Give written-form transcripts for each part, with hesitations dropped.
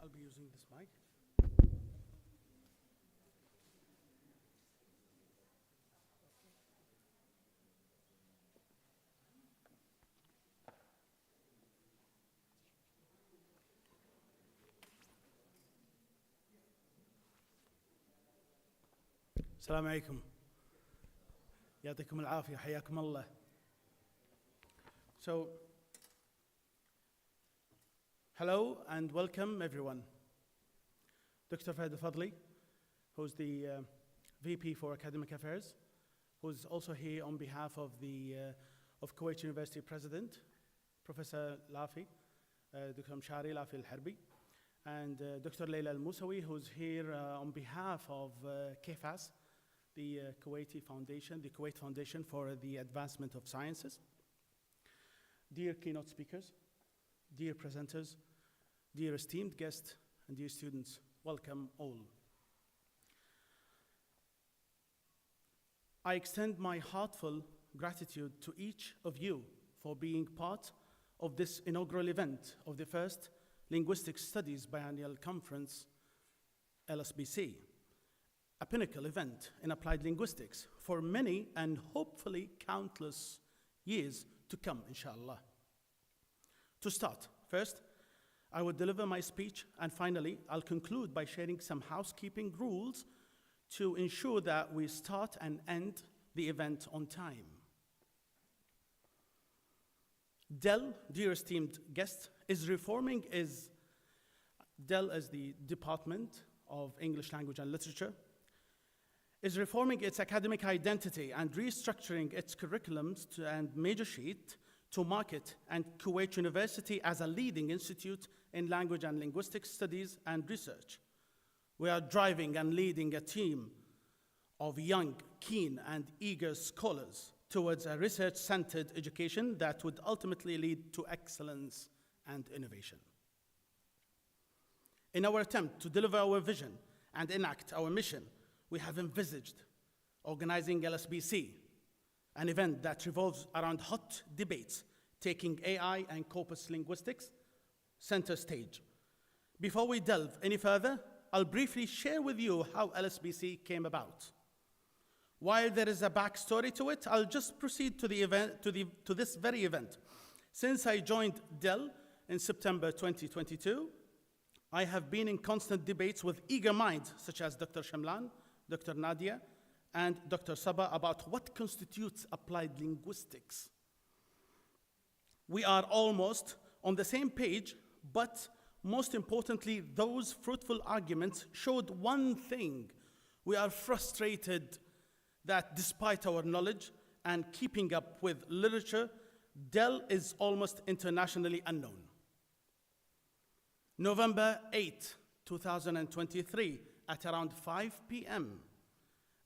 I'll be using this mic. السلام عليكم. يعطيكم العافية. حياكم الله. So, hello and welcome everyone. Dr. Fahd Al-Fadli, who's the VP for Academic Affairs, who's also here on behalf of the of Kuwait University President, Professor Lafi, Dr. Mshari Lafi Al-Harbi, and Dr. Layla Al-Musawi, who's here on behalf of KFAS, the Kuwaiti Foundation, the Kuwait Foundation for the Advancement of Sciences. Dear keynote speakers, dear presenters, dear esteemed guests, and dear students, welcome all. I extend my heartfelt gratitude to each of you for being part of this inaugural event of the first Linguistic Studies Biennial Conference, LSBC, a pinnacle event in applied linguistics for many and hopefully countless years to come, inshallah. To start, first, I will deliver my speech, and finally, I'll conclude by sharing some housekeeping rules to ensure that we start and end the event on time. DEL, dear esteemed guest, is reforming DEL as the Department of English Language and Literature, is reforming its academic identity and restructuring its curriculums and major sheet to market and Kuwait University as a leading institute in language and linguistic studies and research. We are driving and leading a team of young, keen, and eager scholars towards a research-centered education that would ultimately lead to excellence and innovation. In our attempt to deliver our vision and enact our mission, we have envisaged organizing LSBC, an event that revolves around hot debates, taking AI and corpus linguistics center stage. Before we delve any further, I'll briefly share with you how LSBC came about. While there is a backstory to it, I'll just proceed to this very event. Since I joined DEL in September 2022, I have been in constant debates with eager minds such as Dr. Shamlan, Dr. Nadia, and Dr. Sabah about what constitutes applied linguistics. We are almost on the same page, but most importantly, those fruitful arguments showed one thing. We are frustrated that despite our knowledge and keeping up with literature, DEL is almost internationally unknown. November 8, 2023, at around 5 p.m.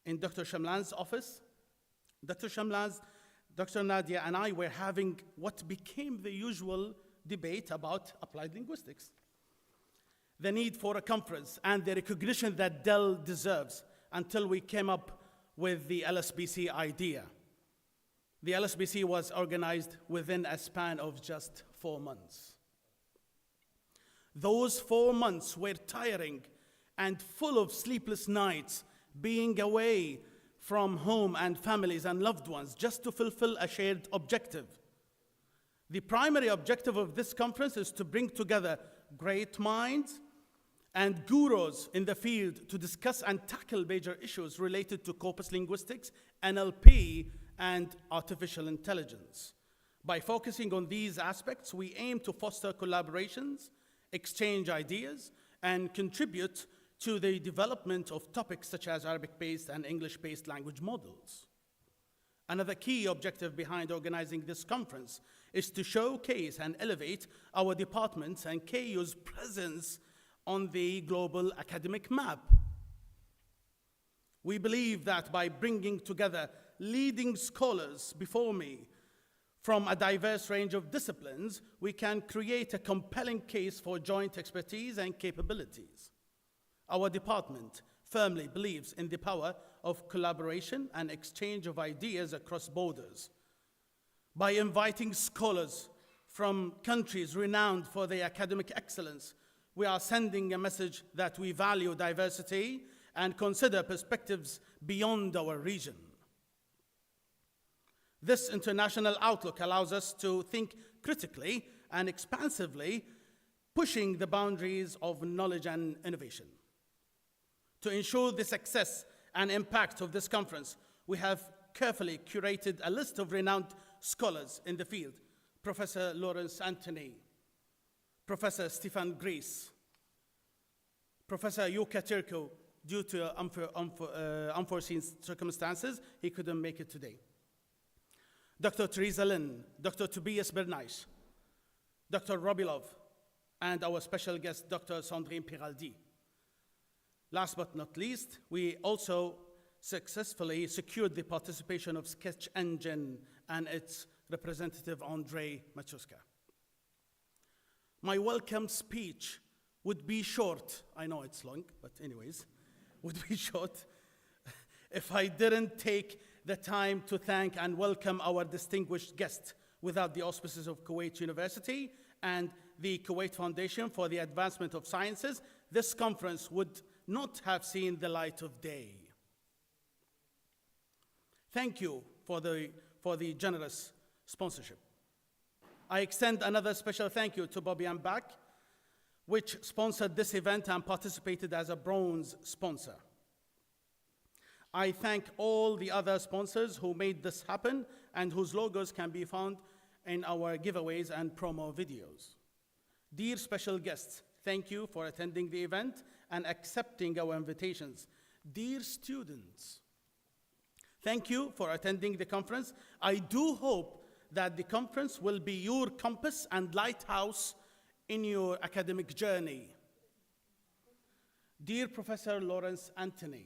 in Dr. Shamlan's office, Dr. Nadia and I were having what became the usual debate about applied linguistics. The need for a conference and the recognition that DEL deserves, until we came up with the LSBC idea. The LSBC was organized within a span of just 4 months. Those 4 months were tiring and full of sleepless nights, being away from home and families and loved ones just to fulfill a shared objective. The primary objective of this conference is to bring together great minds and gurus in the field to discuss and tackle major issues related to corpus linguistics, NLP, and artificial intelligence. By focusing on these aspects, we aim to foster collaborations, exchange ideas, and contribute to the development of topics such as Arabic-based and English-based language models. Another key objective behind organizing this conference is to showcase and elevate our departments and KU's presence on the global academic map. We believe that by bringing together leading scholars before me from a diverse range of disciplines, we can create a compelling case for joint expertise and capabilities. Our department firmly believes in the power of collaboration and exchange of ideas across borders. By inviting scholars from countries renowned for their academic excellence, we are sending a message that we value diversity and consider perspectives beyond our region. This international outlook allows us to think critically and expansively, pushing the boundaries of knowledge and innovation. To ensure the success and impact of this conference, we have carefully curated a list of renowned scholars in the field: Professor Lawrence Anthony, Professor Stefan Gries, Professor Yuka Turko. Due to unforeseen circumstances, he couldn't make it today. Dr. Teresa Lin, Dr. Tobias Bernays, Dr. Robilov, and our special guest, Dr. Sandrine Piraldi. Last but not least, we also successfully secured the participation of Sketch Engine and its representative, Andrei Machuska. My welcome speech would be short. I know it's long, but anyways, would be short if I didn't take the time to thank and welcome our distinguished guest. Without the auspices of Kuwait University and the Kuwait Foundation for the Advancement of Sciences, this conference would not have seen the light of day. Thank you for the generous sponsorship. I extend another special thank you to Bobby and Back, which sponsored this event and participated as a bronze sponsor. I thank all the other sponsors who made this happen and whose logos can be found in our giveaways and promo videos. Dear special guests, thank you for attending the event and accepting our invitations. Dear students, thank you for attending the conference. I do hope that the conference will be your compass and lighthouse in your academic journey. Dear Professor Lawrence Anthony,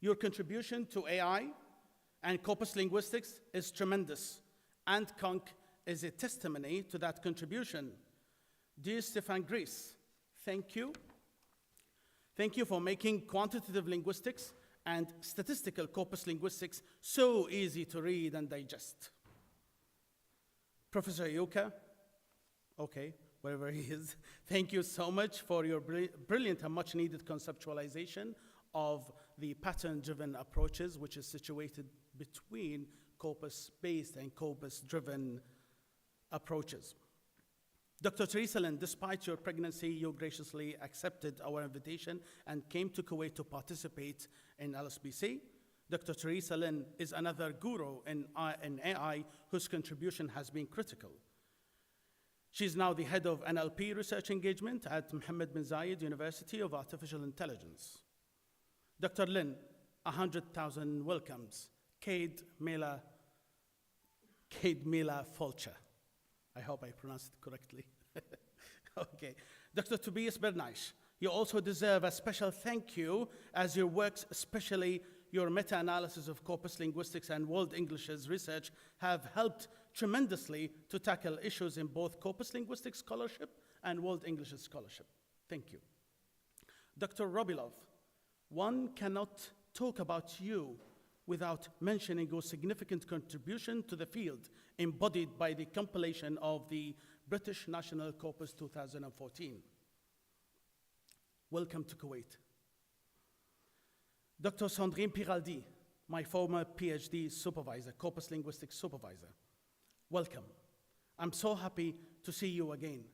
your contribution to AI and corpus linguistics is tremendous, and Conc is a testimony to that contribution. Dear Stefan Gries, thank you. Thank you for making quantitative linguistics and statistical corpus linguistics so easy to read and digest. Professor Yuka, okay, wherever he is, thank you so much for your brilliant and much needed conceptualization of the pattern-driven approaches, which is situated between corpus-based and corpus-driven approaches. Dr. Teresa Lin, despite your pregnancy, you graciously accepted our invitation and came to Kuwait to participate in LSBC. Dr. Teresa Lin is another guru in AI whose contribution has been critical. She's now the head of NLP research engagement at Mohammed bin Zayed University of Artificial Intelligence. Dr. Lin, 100,000 welcomes. Cade Mela Fulcher. I hope I pronounced it correctly. Okay. Dr. Tobias Bernays, you also deserve a special thank you as your works, especially your meta-analysis of corpus linguistics and World English's research, have helped tremendously to tackle issues in both corpus linguistics scholarship and World English scholarship. Thank you. Dr. Robilov, one cannot talk about you without mentioning your significant contribution to the field embodied by the compilation of the British National Corpus 2014. Welcome to Kuwait. Dr. Sandrine Piraldi, my former PhD supervisor, corpus linguistics supervisor. Welcome. I'm so happy to see you again.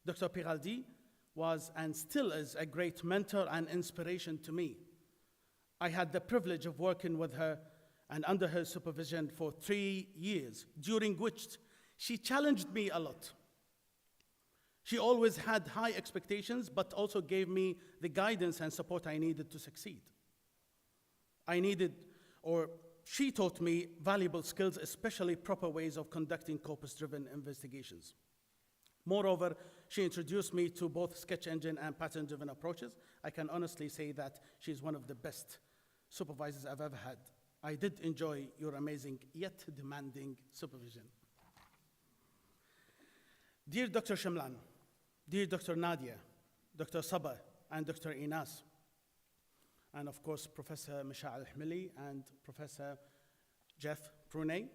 Dr. Piraldi was and still is a great mentor and inspiration to me. I had the privilege of working with her and under her supervision for 3 years, during which she challenged me a lot. She always had high expectations, but also gave me the guidance and support I needed to succeed. She taught me valuable skills, especially proper ways of conducting corpus-driven investigations. Moreover, she introduced me to both sketch engine and pattern-driven approaches. I can honestly say that she's one of the best supervisors I've ever had. I did enjoy your amazing yet demanding supervision. Dear Dr. Shamlan, dear Dr. Nadia, Dr. Sabah, and Dr. Inas, and of course, Professor Misha Al-Hmili and Professor Jeff Prunet,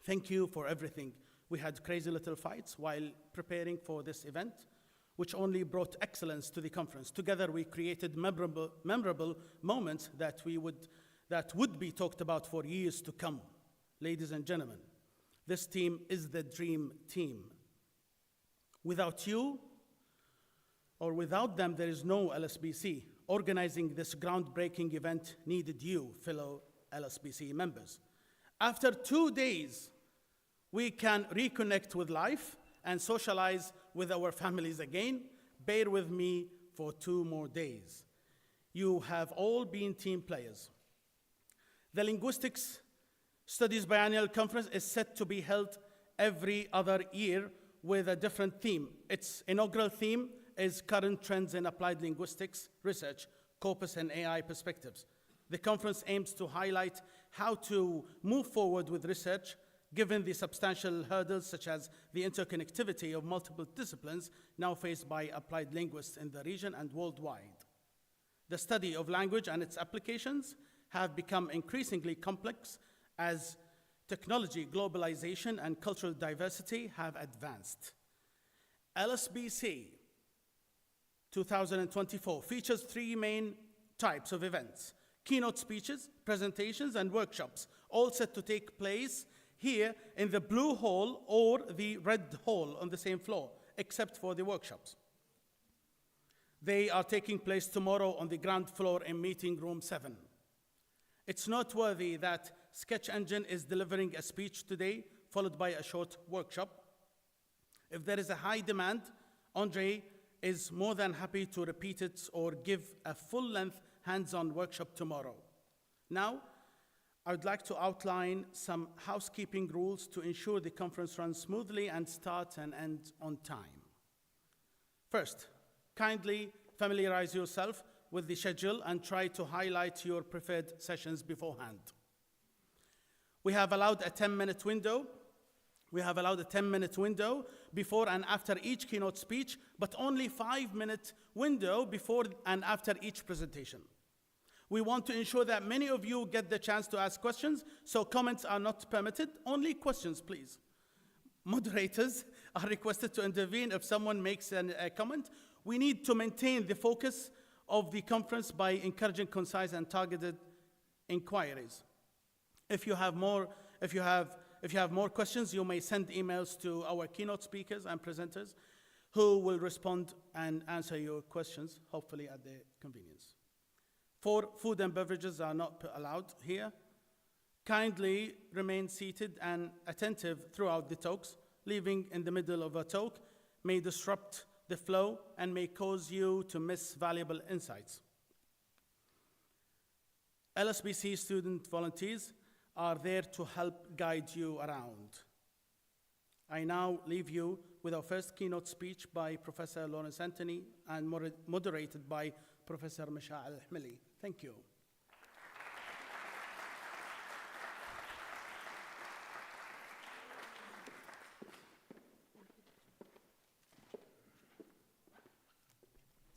thank you for everything. We had crazy little fights while preparing for this event, which only brought excellence to the conference. Together, we created memorable moments that would be talked about for years to come. Ladies and gentlemen, this team is the dream team. Without you, or without them, there is no LSBC. Organizing this groundbreaking event needed you, fellow LSBC members. After 2 days, we can reconnect with life and socialize with our families again. Bear with me for 2 more days. You have all been team players. The Linguistics Studies Biennial Conference is set to be held every other year with a different theme. Its inaugural theme is Current Trends in Applied Linguistics Research, Corpus and AI Perspectives. The conference aims to highlight how to move forward with research given the substantial hurdles such as the interconnectivity of multiple disciplines now faced by applied linguists in the region and worldwide. The study of language and its applications have become increasingly complex as technology, globalization, and cultural diversity have advanced. LSBC 2024 features 3 main types of events: keynote speeches, presentations, and workshops, all set to take place here in the blue hall or the red hall on the same floor, except for the workshops. They are taking place tomorrow on the ground floor in meeting room 7. It's noteworthy that Sketch Engine is delivering a speech today, followed by a short workshop. If there is a high demand, Andre is more than happy to repeat it or give a full-length hands-on workshop tomorrow. Now, I would like to outline some housekeeping rules to ensure the conference runs smoothly and starts and ends on time. First, kindly familiarize yourself with the schedule and try to highlight your preferred sessions beforehand. We have allowed a 10-minute window. Before and after each keynote speech, but only 5-minute window before and after each presentation. We want to ensure that many of you get the chance to ask questions, so comments are not permitted. Only questions, please. Moderators are requested to intervene if someone makes a comment. We need to maintain the focus of the conference by encouraging concise and targeted inquiries. If you have more questions, you may send emails to our keynote speakers and presenters who will respond and answer your questions, hopefully at their convenience. 4, food and beverages are not allowed here. Kindly remain seated and attentive throughout the talks. Leaving in the middle of a talk may disrupt the flow and may cause you to miss valuable insights. LSBC student volunteers are there to help guide you around. I now leave you with our first keynote speech by Professor Lawrence Anthony and moderated by Professor Misha'al Al-Hmili. Thank you.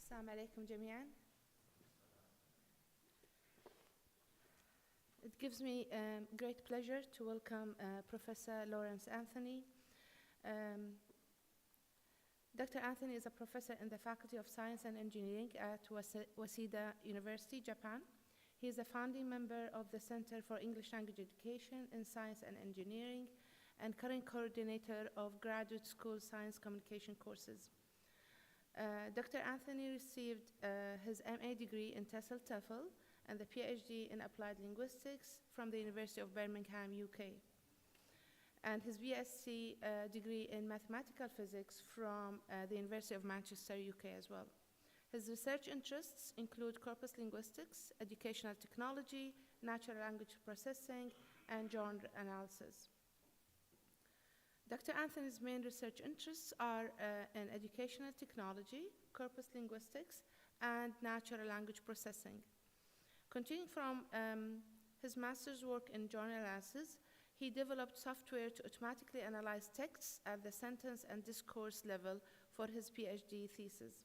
السلام عليكم جميعا. It gives me great pleasure to welcome Professor Lawrence Anthony. Dr. Anthony is a professor in the Faculty of Science and Engineering at Waseda University, Japan. He is a founding member of the Center for English Language Education in Science and Engineering and current coordinator of graduate school science communication courses. Dr. Anthony received his MA degree in TESOL-TOEFL and the PhD in Applied Linguistics from the University of Birmingham, UK, and his BSc degree in Mathematical Physics from the University of Manchester, UK as well. His research interests include corpus linguistics, educational technology, natural language processing, and genre analysis. Dr. Anthony's main research interests are in educational technology, corpus linguistics, and natural language processing. Continuing from his master's work in genre analysis, he developed software to automatically analyze texts at the sentence and discourse level for his PhD thesis.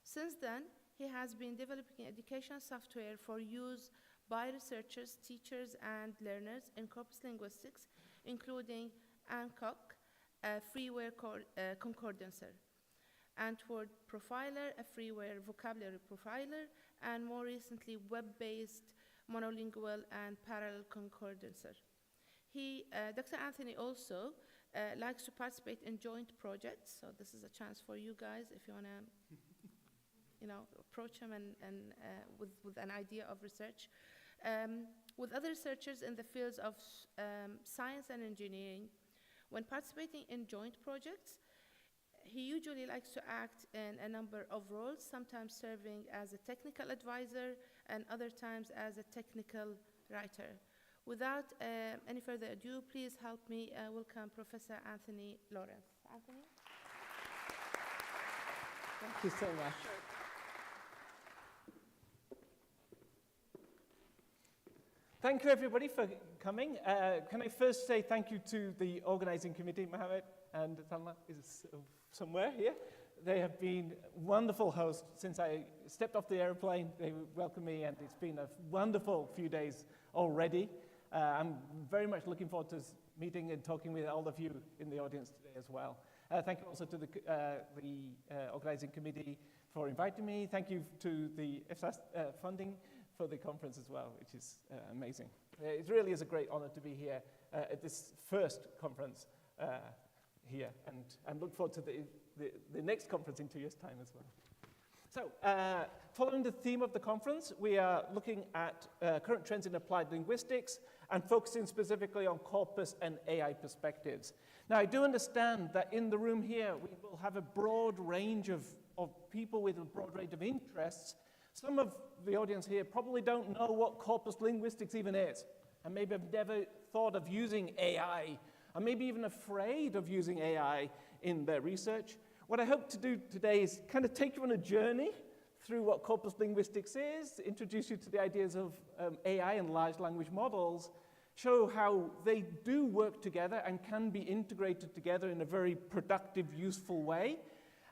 Since then, he has been developing educational software for use by researchers, teachers, and learners in corpus linguistics, including ANCOC, a freeware concordancer, Antword Profiler, a freeware vocabulary profiler, and more recently, web-based monolingual and parallel concordancer. Dr. Anthony also likes to participate in joint projects, so this is a chance for you guys if you want to approach him and with an idea of research. With other researchers in the fields of science and engineering, when participating in joint projects, he usually likes to act in a number of roles, sometimes serving as a technical advisor and other times as a technical writer. Without any further ado, please help me welcome Professor Anthony Lawrence. Anthony? Thank you so much. Thank you, everybody, for coming. Can I first say thank you to the organizing committee, Mohammed and Talma is somewhere here. They have been wonderful hosts since I stepped off the airplane. They welcomed me, and it's been a wonderful few days already. I'm very much looking forward to meeting and talking with all of you in the audience today as well. Thank you also to the organizing committee for inviting me. Thank you to the IFSAS funding for the conference as well, which is amazing. It really is a great honor to be here at this first conference here, and look forward to the next conference in 2 years' time as well. So, following the theme of the conference, we are looking at current trends in applied linguistics and focusing specifically on corpus and AI perspectives. Now, I do understand that in the room here, we will have a broad range of people with a broad range of interests. Some of the audience here probably don't know what corpus linguistics even is, and maybe have never thought of using AI, or maybe even afraid of using AI in their research. What I hope to do today is kind of take you on a journey through what corpus linguistics is, introduce you to the ideas of AI and large language models, show how they do work together and can be integrated together in a very productive, useful way,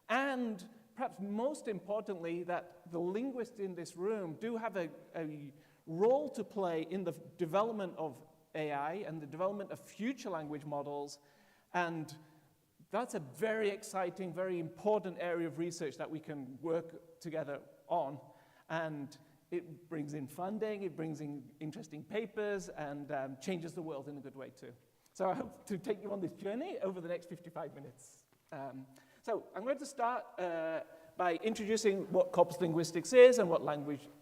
and perhaps most importantly, that the linguists in this room do have a role to play in the development of AI and the development of future language models, and that's a very exciting, very important area of research that we can work together on. And it brings in funding, it brings in interesting papers, and changes the world in a good way too. So I hope to take you on this journey over the next 55 minutes. So I'm going to start by introducing what corpus linguistics is and what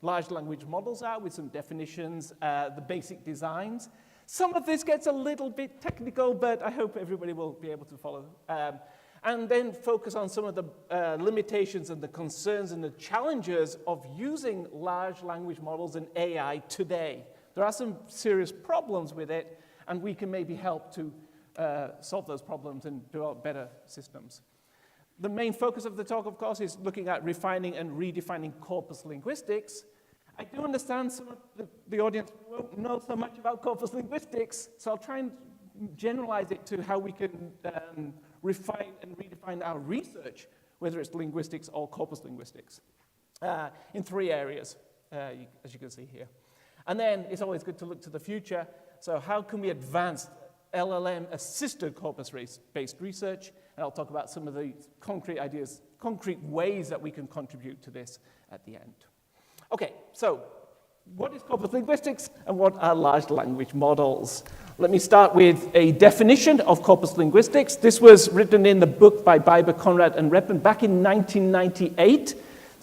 large language models are, with some definitions, the basic designs. Some of this gets a little bit technical, but I hope everybody will be able to follow. And then focus on some of the limitations and the concerns and the challenges of using large language models and AI today. There are some serious problems with it, and we can maybe help to solve those problems and develop better systems. The main focus of the talk, of course, is looking at refining and redefining corpus linguistics. I do understand some of the audience won't know so much about corpus linguistics, so I'll try and generalize it to how we can refine and redefine our research, whether it's linguistics or corpus linguistics, in 3 areas, as you can see here. And then it's always good to look to the future. So how can we advance LLM-assisted corpus-based research? And I'll talk about some of the concrete ideas, concrete ways that we can contribute to this at the end. Okay, so what is corpus linguistics and what are large language models? Let me start with a definition of corpus linguistics. This was written in the book by Biber, Conrad, and Reppen back in 1998.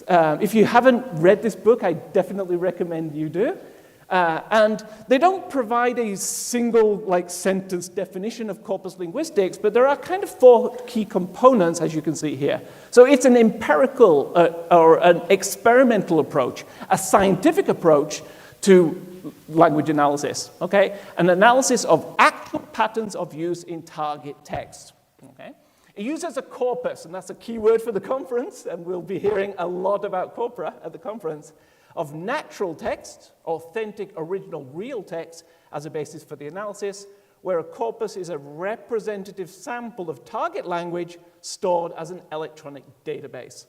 If you haven't read this book, I definitely recommend you do. And they don't provide a single sentence definition of corpus linguistics, but there are kind of 4 key components, as you can see here. So it's an empirical or an experimental approach, a scientific approach to language analysis, okay? An analysis of actual patterns of use in target text, okay? It uses a corpus, and that's a key word for the conference, and we'll be hearing a lot about corpora at the conference, of natural text, authentic, original, real text, as a basis for the analysis, where a corpus is a representative sample of target language stored as an electronic database.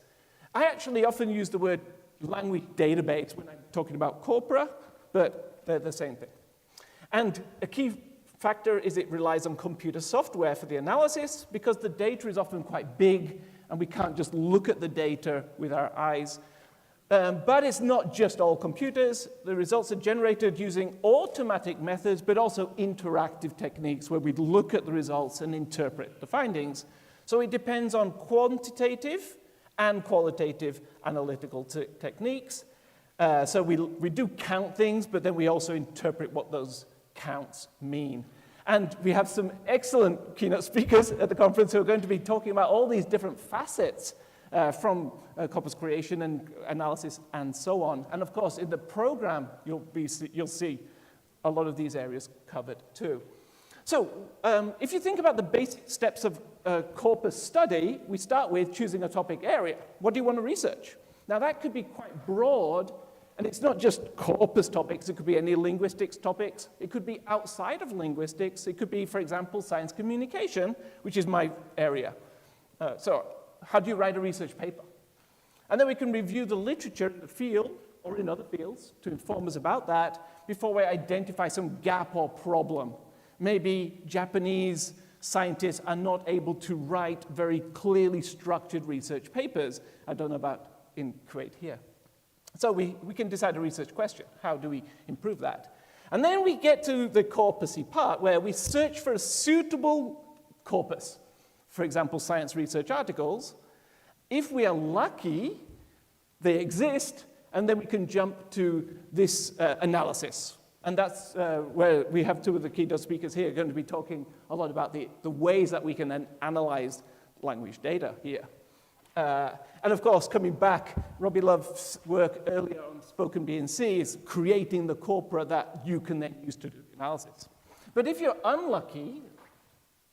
I actually often use the word language database when I'm talking about corpora, but they're the same thing. And a key factor is it relies on computer software for the analysis, because the data is often quite big, and we can't just look at the data with our eyes. But it's not just all computers. The results are generated using automatic methods, but also interactive techniques where we look at the results and interpret the findings. So it depends on quantitative and qualitative analytical techniques. So we do count things, but then we also interpret what those counts mean. And we have some excellent keynote speakers at the conference who are going to be talking about all these different facets from corpus creation and analysis and so on. And of course, in the program, you'll see a lot of these areas covered too. So if you think about the basic steps of corpus study, we start with choosing a topic area. What do you want to research? Now that could be quite broad, and it's not just corpus topics. It could be any linguistics topics. It could be outside of linguistics. It could be, for example, science communication, which is my area. So how do you write a research paper? And then we can review the literature in the field or in other fields to inform us about that before we identify some gap or problem. Maybe Japanese scientists are not able to write very clearly structured research papers. I don't know about in Kuwait here. So we can decide a research question. How do we improve that? And then we get to the corpusy part where we search for a suitable corpus. For example, science research articles. If we are lucky, they exist, and then we can jump to this analysis. And that's where we have two of the keynote speakers here going to be talking a lot about the ways that we can then analyze language data here. And of course, coming back, Robbie Love's work earlier on spoken B&C is creating the corpora that you can then use to do the analysis. But if you're unlucky,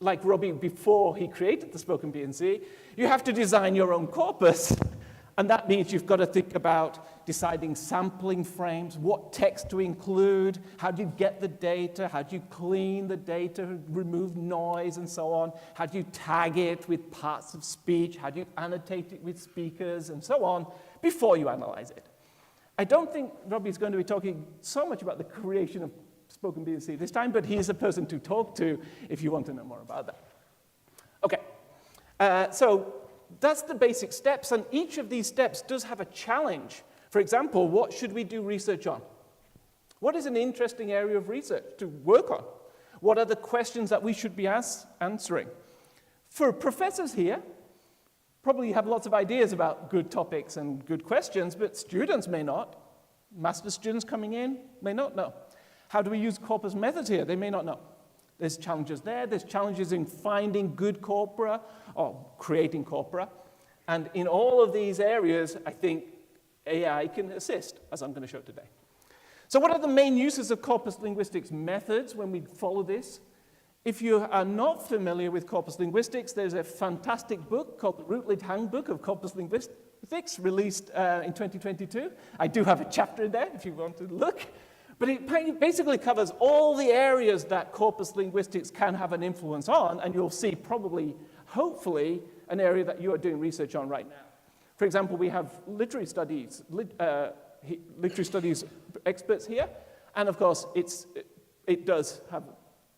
like Robbie before he created the spoken B&C, you have to design your own corpus. And that means you've got to think about deciding sampling frames, what text to include, how do you get the data, how do you clean the data, remove noise, and so on, how do you tag it with parts of speech, how do you annotate it with speakers, and so on, before you analyze it. I don't think Robbie's going to be talking so much about the creation of spoken B&C this time, but he's a person to talk to if you want to know more about that. Okay, so that's the basic steps, and each of these steps does have a challenge. For example, what should we do research on? What is an interesting area of research to work on? What are the questions that we should be answering? For professors here, probably have lots of ideas about good topics and good questions, but students may not. Master's students coming in may not know. How do we use corpus methods here? They may not know. There's challenges there. There's challenges in finding good corpora or creating corpora. And in all of these areas, I think AI can assist, as I'm going to show today. So what are the main uses of corpus linguistics methods when we follow this? If you are not familiar with corpus linguistics, there's a fantastic book called the Routledge Handbook of Corpus Linguistics, released in 2022. I do have a chapter in there if you want to look. But it basically covers all the areas that corpus linguistics can have an influence on, and you'll see probably, hopefully, an area that you are doing research on right now. For example, we have literary studies experts here, and of course, it does have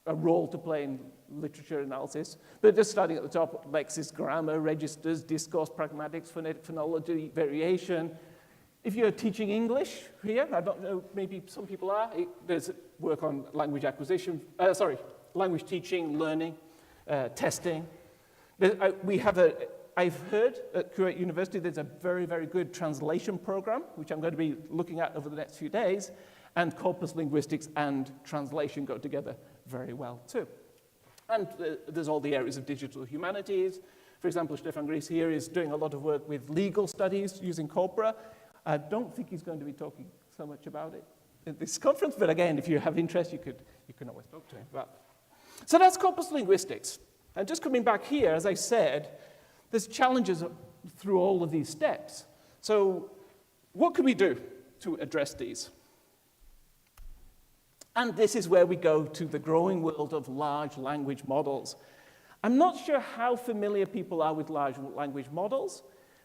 a role to play in literature analysis, but just starting at the top, lexis, grammar, registers, discourse, pragmatics, phonetic phonology, variation. If you're teaching English here, I don't know, maybe some people are, there's work on language acquisition, language teaching, learning, testing. I've heard at Kuwait University there's a very, very good translation program, which I'm going to be looking at over the next few days, and corpus linguistics and translation go together very well too. And there's all the areas of digital humanities. For example, Stefan Gries here is doing a lot of work with legal studies using corpora. I don't think he's going to be talking so much about it at this conference, but again, if you have interest, you can always talk to him about it. So that's corpus linguistics. And just coming back here, as I said, there's challenges through all of these steps. So what can we do to address these? And this is where we go to the growing world of large language models. I'm not sure how familiar people are with large language models,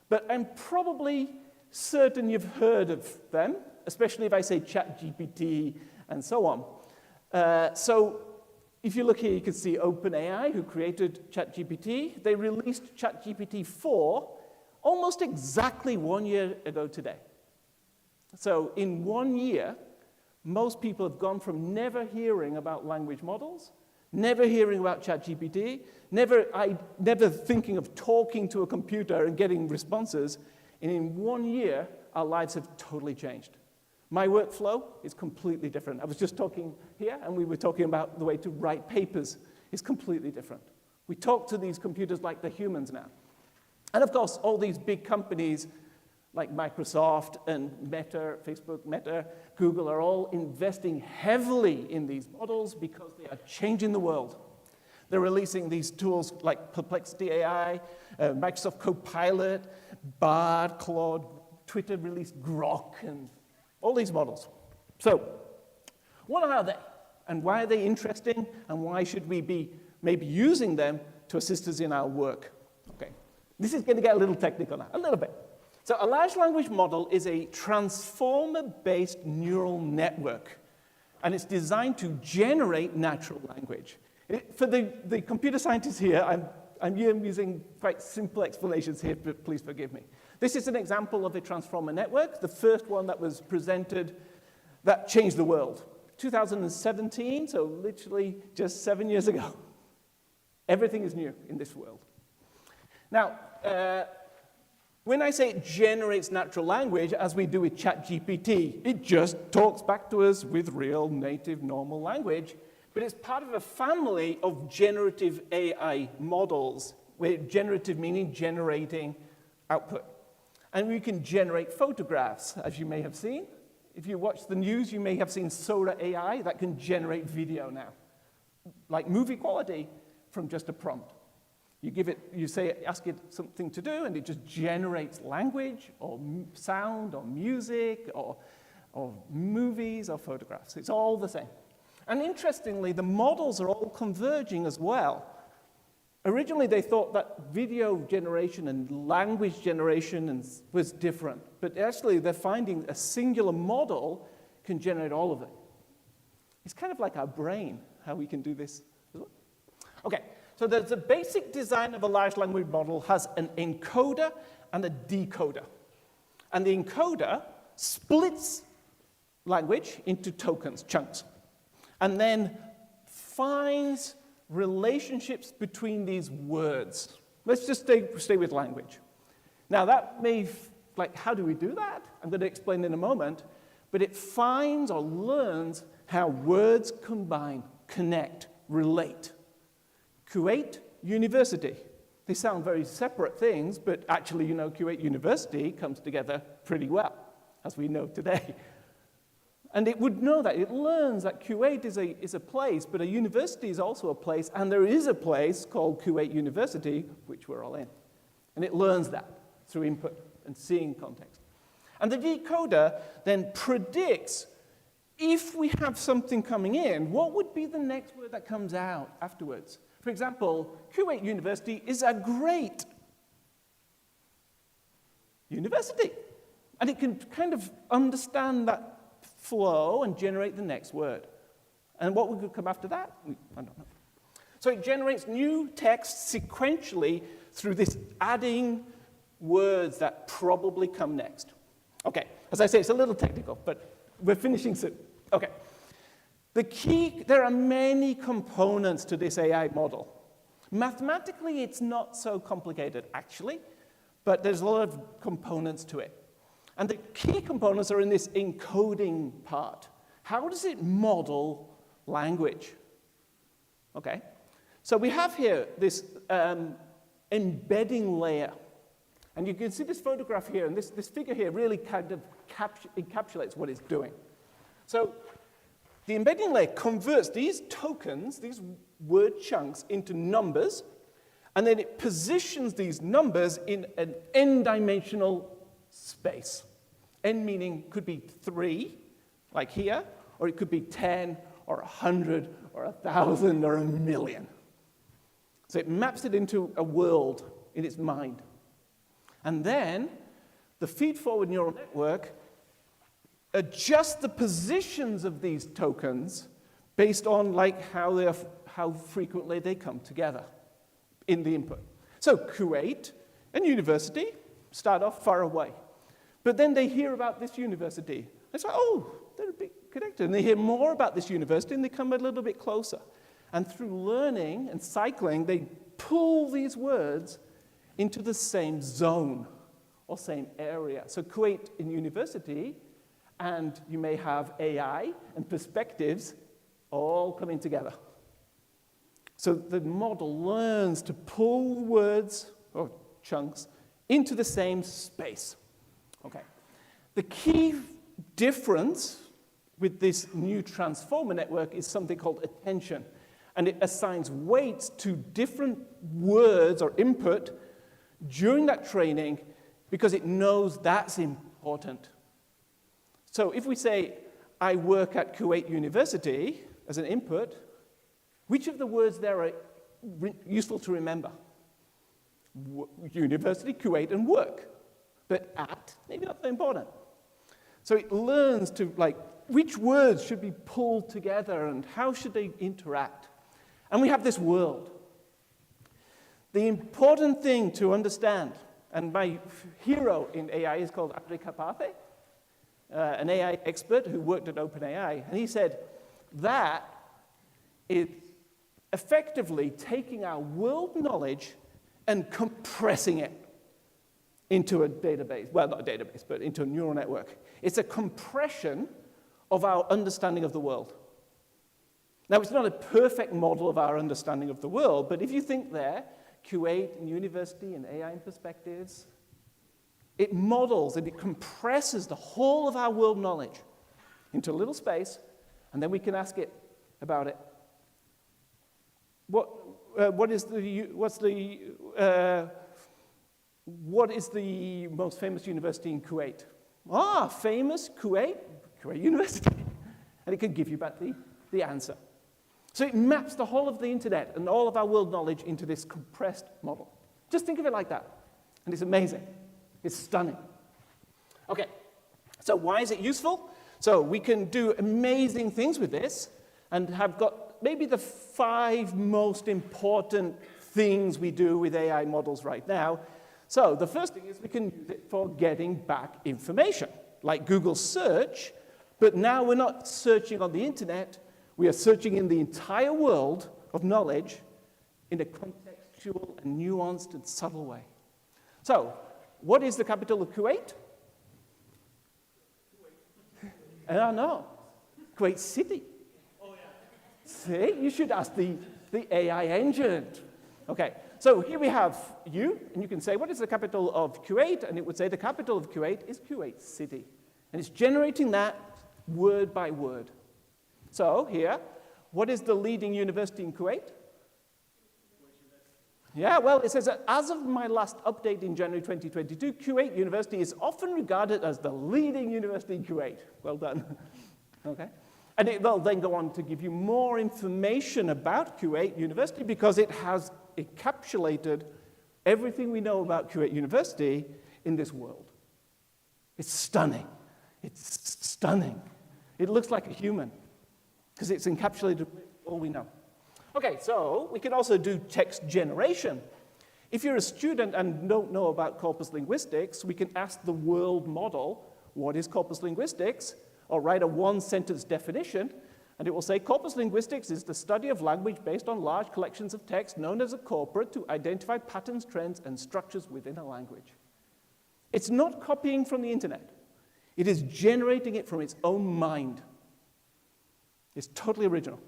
but I'm probably certain you've heard of them, especially if I say ChatGPT and so on. So if you look here, you can see OpenAI, who created ChatGPT. They released ChatGPT 4 almost exactly 1 year ago today. So in 1 year, most people have gone from never hearing about language models, never hearing about ChatGPT, never thinking of talking to a computer and getting responses, and in 1 year, our lives have totally changed. My workflow is completely different. I was just talking here, and we were talking about the way to write papers is completely different. We talk to these computers like they're humans now. And of course, all these big companies like Microsoft and Meta, Facebook, Meta, Google are all investing heavily in these models because they are changing the world. They're releasing these tools like Perplexity AI, Microsoft Copilot, Bard, Claude, Twitter released Grok, and all these models. So, what are they? And why are they interesting? And why should we be maybe using them to assist us in our work? Okay, this is going to get a little technical now, a little bit. So a large language model is a transformer-based neural network, and it's designed to generate natural language. For the computer scientists here, I'm using quite simple explanations here, but please forgive me. This is an example of a transformer network, the first one that was presented that changed the world. 2017, so literally just 7 years ago. Everything is new in this world. Now, when I say it generates natural language, as we do with ChatGPT, it just talks back to us with real, native, normal language, but it's part of a family of generative AI models, where generative meaning generating output. And we can generate photographs, as you may have seen. If you watch the news, you may have seen Soda AI that can generate video now, like movie quality from just a prompt. You ask it something to do, and it just generates language, or sound, or music, or movies, or photographs. It's all the same. And interestingly, the models are all converging as well. Originally, they thought that video generation and language generation was different, but actually they're finding a singular model can generate all of it. It's kind of like our brain, how we can do this as well. Okay, so the basic design of a large language model has an encoder and a decoder. And the encoder splits language into tokens, chunks, and then finds relationships between these words. Let's just stay with language. Now that may, how do we do that? I'm going to explain in a moment, but it finds or learns how words combine, connect, relate. Kuwait University. They sound very separate things, but actually, Kuwait University comes together pretty well, as we know today. And it would know that. It learns that Kuwait is a place, but a university is also a place, and there is a place called Kuwait University, which we're all in. And it learns that through input and seeing context. And the decoder then predicts, if we have something coming in, what would be the next word that comes out afterwards? For example, Kuwait University is a great university. And it can kind of understand that flow and generate the next word. And what would come after that? I don't know. So it generates new text sequentially through this adding words that probably come next. Okay, as I say, it's a little technical, but we're finishing soon. Okay. There are many components to this AI model. Mathematically, it's not so complicated, actually, but there's a lot of components to it. And the key components are in this encoding part. How does it model language? Okay, so we have here this embedding layer. And you can see this photograph here, and this figure here really kind of encapsulates what it's doing. So the embedding layer converts these tokens, these word chunks, into numbers, and then it positions these numbers in an n-dimensional space. N meaning could be 3, like here, or it could be 10, or 100, or 1,000, or 1,000,000. So it maps it into a world in its mind. And then the feed-forward neural network adjusts the positions of these tokens based on how frequently they come together in the input. So Kuwait and university start off far away. But then they hear about this university. It's like, oh, they're a bit connected. And they hear more about this university, and they come a little bit closer. And through learning and cycling, they pull these words into the same zone or same area. So Kuwait in university, and you may have AI and perspectives all coming together. So the model learns to pull words or chunks into the same space. Okay. The key difference with this new transformer network is something called attention. And it assigns weights to different words or input during that training because it knows that's important. So if we say, I work at Kuwait University as an input, which of the words there are useful to remember? University, Kuwait, and work. But at, maybe not so important. So it learns to, which words should be pulled together and how should they interact? And we have this world. The important thing to understand And my hero in AI is called Andre Karpathy, an AI expert who worked at OpenAI. And he said that is effectively taking our world knowledge and compressing it into a database. Well, not a database, but into a neural network. It's a compression of our understanding of the world. Now, it's not a perfect model of our understanding of the world, but if you think there, Kuwait and university and AI and perspectives, it models and it compresses the whole of our world knowledge into a little space, and then we can ask it about it. What is the most famous university in Kuwait? Ah, famous Kuwait University. And it can give you back the answer. So it maps the whole of the internet and all of our world knowledge into this compressed model. Just think of it like that. And it's amazing. It's stunning. Okay, so why is it useful? So we can do amazing things with this and have got maybe the 5 most important things we do with AI models right now. So the first thing is we can use it for getting back information, like Google search, but now we're not searching on the internet, we are searching in the entire world of knowledge in a contextual and nuanced and subtle way. So, what is the capital of Kuwait? I don't know. Kuwait City. Oh, yeah. See, you should ask the AI engine. Okay, so here we have you, and you can say, what is the capital of Kuwait? And it would say the capital of Kuwait is Kuwait City. And it's generating that word by word. So here, what is the leading university in Kuwait? Yeah, well, it says that as of my last update in January 2022, Kuwait University is often regarded as the leading university in Kuwait. Well done. Okay. And it will then go on to give you more information about Kuwait University because it has encapsulated everything we know about Kuwait University in this world. It's stunning. It's stunning. It looks like a human because it's encapsulated all we know. Okay, so we can also do text generation. If you're a student and don't know about corpus linguistics, we can ask the world model, what is corpus linguistics? Or write a one-sentence definition, and it will say, corpus linguistics is the study of language based on large collections of text known as a corpora to identify patterns, trends, and structures within a language. It's not copying from the internet. It is generating it from its own mind. It's totally original.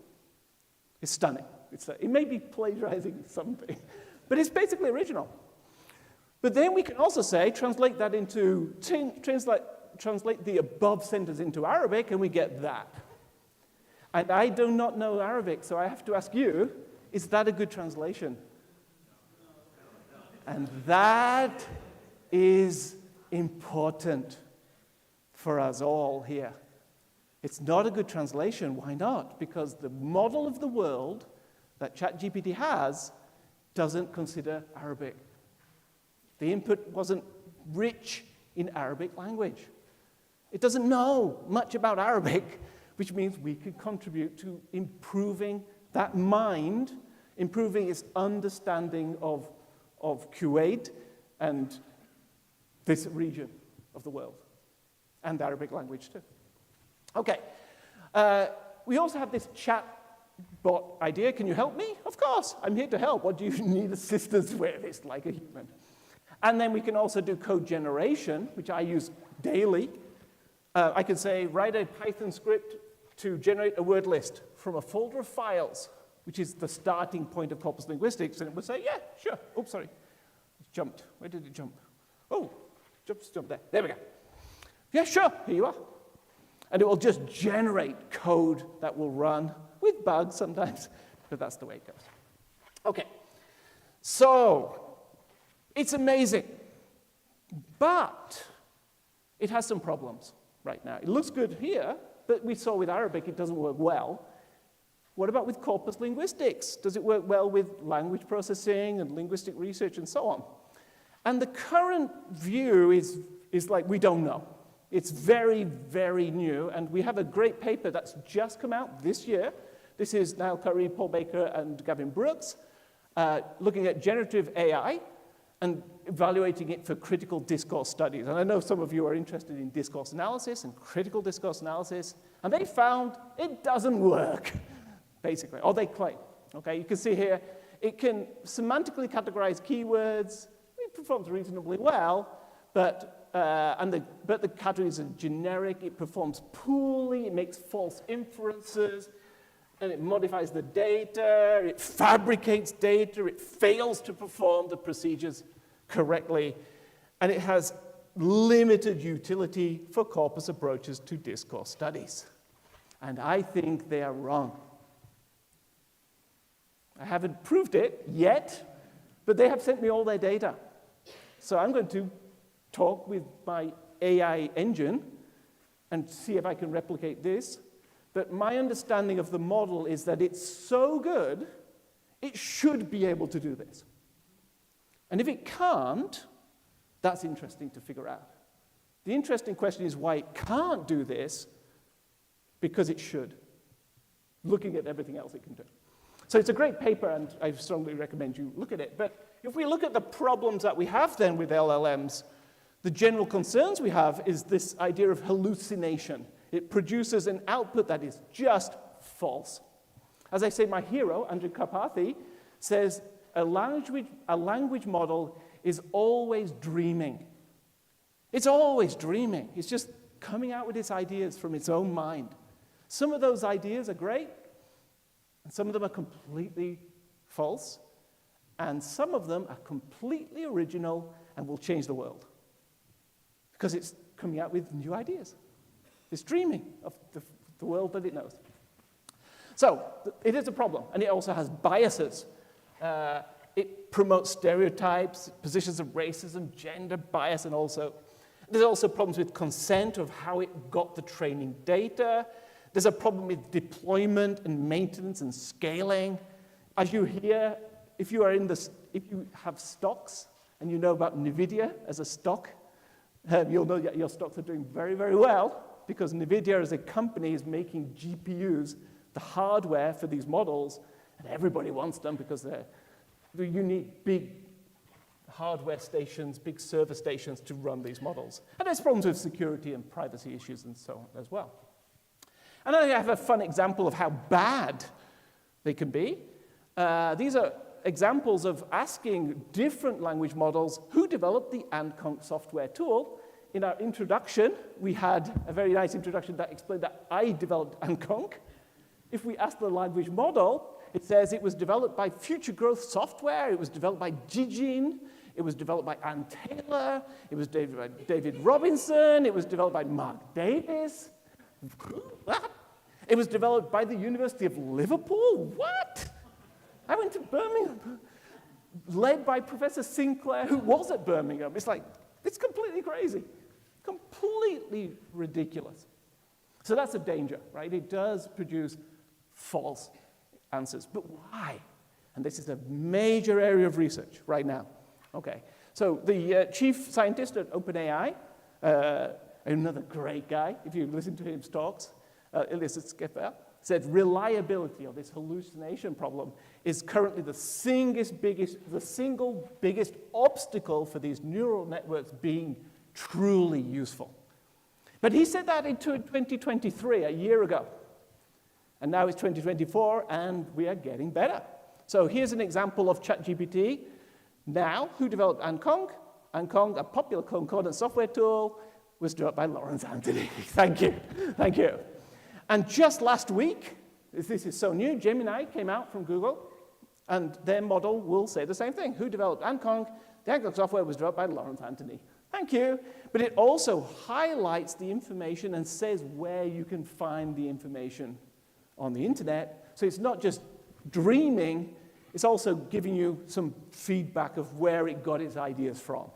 It's stunning. It may be plagiarizing something, but it's basically original. But then we can also say, translate that into, translate the above sentence into Arabic, and we get that. And I do not know Arabic, so I have to ask you, is that a good translation? And that is important for us all here. It's not a good translation. Why not? Because the model of the world that ChatGPT has doesn't consider Arabic. The input wasn't rich in Arabic language. It doesn't know much about Arabic, which means we could contribute to improving that mind, improving its understanding of Kuwait and this region of the world, and the Arabic language too. Okay, we also have this chatbot idea. Can you help me? Of course, I'm here to help. What do you need assistance with? It's like a human. And then we can also do code generation, which I use daily. I can say, write a Python script to generate a word list from a folder of files, which is the starting point of corpus linguistics, and it would say, yeah, sure. Oops, sorry. It jumped. Where did it jump? Oh, jump there. There we go. Yeah, sure, here you are. And it will just generate code that will run with bugs sometimes, but that's the way it goes. Okay, so it's amazing, but it has some problems right now. It looks good here, but we saw with Arabic it doesn't work well. What about with corpus linguistics? Does it work well with language processing and linguistic research and so on? And the current view is like, we don't know. It's very, very new, and we have a great paper that's just come out this year. This is Niall Curry, Paul Baker, and Gavin Brooks, looking at generative AI, and evaluating it for critical discourse studies. And I know some of you are interested in discourse analysis and critical discourse analysis, and they found it doesn't work, basically, or they claim. Okay, you can see here, it can semantically categorize keywords. It performs reasonably well, but the categories are generic. It performs poorly. It makes false inferences, and it modifies the data. It fabricates data. It fails to perform the procedures correctly, and it has limited utility for corpus approaches to discourse studies. And I think they are wrong. I haven't proved it yet, but they have sent me all their data. So I'm going to talk with my AI engine and see if I can replicate this. But my understanding of the model is that it's so good, it should be able to do this. And if it can't, that's interesting to figure out. The interesting question is why it can't do this, because it should, looking at everything else it can do. So it's a great paper, and I strongly recommend you look at it. But if we look at the problems that we have then with LLMs, the general concerns we have is this idea of hallucination. It produces an output that is just false. As I say, my hero, Andrew Karpathy, says a language model is always dreaming. It's always dreaming. It's just coming out with its ideas from its own mind. Some of those ideas are great, and some of them are completely false, and some of them are completely original and will change the world. Because it's coming out with new ideas. It's dreaming of the world that it knows. So it is a problem, and it also has biases. It promotes stereotypes, positions of racism, gender bias, and also there's also problems with consent of how it got the training data. There's a problem with deployment and maintenance and scaling. As you hear, if you have stocks and you know about NVIDIA as a stock, you'll know that your stocks are doing very, very well because NVIDIA as a company is making GPUs, the hardware for these models, and everybody wants them because you need big hardware stations, big server stations to run these models. And there's problems with security and privacy issues and so on as well. And I have a fun example of how bad they can be. These are examples of asking different language models who developed the AndConc software tool. In our introduction, we had a very nice introduction that explained that I developed AndConc. If we ask the language model, it says it was developed by Future Growth Software, it was developed by Jijin, it was developed by Ann Taylor, it was developed by David Robinson, it was developed by Mark Davis. What? It was developed by the University of Liverpool? What? I went to Birmingham, led by Professor Sinclair, who was at Birmingham. It's completely crazy, completely ridiculous. So that's a danger, right? It does produce false answers. But why? And this is a major area of research right now. Okay, so the chief scientist at OpenAI, another great guy, if you listen to his talks, Illicit Skipper, said reliability of this hallucination problem is currently the single biggest obstacle for these neural networks being truly useful. But he said that in 2023, a year ago. And now it's 2024, and we are getting better. So here's an example of ChatGPT. Now, who developed AndConc? AndConc, a popular concordance software tool, was developed by Lawrence Anthony. Thank you. Thank you. And just last week, this is so new, Gemini came out from Google, and their model will say the same thing. Who developed AndConc? The AndConc software was developed by Lawrence Anthony. Thank you. But it also highlights the information and says where you can find the information on the internet. So it's not just dreaming, it's also giving you some feedback of where it got its ideas from.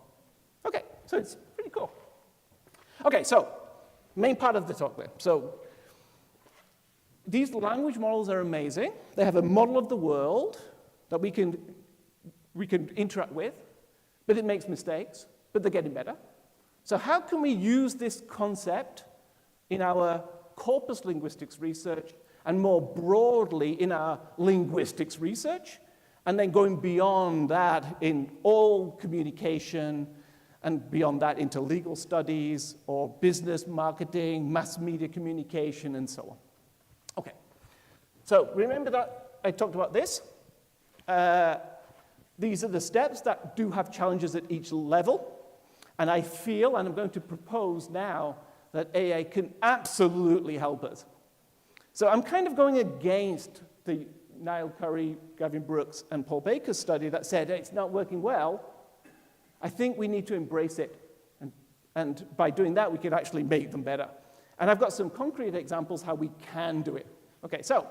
Okay, so it's pretty cool. Okay, so main part of the talk there. So these language models are amazing. They have a model of the world that we can interact with, but it makes mistakes, but they're getting better. So how can we use this concept in our corpus linguistics research and more broadly in our linguistics research and then going beyond that in all communication, and beyond that into legal studies or business marketing, mass media communication, and so on. Okay, so remember that I talked about this. These are the steps that do have challenges at each level. And I feel, and I'm going to propose now, that AI can absolutely help us. So I'm kind of going against the Niall Curry, Gavin Brooks, and Paul Baker's study that said, hey, it's not working well. I think we need to embrace it. And by doing that, we can actually make them better. And I've got some concrete examples how we can do it. Okay, so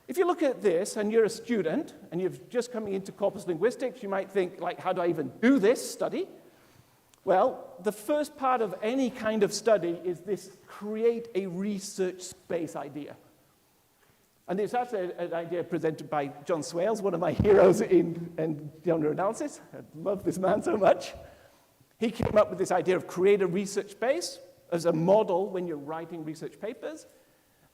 if you look at this and you're a student and you're just coming into corpus linguistics, you might think, like, how do I even do this study? Well, the first part of any kind of study is this create a research space idea. And it's actually an idea presented by John Swales, one of my heroes in genre analysis. I love this man so much. He came up with this idea of create a research space as a model when you're writing research papers.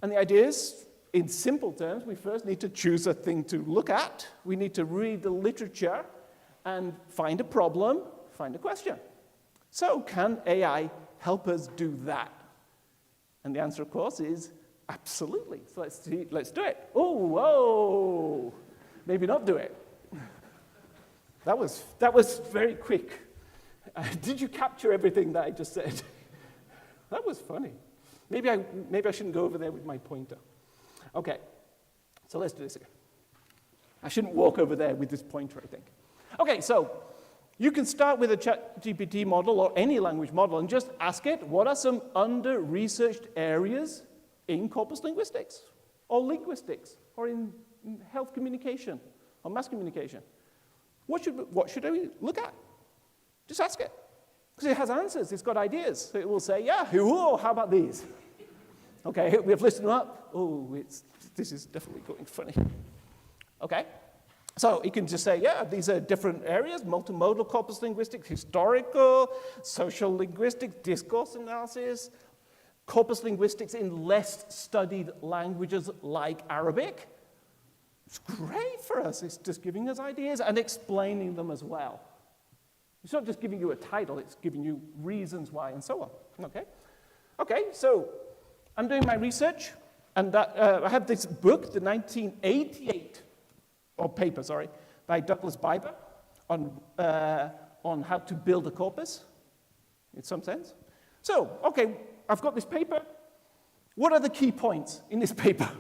And the idea is, in simple terms, we first need to choose a thing to look at. We need to read the literature and find a problem, find a question. So can AI help us do that? And the answer, of course, is absolutely. So let's do it. Oh, whoa. Maybe not do it. That was very quick. Did you capture everything that I just said? That was funny. Maybe I shouldn't go over there with my pointer. Okay, so let's do this again. I shouldn't walk over there with this pointer, I think. Okay, so you can start with a ChatGPT model or any language model and just ask it, what are some under-researched areas in corpus linguistics or linguistics or in health communication or mass communication? What should I look at? Just ask it. Because it has answers, it's got ideas. So it will say, yeah, whoa, how about these? Okay, we have listened up. Oh, this is definitely going funny. Okay. So you can just say, yeah, these are different areas, multimodal corpus linguistics, historical, social linguistics, discourse analysis, corpus linguistics in less studied languages like Arabic. It's great for us. It's just giving us ideas and explaining them as well. It's not just giving you a title, it's giving you reasons why and so on. Okay, so I'm doing my research, and I have this book, the 1988 paper, by Douglas Biber on how to build a corpus, in some sense. So, okay, I've got this paper. What are the key points in this paper?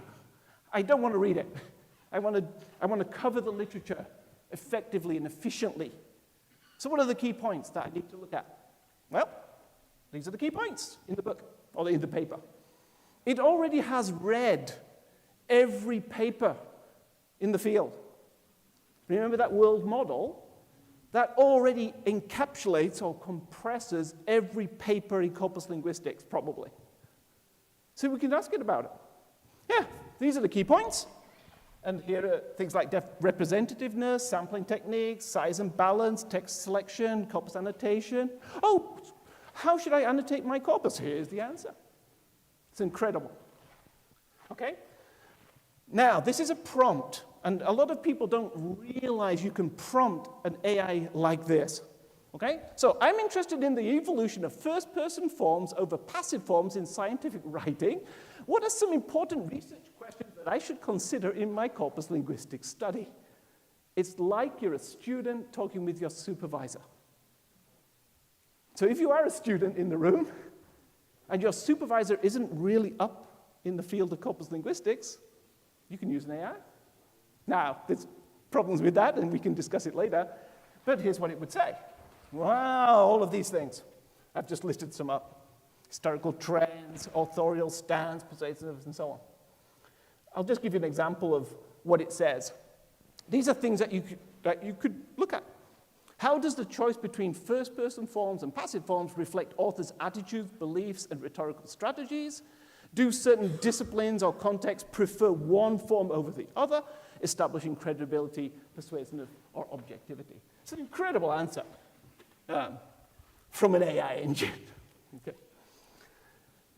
I don't want to read it. I want to cover the literature effectively and efficiently. So what are the key points that I need to look at? Well, these are the key points in the book, or in the paper. It already has read every paper in the field. Remember that world model? That already encapsulates or compresses every paper in corpus linguistics, probably. So we can ask it about it. Yeah, these are the key points. And here are things like representativeness, sampling techniques, size and balance, text selection, corpus annotation. Oh, how should I annotate my corpus? Here's the answer. It's incredible. Okay? Now, this is a prompt, and a lot of people don't realize you can prompt an AI like this. Okay? So I'm interested in the evolution of first-person forms over passive forms in scientific writing. What are some important research questions that I should consider in my corpus linguistics study? It's like you're a student talking with your supervisor. So if you are a student in the room, and your supervisor isn't really up in the field of corpus linguistics, you can use an AI. Now, there's problems with that, and we can discuss it later, but here's what it would say. Wow, all of these things. I've just listed some up. Historical trends, authorial stance, persuasiveness, and so on. I'll just give you an example of what it says. These are things that you could look at. How does the choice between first-person forms and passive forms reflect authors' attitudes, beliefs, and rhetorical strategies? Do certain disciplines or contexts prefer one form over the other, establishing credibility, persuasiveness, or objectivity? It's an incredible answer from an AI engine.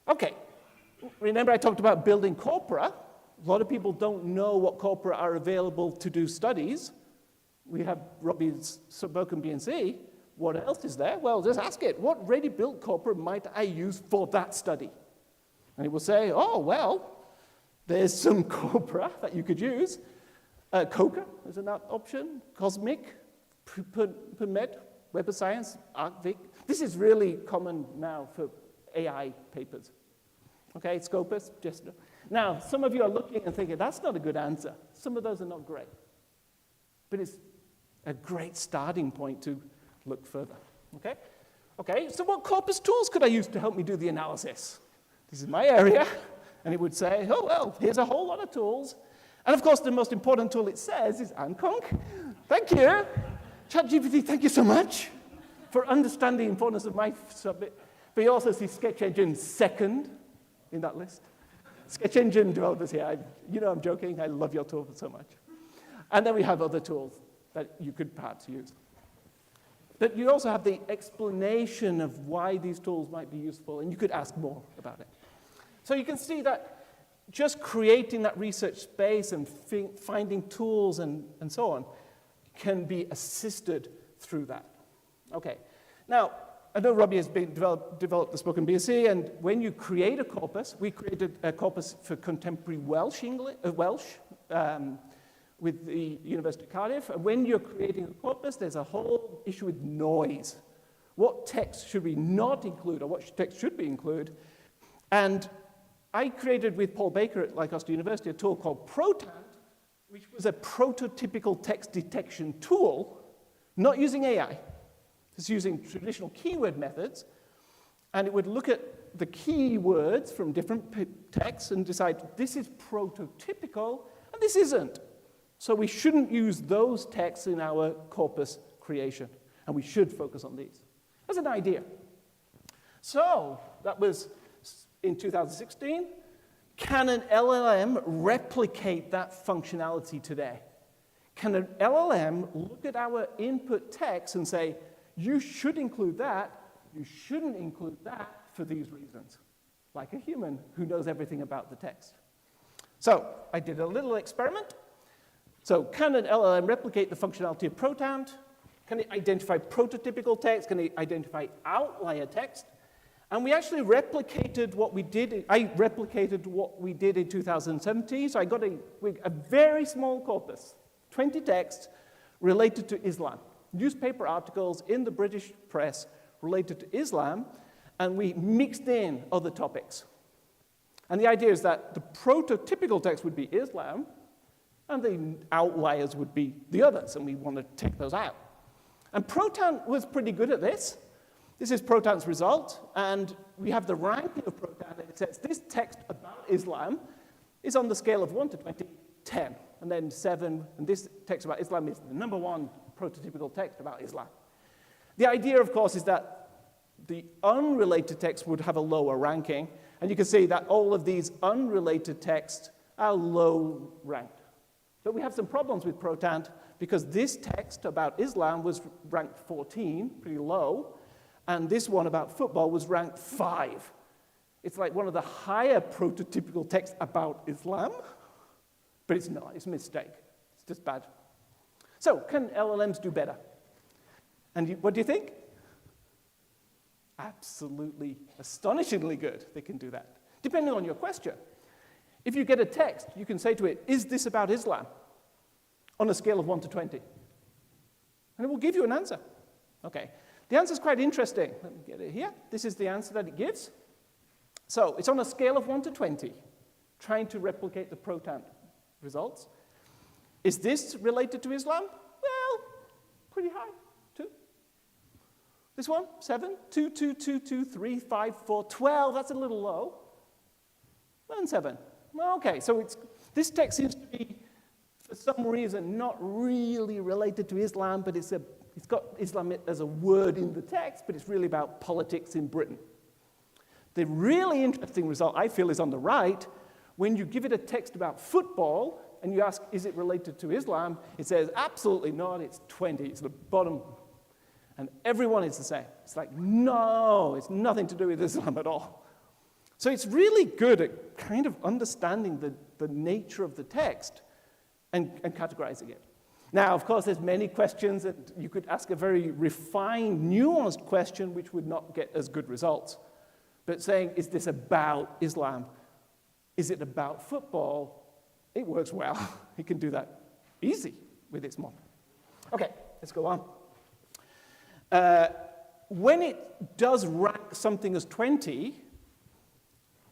Okay, remember I talked about building corpora. A lot of people don't know what corpora are available to do studies. we have Robbie's spoken B&C. What else is there? Well, just ask it. What ready-built corpora might I use for that study? And it will say, oh, well, there's some corpora that you could use. COCA is an option. Cosmic, PubMed, Web of Science, ArcVic. This is really common now for AI papers. Okay, Scopus, just. Now, some of you are looking and thinking, that's not a good answer. Some of those are not great. But it's a great starting point to look further. Okay? Okay, so what corpus tools could I use to help me do the analysis? This is my area. And it would say, oh, well, here's a whole lot of tools. And of course, the most important tool it says is Anconc. Thank you. ChatGPT, thank you so much for understanding the importance of my subject. But you also see Sketch Engine second in that list. Sketch Engine developers here, you know I'm joking. I love your tool so much. And then we have other tools that you could perhaps use. But you also have the explanation of why these tools might be useful, and you could ask more about it. So you can see that just creating that research space and finding tools and so on can be assisted through that. Okay, now, I know Robbie has developed the spoken BSc, and when you create a corpus, we created a corpus for contemporary Welsh with the University of Cardiff. And when you're creating a corpus, there's a whole issue with noise. What text should we not include, or what text should we include? And I created with Paul Baker at Lancaster University a tool called Protant, which was a prototypical text detection tool, not using AI. It's using traditional keyword methods, and it would look at the keywords from different texts and decide this is prototypical and this isn't. So we shouldn't use those texts in our corpus creation, and we should focus on these. As an idea. So that was in 2016. Can an LLM replicate that functionality today? Can an LLM look at our input text and say, you should include that, you shouldn't include that for these reasons, like a human who knows everything about the text? So I did a little experiment. So can an LLM replicate the functionality of Protant? Can it identify prototypical text? Can it identify outlier text? And we actually replicated what we did. I replicated what we did in 2017. So I got a very small corpus, 20 texts related to Islam. Newspaper articles in the British press related to Islam, and we mixed in other topics. And the idea is that the prototypical text would be Islam, and the outliers would be the others, and we want to take those out. And Protant was pretty good at this. This is Protant's result, and we have the ranking of Protant, and it says this text about Islam is on the scale of 1 to 20, 10, and then 7, and this text about Islam is the number 1 prototypical text about Islam. The idea, of course, is that the unrelated text would have a lower ranking, and you can see that all of these unrelated texts are low ranked. But we have some problems with Protant because this text about Islam was ranked 14, pretty low, and this one about football was ranked 5. It's like one of the higher prototypical texts about Islam, but it's not, it's a mistake. It's just bad. So, can LLMs do better? And what do you think? Absolutely, astonishingly good, they can do that, depending on your question. If you get a text, you can say to it, is this about Islam? On a scale of 1 to 20. And it will give you an answer. Okay, the answer is quite interesting. Let me get it here. This is the answer that it gives. So, it's on a scale of 1 to 20, trying to replicate the Protant results. Is this related to Islam? Well, pretty high, 2. This one, 7, 2, 2, 2, 2, 3, 5, 4, 12, that's a little low. And 7. Well, okay, so this text seems to be, for some reason, not really related to Islam, but it's got Islam as a word in the text, but it's really about politics in Britain. The really interesting result, I feel, is on the right. When you give it a text about football, and you ask, is it related to Islam? It says, absolutely not, it's 20, it's the bottom. And everyone is the same. It's like, no, it's nothing to do with Islam at all. So it's really good at kind of understanding the nature of the text and categorizing it. Now, of course, there's many questions that you could ask a very refined, nuanced question which would not get as good results. But saying, is this about Islam? Is it about football? It works well. You can do that easy with its model. Okay, let's go on. When it does rank something as 20,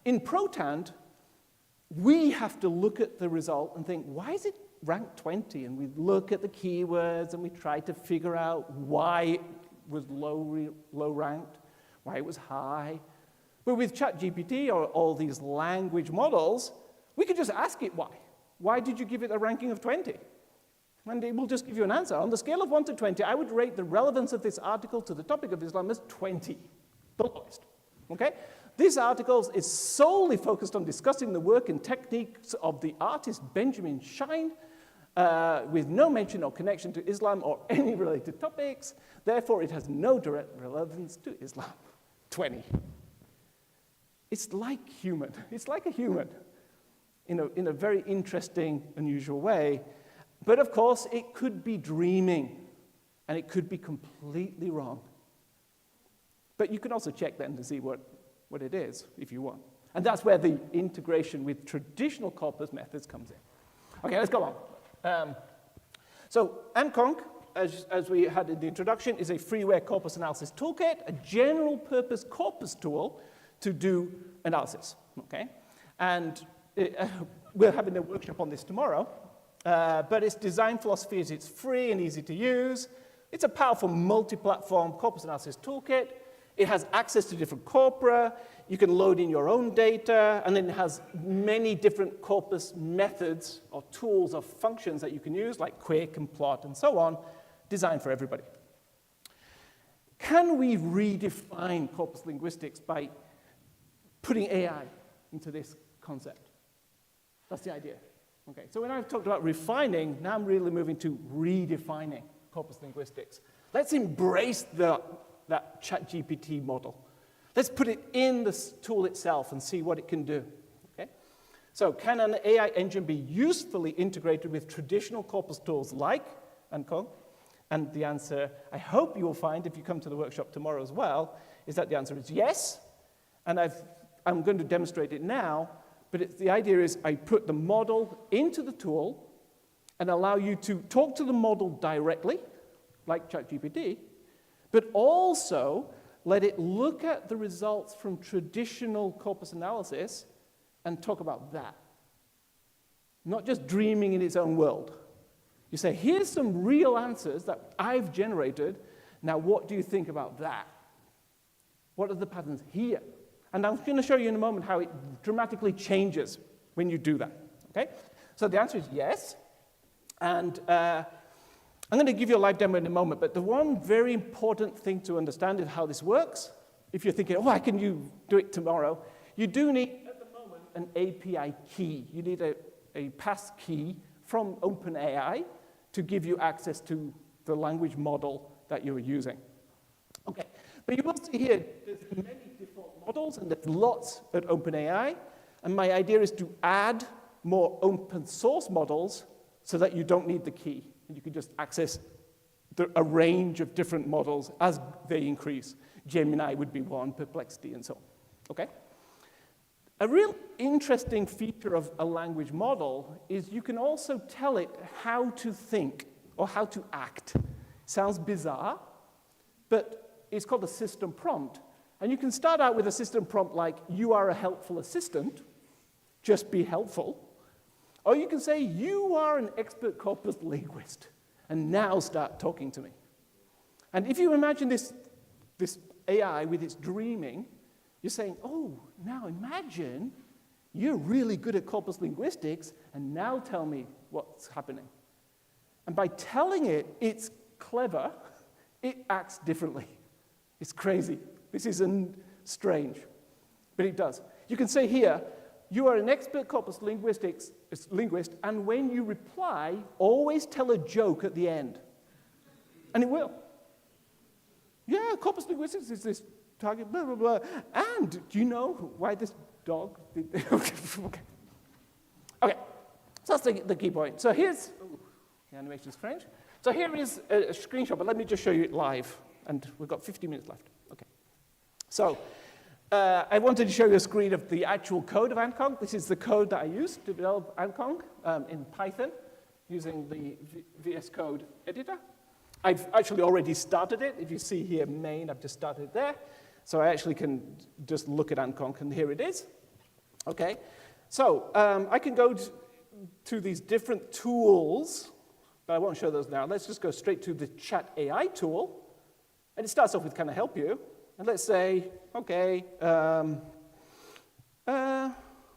in Protant, we have to look at the result and think, why is it ranked 20? And we look at the keywords and we try to figure out why it was low ranked, why it was high. But with ChatGPT or all these language models, we could just ask it why. Why did you give it a ranking of 20? And it will just give you an answer. On the scale of 1 to 20, I would rate the relevance of this article to the topic of Islam as 20, the lowest. Okay? This article is solely focused on discussing the work and techniques of the artist Benjamin Shine, with no mention or connection to Islam or any related topics. Therefore, it has no direct relevance to Islam. 20. It's like human. It's like a human in a very interesting, unusual way. But of course, it could be dreaming, and it could be completely wrong. But you can also check then to see what it is, if you want. And that's where the integration with traditional corpus methods comes in. Okay, let's go on. So AMCONC, as we had in the introduction, is a freeware corpus analysis toolkit, a general-purpose corpus tool to do analysis. Okay, and we're having a workshop on this tomorrow. But its design philosophy is it's free and easy to use. It's a powerful multi-platform corpus analysis toolkit. It has access to different corpora. You can load in your own data, and then it has many different corpus methods or tools or functions that you can use, like quick and plot and so on, designed for everybody. Can we redefine corpus linguistics by putting AI into this concept? That's the idea. Okay, so when I've talked about refining, now I'm really moving to redefining corpus linguistics. Let's embrace that ChatGPT model. Let's put it in the tool itself and see what it can do. Okay? So can an AI engine be usefully integrated with traditional corpus tools like AMCONC? And the answer, I hope you will find if you come to the workshop tomorrow as well, is that the answer is yes. And I'm going to demonstrate it now. But the idea is I put the model into the tool and allow you to talk to the model directly, like ChatGPT, but also let it look at the results from traditional corpus analysis and talk about that. Not just dreaming in its own world. You say, here's some real answers that I've generated. Now, what do you think about that? What are the patterns here? And I'm going to show you in a moment how it dramatically changes when you do that, okay? So the answer is yes. And I'm going to give you a live demo in a moment, but the one very important thing to understand is how this works. If you're thinking, oh, can you do it tomorrow? You do need, at the moment, an API key. You need a pass key from OpenAI to give you access to the language model that you're using. Okay, but you will see here, there's many default models, and there's lots at OpenAI, and my idea is to add more open source models so that you don't need the key. You can just access a range of different models as they increase. Gemini would be one, Perplexity, and so on, okay? A real interesting feature of a language model is you can also tell it how to think or how to act. Sounds bizarre, but it's called a system prompt. And you can start out with a system prompt like, you are a helpful assistant, just be helpful. Or you can say, you are an expert corpus linguist, and now start talking to me. And if you imagine this AI with its dreaming, you're saying, oh, now imagine you're really good at corpus linguistics, and now tell me what's happening. And by telling it it's clever, it acts differently. It's crazy. This isn't strange, but it does. You can say here, you are an expert corpus linguist, and when you reply, always tell a joke at the end. And it will. Yeah, corpus linguistics is this target, blah, blah, blah. And do you know why this dog did okay. Okay, so that's the key point. So here's The animation is strange. So here is a screenshot, but let me just show you it live. And we've got 50 minutes left. Okay. So I wanted to show you a screen of the actual code of Ankong. This is the code that I used to develop Ankong in Python using the VS Code editor. I've actually already started it. If you see here, main, I've just started it there. So I actually can just look at Ankong, and here it is. Okay. So I can go to these different tools, but I won't show those now. Let's just go straight to the Chat AI tool. And it starts off with "Can I help you?" And let's say, okay,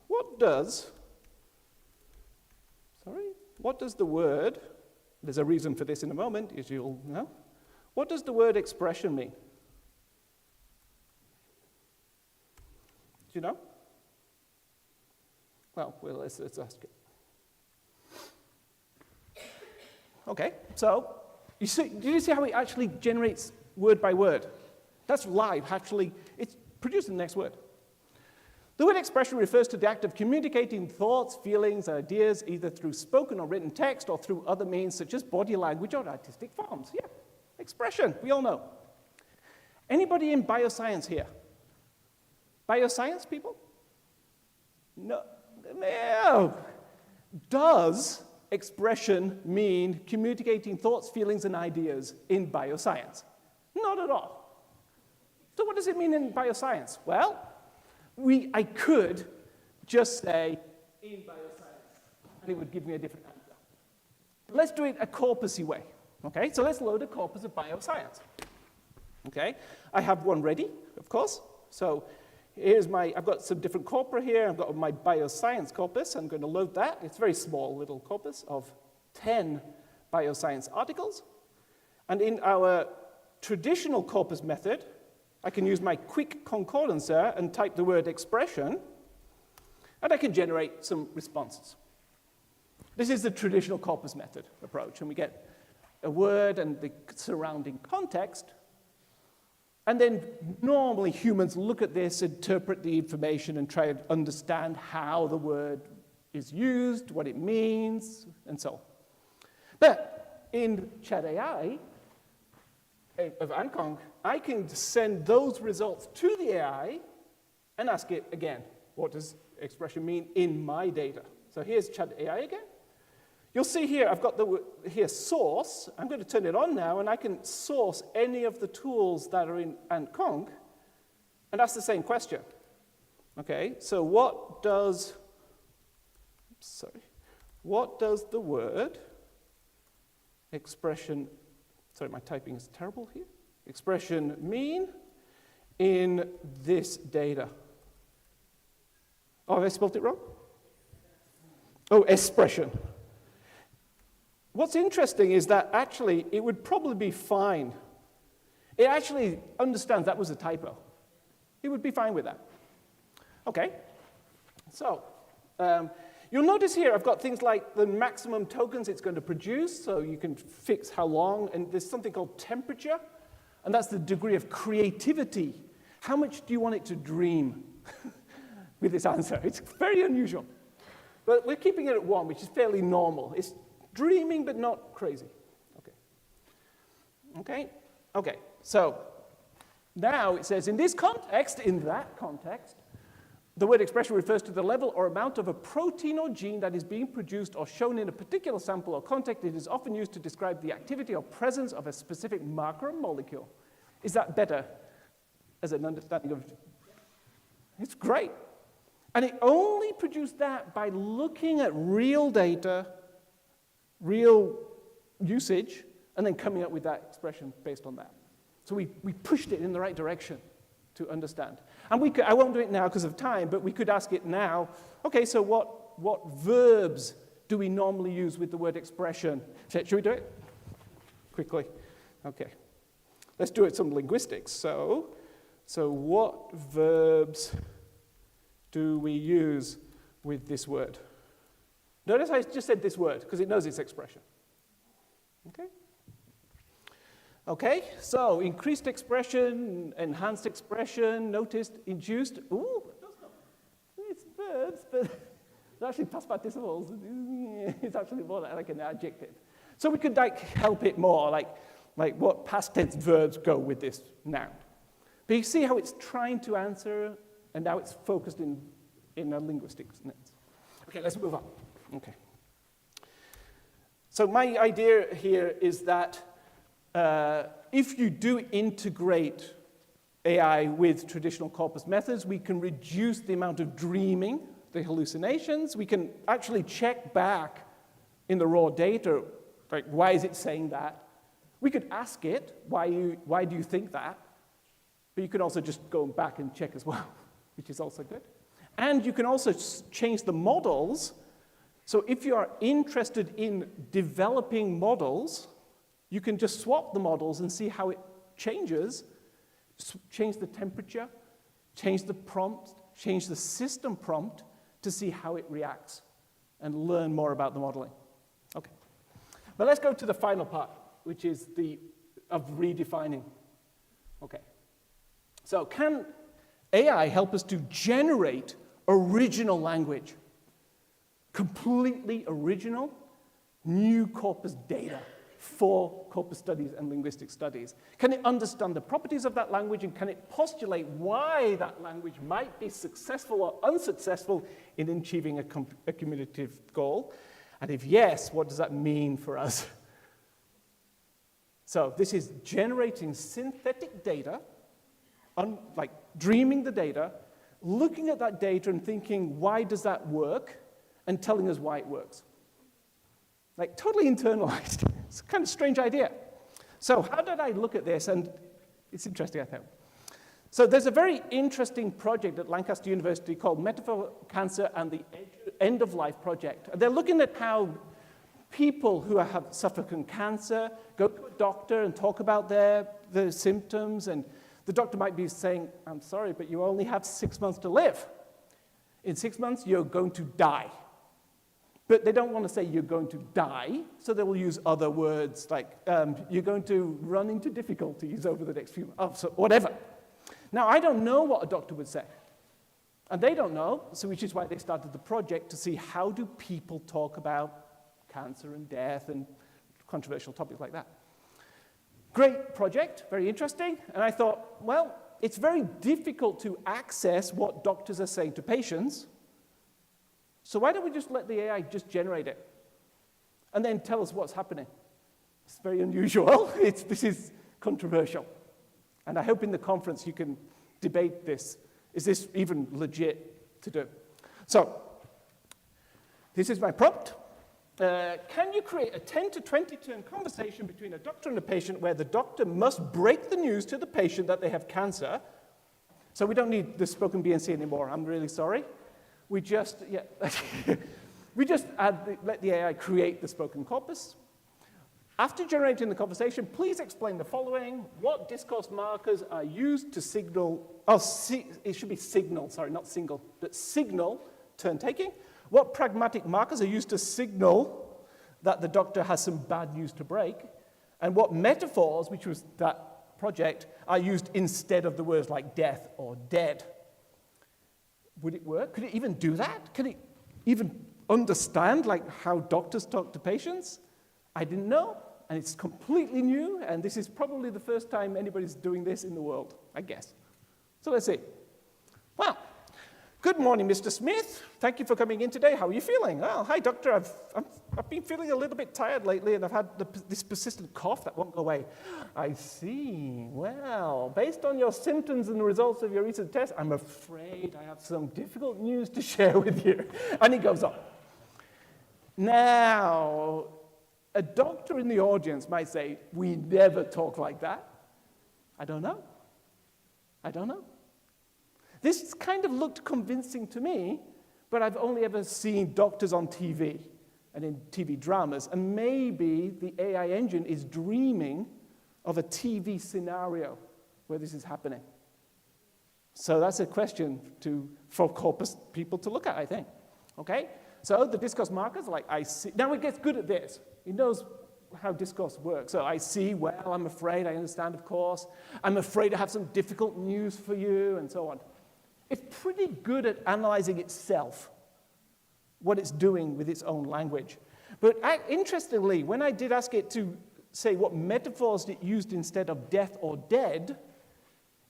what does the word, there's a reason for this in a moment, as you'll know. What does the word expression mean? Do you know? Well, let's ask it. Okay, so did you see how it actually generates word by word? That's live, actually. It's producing the next word. The word expression refers to the act of communicating thoughts, feelings, and ideas, either through spoken or written text or through other means such as body language or artistic forms. Yeah, expression, we all know. Anybody in bioscience here? Bioscience people? No. Does expression mean communicating thoughts, feelings, and ideas in bioscience? Not at all. So what does it mean in bioscience? Well, I could just say in bioscience, and it would give me a different answer. But let's do it a corpusy way. Okay, so let's load a corpus of bioscience. Okay, I have one ready, of course. So I've got some different corpora here. I've got my bioscience corpus. I'm going to load that. It's a very small little corpus of 10 bioscience articles. And in our traditional corpus method, I can use my quick concordancer and type the word expression, and I can generate some responses. This is the traditional corpus method approach, and we get a word and the surrounding context. And then normally humans look at this, interpret the information, and try to understand how the word is used, what it means, and so on. But in Chat AI of Ankong, I can send those results to the AI and ask it again, what does expression mean in my data? So here's Chat AI again. You'll see here, I've got here source. I'm going to turn it on now, and I can source any of the tools that are in Ankong and ask the same question. Okay, so what does the word expression, sorry, my typing is terrible here, expression mean in this data? Oh, have I spelled it wrong? Oh, expression. What's interesting is that actually it would probably be fine. It actually understands that was a typo. It would be fine with that. Okay, so you'll notice here I've got things like the maximum tokens it's going to produce, so you can fix how long, and there's something called temperature, and that's the degree of creativity. How much do you want it to dream with this answer? It's very unusual. But we're keeping it at 1, which is fairly normal. It's dreaming, but not crazy. Okay, so now it says, in this context, in that context, the word expression refers to the level or amount of a protein or gene that is being produced or shown in a particular sample or context. It is often used to describe the activity or presence of a specific marker or molecule. Is that better as an understanding of? It's great. And it only produced that by looking at real data, real usage, and then coming up with that expression based on that. So we pushed it in the right direction to understand. And I won't do it now because of time, but we could ask it now, okay, so what verbs do we normally use with the word expression? Should we do it? Quickly. Okay. Let's do it some linguistics. So what verbs do we use with this word? Notice I just said this word because it knows its expression. Okay, so increased expression, enhanced expression, noticed, induced. Ooh, it's verbs, but it's actually past participles. It's actually more like an adjective. So we could help it more, like what past tense verbs go with this noun. But you see how it's trying to answer, and now it's focused in a linguistic sense. Okay, let's move on. Okay. So my idea here is that if you do integrate AI with traditional corpus methods, we can reduce the amount of dreaming, the hallucinations. We can actually check back in the raw data, like, why is it saying that? We could ask it, why do you think that? But you can also just go back and check as well, which is also good. And you can also change the models. So if you are interested in developing models, you can just swap the models and see how it changes, change the temperature, change the prompt, change the system prompt to see how it reacts and learn more about the modeling. Okay. But let's go to the final part, which is of redefining. Okay. So can AI help us to generate original language? Completely original, new corpus data for corpus studies and linguistic studies. Can it understand the properties of that language, and can it postulate why that language might be successful or unsuccessful in achieving a cumulative goal? And if yes, what does that mean for us? So this is generating synthetic data, like dreaming the data, looking at that data and thinking, why does that work? And telling us why it works. Like totally internalized. It's a kind of strange idea. So how did I look at this? And it's interesting, I think. So there's a very interesting project at Lancaster University called Metaphor Cancer and the End of Life Project. They're looking at how people who have suffered from cancer go to a doctor and talk about their symptoms, and the doctor might be saying, I'm sorry, but you only have 6 months to live. In 6 months, you're going to die. But they don't want to say you're going to die, so they will use other words like you're going to run into difficulties over the next few months, or whatever. Now, I don't know what a doctor would say. And they don't know, so which is why they started the project to see how do people talk about cancer and death and controversial topics like that. Great project, very interesting. And I thought, well, it's very difficult to access what doctors are saying to patients. So why don't we just let the AI just generate it and then tell us what's happening? It's very unusual. This is controversial. And I hope in the conference you can debate this. Is this even legit to do? So this is my prompt. Can you create a 10 to 20 turn conversation between a doctor and a patient where the doctor must break the news to the patient that they have cancer? So we don't need the spoken BNC anymore. I'm really sorry. We just let the AI create the spoken corpus. After generating the conversation, please explain the following. What discourse markers are used to signal, it should be signal, sorry, not single, but signal turn taking. What pragmatic markers are used to signal that the doctor has some bad news to break? And what metaphors, which was that project, are used instead of the words like death or dead? Would it work? Could it even do that? Could it even understand like how doctors talk to patients? I didn't know, and it's completely new, and this is probably the first time anybody's doing this in the world, I guess. So let's see. Well, good morning, Mr. Smith. Thank you for coming in today. How are you feeling? Oh, hi, doctor. I've been feeling a little bit tired lately, and I've had this persistent cough that won't go away. I see. Well, based on your symptoms and the results of your recent test, I'm afraid I have some difficult news to share with you. And he goes on. Now, a doctor in the audience might say, we never talk like that. I don't know. I don't know. This kind of looked convincing to me, but I've only ever seen doctors on TV and in TV dramas, and maybe the AI engine is dreaming of a TV scenario where this is happening. So that's a question for corpus people to look at, I think. Okay? So the discourse markers, like I see. Now it gets good at this. He knows how discourse works. So I see, well, I'm afraid, I understand, of course. I'm afraid I have some difficult news for you, and so on. It's pretty good at analyzing itself, what it's doing with its own language. But interestingly, when I did ask it to say what metaphors it used instead of death or dead,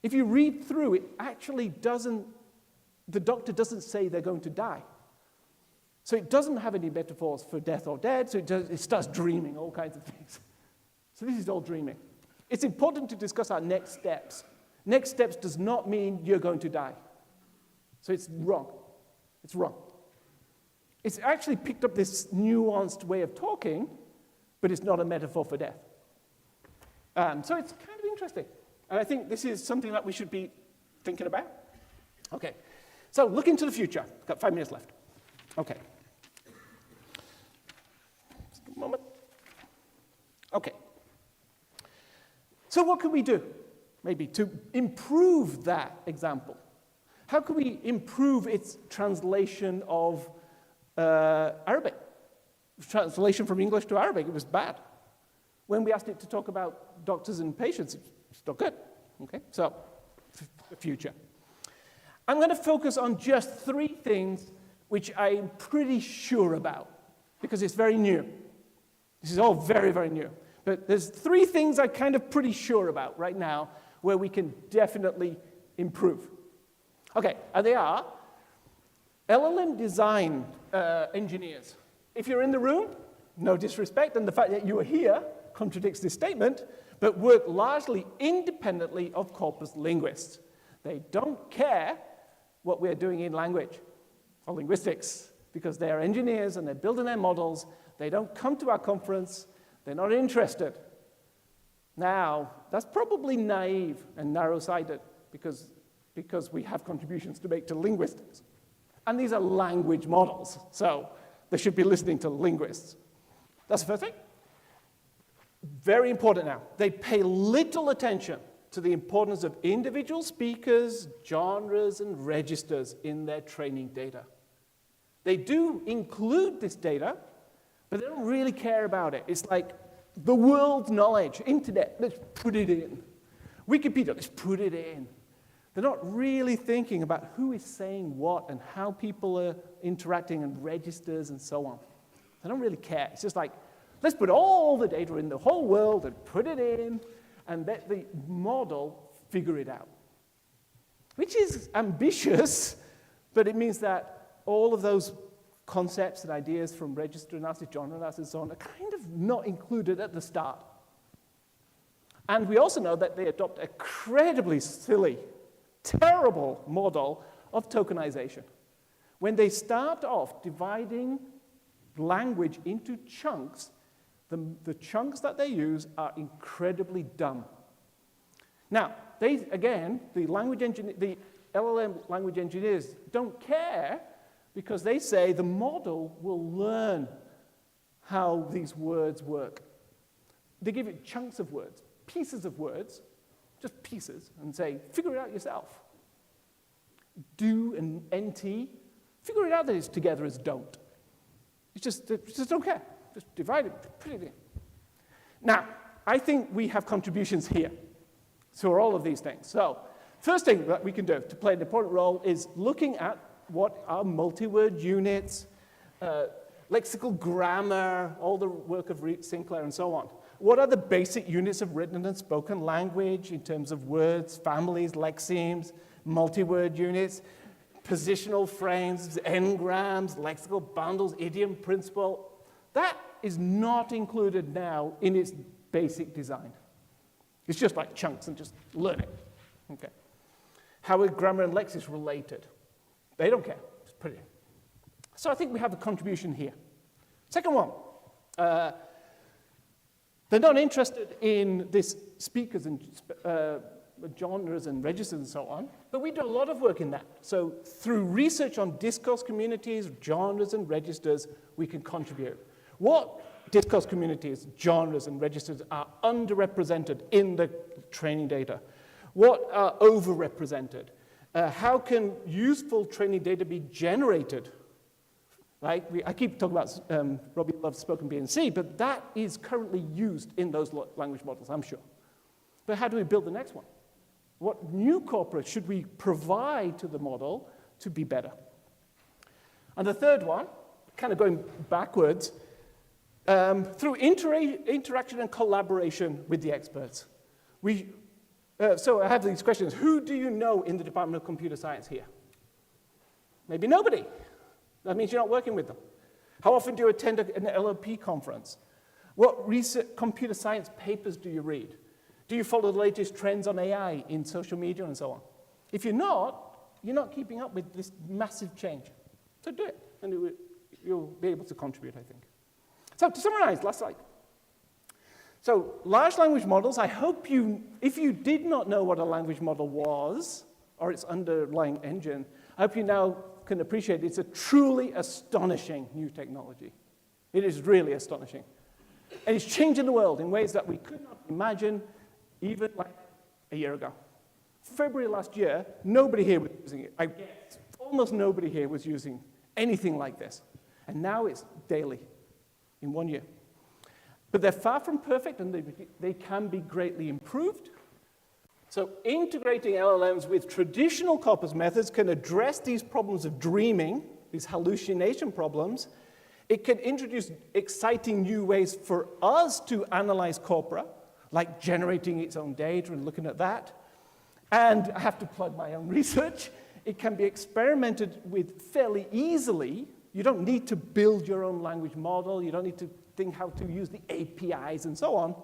if you read through, it actually doesn't, the doctor doesn't say they're going to die. So it doesn't have any metaphors for death or dead, so it starts dreaming all kinds of things. So this is all dreaming. It's important to discuss our next steps. Next steps does not mean you're going to die. So it's wrong. It's wrong. It's actually picked up this nuanced way of talking, but it's not a metaphor for death. So it's kind of interesting. And I think this is something that we should be thinking about. Okay, so looking to the future. Got 5 minutes left. Okay. Just a moment. Okay. So what can we do, maybe, to improve that example? How can we improve its translation of Arabic? Translation from English to Arabic, it was bad. When we asked it to talk about doctors and patients, it's not good. Okay, so the future. I'm going to focus on just 3 things which I'm pretty sure about, because it's very new. This is all very, very new. But there's 3 things I'm kind of pretty sure about right now where we can definitely improve. Okay, and they are LLM design engineers. If you're in the room, no disrespect, and the fact that you are here contradicts this statement, but work largely independently of corpus linguists. They don't care what we're doing in language or linguistics, because they are engineers and they're building their models. They don't come to our conference. They're not interested. Now, that's probably naive and narrow-sighted because we have contributions to make to linguistics. And these are language models, so they should be listening to linguists. That's the first thing. Very important now. They pay little attention to the importance of individual speakers, genres, and registers in their training data. They do include this data, but they don't really care about it. It's like the world's knowledge, internet, let's put it in. Wikipedia, let's put it in. They're not really thinking about who is saying what and how people are interacting and registers and so on. They don't really care. It's just like, let's put all the data in the whole world and put it in and let the model figure it out. Which is ambitious, but it means that all of those concepts and ideas from register analysis, genre analysis, and so on are kind of not included at the start. And we also know that they adopt a incredibly silly, terrible model of tokenization. When they start off dividing language into chunks, the chunks that they use are incredibly dumb. Now, the LLM language engineers don't care because they say the model will learn how these words work. They give it chunks of words, pieces of words, just pieces, and say, figure it out yourself. Do and NT, figure it out that it's together as don't. They just don't care. Just divide it, put it in. Now, I think we have contributions here to all of these things. So, first thing that we can do to play an important role is looking at what are multi-word units, lexical grammar, all the work of Sinclair and so on. What are the basic units of written and spoken language in terms of words, families, lexemes, multi-word units, positional frames, n-grams, lexical bundles, idiom principle? That is not included now in its basic design. It's just like chunks and just learn it. Okay. How are grammar and lexis related? They don't care. Just put it in. So I think we have a contribution here. Second one. They're not interested in this speakers and genres and registers and so on, but we do a lot of work in that. So through research on discourse communities, genres and registers, we can contribute. What discourse communities, genres and registers are underrepresented in the training data? What are overrepresented? How can useful training data be generated? Right? I keep talking about Robbie loves spoken B&C, but that is currently used in those language models, I'm sure. But how do we build the next one? What new corpus should we provide to the model to be better? And the third one, kind of going backwards, through interaction and collaboration with the experts. So I have these questions. Who do you know in the Department of Computer Science here? Maybe nobody. That means you're not working with them. How often do you attend an LLP conference? What computer science papers do you read? Do you follow the latest trends on AI in social media and so on? If you're not keeping up with this massive change. So do it, and you'll be able to contribute, I think. So to summarize, last slide. So large language models, I hope if you did not know what a language model was, or its underlying engine, I hope you now can appreciate it's a truly astonishing new technology. It is really astonishing. And it's changing the world in ways that we could not imagine even like a year ago. February last year, nobody here was using it. I guess almost nobody here was using anything like this. And now it's daily in 1 year. But they're far from perfect, and they can be greatly improved. So integrating LLMs with traditional corpus methods can address these problems of dreaming, these hallucination problems. It can introduce exciting new ways for us to analyze corpora, like generating its own data and looking at that. And I have to plug my own research. It can be experimented with fairly easily. You don't need to build your own language model. You don't need to think how to use the APIs and so on.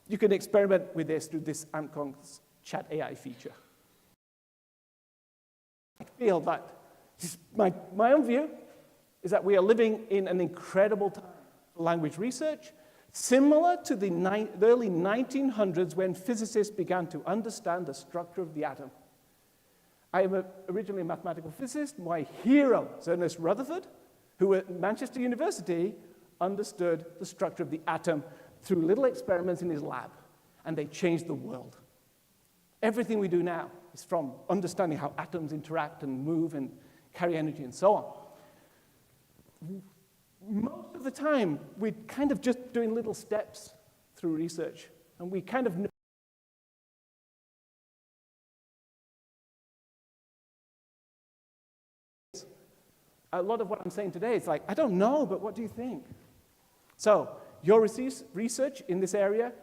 You can experiment with this through this Amcon's Chat AI feature. I feel that my own view is that we are living in an incredible time for language research, similar to the early 1900s when physicists began to understand the structure of the atom. I am originally a mathematical physicist. My hero is Ernest Rutherford, who at Manchester University understood the structure of the atom through little experiments in his lab, and they changed the world. Everything we do now is from understanding how atoms interact and move and carry energy and so on. Most of the time, we're kind of just doing little steps through research, and we kind of know a lot of what I'm saying today is like, I don't know, but what do you think? So your research in this area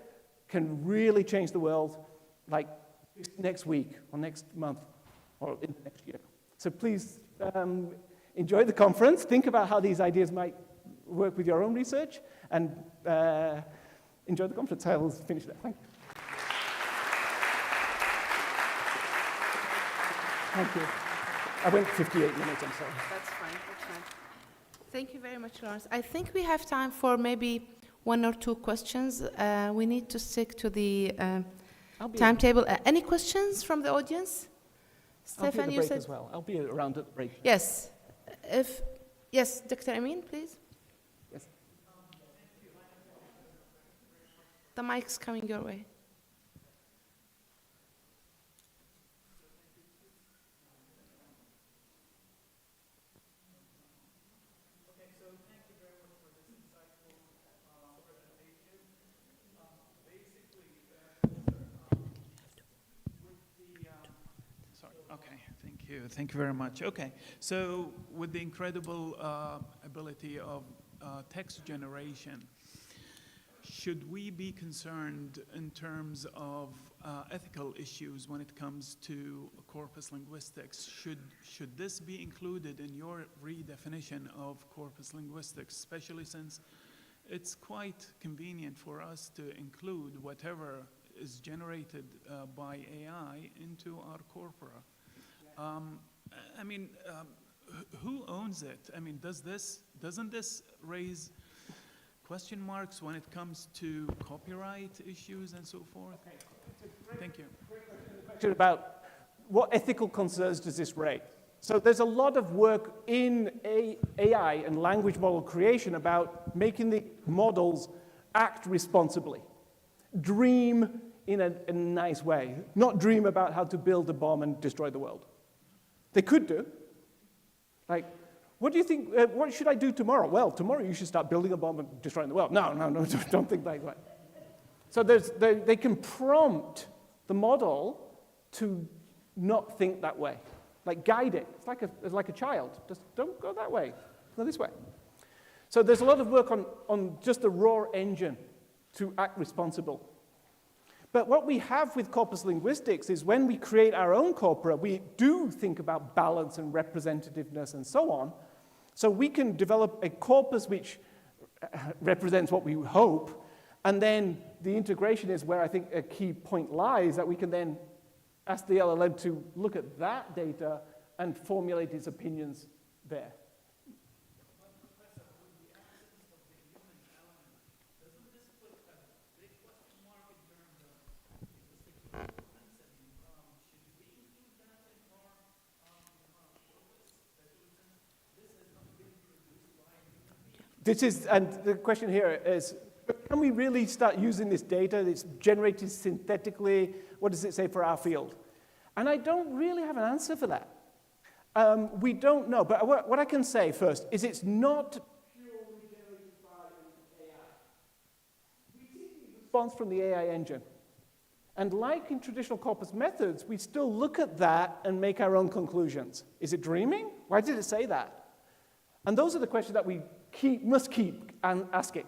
can really change the world, like next week or next month or in the next year. So please enjoy the conference. Think about how these ideas might work with your own research, and enjoy the conference. I will finish there. Thank you. Thank you. I went 58 minutes, I'm sorry. That's fine, that's fine. Thank you very much, Lawrence. I think we have time for maybe 1 or 2 questions. We need to stick to the timetable. Any questions from the audience? Stefan, you said as well. I'll be around at the break. Yes. Yes, Dr. Amin, please. Yes. The mic's coming your way. Thank you very much. Okay, so with the incredible ability of text generation, should we be concerned in terms of ethical issues when it comes to corpus linguistics? Should this be included in your redefinition of corpus linguistics, especially since it's quite convenient for us to include whatever is generated by AI into our corpora? I mean, who owns it? I mean, doesn't this raise question marks when it comes to copyright issues and so forth? Thank you. Question about what ethical concerns does this raise? So there's a lot of work in AI and language model creation about making the models act responsibly, dream in a nice way, not dream about how to build a bomb and destroy the world. They could do. Like, what do you think, what should I do tomorrow? Well, tomorrow you should start building a bomb and destroying the world. No, don't think like that. So they can prompt the model to not think that way, like guide it. It's like a child. Just don't go that way, go this way. So there's a lot of work on just the raw engine to act responsible. But what we have with corpus linguistics is when we create our own corpora, we do think about balance and representativeness and so on. So we can develop a corpus which represents what we hope, and then the integration is where I think a key point lies, that we can then ask the LLM to look at that data and formulate its opinions there. This is, and the question here is, can we really start using this data that's generated synthetically? What does it say for our field? And I don't really have an answer for that. We don't know, but what I can say first is it's not purely generated by AI. We see the response from the AI engine. And like in traditional corpus methods, we still look at that and make our own conclusions. Is it dreaming? Why did it say that? And those are the questions that we must keep asking.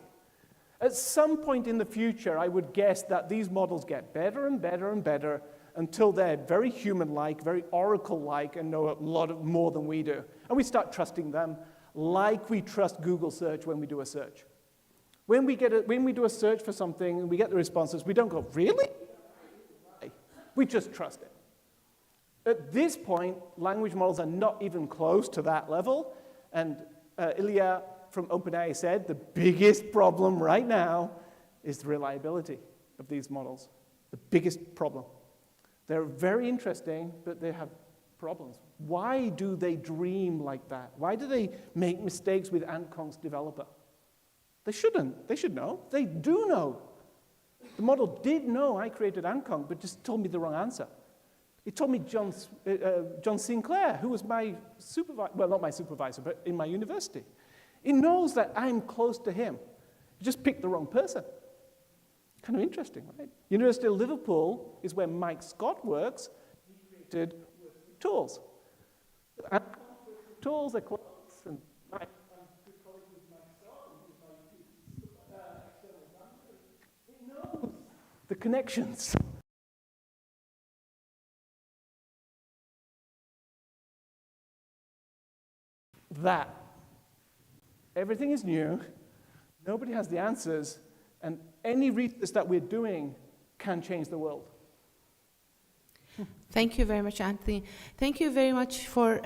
At some point in the future, I would guess that these models get better and better and better until they're very human-like, very oracle-like, and know a lot more than we do. And we start trusting them like we trust Google search when we do a search. When we do a search for something and we get the responses, we don't go, really? We just trust it. At this point, language models are not even close to that level, and Ilya from OpenAI said the biggest problem right now is the reliability of these models. The biggest problem. They're very interesting, but they have problems. Why do they dream like that? Why do they make mistakes with Antconk's developer? They shouldn't. They should know. They do know. The model did know I created Antconk, but just told me the wrong answer. It told me John Sinclair, who was my supervisor, well, not my supervisor, but in my university. It knows that I'm close to him. It just picked the wrong person. Kind of interesting, right? University of Liverpool is where Mike Scott works. He created tools. And tools are close, and my good colleague with Mike Scott, who's my external advisor, it knows the connections. That everything is new, nobody has the answers, and any research that we're doing can change the world. Thank you very much, Anthony. Thank you very much for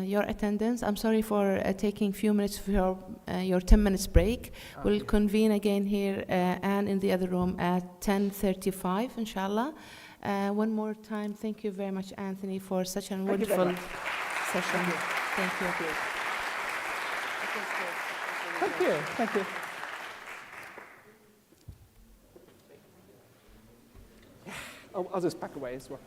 your attendance. I'm sorry for taking a few minutes for your 10 minutes break. We'll convene again here and in the other room at 10:35, inshallah. One more time, thank you very much, Anthony, for such a wonderful session. Thank you. Thank you. Thank you. I'll just back away as well.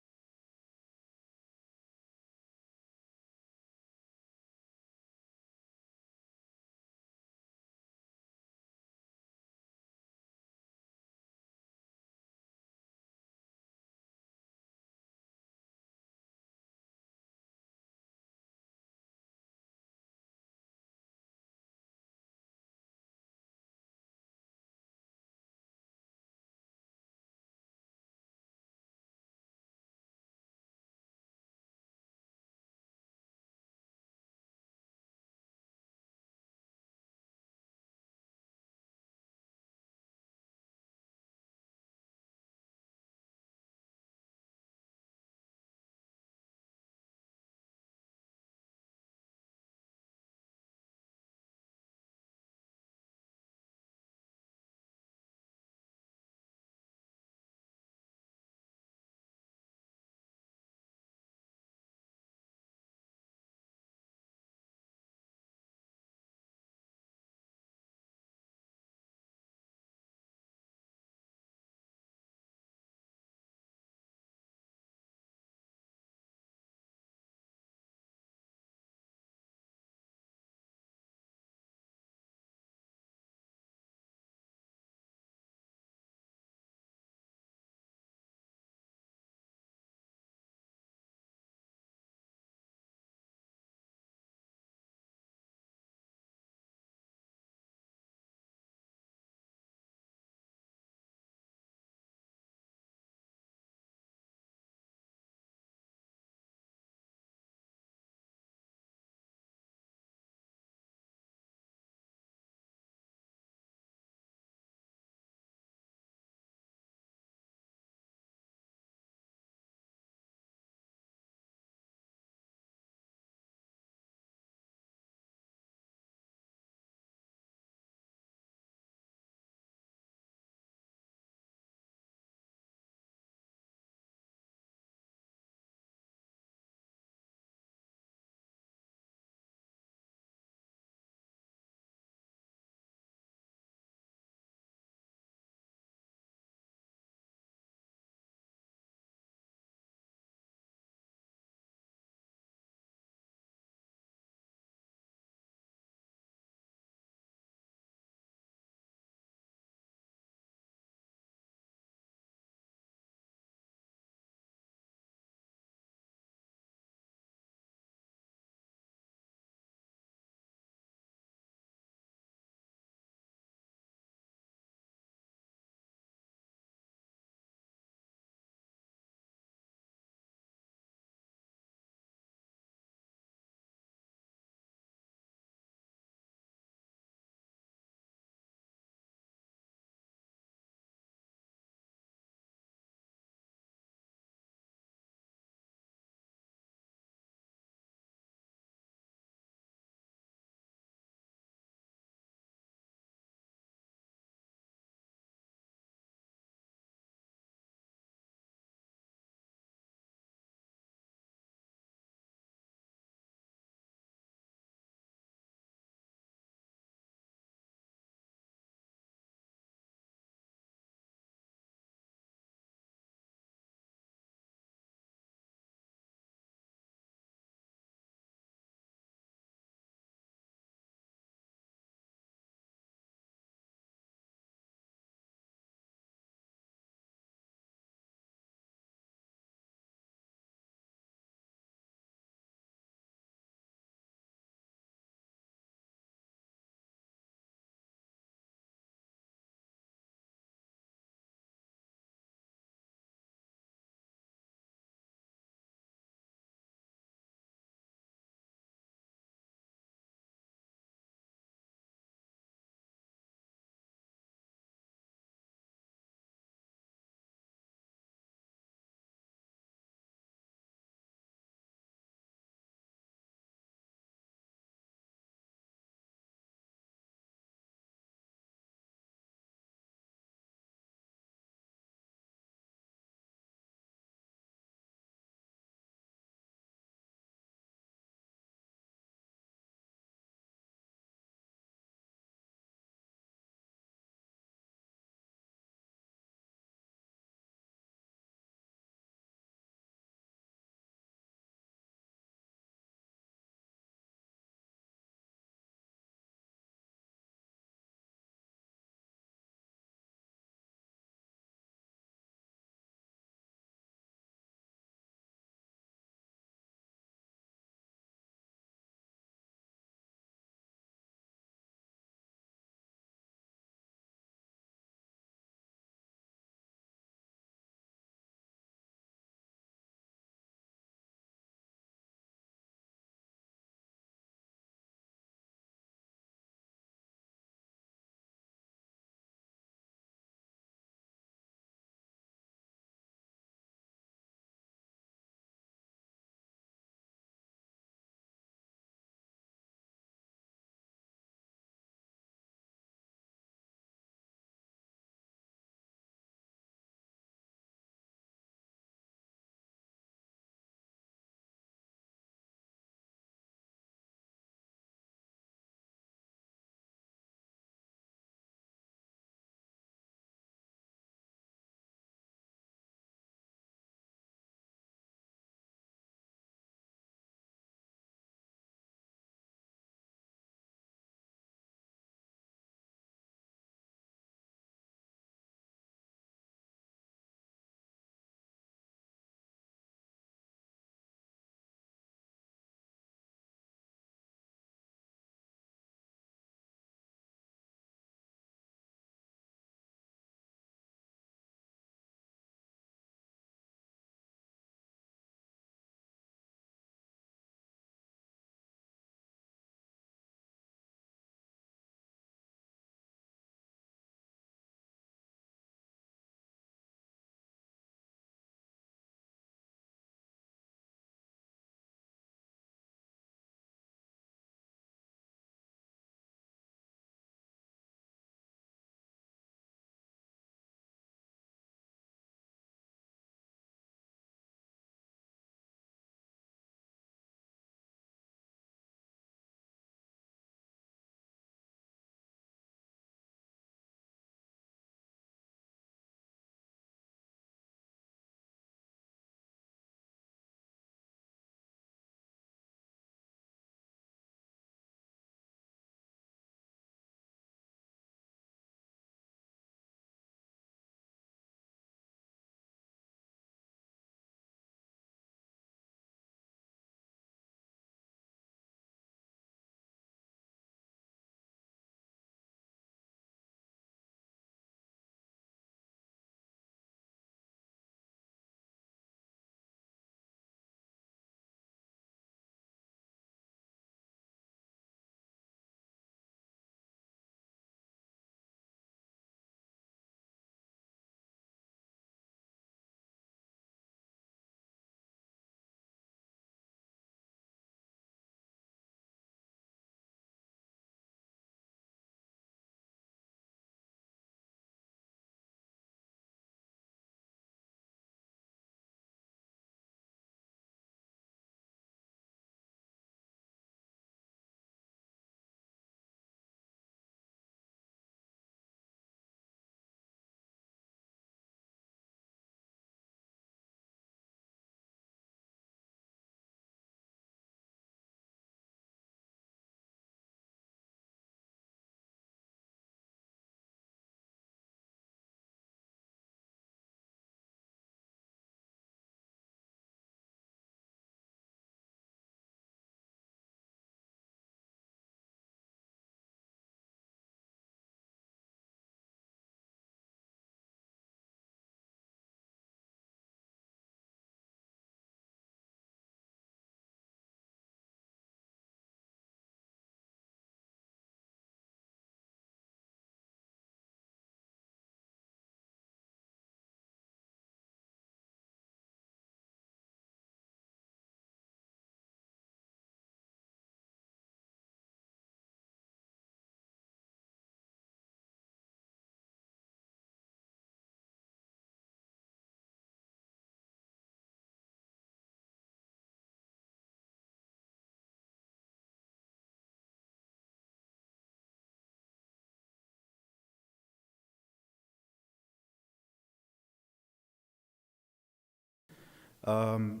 The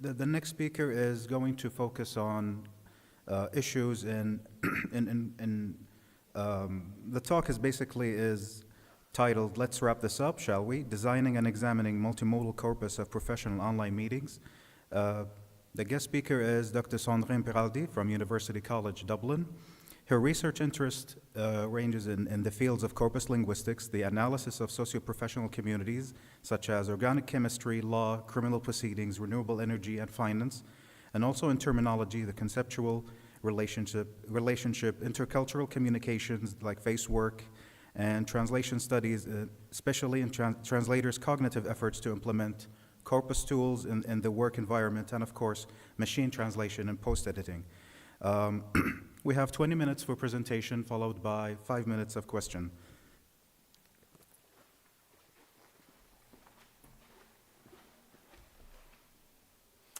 next speaker is going to focus on issues in the talk is titled, "Let's Wrap This Up, Shall We? Designing and Examining Multimodal Corpus of Professional Online Meetings." The guest speaker is Dr. Sandrine Peraldi from University College Dublin. Her research interest ranges in the fields of corpus linguistics, the analysis of socio-professional communities, such as organic chemistry, law, criminal proceedings, renewable energy, and finance, and also in terminology, the conceptual relationship, intercultural communications like face work, and translation studies, especially in translators' cognitive efforts to implement corpus tools in the work environment, and of course, machine translation and post-editing. We have 20 minutes for presentation, followed by 5 minutes of question.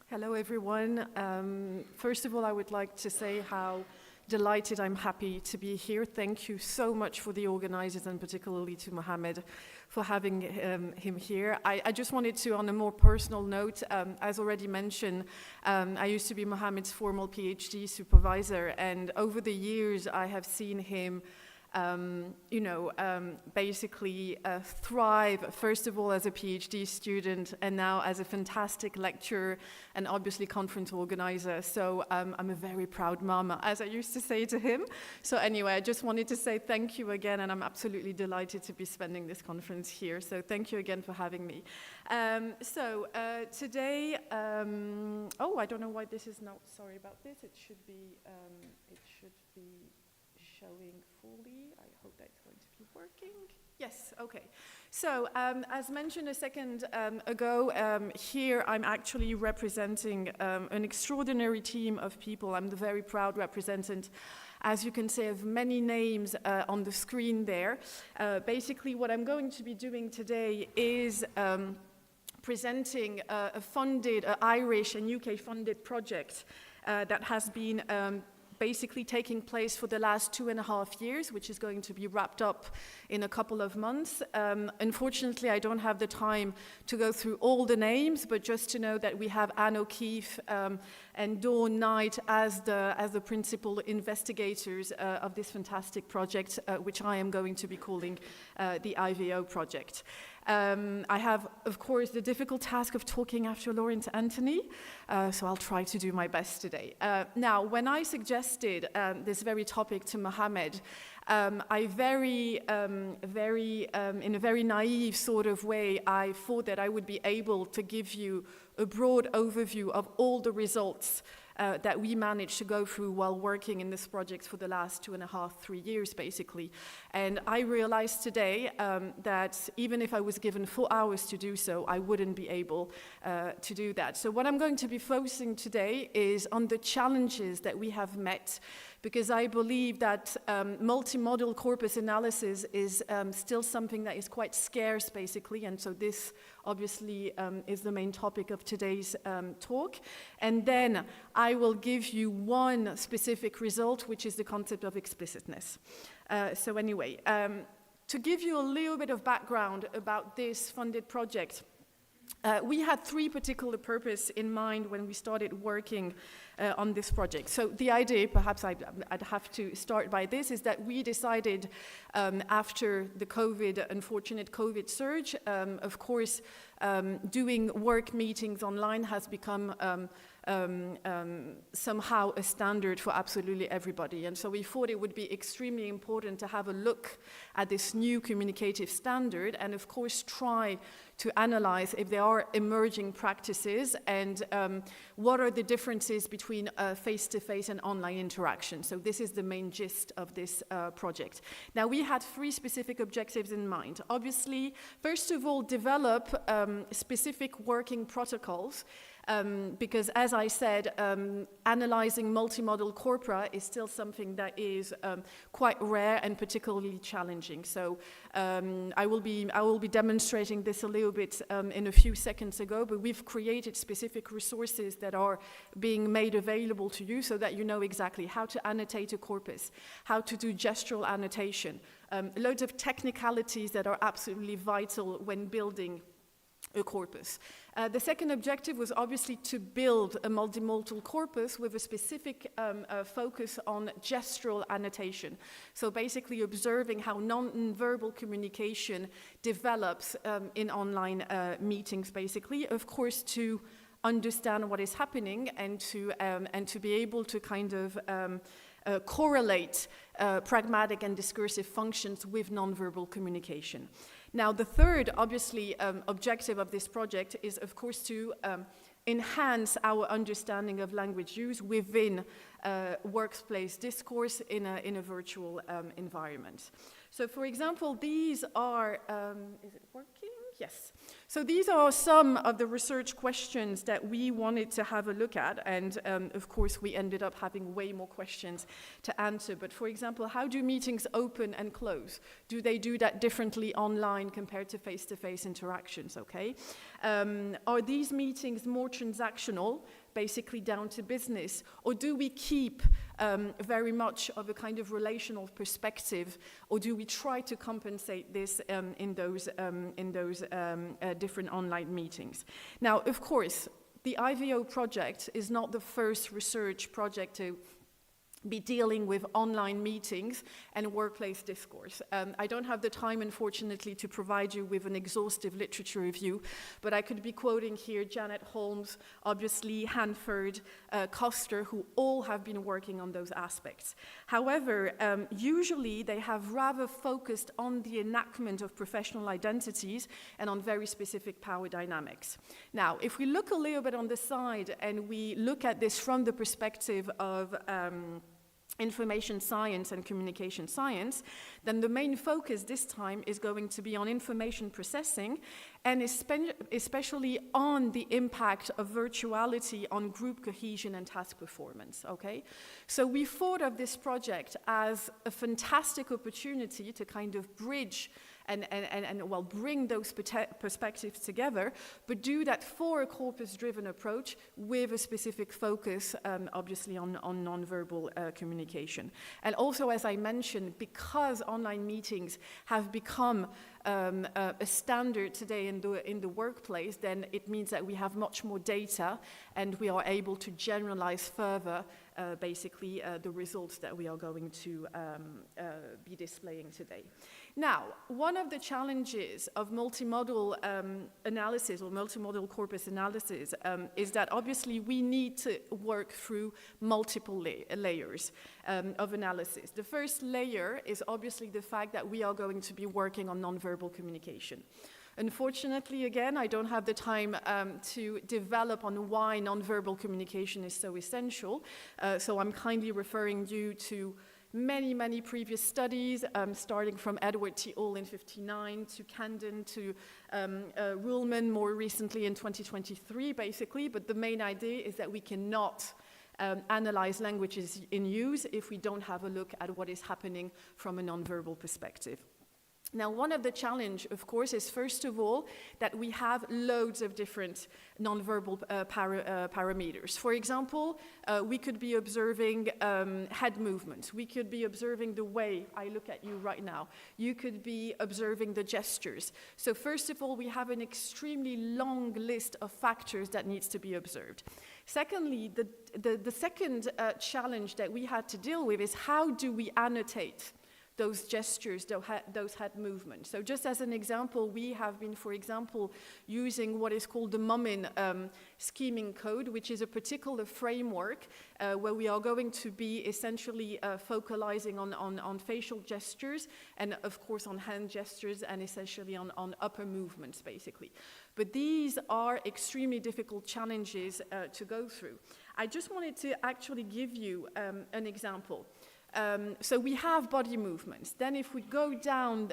Hello, everyone. First of all, I would like to say how delighted, I'm happy to be here. Thank you so much for the organizers, and particularly to Mohammed for having him here. I just wanted to, on a more personal note, as already mentioned, I used to be Mohammed's formal PhD supervisor, and over the years I have seen him basically thrive, first of all as a PhD student, and now as a fantastic lecturer and obviously conference organizer. So I'm a very proud mama, as I used to say to him. So anyway, I just wanted to say thank you again, and I'm absolutely delighted to be spending this conference here. So thank you again for having me. Today, I don't know why this is not, sorry about this. It should be showing fully. I hope that's going to be working. Yes, okay. So as mentioned a second ago, here I'm actually representing an extraordinary team of people. I'm the very proud representative, as you can see, of many names on the screen there. Basically, what I'm going to be doing today is presenting a funded, Irish and UK funded project that has been basically taking place for the last 2.5 years, which is going to be wrapped up in a couple of months. Unfortunately, I don't have the time to go through all the names, but just to know that we have Anne O'Keefe and Dawn Knight as the principal investigators of this fantastic project, which I am going to be calling the IVO project. I have, of course, the difficult task of talking after Lawrence Anthony, so I'll try to do my best today. Now, when I suggested this very topic to Mohammed, I in a very naive sort of way, I thought that I would be able to give you a broad overview of all the results that we managed to go through while working in this project for the last 2.5-3 years, basically. And I realized today that even if I was given 4 hours to do so, I wouldn't be able to do that. So what I'm going to be focusing today is on the challenges that we have met, because I believe that multimodal corpus analysis is still something that is quite scarce, basically, and so this obviously is the main topic of today's talk. And then I will give you one specific result, which is the concept of explicitness. So anyway, to give you a little bit of background about this funded project, we had 3 particular purposes in mind when we started working on this project. So the idea, perhaps I'd have to start by this, is that we decided after the unfortunate COVID surge, of course, doing work meetings online has become somehow a standard for absolutely everybody. And so we thought it would be extremely important to have a look at this new communicative standard and, of course, try to analyze if there are emerging practices and what are the differences between face-to-face and online interaction. So this is the main gist of this project. Now, we had 3 specific objectives in mind. Obviously, first of all, develop specific working protocols, because, as I said, analyzing multimodal corpora is still something that is quite rare and particularly challenging. So I will be demonstrating this a little bit in a few seconds ago, but we've created specific resources that are being made available to you so that you know exactly how to annotate a corpus, how to do gestural annotation, loads of technicalities that are absolutely vital when building a corpus. The second objective was obviously to build a multimodal corpus with a specific focus on gestural annotation. So basically observing how non-verbal communication develops in online meetings, basically, of course, to understand what is happening and to be able to kind of correlate pragmatic and discursive functions with non-verbal communication. Now, the third, obviously, objective of this project is, of course, to enhance our understanding of language use within workplace discourse in a virtual environment. So, for example, these are, is it working? Yes. So these are some of the research questions that we wanted to have a look at, and of course we ended up having way more questions to answer. But for example, how do meetings open and close? Do they do that differently online compared to face-to-face interactions, okay? Are these meetings more transactional, basically down to business, or do we keep very much of a kind of relational perspective, or do we try to compensate this in those different online meetings? Now, of course, the IVO project is not the first research project to be dealing with online meetings and workplace discourse. I don't have the time, unfortunately, to provide you with an exhaustive literature review, but I could be quoting here Janet Holmes, obviously Hanford, Koster, who all have been working on those aspects. However, usually they have rather focused on the enactment of professional identities and on very specific power dynamics. Now, if we look a little bit on the side and we look at this from the perspective of information science and communication science, then the main focus this time is going to be on information processing and especially on the impact of virtuality on group cohesion and task performance, okay? So we thought of this project as a fantastic opportunity to kind of bridge and well, bring those perspectives together, but do that for a corpus-driven approach with a specific focus, obviously, on nonverbal communication. And also, as I mentioned, because online meetings have become a standard today in the workplace, then it means that we have much more data and we are able to generalize further basically the results that we are going to be displaying today. Now, one of the challenges of multimodal analysis or multimodal corpus analysis is that obviously we need to work through multiple layers of analysis. The first layer is obviously the fact that we are going to be working on nonverbal communication. Unfortunately, again, I don't have the time to develop on why nonverbal communication is so essential, so I'm kindly referring you to many previous studies, starting from Edward T. All in 1959 to Camden to Ruhlman more recently in 2023, basically, but the main idea is that we cannot analyze languages in use if we don't have a look at what is happening from a nonverbal perspective. Now, one of the challenges, of course, is first of all that we have loads of different nonverbal parameters. For example, we could be observing head movements. We could be observing the way I look at you right now. You could be observing the gestures. So first of all, we have an extremely long list of factors that needs to be observed. Secondly, the second challenge that we had to deal with is how do we annotate those gestures, those head movements. So just as an example, we have been, for example, using what is called the Mumin scheming code, which is a particular framework where we are going to be essentially focalizing on facial gestures and, of course, on hand gestures and essentially on upper movements, basically. But these are extremely difficult challenges to go through. I just wanted to actually give you an example. So we have body movements. Then if we go down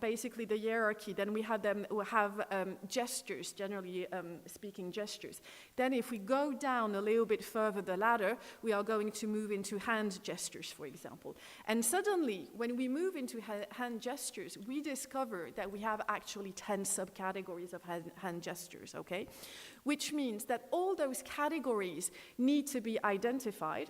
basically the hierarchy, then we have gestures, generally speaking gestures. Then if we go down a little bit further the ladder, we are going to move into hand gestures, for example. And suddenly, when we move into hand gestures, we discover that we have actually 10 subcategories of hand gestures, okay? Which means that all those categories need to be identified.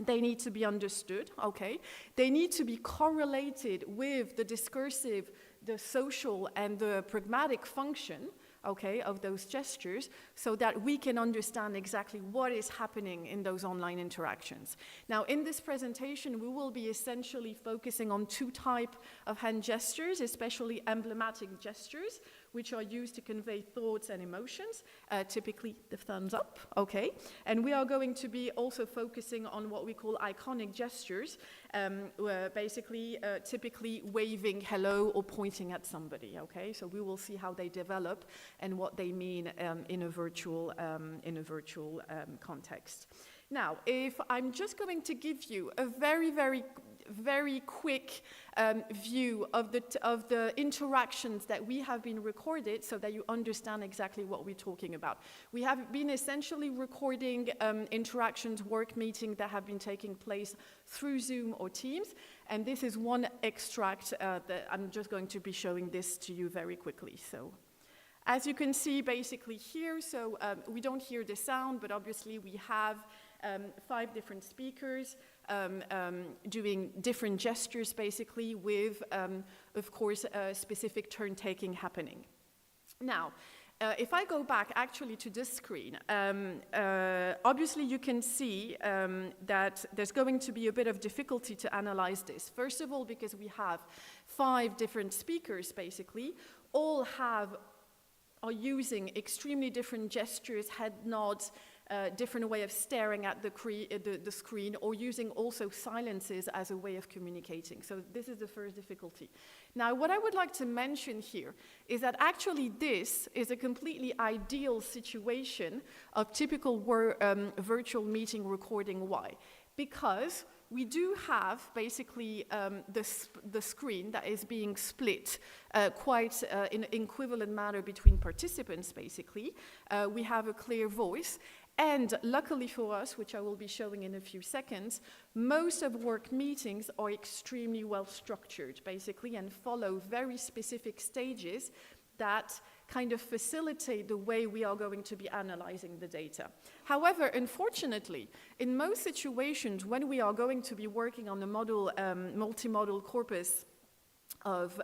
They need to be understood, okay? They need to be correlated with the discursive, the social, and the pragmatic function, okay, of those gestures, so that we can understand exactly what is happening in those online interactions. Now, in this presentation, we will be essentially focusing on two types of hand gestures, especially emblematic gestures, which are used to convey thoughts and emotions, typically the thumbs up, okay? And we are going to be also focusing on what we call iconic gestures, basically typically waving hello or pointing at somebody, okay? So we will see how they develop and what they mean in a virtual context. Now, if I'm just going to give you a very quick view of the interactions that we have been recorded so that you understand exactly what we're talking about. We have been essentially recording interactions, work meetings that have been taking place through Zoom or Teams, and this is one extract that I'm just going to be showing this to you very quickly. So, as you can see basically here, so we don't hear the sound, but obviously we have 5 different speakers doing different gestures basically with, of course, specific turn-taking happening. Now, if I go back actually to this screen, obviously you can see that there's going to be a bit of difficulty to analyze this. First of all, because we have 5 different speakers basically, all are using extremely different gestures, head nods, different way of staring at the screen, or using also silences as a way of communicating. So this is the first difficulty. Now, what I would like to mention here is that actually this is a completely ideal situation of typical virtual meeting recording. Why? Because we do have basically the screen that is being split quite in an equivalent manner between participants, basically. We have a clear voice. And luckily for us, which I will be showing in a few seconds, most of work meetings are extremely well structured, basically, and follow very specific stages that kind of facilitate the way we are going to be analyzing the data. However, unfortunately, in most situations, when we are going to be working on a model, multimodal corpus of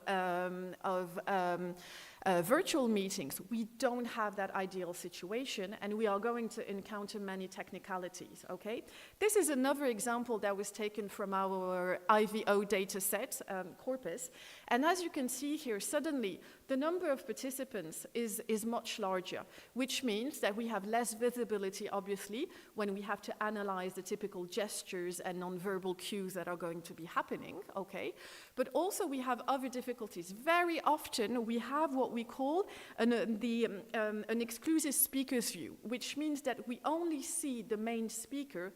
virtual meetings, we don't have that ideal situation, and we are going to encounter many technicalities, okay? This is another example that was taken from our IVO data set corpus, and as you can see here, suddenly the number of participants is much larger, which means that we have less visibility, obviously, when we have to analyze the typical gestures and nonverbal cues that are going to be happening, okay? But also we have other difficulties. Very often we have what we call an exclusive speaker's view, which means that we only see the main speaker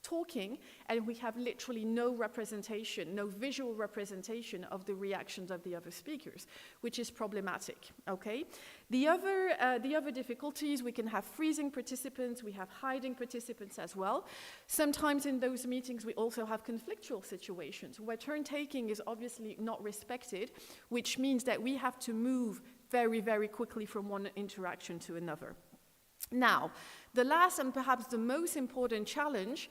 talking, and we have literally no representation, no visual representation of the reactions of the other speakers, which is problematic, okay? The other difficulties, we can have freezing participants, we have hiding participants as well. Sometimes in those meetings, we also have conflictual situations where turn-taking is obviously not respected, which means that we have to move very, very quickly from one interaction to another. Now, the last and perhaps the most important challenge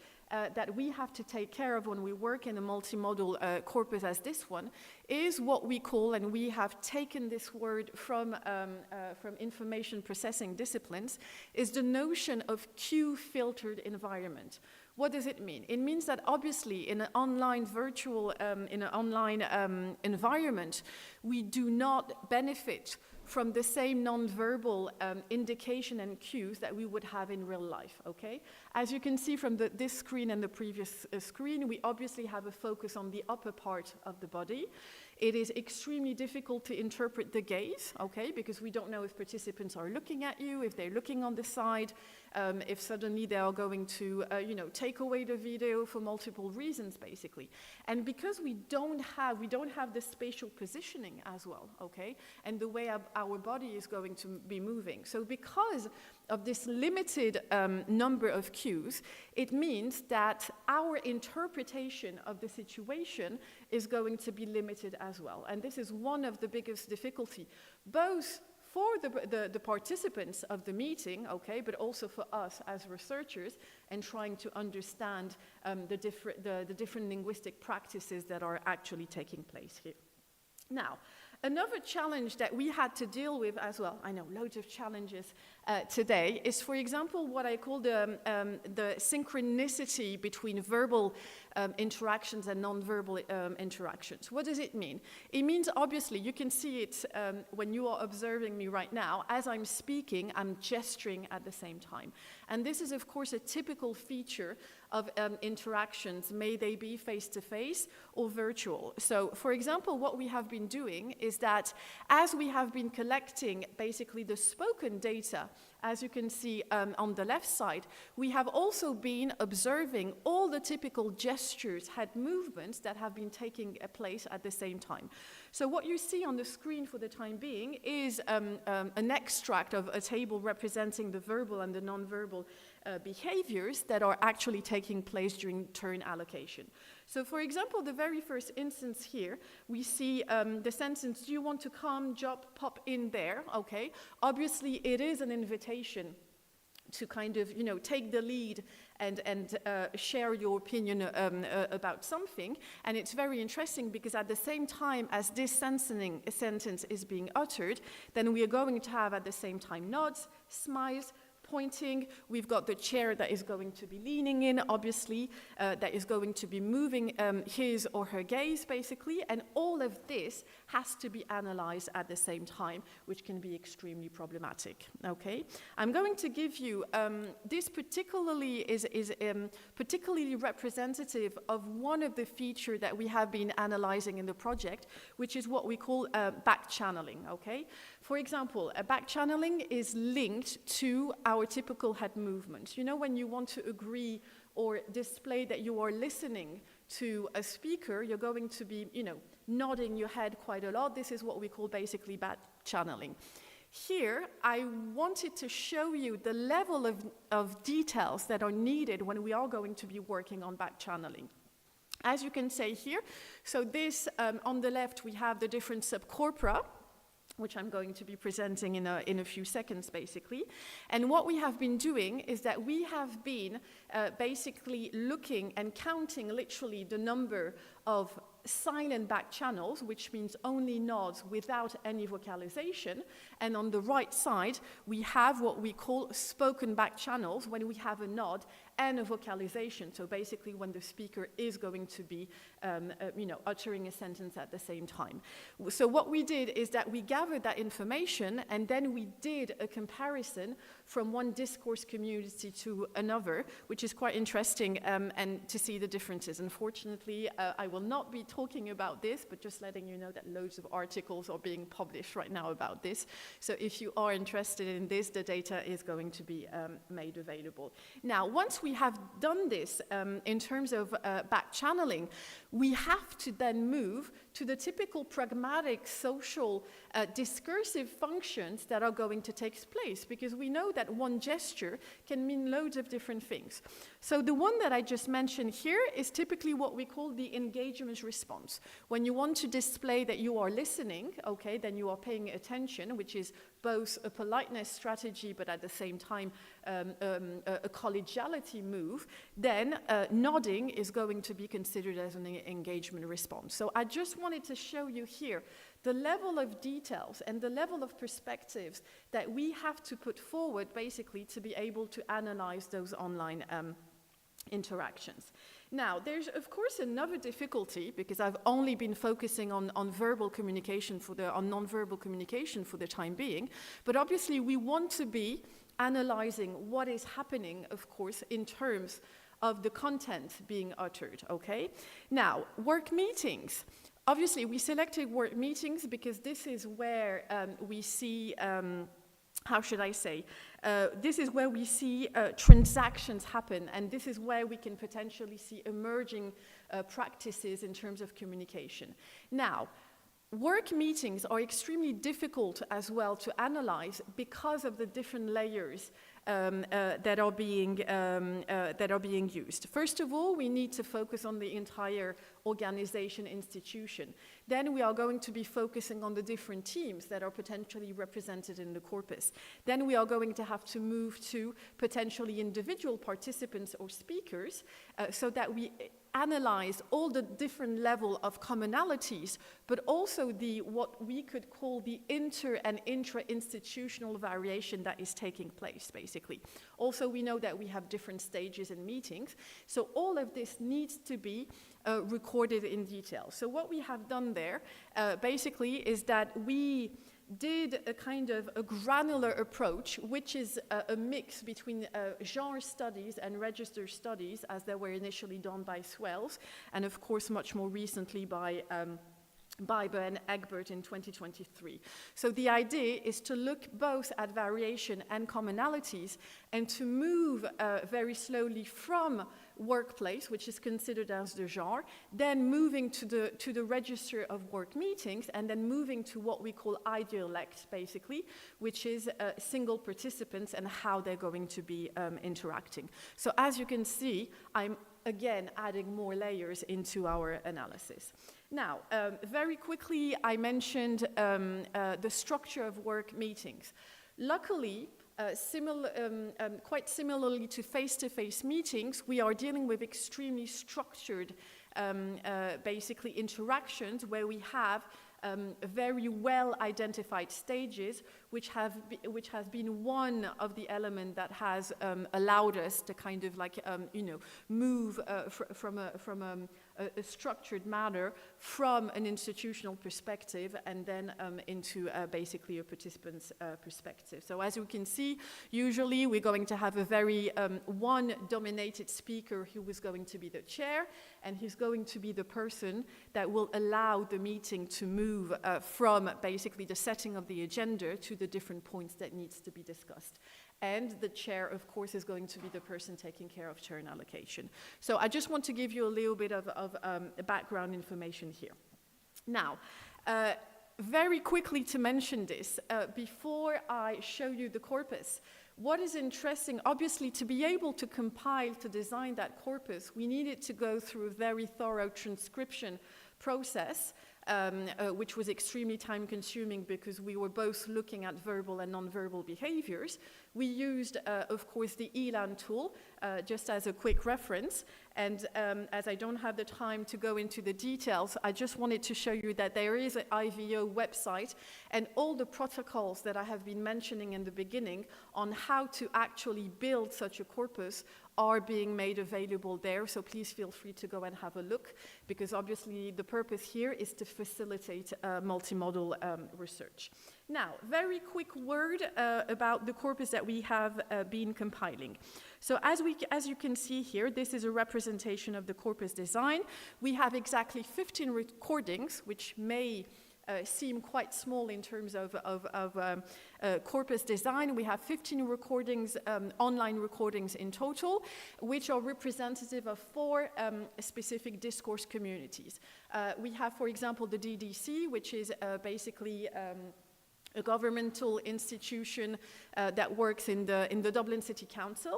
that we have to take care of when we work in a multimodal corpus as this one is what we call, and we have taken this word from information processing disciplines, is the notion of cue-filtered environment. What does it mean? It means that obviously in an online environment, we do not benefit from the same nonverbal indication and cues that we would have in real life, okay? As you can see from this screen and the previous screen, we obviously have a focus on the upper part of the body. It is extremely difficult to interpret the gaze, okay, because we don't know if participants are looking at you, if they're looking on the side, if suddenly they are going to, take away the video for multiple reasons, basically. And because we don't have the spatial positioning as well, okay, and the way our body is going to be moving. So because of this limited number of cues, it means that our interpretation of the situation is going to be limited as well. And this is one of the biggest difficulty, both for the participants of the meeting, okay, but also for us as researchers and trying to understand the different linguistic practices that are actually taking place here. Now, Another challenge that we had to deal with as well, I know loads of challenges today, is, for example, what I call the synchronicity between verbal interactions and non-verbal interactions. What does it mean? It means, obviously, you can see it when you are observing me right now. As I'm speaking, I'm gesturing at the same time. And this is, of course, a typical feature of interactions, may they be face-to-face or virtual. So, for example, what we have been doing is that as we have been collecting basically the spoken data, as you can see on the left side, we have also been observing all the typical gestures, head movements that have been taking place at the same time. So what you see on the screen for the time being is an extract of a table representing the verbal and the non-verbal behaviors that are actually taking place during turn allocation. So for example, the very first instance here, we see the sentence, do you want to come, drop, pop in there, okay? Obviously, it is an invitation to kind of, you know, take the lead and share your opinion about something. And it's very interesting because at the same time as this sentence is being uttered, then we are going to have at the same time nods, smiles, pointing. We've got the chair that is going to be leaning in, obviously, that is going to be moving his or her gaze, basically, and all of this has to be analyzed at the same time, which can be extremely problematic, okay? I'm going to give you, this particularly is particularly representative of one of the features that we have been analyzing in the project, which is what we call back channeling, okay? For example, a back channeling is linked to our typical head movement. You know, when you want to agree or display that you are listening to a speaker, you're going to be, you know, nodding your head quite a lot. This is what we call basically back channeling. Here, I wanted to show you the level of details that are needed when we are going to be working on back channeling. As you can see here, so this, on the left, we have the different subcorpora, which I'm going to be presenting in a few seconds, basically. And what we have been doing is that we have been basically looking and counting literally the number of silent back channels, which means only nods without any vocalization. And on the right side, we have what we call spoken back channels, when we have a nod and a vocalization. So basically when the speaker is going to be, you know, uttering a sentence at the same time. So what we did is that we gathered that information and then we did a comparison from one discourse community to another, which is quite interesting and to see the differences. Unfortunately, I will not be talking about this, but just letting you know that loads of articles are being published right now about this. So if you are interested in this, the data is going to be made available. Now, once we have done this in terms of back channeling, we have to then move to the typical pragmatic, social, discursive functions that are going to take place, because we know that one gesture can mean loads of different things. So the one that I just mentioned here is typically what we call the engagement response. When you want to display that you are listening, okay, then you are paying attention, which is both a politeness strategy, but at the same time a collegiality move, then nodding is going to be considered as an engagement response. So I just wanted to show you here the level of details and the level of perspectives that we have to put forward basically to be able to analyze those online interactions. Now, there's of course another difficulty, because I've only been focusing on verbal communication on non-verbal communication for the time being, but obviously we want to be analyzing what is happening, of course, in terms of the content being uttered, okay? Now, work meetings. Obviously, we selected work meetings because this is where we see, how should I say, this is where we see transactions happen, and this is where we can potentially see emerging practices in terms of communication. Now, work meetings are extremely difficult as well to analyze because of the different layers that are being used. First of all, we need to focus on the entire organization, institution. Then we are going to be focusing on the different teams that are potentially represented in the corpus. Then we are going to have to move to potentially individual participants or speakers so that we analyze all the different level of commonalities, but also what we could call the inter and intra-institutional variation that is taking place, basically. Also, we know that we have different stages in meetings, so all of this needs to be recorded in detail. So what we have done there, basically, is that we did a kind of a granular approach, which is a mix between genre studies and register studies, as they were initially done by Swells, and of course much more recently by Biber and Egbert in 2023. So the idea is to look both at variation and commonalities and to move very slowly from workplace, which is considered as the genre, then moving to the register of work meetings, and then moving to what we call ideal lect, basically, which is single participants and how they're going to be interacting. So as you can see, I'm again adding more layers into our analysis. Now, very quickly, I mentioned the structure of work meetings. Luckily, quite similarly to face-to-face meetings, we are dealing with extremely structured, basically, interactions where we have very well identified stages, which has been one of the elements that has allowed us to kind of like, move from a structured manner from an institutional perspective and then into basically a participant's perspective. So as you can see, usually we're going to have a very one dominated speaker who is going to be the chair, and he's going to be the person that will allow the meeting to move from basically the setting of the agenda to the different points that needs to be discussed. And the chair, of course, is going to be the person taking care of turn allocation. So I just want to give you a little bit of background information here. Now, very quickly to mention this, before I show you the corpus, what is interesting, obviously, to be able to compile, to design that corpus, we needed to go through a very thorough transcription process, which was extremely time-consuming because we were both looking at verbal and non-verbal behaviors. We used, of course, the ELAN tool, just as a quick reference. And as I don't have the time to go into the details, I just wanted to show you that there is an IVO website, and all the protocols that I have been mentioning in the beginning on how to actually build such a corpus are being made available there, so please feel free to go and have a look, because obviously the purpose here is to facilitate multimodal research. Now, very quick word about the corpus that we have been compiling. So as you can see here, this is a representation of the corpus design. We have exactly 15 recordings, which may seem quite small in terms of corpus design. We have 15 recordings, online recordings in total, which are representative of 4 specific discourse communities. We have, for example, the DDC, which is basically a governmental institution that works in the Dublin City Council.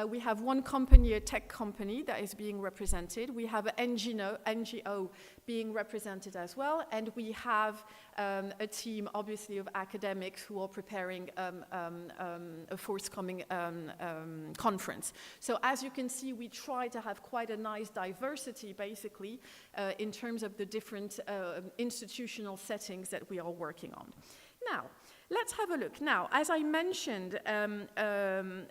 We have one company, a tech company, that is being represented. We have an NGO being represented as well, and we have a team, obviously, of academics who are preparing a forthcoming conference. So as you can see, we try to have quite a nice diversity, basically, in terms of the different institutional settings that we are working on. Now, let's have a look. Now, as I mentioned, I'm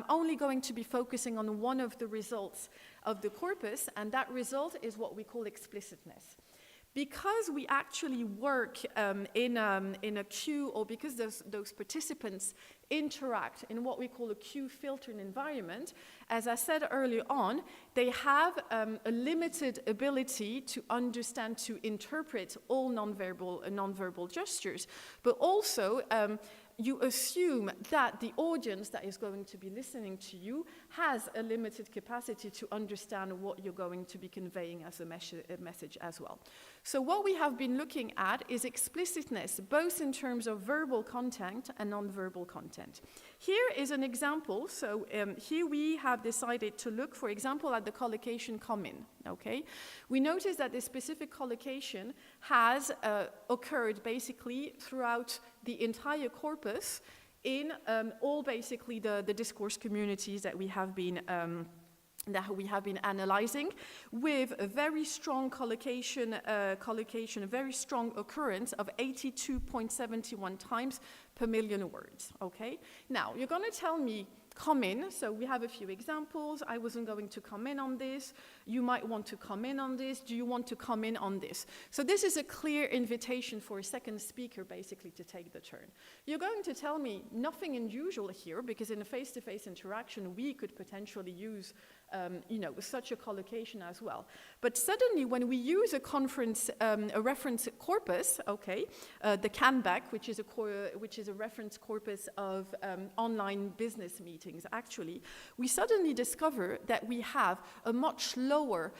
only going to be focusing on one of the results of the corpus, and that result is what we call explicitness. Because we actually work in a queue, or because those participants interact in what we call a queue filtered environment, as I said earlier on, they have a limited ability to understand, to interpret all nonverbal gestures, but also you assume that the audience that is going to be listening to you has a limited capacity to understand what you're going to be conveying as a message as well. So what we have been looking at is explicitness, both in terms of verbal content and non-verbal content. Here is an example. So here we have decided to look, for example, at the collocation come-in. Okay, we notice that this specific collocation has occurred basically throughout the entire corpus in all basically the discourse communities that we have been that we have been analyzing, with a very strong collocation, a very strong occurrence of 82.71 times per million words, okay? Now, you're gonna tell me, come in, so we have a few examples. I wasn't going to come in on this. You might want to come in on this. Do you want to come in on this? So this is a clear invitation for a second speaker, basically, to take the turn. You're going to tell me nothing unusual here, because in a face-to-face interaction, we could potentially use you know, such a collocation as well. But suddenly, when we use a conference, a reference corpus, okay, the CANBAC, which is a reference corpus of online business meetings, actually, we suddenly discover that we have a much lower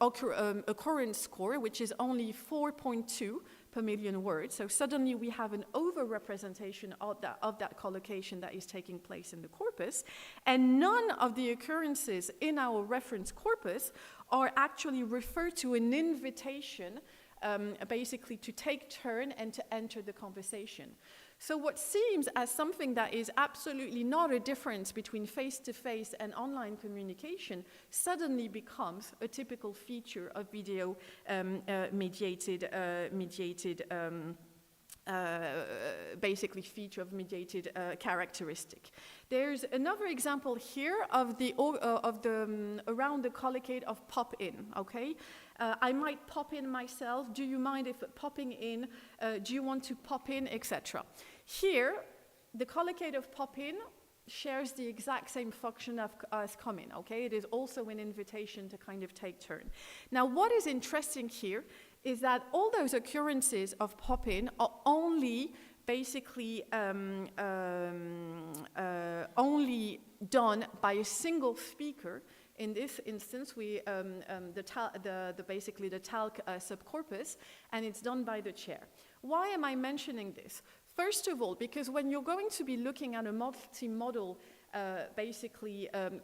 occurrence score, which is only 4.2 per million words. So suddenly we have an overrepresentation of that collocation that is taking place in the corpus, and none of the occurrences in our reference corpus are actually referred to an invitation basically to take turn and to enter the conversation. So what seems as something that is absolutely not a difference between face-to-face and online communication suddenly becomes a typical feature of video basically feature of mediated characteristic. There's another example here of the around the collocate of pop in, okay? I might pop in myself. Do you mind if popping in? Do you want to pop in, etc. Here, the collocate of pop in shares the exact same function as come in, okay? It is also an invitation to kind of take turn. Now, what is interesting here is that all those occurrences of pop-in are only basically only done by a single speaker. In this instance, basically the talc subcorpus, and it's done by the chair. Why am I mentioning this? First of all, because when you're going to be looking at a multimodal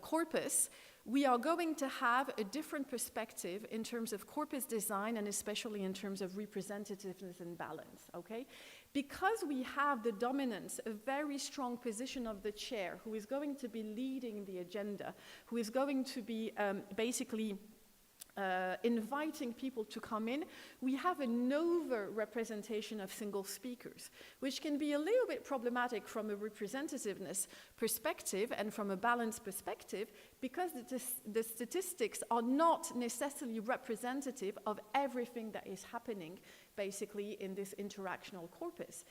corpus, we are going to have a different perspective in terms of corpus design and especially in terms of representativeness and balance, okay? Because we have the dominance, a very strong position of the chair who is going to be leading the agenda, who is going to be inviting people to come in, we have an over-representation of single speakers, which can be a little bit problematic from a representativeness perspective and from a balance perspective, because the statistics are not necessarily representative of everything that is happening basically in this interactional corpus.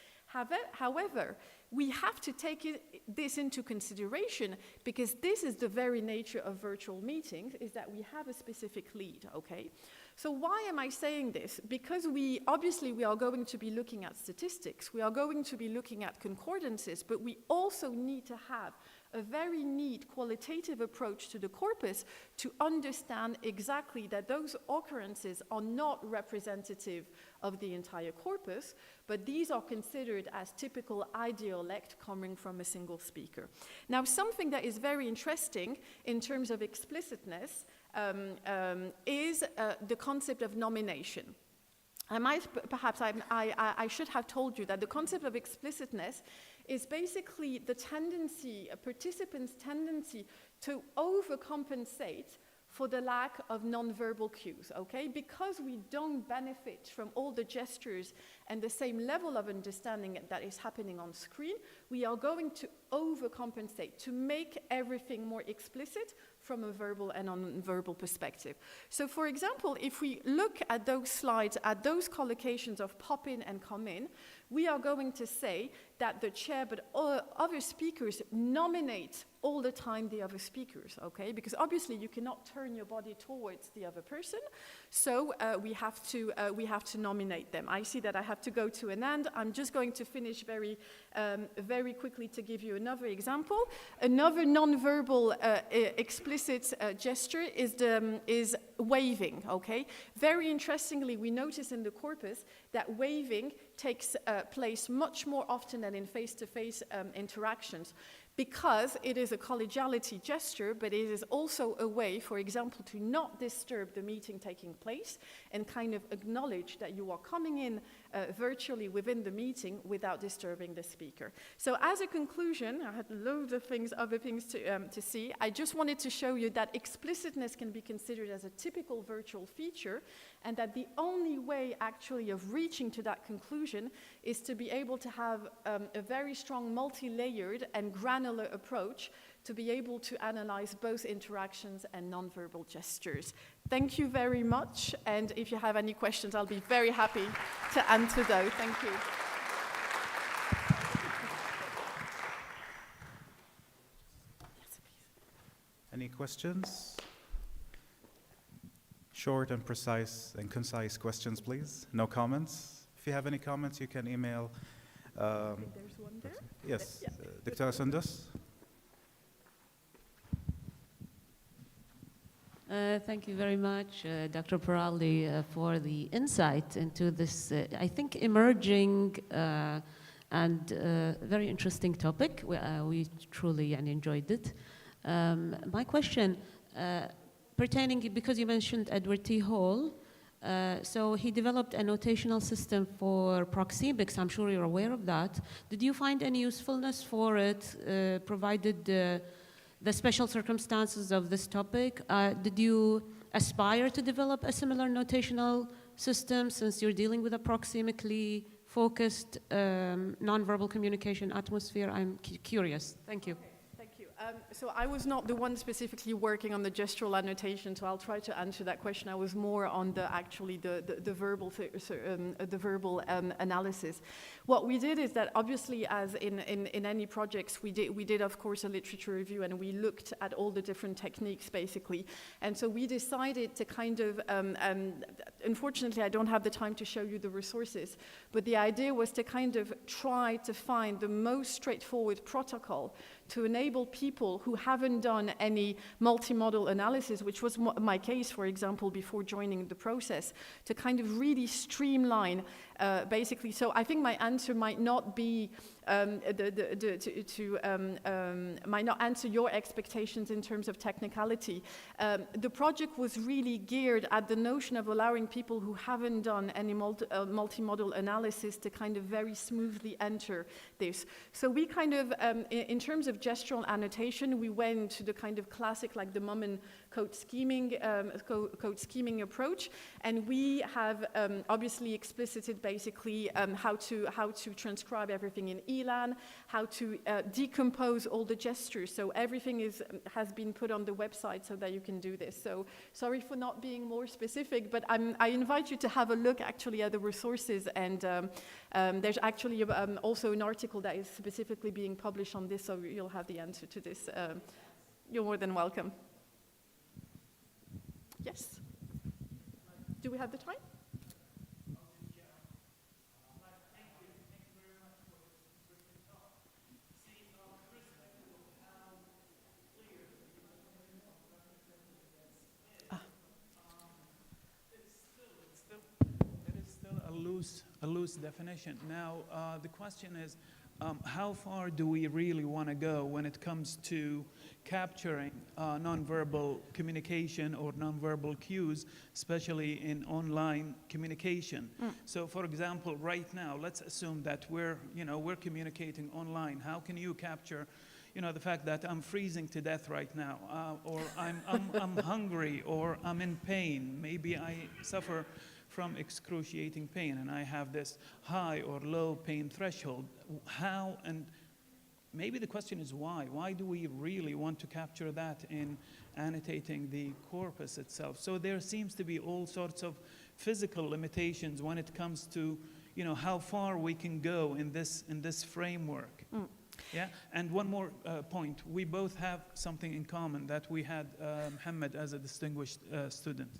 However, we have to take this into consideration, because this is the very nature of virtual meetings, is that we have a specific lead, okay? So why am I saying this? Because we are going to be looking at statistics, we are going to be looking at concordances, but we also need to have a very neat qualitative approach to the corpus to understand exactly that those occurrences are not representative of the entire corpus, but these are considered as typical idiolect coming from a single speaker. Now, something that is very interesting in terms of explicitness is the concept of nomination. I should have told you that the concept of explicitness is basically the tendency, a participant's tendency to overcompensate for the lack of nonverbal cues, okay? Because we don't benefit from all the gestures and the same level of understanding that is happening on screen, we are going to overcompensate to make everything more explicit from a verbal and non-verbal perspective. So for example, if we look at those slides, at those collocations of pop in and come in, we are going to say that the chair, but other speakers nominate all the time the other speakers, okay? Because obviously you cannot turn your body towards the other person, so we have to nominate them. I see that I have to go to an end. I'm just going to finish very quickly to give you another example. Another non-verbal explicit gesture is waving, okay? Very interestingly, we notice in the corpus that waving takes place much more often than in face-to-face interactions, because it is a collegiality gesture, but it is also a way, for example, to not disturb the meeting taking place and kind of acknowledge that you are coming in virtually within the meeting without disturbing the speaker. So as a conclusion, I had loads of other things to see. I just wanted to show you that explicitness can be considered as a typical virtual feature, and that the only way actually of reaching to that conclusion is to be able to have a very strong multi-layered and granular approach to be able to analyze both interactions and nonverbal gestures. Thank you very much, and if you have any questions, I'll be very happy to answer those. Thank you. Any questions? Short and precise and concise questions, please. No comments. If you have any comments, you can email. There's one there. Yes, Yeah. Dr. Sundus. Thank you very much, Dr. Peraldi, for the insight into this, I think, emerging and very interesting topic. We truly enjoyed it. My question, pertaining, because you mentioned Edward T. Hall, so he developed a notational system for proxemics. I'm sure you're aware of that. Did you find any usefulness for it, provided the special circumstances of this topic? Did you aspire to develop a similar notational system, since you're dealing with a proximically focused nonverbal communication atmosphere? I'm curious. Thank you. So I was not the one specifically working on the gestural annotation, so I'll try to answer that question. I was more on the verbal analysis. What we did is that, obviously, as in any projects, we did of course a literature review, and we looked at all the different techniques basically. And so we decided to kind of, unfortunately I don't have the time to show you the resources, but the idea was to kind of try to find the most straightforward protocol to enable people who haven't done any multimodal analysis, which was my case, for example, before joining the process, to kind of really streamline basically. So I think my answer might not be might not answer your expectations in terms of technicality. The project was really geared at the notion of allowing people who haven't done any multimodal analysis to kind of very smoothly enter this. So we kind of, in terms of gestural annotation, we went to the kind of classic, like the Mumman code scheming approach, and we have obviously explicited basically how to transcribe everything in ELAN, how to decompose all the gestures. So everything has been put on the website so that you can do this. So sorry for not being more specific, but I invite you to have a look actually at the resources, and there's actually also an article that is specifically being published on this, so you'll have the answer to this. You're more than welcome. Yes? Do we have the time? A loose definition. Now, the question is, how far do we really want to go when it comes to capturing nonverbal communication or nonverbal cues, especially in online communication? So, for example, right now, let's assume that we're communicating online. How can you capture, the fact that I'm freezing to death right now, or I'm hungry, or I'm in pain? Maybe I suffer from excruciating pain, and I have this high or low pain threshold. How, and maybe the question is why? Why do we really want to capture that in annotating the corpus itself? So there seems to be all sorts of physical limitations when it comes to, how far we can go in this framework. Yeah, and one more point. We both have something in common, that we had Mohammed as a distinguished student.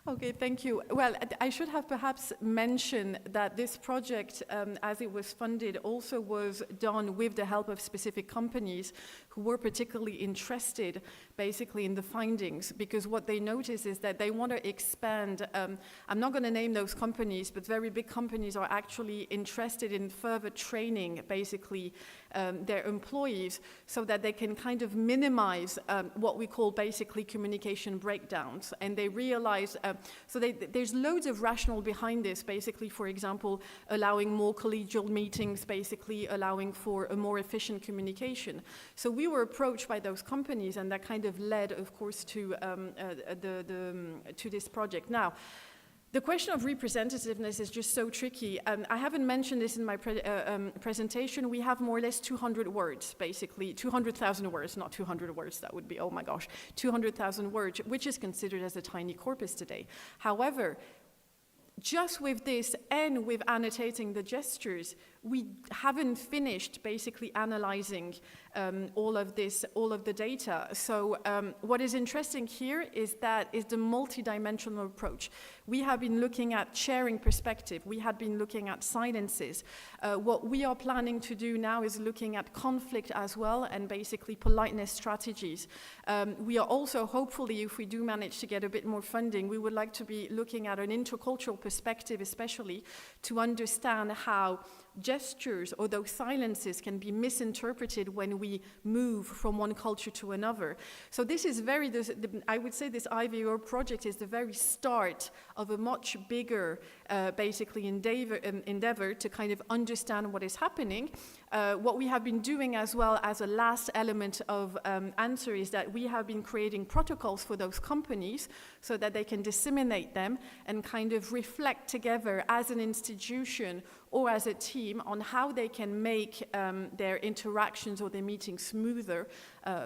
Okay, thank you. Well, I should have perhaps mentioned that this project, as it was funded, also was done with the help of specific companies who were particularly interested, basically, in the findings, because what they notice is that they want to expand. I'm not going to name those companies, but very big companies are actually interested in further training, basically, their employees, so that they can kind of minimize what we call basically communication breakdowns. And they realize So there's loads of rationale behind this, basically, for example, allowing more collegial meetings, basically allowing for a more efficient communication. So we were approached by those companies, and that kind of led, of course, to this project. Now, the question of representativeness is just so tricky. I haven't mentioned this in my presentation. We have more or less 200 words, basically, 200,000 words, not 200 words, that would be, oh my gosh, 200,000 words, which is considered as a tiny corpus today. However, just with this and with annotating the gestures, we haven't finished basically analyzing all of the data. So what is interesting here is the multidimensional approach. We have been looking at sharing perspective. We had been looking at silences. What we are planning to do now is looking at conflict as well, and basically politeness strategies. We are also, hopefully, if we do manage to get a bit more funding, we would like to be looking at an intercultural perspective, especially to understand how gestures or those silences can be misinterpreted when we move from one culture to another. So this is I would say this IVO project is the very start of a much bigger, basically, endeavor to kind of understand what is happening. What we have been doing as well as a last element of answer is that we have been creating protocols for those companies so that they can disseminate them and kind of reflect together as an institution or as a team on how they can make their interactions or their meetings smoother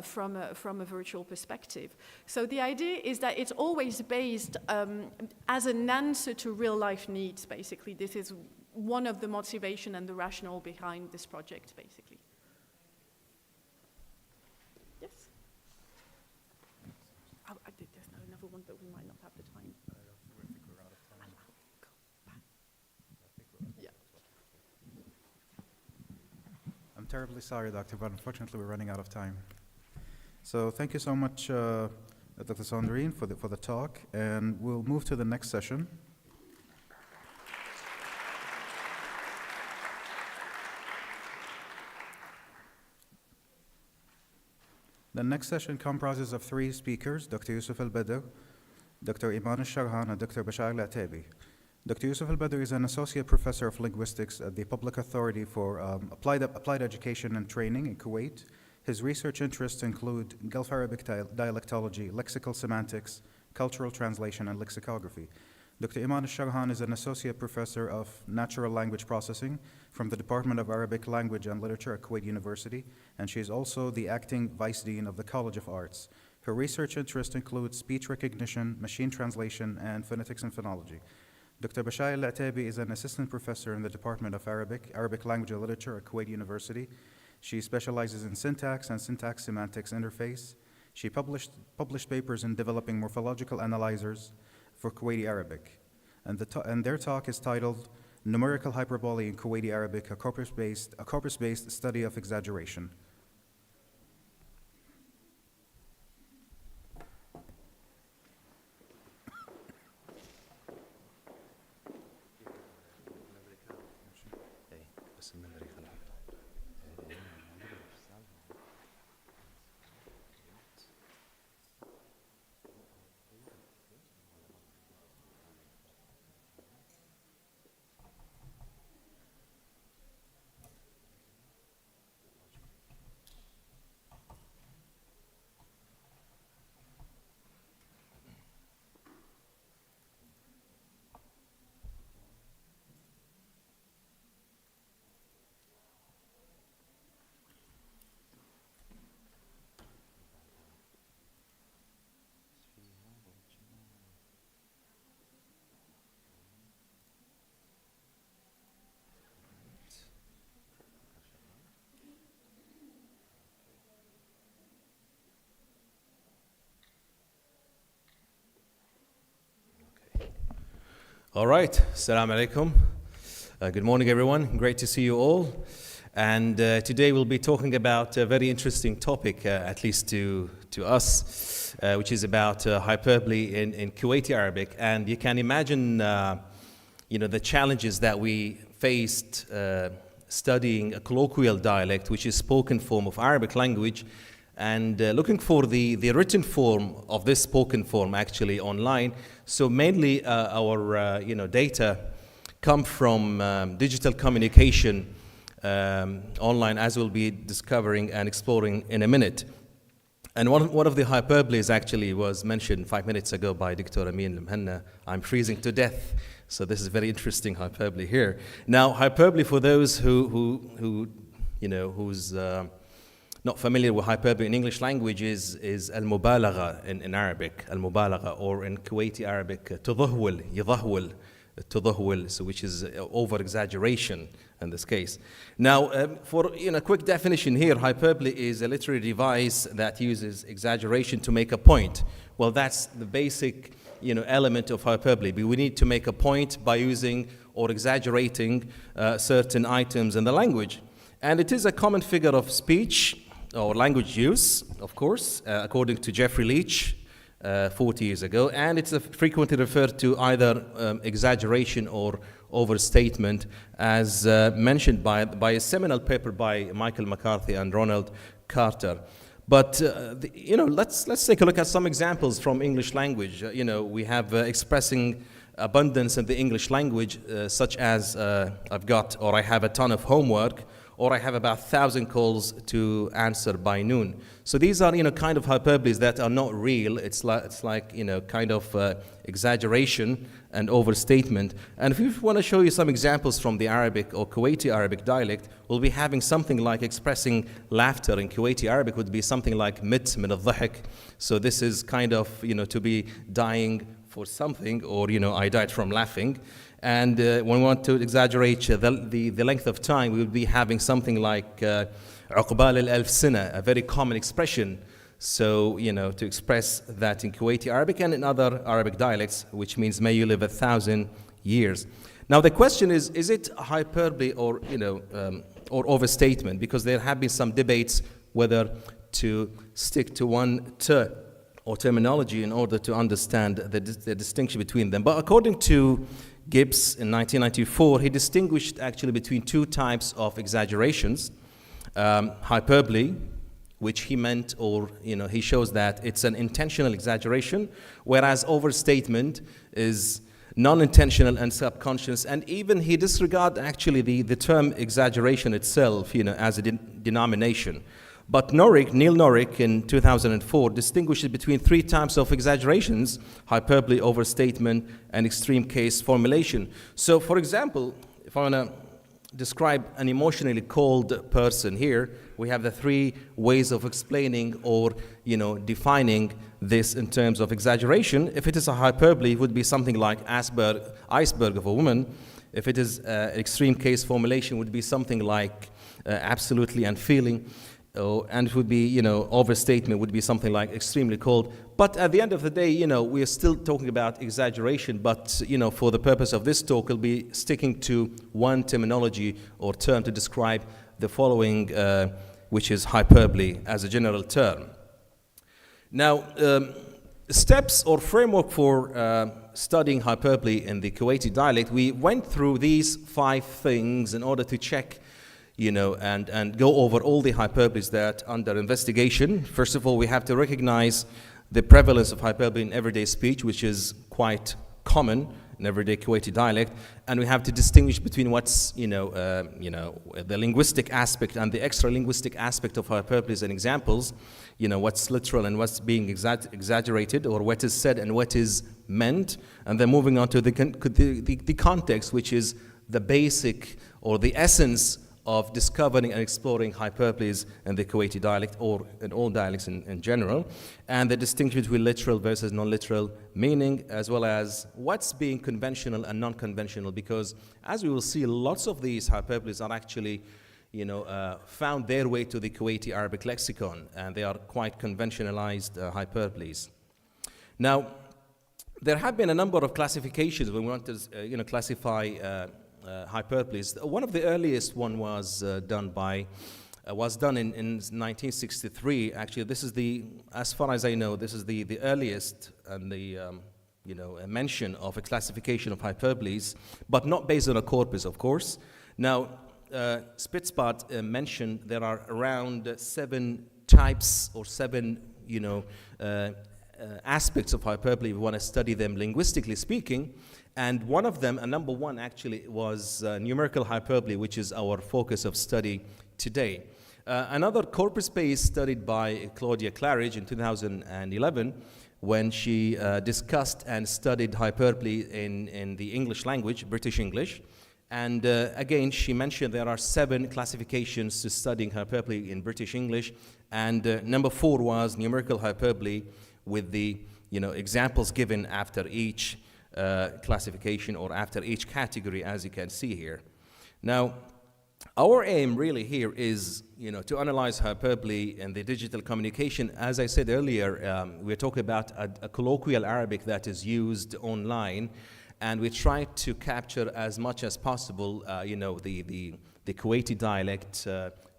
from a virtual perspective. So the idea is that it's always based as an answer to real life needs, basically. This is one of the motivation and the rationale behind this project, basically. Yes? There's another one, but we might not have the time. I think we're out of time. Yeah. I'm terribly sorry, Doctor, but unfortunately we're running out of time. So thank you so much, Dr. Sandrine, for the talk, and we'll move to the next session. The next session comprises of 3 speakers, Dr. Yusuf Al-Badr, Dr. Iman Al-Sharhan, and Dr. Bashar Al-Atabi. Dr. Yusuf Al-Badr is an associate professor of linguistics at the Public Authority for Applied Education and Training in Kuwait. His research interests include Gulf Arabic dialectology, lexical semantics, cultural translation, and lexicography. Dr. Iman Al-Sharhan is an associate professor of natural language processing from the Department of Arabic Language and Literature at Kuwait University, and she is also the acting vice dean of the College of Arts. Her research interests include speech recognition, machine translation, and phonetics and phonology. Dr. Bashar Al-Atabi is an assistant professor in the Department of Arabic Language and Literature at Kuwait University. She specializes in syntax and syntax semantics interface. She published papers in developing morphological analyzers for Kuwaiti Arabic. And their talk is titled Numerical Hyperbole in Kuwaiti Arabic, a corpus-based study of exaggeration. All right, Assalamu alaikum. Good morning, everyone. Great to see you all. And today we'll be talking about a very interesting topic, at least to us, which is about hyperbole in Kuwaiti Arabic. And you can imagine, the challenges that we faced studying a colloquial dialect, which is spoken form of Arabic language, and looking for the written form of this spoken form actually online. So mainly our data come from digital communication online, as we'll be discovering and exploring in a minute. And one of the hyperboles actually was mentioned 5 minutes ago by Dr. Amin Lemhanna. I'm freezing to death. So this is very interesting hyperbole here. Now, hyperbole, for those who's not familiar with hyperbole in English language, is al-mubalagha in Arabic, al-mubalagha, or in Kuwaiti Arabic, tudahwil, yidahwil, tudahwil, so which is over-exaggeration in this case. Now, for a quick definition here, hyperbole is a literary device that uses exaggeration to make a point. Well, that's the basic element of hyperbole. We need to make a point by using or exaggerating certain items in the language. And it is a common figure of speech or language use, of course, according to Jeffrey Leach 40 years ago. And it's frequently referred to either exaggeration or overstatement, as mentioned by a seminal paper by Michael McCarthy and Ronald Carter. But let's take a look at some examples from English language. We have expressing abundance in the English language, such as I've got, or I have a ton of homework, or I have about 1,000 calls to answer by noon. So these are kind of hyperboles that are not real. It's like kind of exaggeration and overstatement. And if we want to show you some examples from the Arabic or Kuwaiti Arabic dialect, we'll be having something like expressing laughter in Kuwaiti Arabic would be something like mit min al-dhahik. So this is kind of to be dying for something, or I died from laughing. And when we want to exaggerate the length of time, we would be having something like عقبال الألف سنة, a very common expression. So, to express that in Kuwaiti Arabic and in other Arabic dialects, which means may you live 1,000 years. Now, the question is it hyperbole or, or overstatement? Because there have been some debates whether to stick to one term or terminology in order to understand the distinction between them. But according to Gibbs in 1994, he distinguished actually between two types of exaggerations. Hyperbole, which he meant, or he shows that it's an intentional exaggeration, whereas overstatement is non-intentional and subconscious. And even he disregarded actually the term exaggeration itself, as a denomination. But Neil Norrick in 2004 distinguished between three types of exaggerations: hyperbole, overstatement, and extreme case formulation. So, for example, if I want to describe an emotionally cold person here, we have the three ways of explaining or defining this in terms of exaggeration. If it is a hyperbole, it would be something like iceberg of a woman. If it is extreme case formulation, it would be something like absolutely unfeeling. And it would be, overstatement would be something like extremely cold. But at the end of the day, we are still talking about exaggeration. But, for the purpose of this talk, we'll be sticking to one terminology or term to describe the following, which is hyperbole as a general term. Now, steps or framework for studying hyperbole in the Kuwaiti dialect, we went through these 5 things in order to check and go over all the hyperboles that are under investigation. First of all, we have to recognize the prevalence of hyperbole in everyday speech, which is quite common in everyday Kuwaiti dialect, and we have to distinguish between what's the linguistic aspect and the extra-linguistic aspect of hyperboles and examples. What's literal and what's being exaggerated, or what is said and what is meant, and then moving on to the context, which is the basic or the essence of discovering and exploring hyperboles in the Kuwaiti dialect, or in all dialects in general, and the distinction between literal versus non-literal meaning, as well as what's being conventional and non-conventional, because as we will see, lots of these hyperboles are actually found their way to the Kuwaiti Arabic lexicon, and they are quite conventionalized hyperboles. Now, there have been a number of classifications when we want to classify hyperboles. One of the earliest one was done in 1963. Actually, this is as far as I know, this is the earliest and the a mention of a classification of hyperboles, but not based on a corpus, of course. Now, Spitzbart mentioned there are around 7 types or 7, aspects of hyperbole. We want to study them linguistically speaking. And one of them, and number one actually, was numerical hyperbole, which is our focus of study today. Another corpus space studied by Claudia Claridge in 2011, when she discussed and studied hyperbole in the English language, British English. And again, she mentioned there are 7 classifications to studying hyperbole in British English. And number 4 was numerical hyperbole, with the examples given after each classification or after each category, as you can see here. Now, our aim really here is to analyze hyperbole and the digital communication. As I said earlier, we're talking about a colloquial Arabic that is used online, and we try to capture as much as possible the Kuwaiti dialect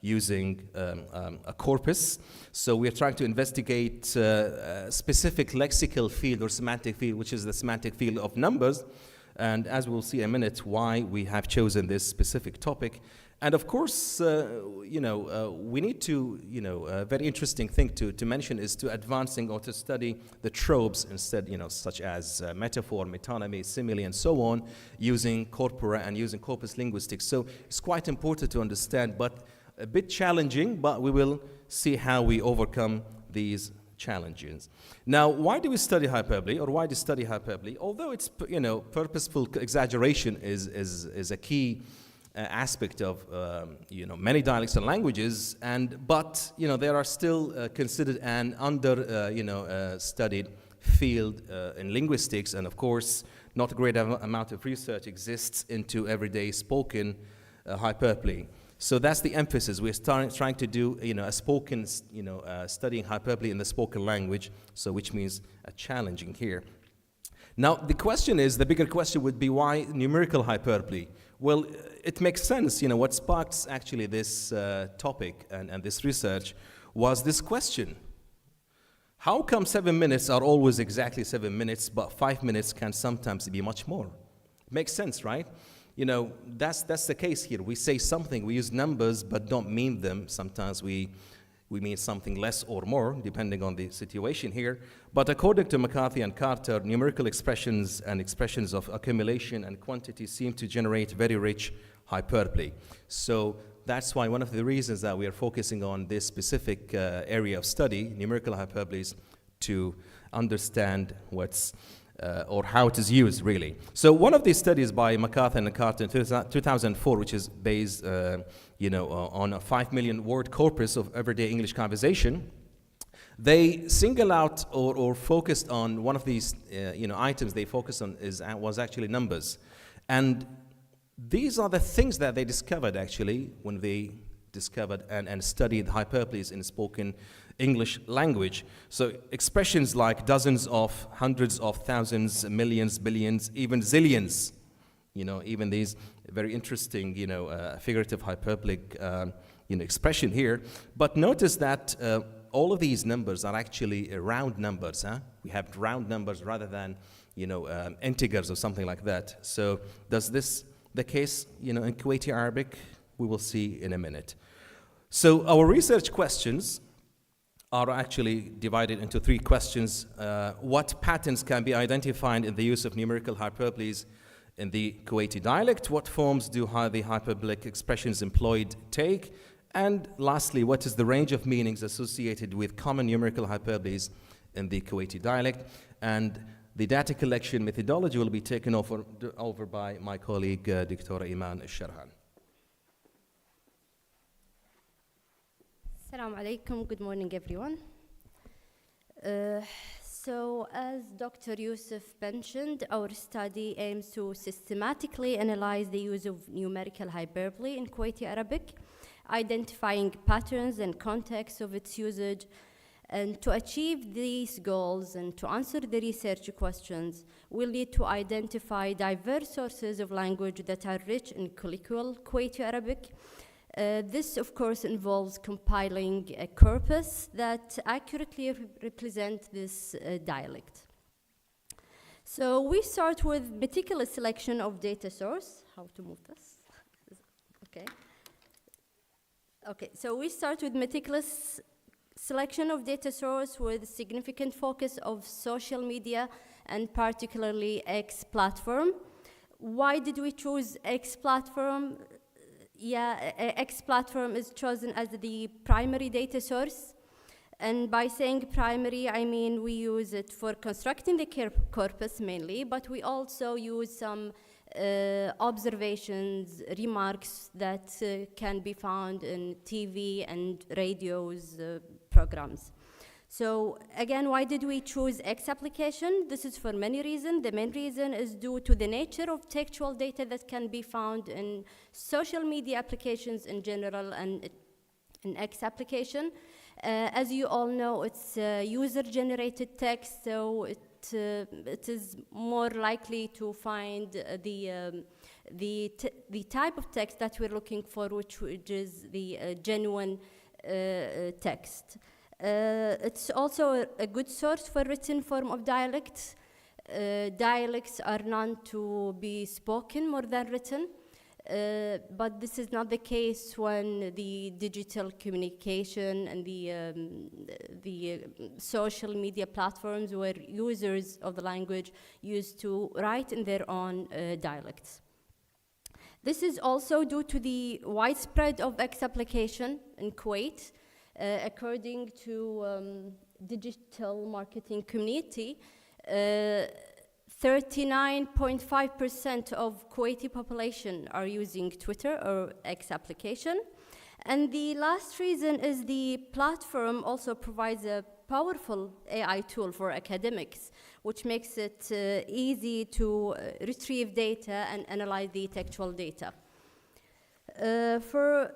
using a corpus. So we're trying to investigate a specific lexical field or semantic field, which is the semantic field of numbers. And as we'll see in a minute, why we have chosen this specific topic. And of course, we need to, a very interesting thing to mention is to advancing or to study the tropes instead, such as metaphor, metonymy, simile, and so on, using corpora and using corpus linguistics. So it's quite important to understand, but a bit challenging, but we will see how we overcome these challenges. Now, why do we study hyperbole, or why do we study hyperbole? Although it's, purposeful exaggeration is a key aspect of many dialects and languages, but there are still considered an under studied field in linguistics, and of course not a great amount of research exists into everyday spoken hyperbole. So that's the emphasis. We're trying to do a spoken studying hyperbole in the spoken language, so which means challenging here. Now the question is, the bigger question would be, why numerical hyperbole? Well, it makes sense. What sparked actually this topic and this research was this question. How come 7 minutes are always exactly 7 minutes, but 5 minutes can sometimes be much more? It makes sense, right? That's the case here. We say something, we use numbers, but don't mean them. Sometimes we mean something less or more, depending on the situation here. But according to McCarthy and Carter, numerical expressions and expressions of accumulation and quantity seem to generate very rich hyperbole. So that's why one of the reasons that we are focusing on this specific area of study, numerical hyperboles, to understand what's or how it is used, really. So one of these studies by McCarthy and Carter in 2004, which is based on a 5 million word corpus of everyday English conversation, they single out or focused on one of these items they focused on was actually numbers. And these are the things that they discovered actually when they discovered and studied hyperboles in spoken English language. So expressions like dozens of, hundreds of, thousands, millions, billions, even zillions, even these very interesting, figurative hyperbolic, expression here. But notice that all of these numbers are actually round numbers. We have round numbers rather than, integers or something like that. So does this the case, in Kuwaiti Arabic? We will see in a minute. So our research questions are actually divided into 3 questions. What patterns can be identified in the use of numerical hyperboles in the Kuwaiti dialect? What forms do the hyperbolic expressions employed take? And lastly, what is the range of meanings associated with common numerical hyperboles in the Kuwaiti dialect? And the data collection methodology will be taken over by my colleague, Dr. Iman Al-Sharhan. Assalamu alaikum, good morning everyone. So as Dr. Yusuf mentioned, our study aims to systematically analyze the use of numerical hyperbole in Kuwaiti Arabic, identifying patterns and contexts of its usage. And to achieve these goals and to answer the research questions, we'll need to identify diverse sources of language that are rich in colloquial Kuwaiti Arabic. This, of course, involves compiling a corpus that accurately represents this dialect. So we start with meticulous selection of data source. How to move this? Okay. Okay, so we start with meticulous selection of data source with significant focus of social media and particularly X platform. Why did we choose X platform? X platform is chosen as the primary data source. And by saying primary, I mean we use it for constructing the corpus mainly, but we also use some observations, remarks that can be found in TV and radio's programs. So again, why did we choose X application? This is for many reasons. The main reason is due to the nature of textual data that can be found in social media applications in general and in X application. As you all know, it's user-generated text, so it is more likely to find the type of text that we're looking for, which is the genuine text. It's also a good source for written form of dialects. Dialects are known to be spoken more than written. But this is not the case when the digital communication and the social media platforms where users of the language used to write in their own dialects. This is also due to the widespread of X application in Kuwait. According to digital marketing community, 39.5% of Kuwaiti population are using Twitter or X application. And the last reason is the platform also provides a powerful AI tool for academics, which makes it easy to retrieve data and analyze the textual data. For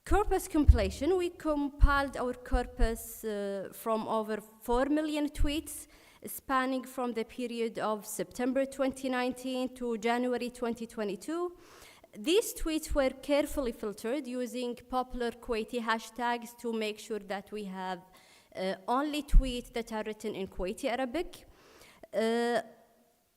corpus compilation, we compiled our corpus from over 4 million tweets, spanning from the period of September 2019 to January 2022. These tweets were carefully filtered using popular Kuwaiti hashtags to make sure that we have only tweets that are written in Kuwaiti Arabic.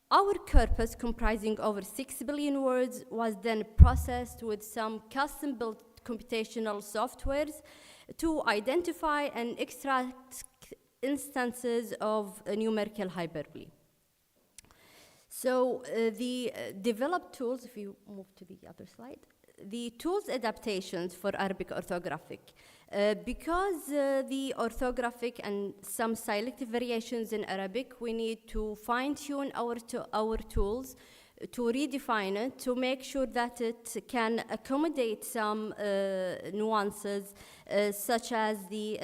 Our corpus, comprising over 6 billion words, was then processed with some custom-built computational softwares to identify and extract instances of numerical hyperbole. So the developed tools, if you move to the other slide, the tools adaptations for Arabic orthographic. Because the orthographic and some stylistic variations in Arabic, we need to fine-tune our tools to redefine it, to make sure that it can accommodate some nuances, such as the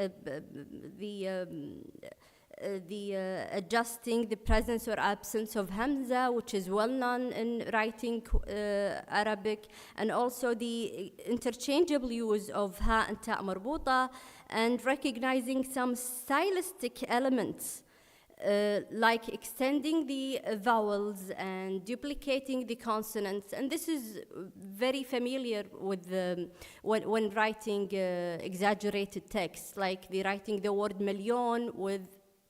adjusting the presence or absence of hamza, which is well known in writing Arabic, and also the interchangeable use of ha and ta marbuta, and recognizing some stylistic elements like extending the vowels and duplicating the consonants. And this is very familiar with when writing exaggerated text, like writing the word million with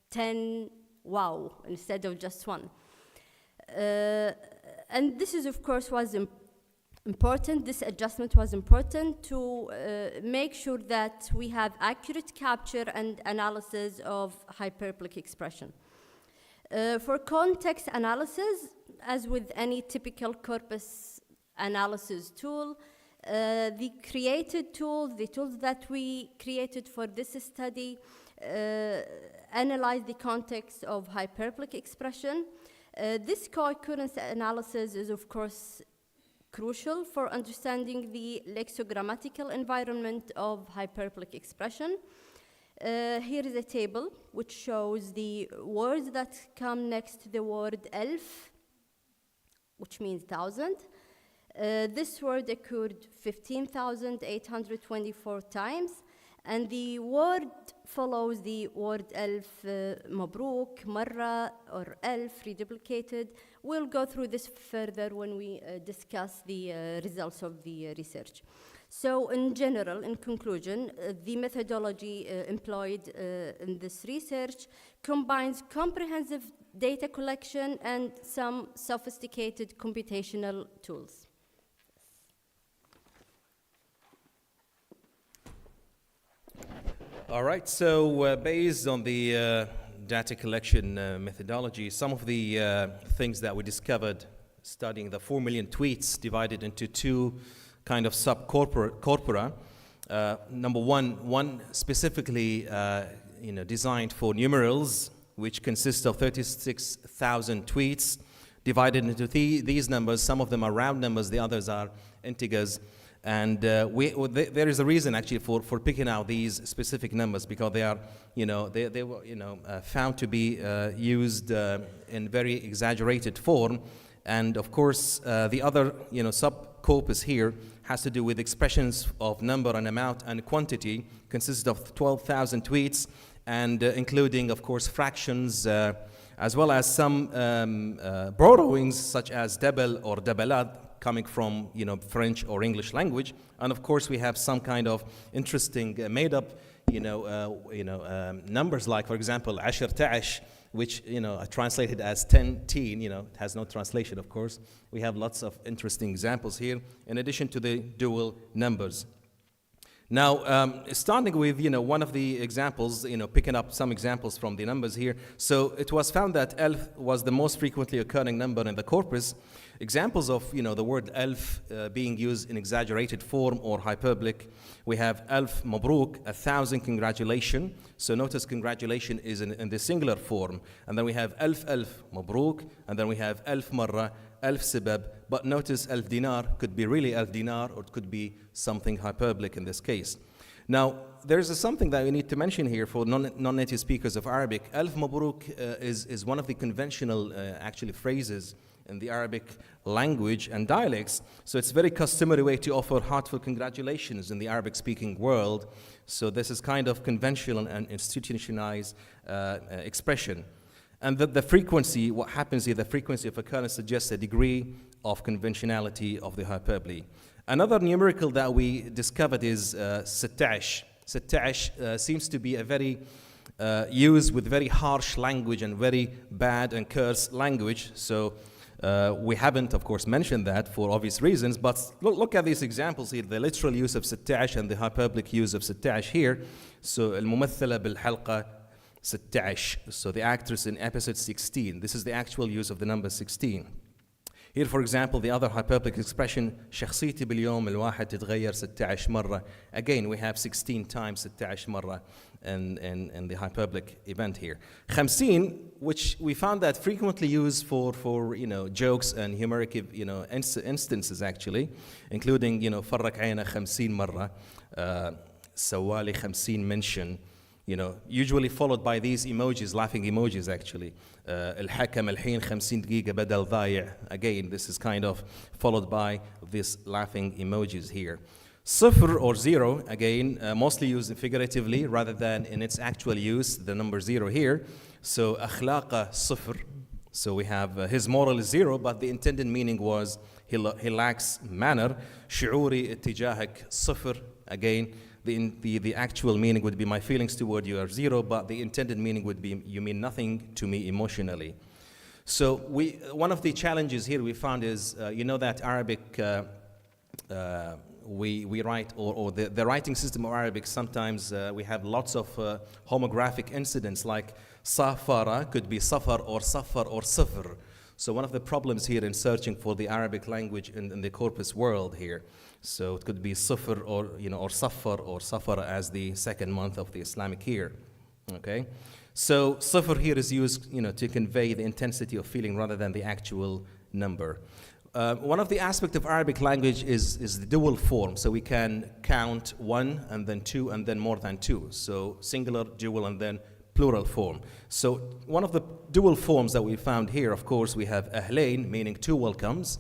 10 wow instead of just one. And this is, of course, was important. This adjustment was important to make sure that we have accurate capture and analysis of hyperbolic expression. For context analysis, as with any typical corpus analysis tool, the tools that we created for this study analyze the context of hyperbolic expression. This co-occurrence analysis is, of course, crucial for understanding the lexicogrammatical environment of hyperbolic expression. Here is a table which shows the words that come next to the word elf, which means 1,000. This word occurred 15,824 times, and the word follows the word elf, mabruk, marra, or elf, reduplicated. We'll go through this further when we discuss the results of the research. So in general, in conclusion, the methodology employed in this research combines comprehensive data collection and some sophisticated computational tools. All right, so based on the data collection methodology, some of the things that we discovered studying the 4 million tweets divided into two kind of sub-corpora. Number one specifically designed for numerals, which consists of 36,000 tweets divided into these numbers. Some of them are round numbers, the others are integers. And there is a reason actually for picking out these specific numbers, because they are, they were, found to be used in very exaggerated form. And of course, the other, sub-corpus here has to do with expressions of number and amount and quantity, consists of 12,000 tweets, and including, of course, fractions, as well as some borrowings such as double or dabalad, coming from French or English language. And of course we have some kind of interesting made up numbers, like for example 10 which translated as 10 teen, it has no translation, of course. We have lots of interesting examples here in addition to the dual numbers. Now, starting with one of the examples, picking up some examples from the numbers here. So it was found that elf was the most frequently occurring number in the corpus. Examples of the word elf being used in exaggerated form or hyperbolic. We have elf mabruk, 1,000 congratulation. So notice congratulation is in the singular form. And then we have elf mabruk, and then we have elf marra, elf sibab. But notice elf dinar could be really elf dinar, or it could be something hyperbolic in this case. Now, there's something that we need to mention here for non-native speakers of Arabic. Elf mabruk is one of the conventional actually phrases in the Arabic language and dialects. So it's a very customary way to offer heartfelt congratulations in the Arabic-speaking world. So this is kind of conventional and institutionalized expression. And the frequency, what happens here, the frequency of occurrence suggests a degree of conventionality of the hyperbole. Another numerical that we discovered is 16. 16 seems to be a very used with very harsh language and very bad and curse language. So we haven't, of course, mentioned that for obvious reasons, but look at these examples here, the literal use of 16 and the hyperbolic use of 16 here. So الممثلة بالحلقة 16. So the actress in episode 16. This is the actual use of the number 16. Here, for example, the other hyperbolic expression, شخصيتي باليوم الواحد تتغير 16 مرة. Again, we have 16 times 16 مرة in the hyperbolic event here. 50, which we found that frequently used for jokes and humoric instances actually, including فرك عينه 50 مرة, سوالي 50 mention. Usually followed by these emojis, laughing emojis actually. الحكم الحين 50 دقيقة بدل ضايع. Again, this is kind of followed by these laughing emojis here. صفر or zero, again, mostly used figuratively rather than in its actual use, the number zero here. So أخلاقه صفر. So we have his moral is zero, but the intended meaning was he lacks manner. شعوري اتجاهك صفر. Again, the actual meaning would be my feelings toward you are zero, but the intended meaning would be you mean nothing to me emotionally. So one of the challenges here we found is, that Arabic, we write, or the writing system of Arabic, sometimes we have lots of homographic incidents, like safara could be safar or safar or sifr. So one of the problems here in searching for the Arabic language in the corpus world here. So it could be sifr or safar or safar as the second month of the Islamic year. Okay? So sifr here is used, to convey the intensity of feeling rather than the actual number. One of the aspects of Arabic language is the dual form. So we can count one and then two and then more than two. So singular, dual, and then plural form. So one of the dual forms that we found here, of course, we have ahlain, meaning two welcomes,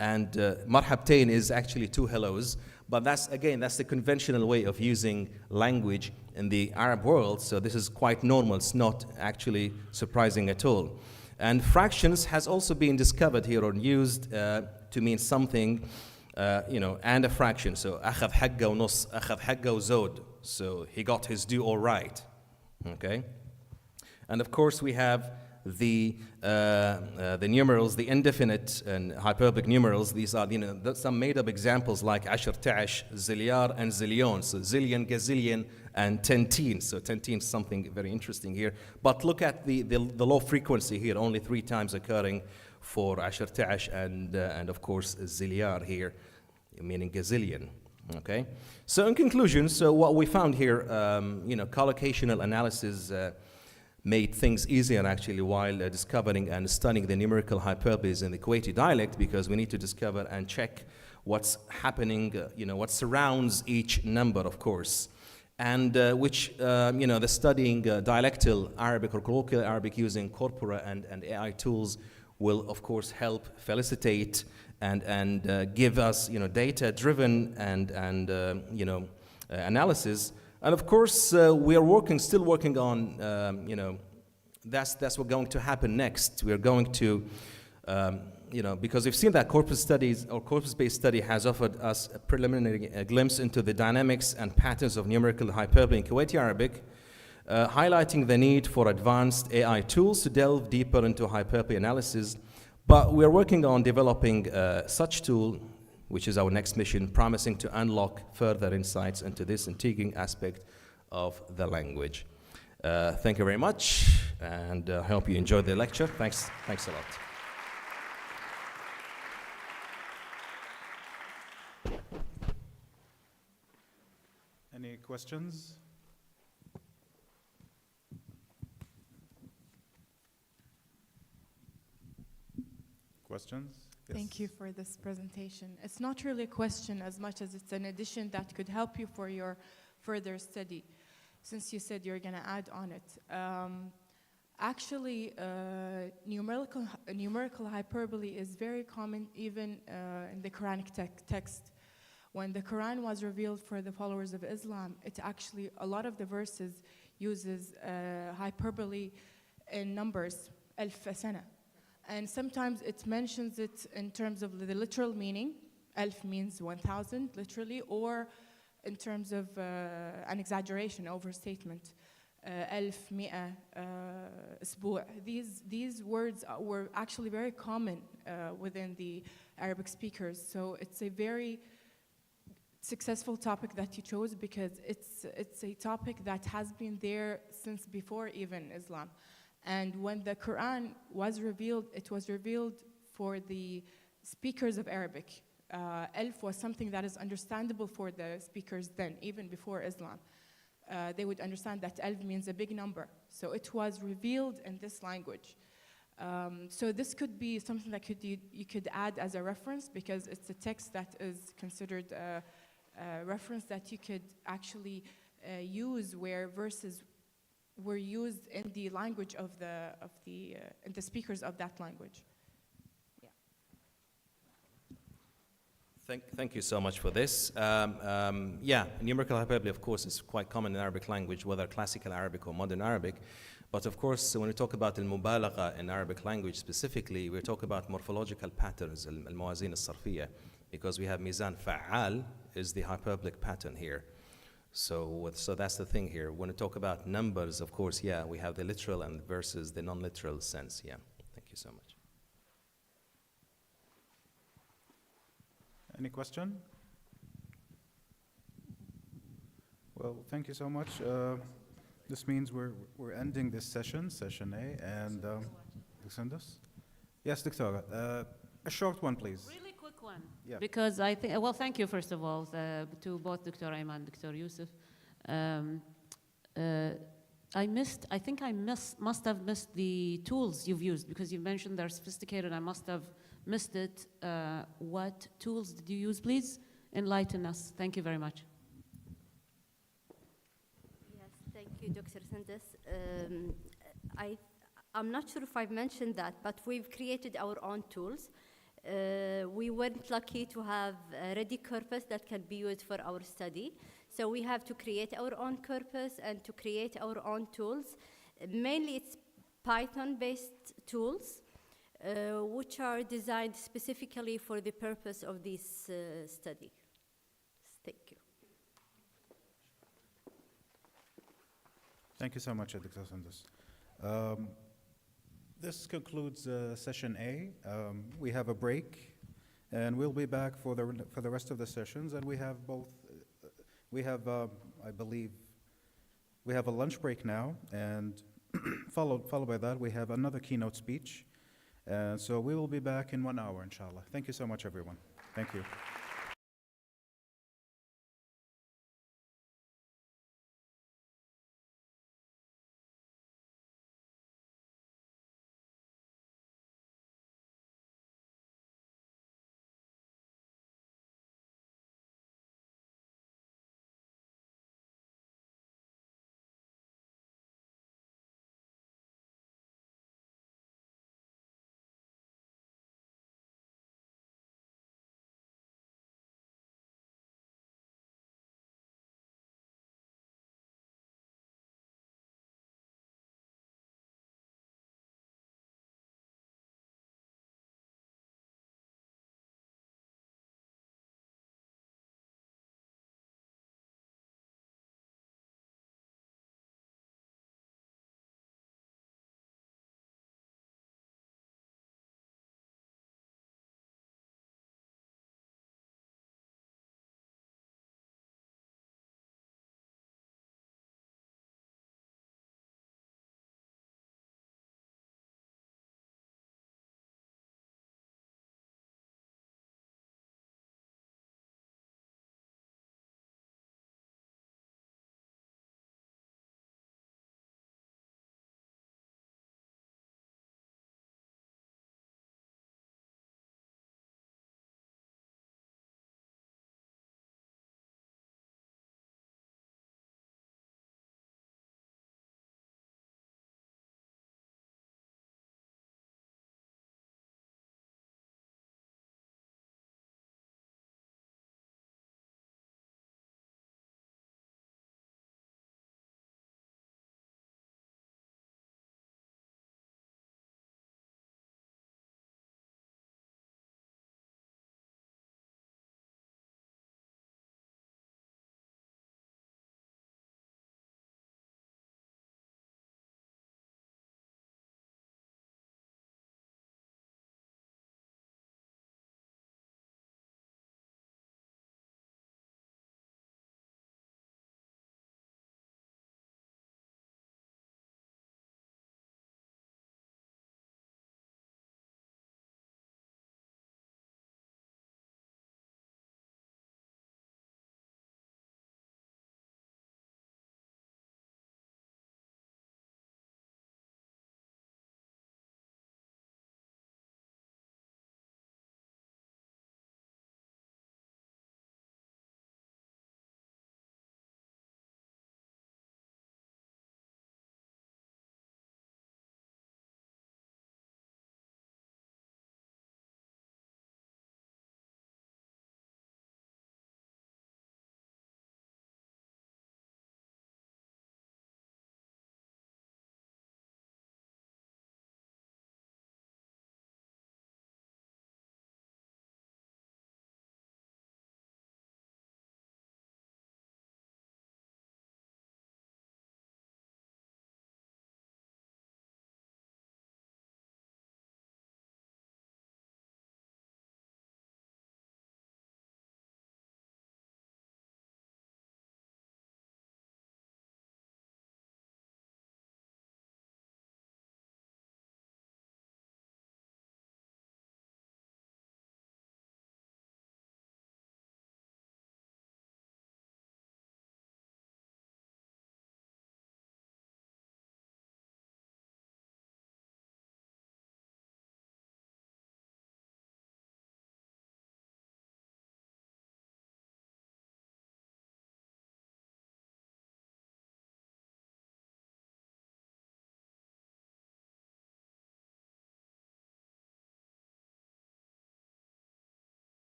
and marhabtain is actually two hellos. But that's the conventional way of using language in the Arab world. So this is quite normal. It's not actually surprising at all. And fractions has also been discovered here or used to mean something, and a fraction. So أخذ حقه ونص, أخذ حقه زود. So he got his due all right. Okay, and of course we have the numerals, the indefinite and hyperbolic numerals. These are some made-up examples like 10, zilliar, and zillion. So zillion, gazillion, and 10 so 10 is something very interesting here. But look at the low frequency here, only 3 times occurring for 10 and of course zilliar here, meaning gazillion. Okay, so in conclusion, so what we found here, collocational analysis made things easier actually while discovering and studying the numerical hyperboles in the Kuwaiti dialect, because we need to discover and check what's happening, what surrounds each number, of course, and the studying dialectal Arabic or colloquial Arabic using corpora and AI tools will, of course, help felicitate and give us, data-driven and analysis. And of course, we are still working on, that's what's going to happen next. We are going to, because we've seen that corpus studies or corpus-based study has offered us a preliminary glimpse into the dynamics and patterns of numerical hyperbole in Kuwaiti Arabic, highlighting the need for advanced AI tools to delve deeper into hyperbole analysis. But we are working on developing such tool, which is our next mission, promising to unlock further insights into this intriguing aspect of the language. Thank you very much, and I hope you enjoyed the lecture. Thanks a lot. Any questions? Questions? Yes. Thank you for this presentation. It's not really a question as much as it's an addition that could help you for your further study, since you said you're going to add on it. Actually, numerical hyperbole is very common even in the Quranic text. When the Quran was revealed for the followers of Islam, it actually, a lot of the verses uses hyperbole in numbers, alf sana. And sometimes it mentions it in terms of the literal meaning. Alf means 1,000, literally, or in terms of an exaggeration, overstatement. Alf, mi'a, asbu'. These words were actually very common within the Arabic speakers. So it's a very successful topic that you chose, because it's a topic that has been there since before even Islam. And when the Quran was revealed, it was revealed for the speakers of Arabic. Alf was something that is understandable for the speakers then, even before Islam. They would understand that alf means a big number. So it was revealed in this language. So this could be something that you could add as a reference, because it's a text that is considered a reference that you could actually use where verses were used in the language of the speakers of that language. Thank you so much for this. Numerical hyperbole, of course, is quite common in Arabic language, whether classical Arabic or modern Arabic. But of course, when we talk about al-mubalagha in Arabic language specifically, we talk about morphological patterns, al-mawazin al-sarfiyya, because we have mizan fa'al is the hyperbolic pattern here. So that's the thing here. When we talk about numbers, of course, we have the literal and versus the non-literal sense. Thank you so much. Any question? Well, thank you so much. This means we're ending this session A, and Yes, Doctora. A short one, please. Really quick one. Yeah. Because I think, well, thank you, first of all, to both Dr. Ayman and Dr. Yusuf. I think I must have missed the tools you've used, because you mentioned they're sophisticated. I must have missed it. What tools did you use, please? Enlighten us. Thank you very much. Yes, thank you, Dr. Sandus. I'm not sure if I've mentioned that, but we've created our own tools. We weren't lucky to have a ready corpus that can be used for our study. So we have to create our own corpus and to create our own tools. Mainly it's Python-based tools, which are designed specifically for the purpose of this study. Thank you. Thank you so much, Dr. Sandus. This concludes session A. We have a break, and we'll be back for the rest of the sessions. And we have both. I believe, we have a lunch break now, and followed by that, we have another keynote speech. So we will be back in 1 hour, inshallah. Thank you so much, everyone. Thank you.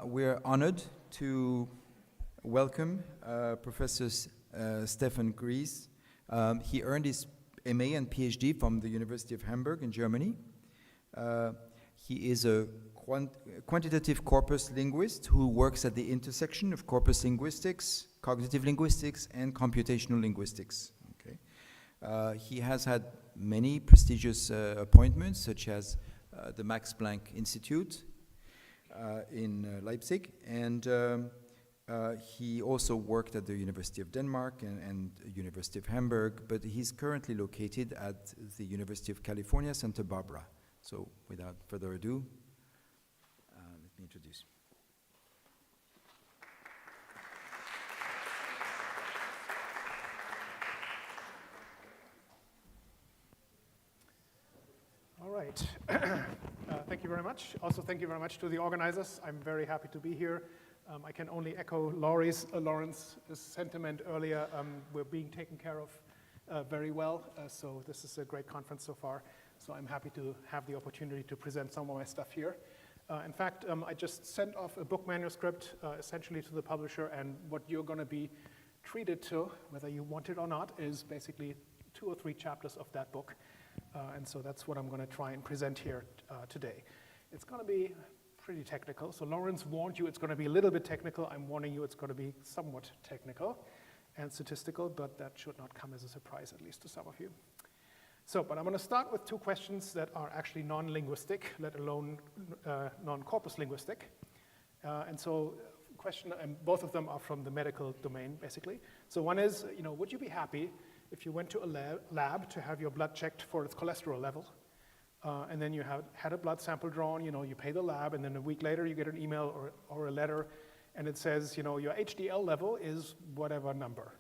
We're honored to welcome Professor Stefan Gries. He earned his MA and PhD from the University of Hamburg in Germany. He is a quantitative corpus linguist who works at the intersection of corpus linguistics, cognitive linguistics, and computational linguistics. Okay. He has had many prestigious appointments, such as the Max Planck Institute in Leipzig, and he also worked at the University of Denmark and University of Hamburg, but he's currently located at the University of California, Santa Barbara. So without further ado, let me introduce. All right. Thank you very much. Also, thank you very much to the organizers. I'm very happy to be here. I can only echo Lawrence's sentiment earlier. We're being taken care of very well, so this is a great conference so far. So I'm happy to have the opportunity to present some of my stuff here. In fact, I just sent off a book manuscript essentially to the publisher, and what you're going to be treated to, whether you want it or not, is basically 2 or 3 chapters of that book. And so that's what I'm going to try and present here today. It's going to be pretty technical. So Lawrence warned you it's going to be a little bit technical. I'm warning you it's going to be somewhat technical and statistical, but that should not come as a surprise, at least to some of you. So, but I'm going to start with 2 questions that are actually non-linguistic, let alone non-corpus linguistic. And so, and both of them are from the medical domain, basically. So one is, would you be happy if you went to a lab to have your blood checked for its cholesterol level, and then you had a blood sample drawn, you pay the lab, and then a week later you get an email or a letter, and it says, your HDL level is whatever number,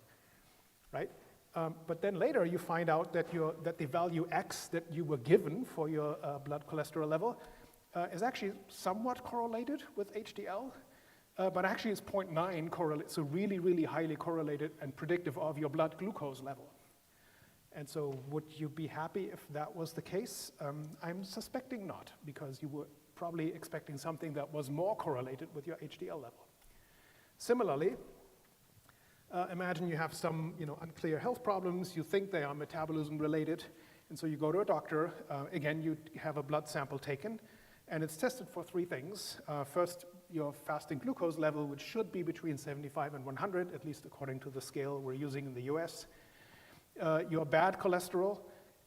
right? But then later you find out that the value X that you were given for your blood cholesterol level is actually somewhat correlated with HDL, but actually it's 0.9 correlate, so really, really highly correlated and predictive of your blood glucose level. And so would you be happy if that was the case? I'm suspecting not, because you were probably expecting something that was more correlated with your HDL level. Similarly, imagine you have some unclear health problems, you think they are metabolism related, and so you go to a doctor, again you have a blood sample taken, and it's tested for 3 things. First, your fasting glucose level, which should be between 75 and 100, at least according to the scale we're using in the US. Your bad cholesterol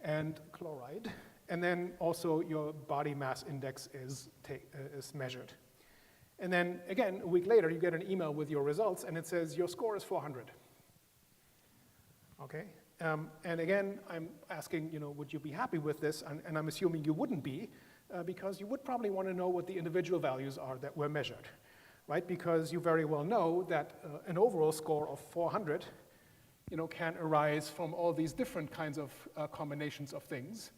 and chloride, and then also your body mass index is measured. And then, again, a week later, you get an email with your results, and it says your score is 400. Okay? And again, I'm asking, would you be happy with this? And I'm assuming you wouldn't be, because you would probably want to know what the individual values are that were measured, right? Because you very well know that an overall score of 400, can arise from all these different kinds of combinations of things.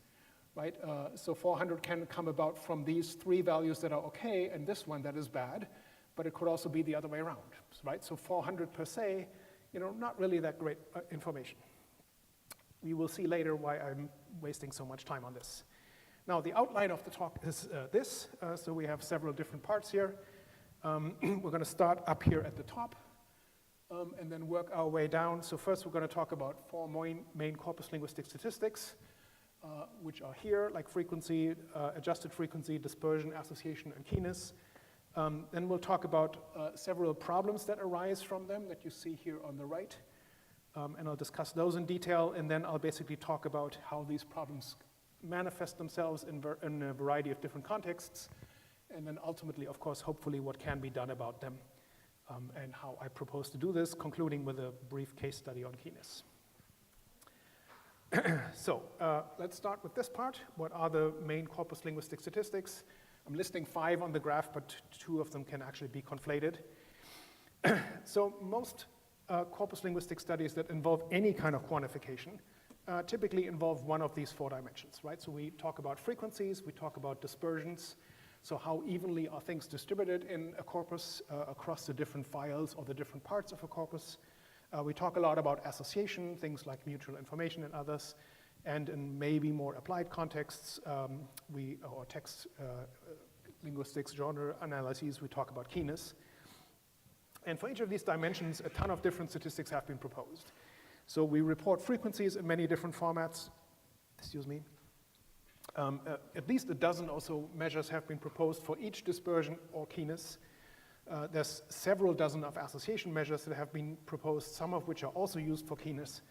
Right? So 400 can come about from these 3 values that are okay and this one that is bad, but it could also be the other way around, right? So 400 per se, not really that great information. We will see later why I'm wasting so much time on this. Now, the outline of the talk is this. So we have several different parts here. We're going to start up here at the top and then work our way down. So first we're going to talk about 4 main corpus linguistic statistics, which are here, like frequency, adjusted frequency, dispersion, association, and keenness. Then we'll talk about several problems that arise from them that you see here on the right. And I'll discuss those in detail, and then I'll basically talk about how these problems manifest themselves in a variety of different contexts, and then ultimately, of course, hopefully what can be done about them, and how I propose to do this, concluding with a brief case study on keenness. So let's start with this part. What are the main corpus linguistic statistics? I'm listing 5 on the graph, but 2 of them can actually be conflated. So most corpus linguistic studies that involve any kind of quantification typically involve one of these 4 dimensions, right? So we talk about frequencies, we talk about dispersions, so how evenly are things distributed in a corpus across the different files or the different parts of a corpus. We talk a lot about association, things like mutual information and others, and in maybe more applied contexts, or text linguistics, genre analyses, we talk about keenness. And for each of these dimensions, a ton of different statistics have been proposed. So we report frequencies in many different formats. Excuse me. At least a dozen or so measures have been proposed for each dispersion or keenness. There's several dozen of association measures that have been proposed, some of which are also used for keenness.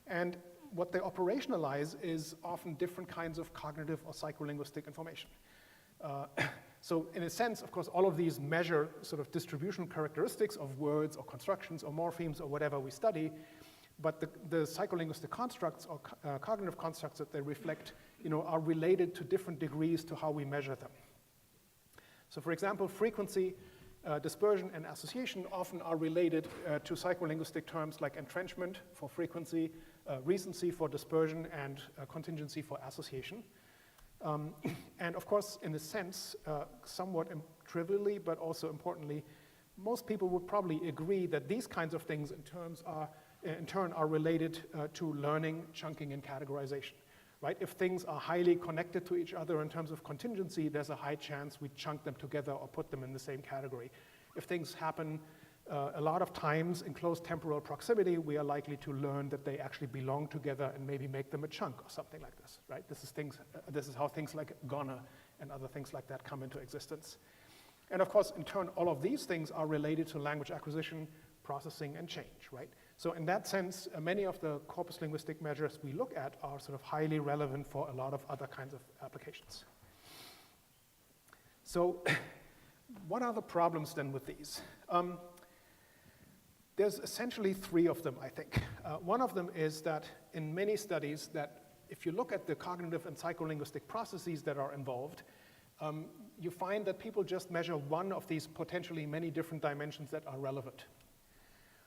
And what they operationalize is often different kinds of cognitive or psycholinguistic information. So in a sense, of course, all of these measure sort of distribution characteristics of words or constructions or morphemes or whatever we study, but the psycholinguistic constructs or cognitive constructs that they reflect, are related to different degrees to how we measure them. So for example, frequency, dispersion, and association often are related to psycholinguistic terms like entrenchment for frequency, recency for dispersion, and contingency for association. And of course, in a sense, somewhat trivially, but also importantly, most people would probably agree that these kinds of things in turn are related to learning, chunking, and categorization. Right? If things are highly connected to each other in terms of contingency, there's a high chance we chunk them together or put them in the same category. If things happen a lot of times in close temporal proximity, we are likely to learn that they actually belong together and maybe make them a chunk or something like this, right? This is how things like gonna and other things like that come into existence. And of course, in turn, all of these things are related to language acquisition, processing, and change, right? So in that sense, many of the corpus linguistic measures we look at are sort of highly relevant for a lot of other kinds of applications. So what are the problems then with these? There's essentially three of them, I think. One of them is that in many studies that if you look at the cognitive and psycholinguistic processes that are involved, you find that people just measure one of these potentially many different dimensions that are relevant.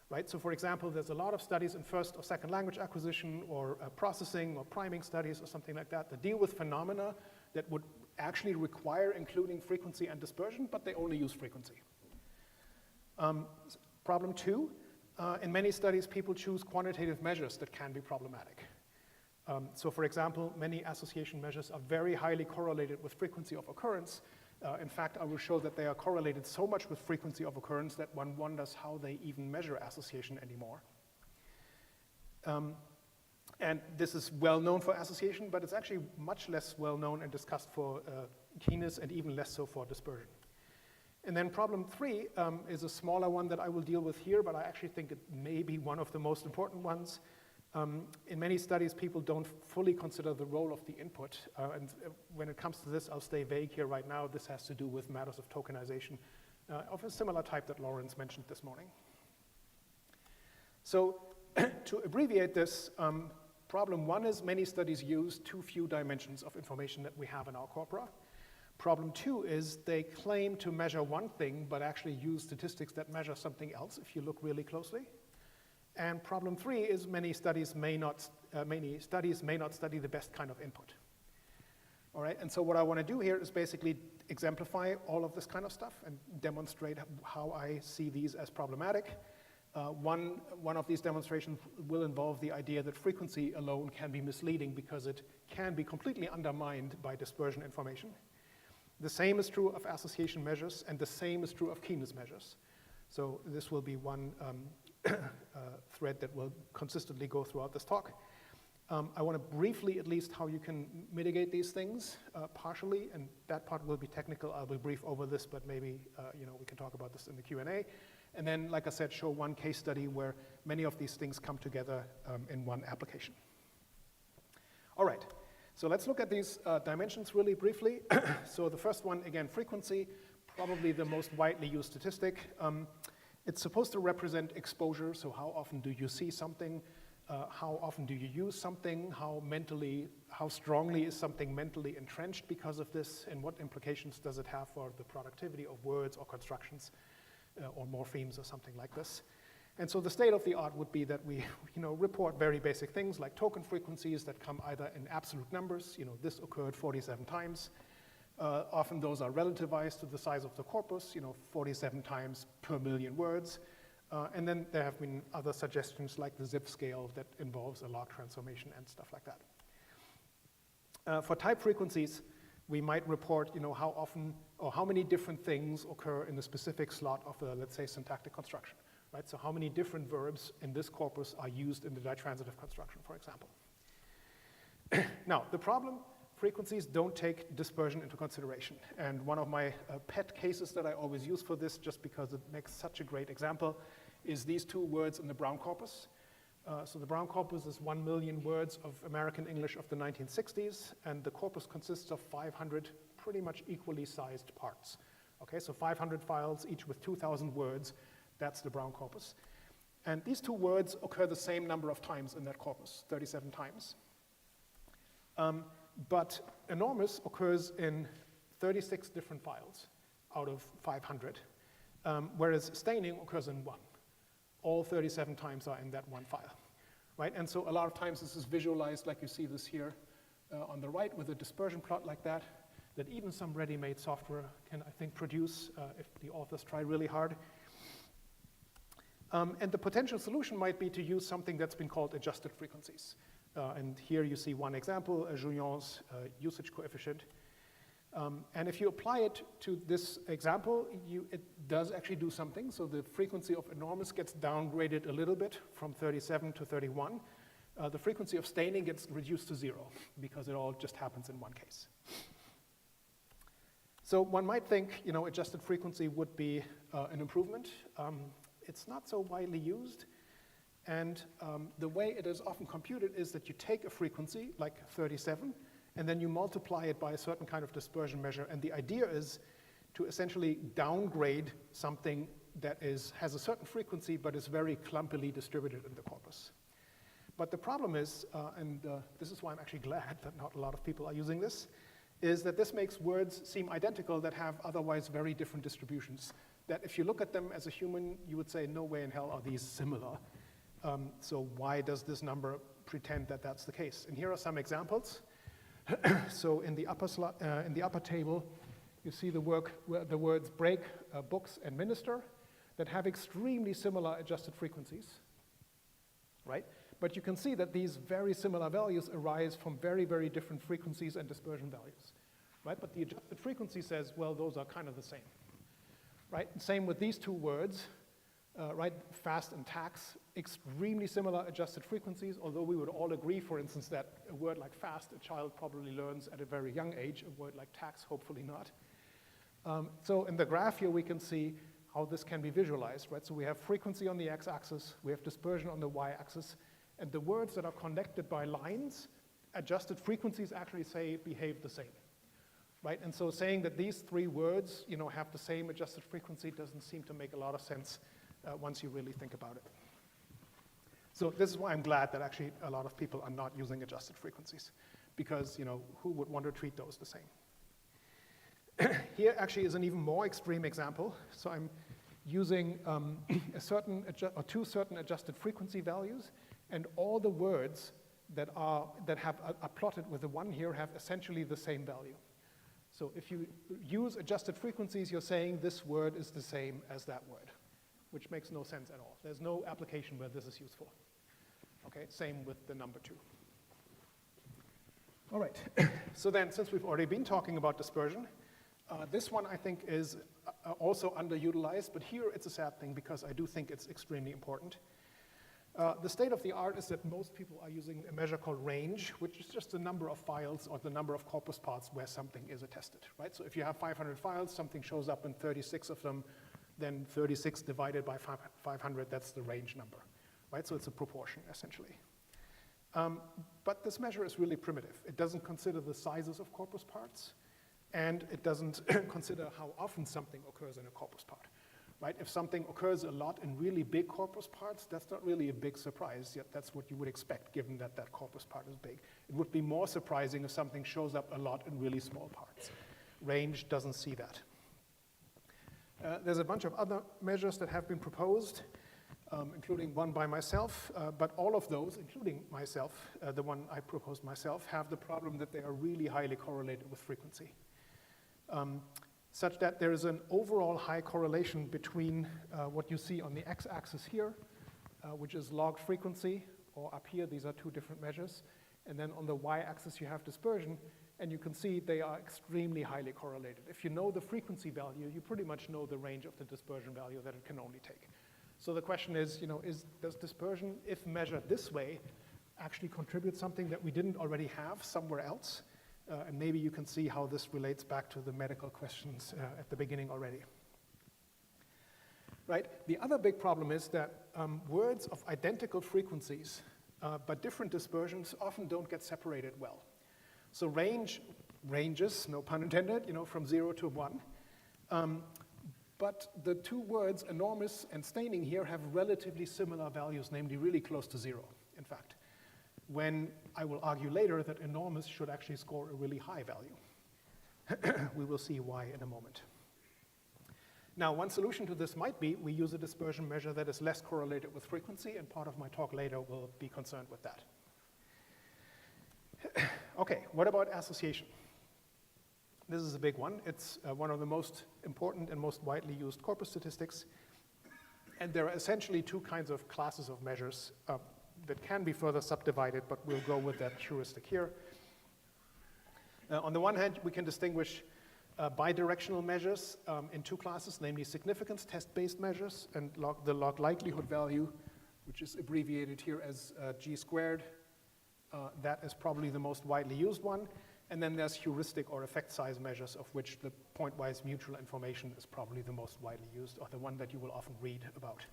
Right? So for example, there's a lot of studies in first or second language acquisition or processing or priming studies or something like that deal with phenomena that would actually require including frequency and dispersion, but they only use frequency. Problem two, in many studies, people choose quantitative measures that can be problematic. So for example, many association measures are very highly correlated with frequency of occurrence. In fact, I will show that they are correlated so much with frequency of occurrence that one wonders how they even measure association anymore. And this is well known for association, but it's actually much less well known and discussed for keenness and even less so for dispersion. And then problem three is a smaller one that I will deal with here, but I actually think it may be one of the most important ones. In many studies, people don't fully consider the role of the input. And when it comes to this, I'll stay vague here right now. This has to do with matters of tokenization of a similar type that Lawrence mentioned this morning. So to abbreviate this, problem one is many studies use too few dimensions of information that we have in our corpora. Problem two is they claim to measure one thing, but actually use statistics that measure something else if you look really closely. And problem three is many studies may not study the best kind of input. All right, and so what I want to do here is basically exemplify all of this kind of stuff and demonstrate how I see these as problematic. One of these demonstrations will involve the idea that frequency alone can be misleading because it can be completely undermined by dispersion information. The same is true of association measures, and the same is true of keenness measures. So this will be one thread that will consistently go throughout this talk. I want to briefly, at least, how you can mitigate these things partially, and that part will be technical. I'll be brief over this, but maybe we can talk about this in the Q&A. And then, like I said, show one case study where many of these things come together in one application. All right, so let's look at these dimensions really briefly. So the first one, again, frequency, probably the most widely used statistic. It's supposed to represent exposure, so how often do you see something, how often do you use something, how strongly is something mentally entrenched because of this, and what implications does it have for the productivity of words or constructions or morphemes or something like this. And so the state of the art would be that we report very basic things like token frequencies that come either in absolute numbers, this occurred 47 times, often those are relativized to the size of the corpus, 47 times per million words. And then there have been other suggestions like the zip scale that involves a log transformation and stuff like that. For type frequencies, we might report, how often or how many different things occur in the specific slot of a, let's say, syntactic construction, right? So how many different verbs in this corpus are used in the ditransitive construction, for example. Now, the problem, frequencies don't take dispersion into consideration. And one of my pet cases that I always use for this, just because it makes such a great example, is these two words in the Brown corpus. So the Brown corpus is 1 million words of American English of the 1960s, and the corpus consists of 500 pretty much equally sized parts. Okay, so 500 files, each with 2,000 words. That's the Brown corpus. And these two words occur the same number of times in that corpus, 37 times. But enormous occurs in 36 different files out of 500, whereas staining occurs in one. All 37 times are in that one file, right? And so a lot of times this is visualized like you see this here on the right with a dispersion plot like that even some ready-made software can, I think, produce if the authors try really hard. And the potential solution might be to use something that's been called adjusted frequencies. And here you see one example, Julien's usage coefficient. And if you apply it to this example, it does actually do something. So the frequency of enormous gets downgraded a little bit from 37 to 31. The frequency of staining gets reduced to 0 because it all just happens in one case. So one might think, adjusted frequency would be an improvement. It's not so widely used. And the way it is often computed is that you take a frequency, like 37, and then you multiply it by a certain kind of dispersion measure. And the idea is to essentially downgrade something that has a certain frequency, but is very clumpily distributed in the corpus. But the problem is, and this is why I'm actually glad that not a lot of people are using this, is that this makes words seem identical that have otherwise very different distributions. That if you look at them as a human, you would say, no way in hell are these similar. So why does this number pretend that that's the case? And here are some examples. So in the upper table, you see the words break, books, and minister that have extremely similar adjusted frequencies, right? But you can see that these very similar values arise from very, very different frequencies and dispersion values, right? But the adjusted frequency says, well, those are kind of the same, right? And same with these two words. Right, fast and tax, extremely similar adjusted frequencies, although we would all agree, for instance, that a word like fast, a child probably learns at a very young age, a word like tax, hopefully not. So in the graph here, we can see how this can be visualized, right? So we have frequency on the x-axis, we have dispersion on the y-axis, and the words that are connected by lines, adjusted frequencies actually behave the same, right? And so saying that these three words, have the same adjusted frequency doesn't seem to make a lot of sense once you really think about it. So this is why I'm glad that actually a lot of people are not using adjusted frequencies, because who would want to treat those the same? Here actually is an even more extreme example. So I'm using two certain adjusted frequency values, and all the words that are plotted with the 1 here have essentially the same value. So if you use adjusted frequencies, you're saying this word is the same as that word, which makes no sense at all. There's no application where this is useful. Okay, same with the number 2. All right, so then since we've already been talking about dispersion, this one I think is also underutilized, but here it's a sad thing because I do think it's extremely important. The state of the art is that most people are using a measure called range, which is just the number of files or the number of corpus parts where something is attested, right? So if you have 500 files, something shows up in 36 of them, then 36 divided by 500, that's the range number, right? So it's a proportion, essentially. But this measure is really primitive. It doesn't consider the sizes of corpus parts, and it doesn't consider how often something occurs in a corpus part, right? If something occurs a lot in really big corpus parts, that's not really a big surprise, yet that's what you would expect, given that that corpus part is big. It would be more surprising if something shows up a lot in really small parts. Range doesn't see that. There's a bunch of other measures that have been proposed, including one by myself, but all of those, including myself, the one I proposed myself, have the problem that they are really highly correlated with frequency, such that there is an overall high correlation between what you see on the x-axis here, which is logged frequency, or up here, these are two different measures, And then on the y-axis you have dispersion, and you can see they are extremely highly correlated. If you know the frequency value, you pretty much know the range of the dispersion value that it can only take. So the question is, does dispersion, if measured this way, actually contribute something that we didn't already have somewhere else? And maybe you can see how this relates back to the medical questions at the beginning already. Right? The other big problem is that words of identical frequencies but different dispersions often don't get separated well. So ranges, no pun intended, from 0 to 1. But the two words enormous and staining here have relatively similar values, namely really close to 0, in fact. When I will argue later that enormous should actually score a really high value. We will see why in a moment. Now, one solution to this might be we use a dispersion measure that is less correlated with frequency, and part of my talk later will be concerned with that. Okay, what about association? This is a big one. It's one of the most important and most widely used corpus statistics. And there are essentially two kinds of classes of measures that can be further subdivided, but we'll go with that heuristic here. On the one hand, we can distinguish bidirectional measures in two classes, namely significance test-based measures and the log likelihood value, which is abbreviated here as G squared. That is probably the most widely used one. And then there's heuristic or effect size measures, of which the pointwise mutual information is probably the most widely used, or the one that you will often read about.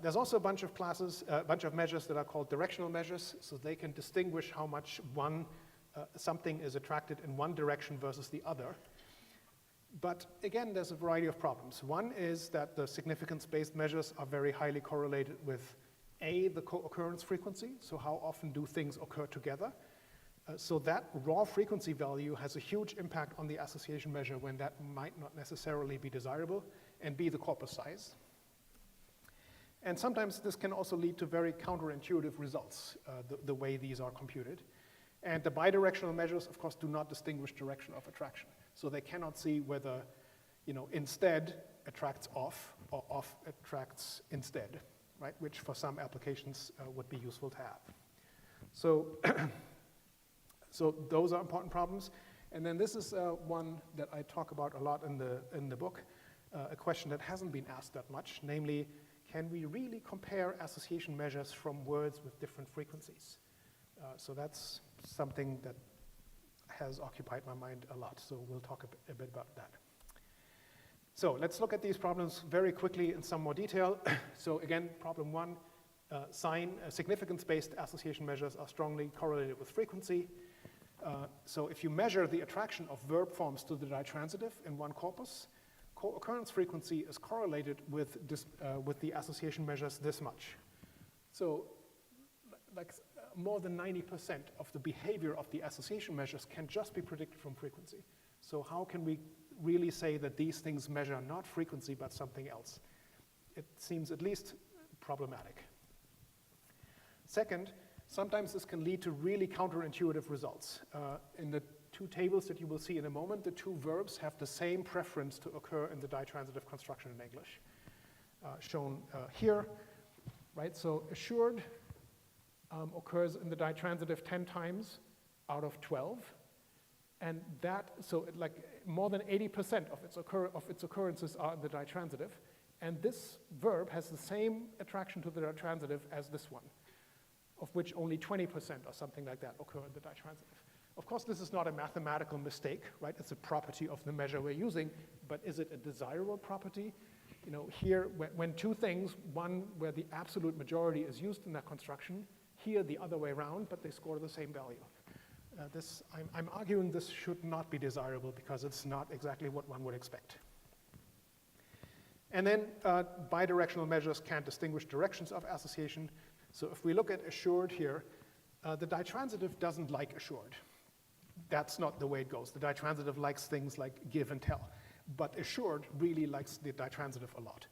There's also a bunch of measures that are called directional measures, so they can distinguish how much something is attracted in one direction versus the other. But again, there's a variety of problems. One is that the significance-based measures are very highly correlated with the co-occurrence frequency, so how often do things occur together. So that raw frequency value has a huge impact on the association measure when that might not necessarily be desirable, and B, the corpus size. And sometimes this can also lead to very counterintuitive results, the way these are computed. And the bidirectional measures, of course, do not distinguish direction of attraction. So they cannot see whether, instead attracts off or off attracts instead, right? Which for some applications would be useful to have. So, so those are important problems. And then this is one that I talk about a lot in the book, a question that hasn't been asked that much, namely, can we really compare association measures from words with different frequencies? So that's something that has occupied my mind a lot, so we'll talk a bit about that. So let's look at these problems very quickly in some more detail. So again, problem one, significance-based association measures are strongly correlated with frequency. So if you measure the attraction of verb forms to the ditransitive in one corpus, co-occurrence frequency is correlated with the association measures this much. So like more than 90% of the behavior of the association measures can just be predicted from frequency. So how can we really say that these things measure not frequency but something else? It seems at least problematic. Second, sometimes this can lead to really counterintuitive results. In the two tables that you will see in a moment, the two verbs have the same preference to occur in the ditransitive construction in English, shown here, right? So assured occurs in the ditransitive 10 times out of 12. And like more than 80% of its occurrences are in the ditransitive. And this verb has the same attraction to the ditransitive as this one, of which only 20% or something like that occur in the ditransitive. Of course, this is not a mathematical mistake, right? It's a property of the measure we're using, but is it a desirable property? Here, when two things, one where the absolute majority is used in that construction, here the other way around, but they score the same value. I'm arguing this should not be desirable because it's not exactly what one would expect. And then bidirectional measures can't distinguish directions of association. So if we look at assured here, the ditransitive doesn't like assured. That's not the way it goes. The ditransitive likes things like give and tell, but assured really likes the ditransitive a lot.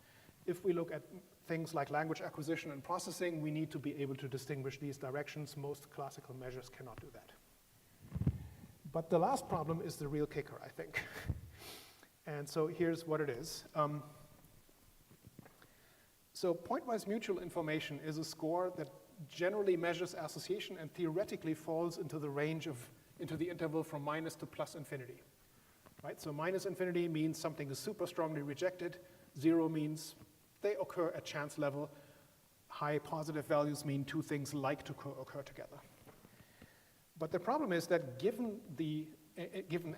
If we look at things like language acquisition and processing, we need to be able to distinguish these directions. Most classical measures cannot do that. But the last problem is the real kicker, I think. And so here's what it is. So pointwise mutual information is a score that generally measures association and theoretically falls into the range of, into the interval from minus to plus infinity, right? So minus infinity means something is super strongly rejected. 0 means they occur at chance level. High positive values mean two things like to occur together. But the problem is that given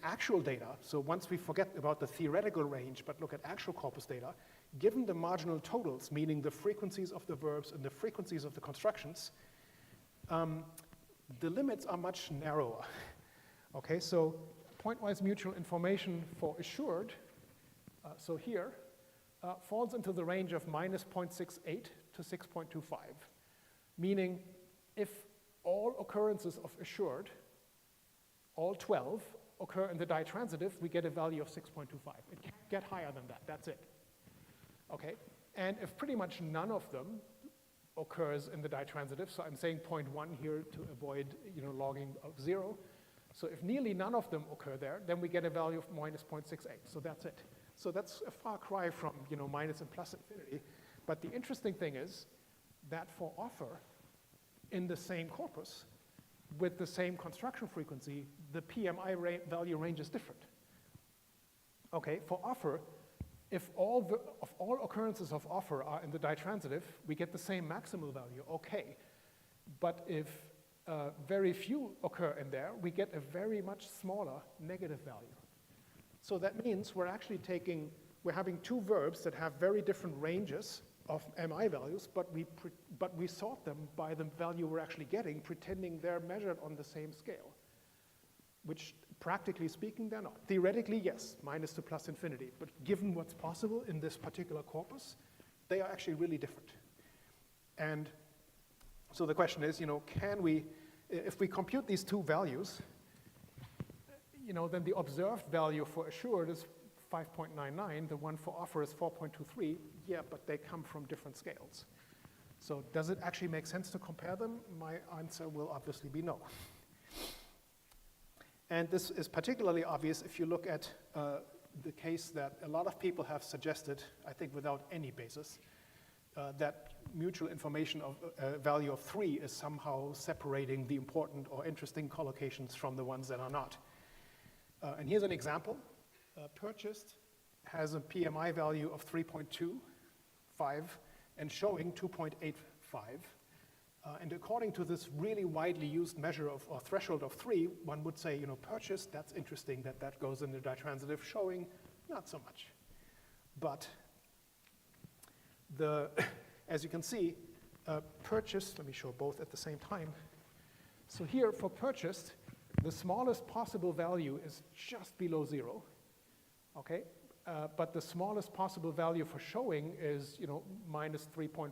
actual data, so once we forget about the theoretical range but look at actual corpus data, given the marginal totals, meaning the frequencies of the verbs and the frequencies of the constructions, the limits are much narrower. Okay, so pointwise mutual information for assured, so here, falls into the range of minus 0.68 to 6.25, meaning if all occurrences of assured, all 12, occur in the ditransitive, we get a value of 6.25. It can't get higher than that, that's it. Okay, and if pretty much none of them occurs in the ditransitive, so I'm saying 0.1 here to avoid logging of 0. So if nearly none of them occur there, then we get a value of minus 0.68, so that's it. So that's a far cry from minus and plus infinity. But the interesting thing is that for offer in the same corpus with the same construction frequency, the PMI value range is different. Okay, for offer, if all occurrences of offer are in the ditransitive, we get the same maximal value, okay. But if very few occur in there, we get a very much smaller negative value. So that means we're having two verbs that have very different ranges of MI values, but we sort them by the value we're actually getting, pretending they're measured on the same scale, which practically speaking, they're not. Theoretically, yes, minus to plus infinity, but given what's possible in this particular corpus, they are actually really different. And so the question is, can we, if we compute these two values, then the observed value for assured is 5.99, the one for offer is 4.23, yeah, but they come from different scales. So does it actually make sense to compare them? My answer will obviously be no. And this is particularly obvious if you look at the case that a lot of people have suggested, I think without any basis, that mutual information of value of 3 is somehow separating the important or interesting collocations from the ones that are not. And here's an example. Purchased has a PMI value of 3.25 and showing 2.85. And according to this really widely used measure of, or threshold of 3, one would say, purchased, that's interesting that goes in the ditransitive, showing, not so much. But as you can see, purchased, let me show both at the same time. So here for purchased, the smallest possible value is just below 0, okay? But the smallest possible value for showing is, minus 3.5.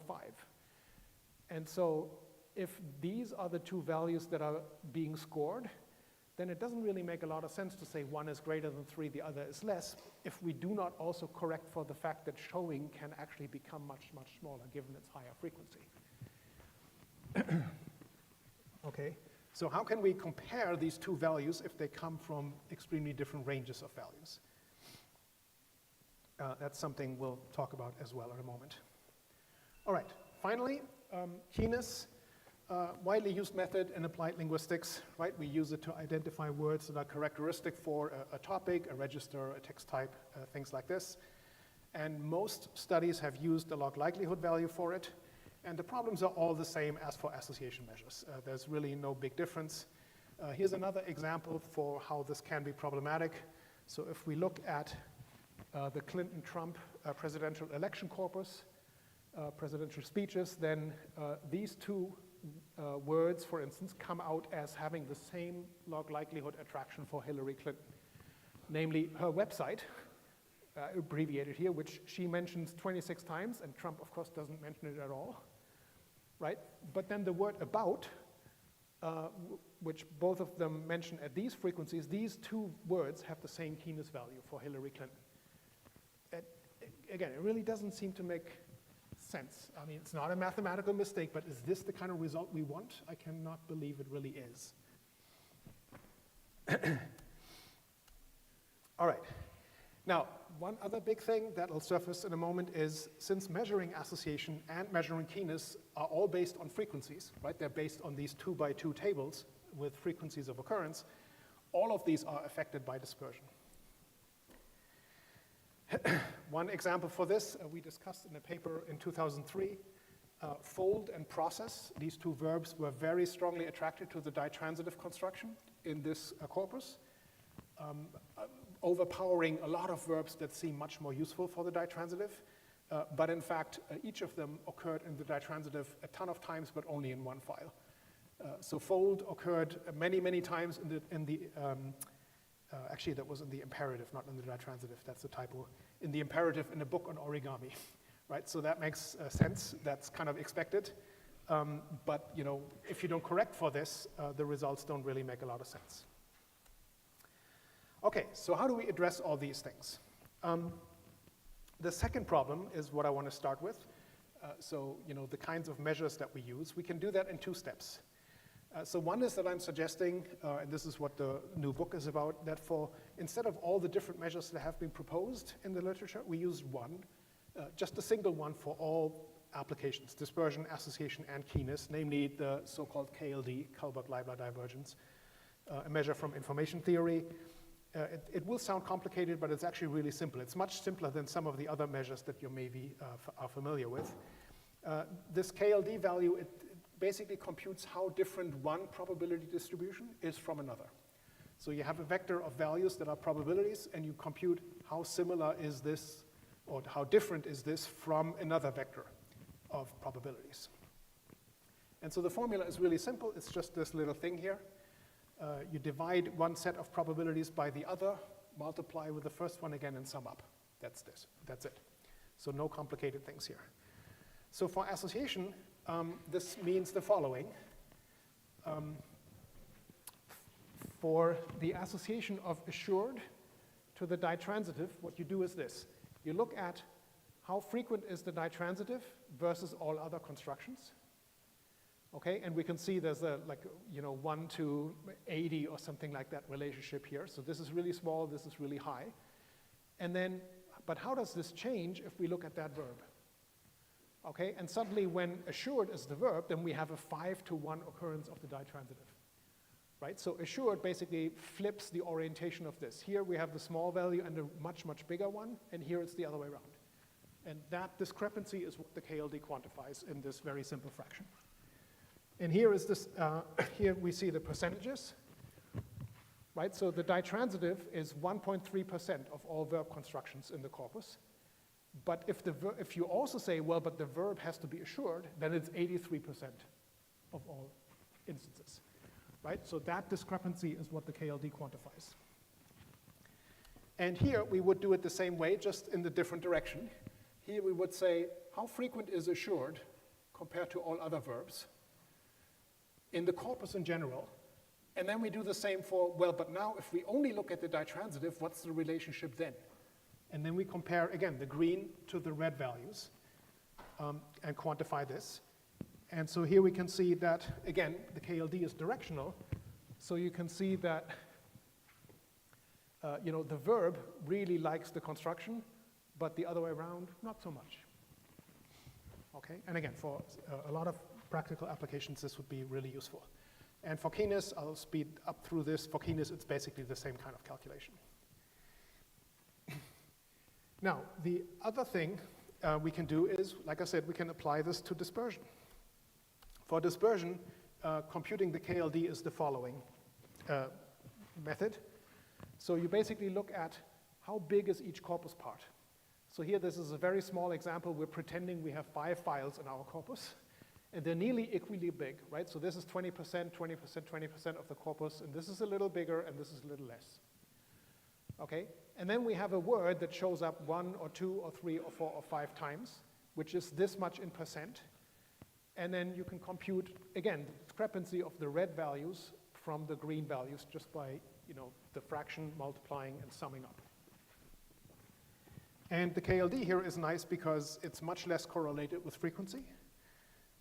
And so if these are the two values that are being scored, then it doesn't really make a lot of sense to say one is greater than 3, the other is less, if we do not also correct for the fact that showing can actually become much, much smaller given its higher frequency. Okay, so how can we compare these two values if they come from extremely different ranges of values? That's something we'll talk about as well in a moment. All right, finally, keenness, widely used method in applied linguistics, right? We use it to identify words that are characteristic for a topic, a register, a text type, things like this. And most studies have used the log likelihood value for it. And the problems are all the same as for association measures. There's really no big difference. Here's another example for how this can be problematic. So if we look at the Clinton-Trump presidential election corpus, presidential speeches, then these two words, for instance, come out as having the same log likelihood attraction for Hillary Clinton. Namely, her website, abbreviated here, which she mentions 26 times, and Trump, of course, doesn't mention it at all, right? But then the word about, which both of them mention at these frequencies, these two words have the same keenness value for Hillary Clinton. Again, it really doesn't seem to make sense. I mean, it's not a mathematical mistake, but is this the kind of result we want? I cannot believe it really is. All right. Now, One other big thing that will surface in a moment is, since measuring association and measuring keenness are all based on frequencies, right? They're based on these 2x2 tables with frequencies of occurrence. All of these are affected by dispersion. One example for this, we discussed in a paper in 2003, fold and process. These two verbs were very strongly attracted to the ditransitive construction in this corpus, overpowering a lot of verbs that seem much more useful for the ditransitive. But in fact, each of them occurred in the ditransitive a ton of times, but only in one file. So fold occurred many, many times actually that was in the imperative, not in the ditransitive, that's a typo. In the imperative in a book on origami, right? So that makes sense, that's kind of expected. But you know, if you don't correct for this, the results don't really make a lot of sense. Okay, so how do we address all these things? The second problem is what I want to start with. So, you know, the kinds of measures that we use, we can do that in two steps. So one is that I'm suggesting, and this is what the new book is about, that instead of all the different measures that have been proposed in the literature, we use one, just a single one for all applications, dispersion, association, and keenness, namely the so-called KLD, Kullback-Leibler divergence, a measure from information theory. It will sound complicated, but it's actually really simple. It's much simpler than some of the other measures that you maybe are familiar with. This KLD value, it basically computes how different one probability distribution is from another. So you have a vector of values that are probabilities, and you compute how similar is this, or how different is this from another vector of probabilities. And so the formula is really simple. It's just this little thing here. You divide one set of probabilities by the other, multiply with the first one again, and sum up. That's it. So no complicated things here. So for association, this means the following. For the association of assured to the ditransitive, what you do is this. You look at how frequent is the ditransitive versus all other constructions. Okay, and we can see there's a 1 to 80 or something like that relationship here. So this is really small, this is really high. And then, but how does this change if we look at that verb? Okay, and suddenly when assured is the verb, then we have a 5 to 1 occurrence of the ditransitive. Right, so assured basically flips the orientation of this. Here we have the small value and a much, much bigger one, and here it's the other way around. And that discrepancy is what the KLD quantifies in this very simple fraction. And here is this, here we see the percentages, right? So the ditransitive is 1.3% of all verb constructions in the corpus. But if you also say, well, but the verb has to be assured, then it's 83% of all instances, right? So that discrepancy is what the KLD quantifies. And here we would do it the same way, just in the different direction. Here we would say, how frequent is assured compared to all other verbs in the corpus in general? And then we do the same for, well, but now if we only look at the ditransitive, what's the relationship then? And then we compare, again, the green to the red values and quantify this. And so here we can see that, again, the KLD is directional. So you can see that the verb really likes the construction, but the other way around, not so much. Okay, and again, for a lot of practical applications, this would be really useful. And for keenness, I'll speed up through this. For keenness, it's basically the same kind of calculation. Now, the other thing we can do is, like I said, we can apply this to dispersion. For dispersion, computing the KLD is the following method. So you basically look at how big is each corpus part. So here, this is a very small example. We're pretending we have 5 files in our corpus. And they're nearly equally big, right? So this is 20%, 20%, 20% of the corpus, and this is a little bigger, and this is a little less. Okay? And then we have a word that shows up 1 or 2 or 3 or 4 or 5 times, which is this much in percent. And then you can compute, again, the discrepancy of the red values from the green values just by, the fraction multiplying and summing up. And the KLD here is nice because it's much less correlated with frequency.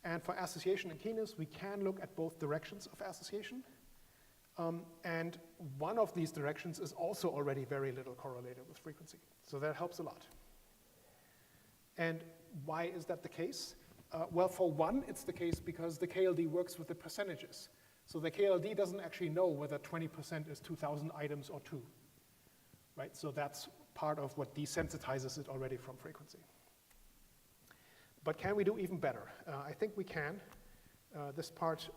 And for association and keenness, we can look at both directions of association. And one of these directions is also already very little correlated with frequency. So that helps a lot. And why is that the case? Well, for one, it's the case because the KLD works with the percentages. So the KLD doesn't actually know whether 20% is 2,000 items or 2, right? So that's part of what desensitizes it already from frequency. But can we do even better? I think we can. This part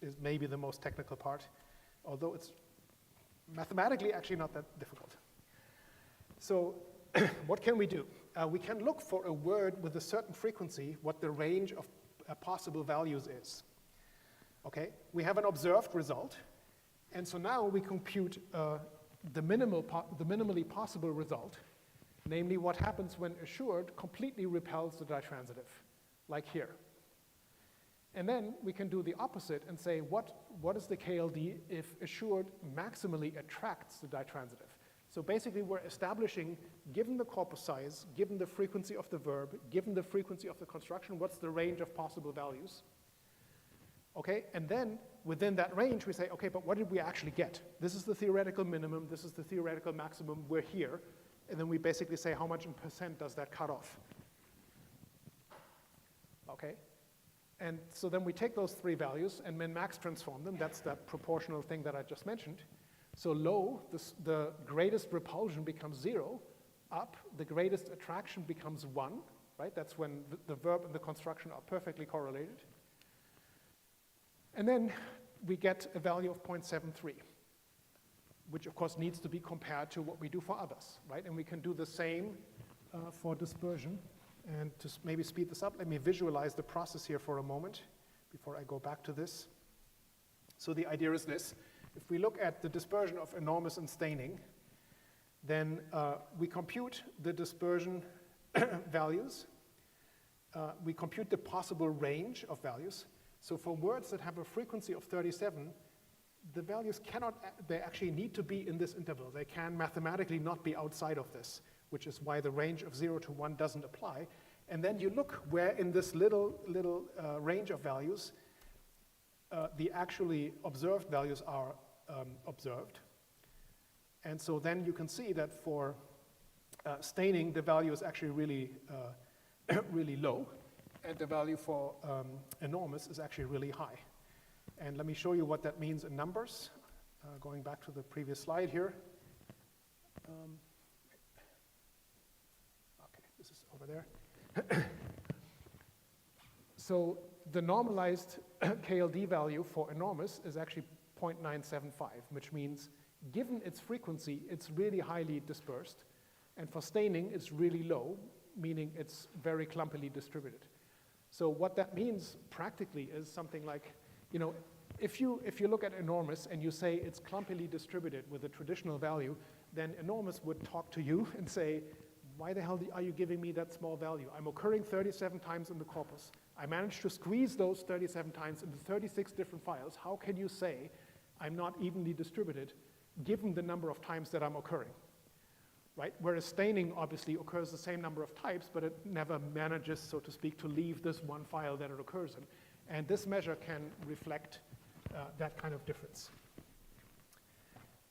is maybe the most technical part, although it's mathematically actually not that difficult. So what can we do? We can look for a word with a certain frequency, what the range of possible values is. Okay, we have an observed result, and so now we compute the minimally possible result, namely what happens when assured completely repels the ditransitive, like here. And then we can do the opposite and say, what is the KLD if assured maximally attracts the ditransitive? So basically we're establishing, given the corpus size, given the frequency of the verb, given the frequency of the construction, what's the range of possible values? Okay, and then within that range we say, okay, but what did we actually get? This is the theoretical minimum, this is the theoretical maximum, we're here. And then we basically say how much in percent does that cut off? Okay, and so then we take those three values and min-max transform them. That's that proportional thing that I just mentioned. So low, the greatest repulsion becomes 0. Up, the greatest attraction becomes 1, right? That's when the verb and the construction are perfectly correlated. And then we get a value of 0.73, which of course needs to be compared to what we do for others, right? And we can do the same for dispersion. And to maybe speed this up, let me visualize the process here for a moment before I go back to this. So the idea is this. If we look at the dispersion of enormous and staining, then we compute the dispersion values. We compute the possible range of values. So for words that have a frequency of 37, the values they actually need to be in this interval. They can mathematically not be outside of this, which is why the range of 0 to 1 doesn't apply. And then you look where in this little range of values the actually observed values are observed. And so then you can see that for staining, the value is actually really, really low, and the value for enormous is actually really high. And let me show you what that means in numbers. Going back to the previous slide here. Okay, this is over there. So the normalized KLD value for enormous is actually 0.975, which means given its frequency, it's really highly dispersed. And for staining, it's really low, meaning it's very clumpily distributed. So what that means practically is something like, you know, if you look at enormous and you say it's clumpily distributed with a traditional value, then enormous would talk to you and say, why the hell are you giving me that small value? I'm occurring 37 times in the corpus. I managed to squeeze those 37 times into 36 different files. How can you say I'm not evenly distributed given the number of times that I'm occurring? Right? Whereas staining obviously occurs the same number of types, but it never manages, so to speak, to leave this one file that it occurs in. And this measure can reflect that kind of difference.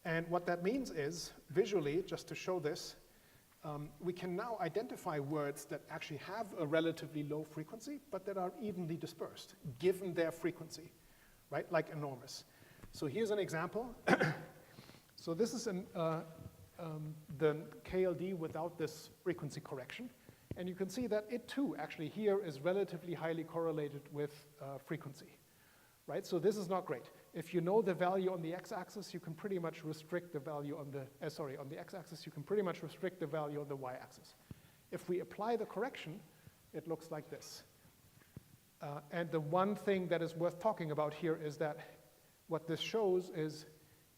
And what that means is, visually, just to show this, we can now identify words that actually have a relatively low frequency, but that are evenly dispersed, given their frequency, right? Like enormous. So here's an example. So this is the KLD without this frequency correction. And you can see that it too, actually here, is relatively highly correlated with frequency, right? So this is not great. If you know the value on the x-axis, you can pretty much restrict the value on the, on the x-axis, you can pretty much restrict the value on the y-axis. If we apply the correction, it looks like this. And the one thing that is worth talking about here is that what this shows is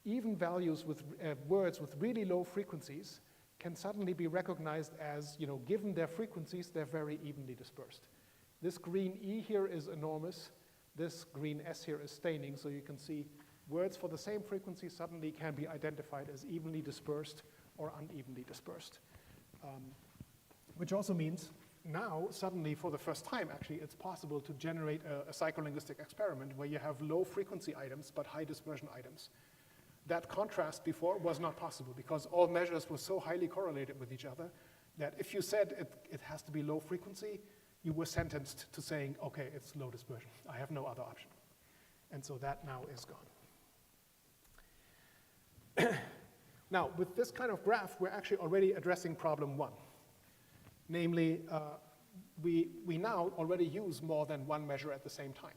even values with words with really low frequencies can suddenly be recognized as, you know, given their frequencies, they're very evenly dispersed. This green E here is enormous. This green S here is staining, so you can see words for the same frequency suddenly can be identified as evenly dispersed or unevenly dispersed. Which also means now, suddenly, for the first time, actually, it's possible to generate a psycholinguistic experiment where you have low frequency items but high dispersion items. That contrast before was not possible because all measures were so highly correlated with each other that if you said it has to be low frequency, you were sentenced to saying, okay, it's low dispersion. I have no other option. And so that now is gone. Now, with this kind of graph, we're actually already addressing problem 1. Namely, we now already use more than one measure at the same time,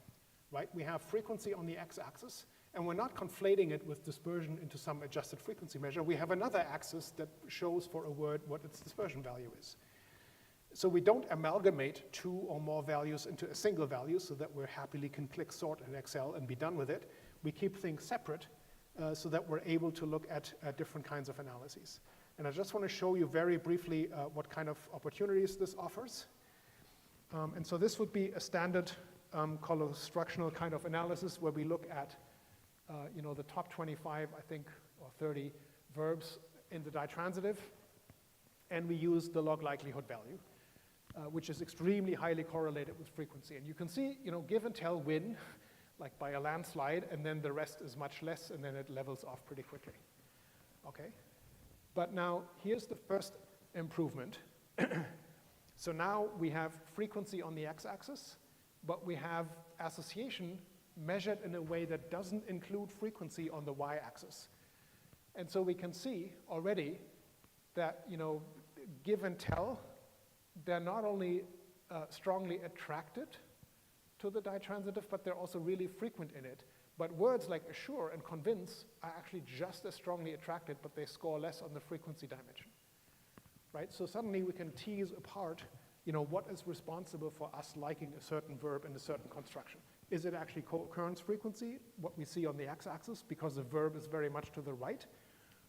right? We have frequency on the x-axis, and we're not conflating it with dispersion into some adjusted frequency measure. We have another axis that shows for a word what its dispersion value is. So we don't amalgamate 2 or more values into a single value so that we happily can click sort in Excel and be done with it. We keep things separate so that we're able to look at different kinds of analyses. And I just want to show you very briefly what kind of opportunities this offers. And so this would be a standard collostructional kind of analysis where we look at the top 25, I think, or 30 verbs in the ditransitive, and we use the log likelihood value, which is extremely highly correlated with frequency. And you can see, give and tell win, like by a landslide, and then the rest is much less, and then it levels off pretty quickly. Okay? But now, here's the first improvement. So now we have frequency on the x-axis, but we have association measured in a way that doesn't include frequency on the y-axis. And so we can see already that, give and tell, they're not only strongly attracted to the ditransitive, but they're also really frequent in it. But words like assure and convince are actually just as strongly attracted, but they score less on the frequency dimension, right? So suddenly we can tease apart, what is responsible for us liking a certain verb in a certain construction. Is it actually co-occurrence frequency, what we see on the x-axis, because the verb is very much to the right?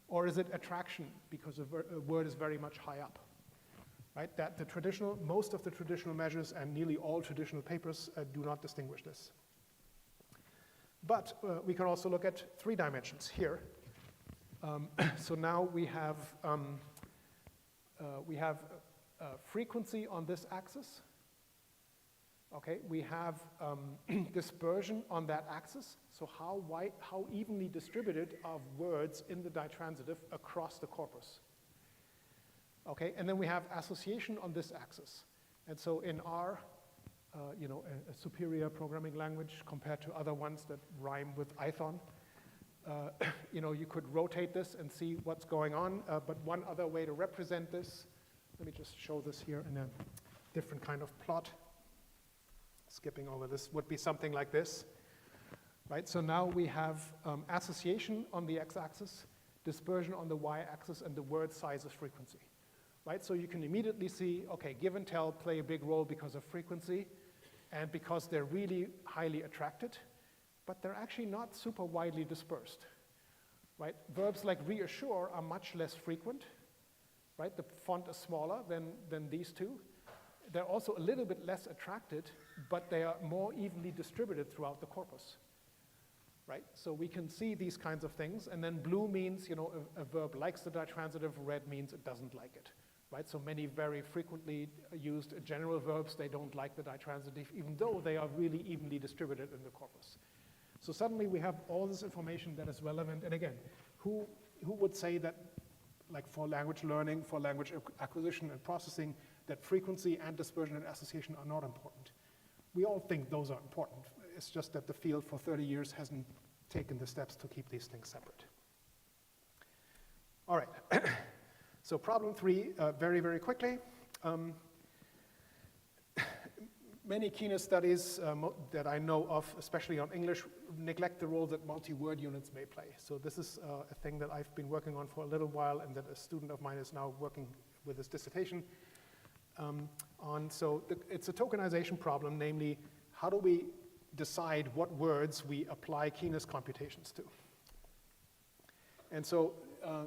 Or is it attraction, because a word is very much high up? Right? That most of the traditional measures and nearly all traditional papers do not distinguish this. But we can also look at 3 dimensions here. So now we have frequency on this axis. Okay, we have dispersion on that axis. So how evenly distributed are words in the ditransitive across the corpus? Okay, and then we have association on this axis. And so in R, a superior programming language compared to other ones that rhyme with Ithon, you could rotate this and see what's going on. But one other way to represent this, let me just show this here in a different kind of plot. Skipping over this would be something like this, right? So now we have association on the x-axis, dispersion on the y-axis, and the word size as frequency, right? So you can immediately see, okay, give and tell play a big role because of frequency and because they're really highly attracted, but they're actually not super widely dispersed, right? Verbs like reassure are much less frequent, right? The font is smaller than these two. They're also a little bit less attracted, but they are more evenly distributed throughout the corpus, right? So we can see these kinds of things, and then blue means, a verb likes the ditransitive, red means it doesn't like it, right? So many very frequently used general verbs, they don't like the ditransitive, even though they are really evenly distributed in the corpus. So suddenly we have all this information that is relevant, and again, who would say that, like for language learning, for language acquisition and processing, that frequency and dispersion and association are not important? We all think those are important. It's just that the field for 30 years hasn't taken the steps to keep these things separate. All right, so problem 3, very, very quickly. Many keenness studies that I know of, especially on English, neglect the role that multi-word units may play. So this is a thing that I've been working on for a little while and that a student of mine is now working with his dissertation on. So it's a tokenization problem, namely, how do we decide what words we apply keenness computations to? And so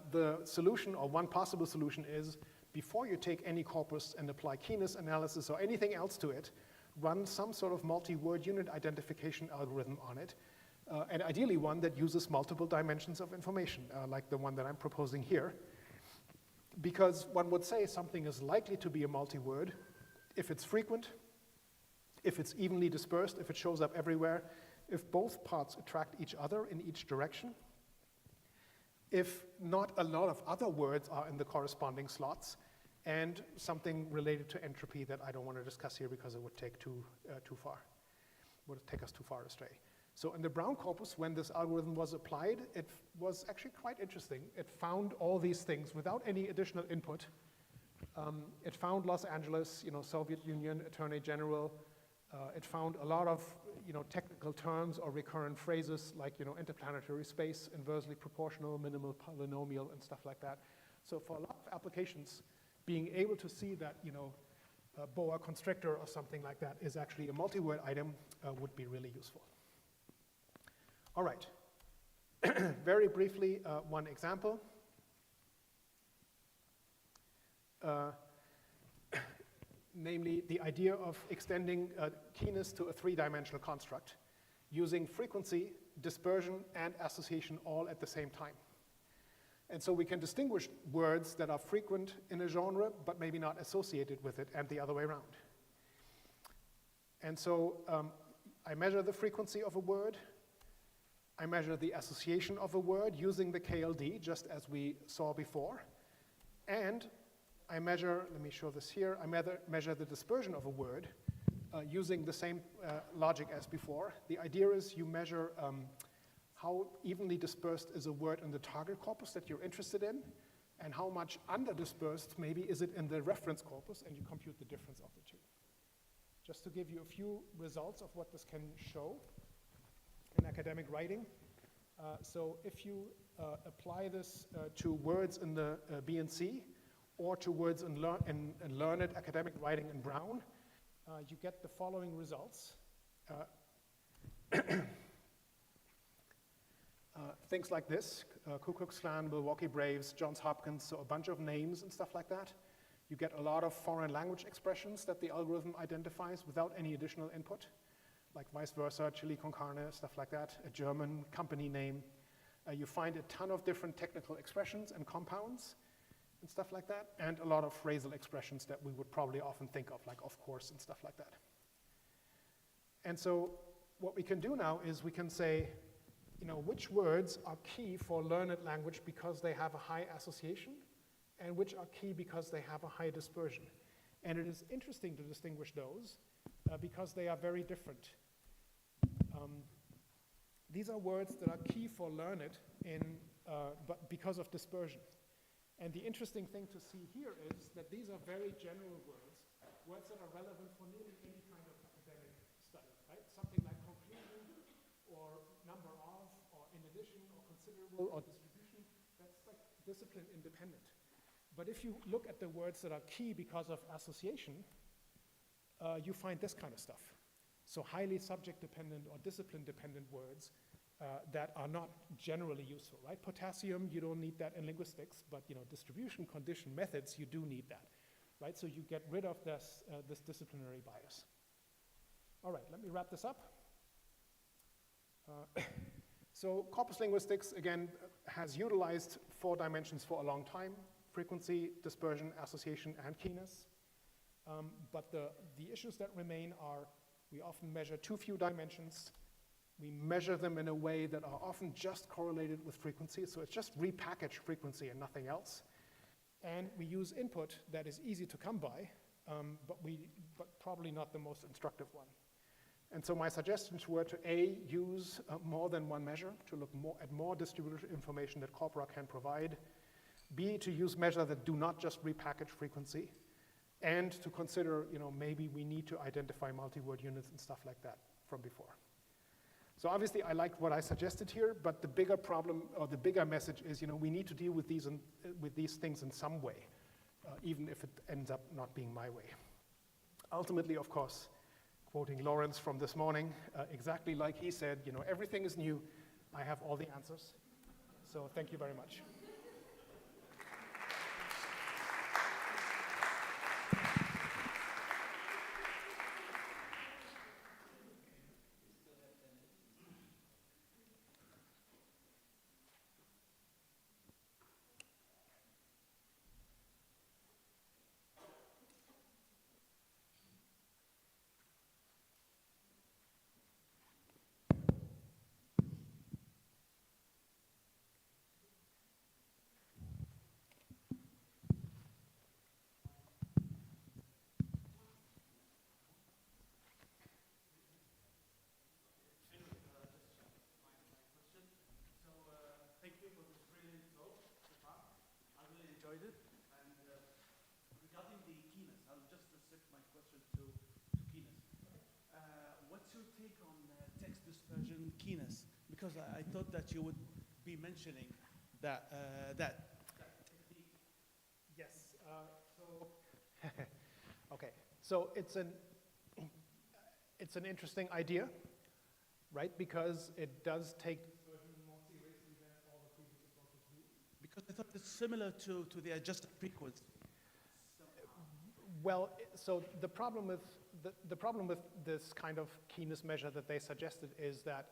the solution, or one possible solution, is before you take any corpus and apply keenness analysis or anything else to it, run some sort of multi-word unit identification algorithm on it, and ideally one that uses multiple dimensions of information, like the one that I'm proposing here. Because one would say something is likely to be a multi-word if it's frequent, if it's evenly dispersed, if it shows up everywhere, if both parts attract each other in each direction, if not a lot of other words are in the corresponding slots, and something related to entropy that I don't want to discuss here because it would take too far, would take us too far astray. So in the Brown corpus, when this algorithm was applied, it was actually quite interesting. It found all these things without any additional input. It found Los Angeles, Soviet Union, Attorney General. It found a lot of, technical terms or recurrent phrases like, interplanetary space, inversely proportional, minimal polynomial, and stuff like that. So for a lot of applications, being able to see that, a boa constrictor or something like that is actually a multi-word item would be really useful. All right. Very briefly, one example. Namely, the idea of extending keyness to a three-dimensional construct using frequency, dispersion, and association all at the same time. And so we can distinguish words that are frequent in a genre, but maybe not associated with it, and the other way around. And so I measure the frequency of a word. I measure the association of a word using the KLD, just as we saw before. And I measure, let me show this here, I measure the dispersion of a word using the same logic as before. The idea is you measure how evenly dispersed is a word in the target corpus that you're interested in, and how much under-dispersed maybe is it in the reference corpus, and you compute the difference of the two. Just to give you a few results of what this can show in academic writing. So if you apply this to words in the B&C, or to words in learned academic writing in Brown, you get the following results. Things like this, Ku Klux Klan, Milwaukee Braves, Johns Hopkins, so a bunch of names and stuff like that. You get a lot of foreign language expressions that the algorithm identifies without any additional input, like vice versa, chili con carne, stuff like that, a German company name. You find a ton of different technical expressions and compounds and stuff like that, and a lot of phrasal expressions that we would probably often think of, like of course and stuff like that. And so what we can do now is we can say, which words are key for learned language because they have a high association, and which are key because they have a high dispersion. And it is interesting to distinguish those because they are very different. These are words that are key for learned but because of dispersion. And the interesting thing to see here is that these are very general words that are relevant for nearly any kind of academic study, right? Something like conclusion, or number of, or in addition, or considerable, or distribution, that's like discipline independent. But if you look at the words that are key because of association, you find this kind of stuff. So highly subject-dependent or discipline-dependent words that are not generally useful, right? Potassium, you don't need that in linguistics, but distribution condition methods, you do need that, right? So you get rid of this disciplinary bias. All right, let me wrap this up. So corpus linguistics, again, has utilized 4 dimensions for a long time: frequency, dispersion, association, and keyness. But the issues that remain are we often measure too few dimensions. We measure them in a way that are often just correlated with frequency, so it's just repackaged frequency and nothing else. And we use input that is easy to come by, but probably not the most instructive one. And so my suggestions were to A, use more than one measure, to look at more distributed information that corpora can provide. B, to use measures that do not just repackage frequency, and to consider, maybe we need to identify multi-word units and stuff like that from before. So obviously I liked what I suggested here, but the bigger problem, or the bigger message is, we need to deal with these things in some way, even if it ends up not being my way. Ultimately, of course, quoting Lawrence from this morning, exactly like he said, everything is new. I have all the answers. So thank you very much. enjoyed it. And regarding the keenness, I'll just restrict my question to keenness. What's your take on text dispersion keenness? Because I thought that you would be mentioning that technique. Yes. Okay. So it's an interesting idea, right? Because it does take dispersion more seriously than all the previous approaches do. Because I thought it's similar to the adjusted frequency. Well, so the problem with this kind of keenness measure that they suggested is that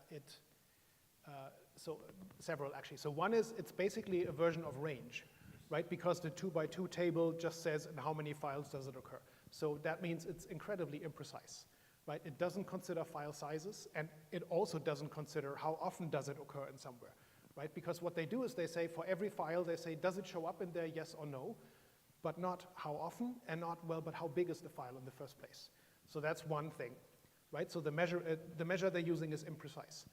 so several actually. So one is it's basically a version of range, right? Because the 2x2 table just says in how many files does it occur. So that means it's incredibly imprecise, right? It doesn't consider file sizes, and it also doesn't consider how often does it occur in somewhere, right? Because what they do is they say for every file, they say, does it show up in there, yes or no? But not how often, and not, well, but how big is the file in the first place? So that's one thing, right? So the measure they're using is imprecise.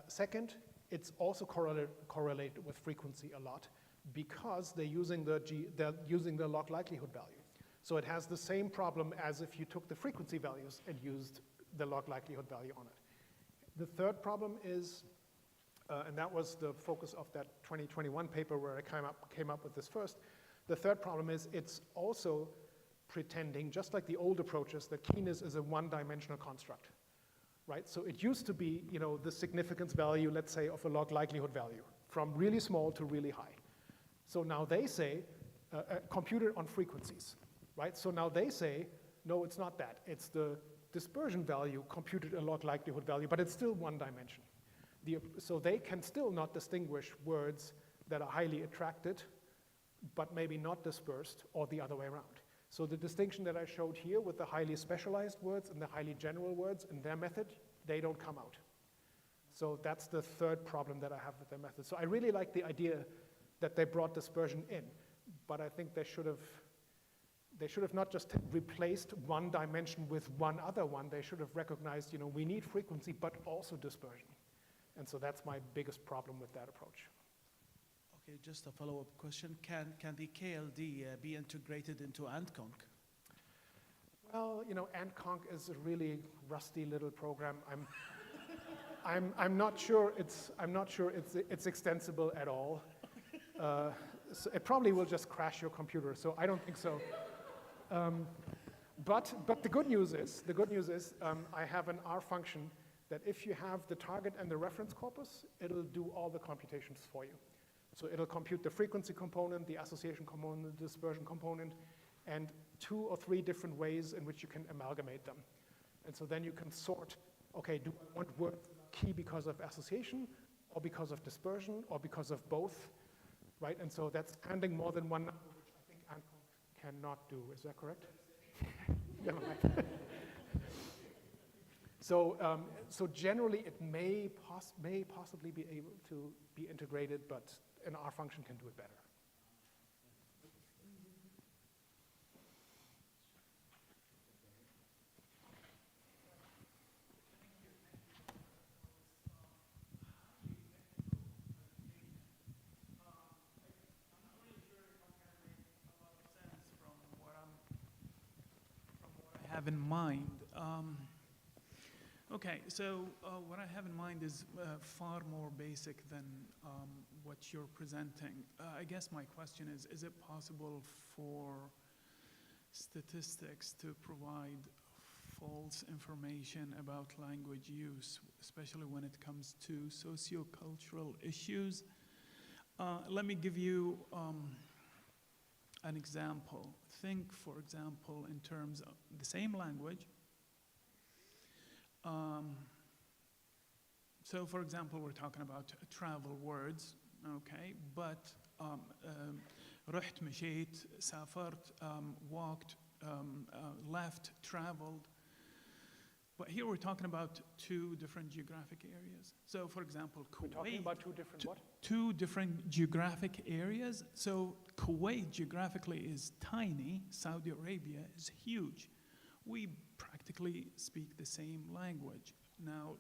Second, it's also correlated with frequency a lot because they're using the log likelihood value. So it has the same problem as if you took the frequency values and used the log likelihood value on it. The third problem is, and that was the focus of that 2021 paper where I came up with this first, the third problem is it's also pretending, just like the old approaches, that keenness is a one-dimensional construct, right? So it used to be, the significance value, let's say, of a log likelihood value, from really small to really high. So now they say, computed on frequencies, right? So now they say, no, it's not that. It's the dispersion value computed a log likelihood value, but it's still one dimension. So they can still not distinguish words that are highly attracted, but maybe not dispersed, or the other way around. So the distinction that I showed here with the highly specialized words and the highly general words in their method, they don't come out. So that's the third problem that I have with their method. So I really like the idea that they brought dispersion in, but I think they should have not just replaced one dimension with one other one. They should have recognized, we need frequency, but also dispersion. And so that's my biggest problem with that approach. Okay, just a follow-up question. Can the KLD be integrated into AntConc? Well, AntConc is a really rusty little program. I'm not sure it's extensible at all. So it probably will just crash your computer. So I don't think so. But the good news is I have an R function that if you have the target and the reference corpus, it'll do all the computations for you. So it'll compute the frequency component, the association component, the dispersion component, and 2 or 3 different ways in which you can amalgamate them. And so then you can sort, okay, do I want words key because of association, or because of dispersion, or because of both, right? And so that's handling more than one number, which I think AntConc cannot do. Is that correct? Never mind. So generally, it may possibly be able to be integrated, but an R function can do it better. Have in mind. Okay, so what I have in mind is far more basic than what you're presenting. I guess my question is it possible for statistics to provide false information about language use, especially when it comes to sociocultural issues? Let me give you an example. Think, for example, in terms of the same language. So, for example, we're talking about travel words, okay? But رحت, مشيت, سافرت, walked, left, traveled. But here we're talking about 2 different geographic areas. So, for example, Kuwait. We're talking about 2 different what? 2 different geographic areas. So Kuwait geographically is tiny. Saudi Arabia is huge. We practically speak the same language. Now,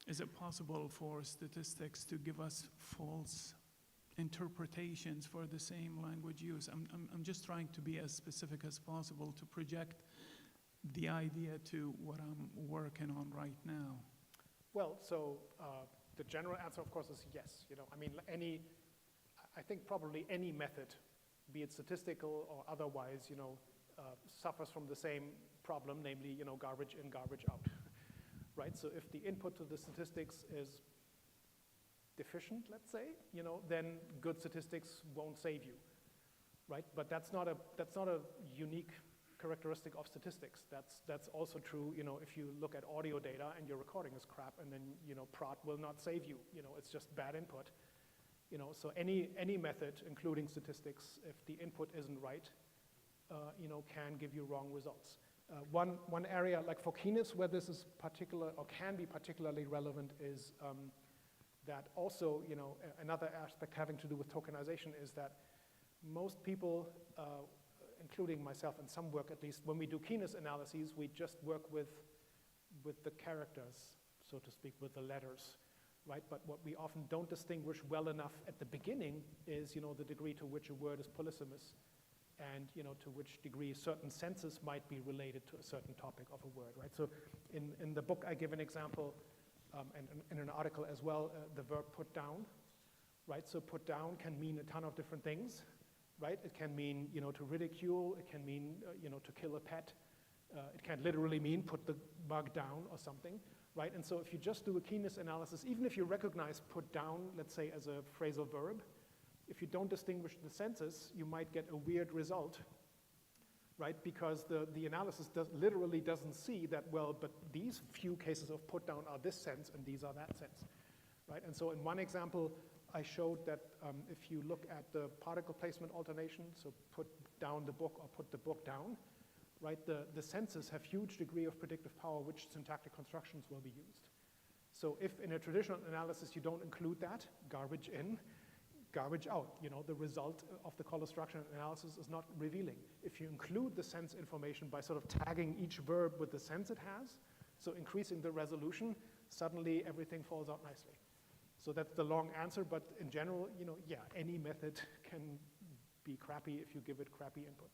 is it possible for statistics to give us false interpretations for the same language use. I'm just trying to be as specific as possible to project the idea to what I'm working on right now. Well, so the general answer, of course, is yes. I mean, I think probably any method, be it statistical or otherwise, suffers from the same problem, namely, garbage in, garbage out, right? So if the input to the statistics is deficient, let's say, then good statistics won't save you, right? But that's not a unique characteristic of statistics. That's also true, if you look at audio data and your recording is crap, and then, prod will not save you. It's just bad input. So any method, including statistics, if the input isn't right, can give you wrong results. One area, like for keenness, where this is particular or can be particularly relevant is that also, another aspect having to do with tokenization is that most people, including myself and some work at least, when we do keenness analyses, we just work with the characters, so to speak, with the letters, right? But what we often don't distinguish well enough at the beginning is, the degree to which a word is polysemous, and to which degree certain senses might be related to a certain topic of a word, right? So in the book I give an example, and in an article as well, the verb put down, right? So put down can mean a ton of different things, right? It can mean, to ridicule, it can mean, to kill a pet, it can literally mean put the mug down or something, right? And so if you just do a keenness analysis, even if you recognize put down, let's say as a phrasal verb, if you don't distinguish the senses, you might get a weird result, right? Because the analysis literally doesn't see that, well, but these few cases of put down are this sense and these are that sense, right? And so in one example, I showed that if you look at the particle placement alternation, so put down the book or put the book down, right? The senses have huge degree of predictive power which syntactic constructions will be used. So if in a traditional analysis you don't include that, garbage in, garbage out, the result of the color structure analysis is not revealing. If you include the sense information by sort of tagging each verb with the sense it has, so increasing the resolution, suddenly everything falls out nicely. So that's the long answer, but in general, yeah, any method can be crappy if you give it crappy input.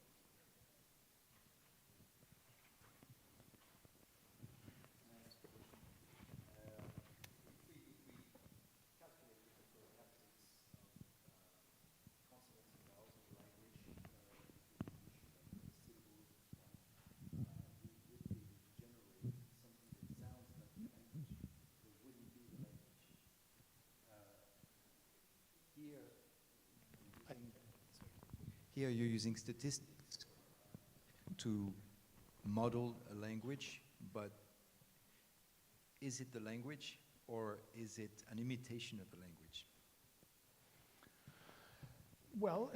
Here you're using statistics to model a language, but is it the language or is it an imitation of the language? Well,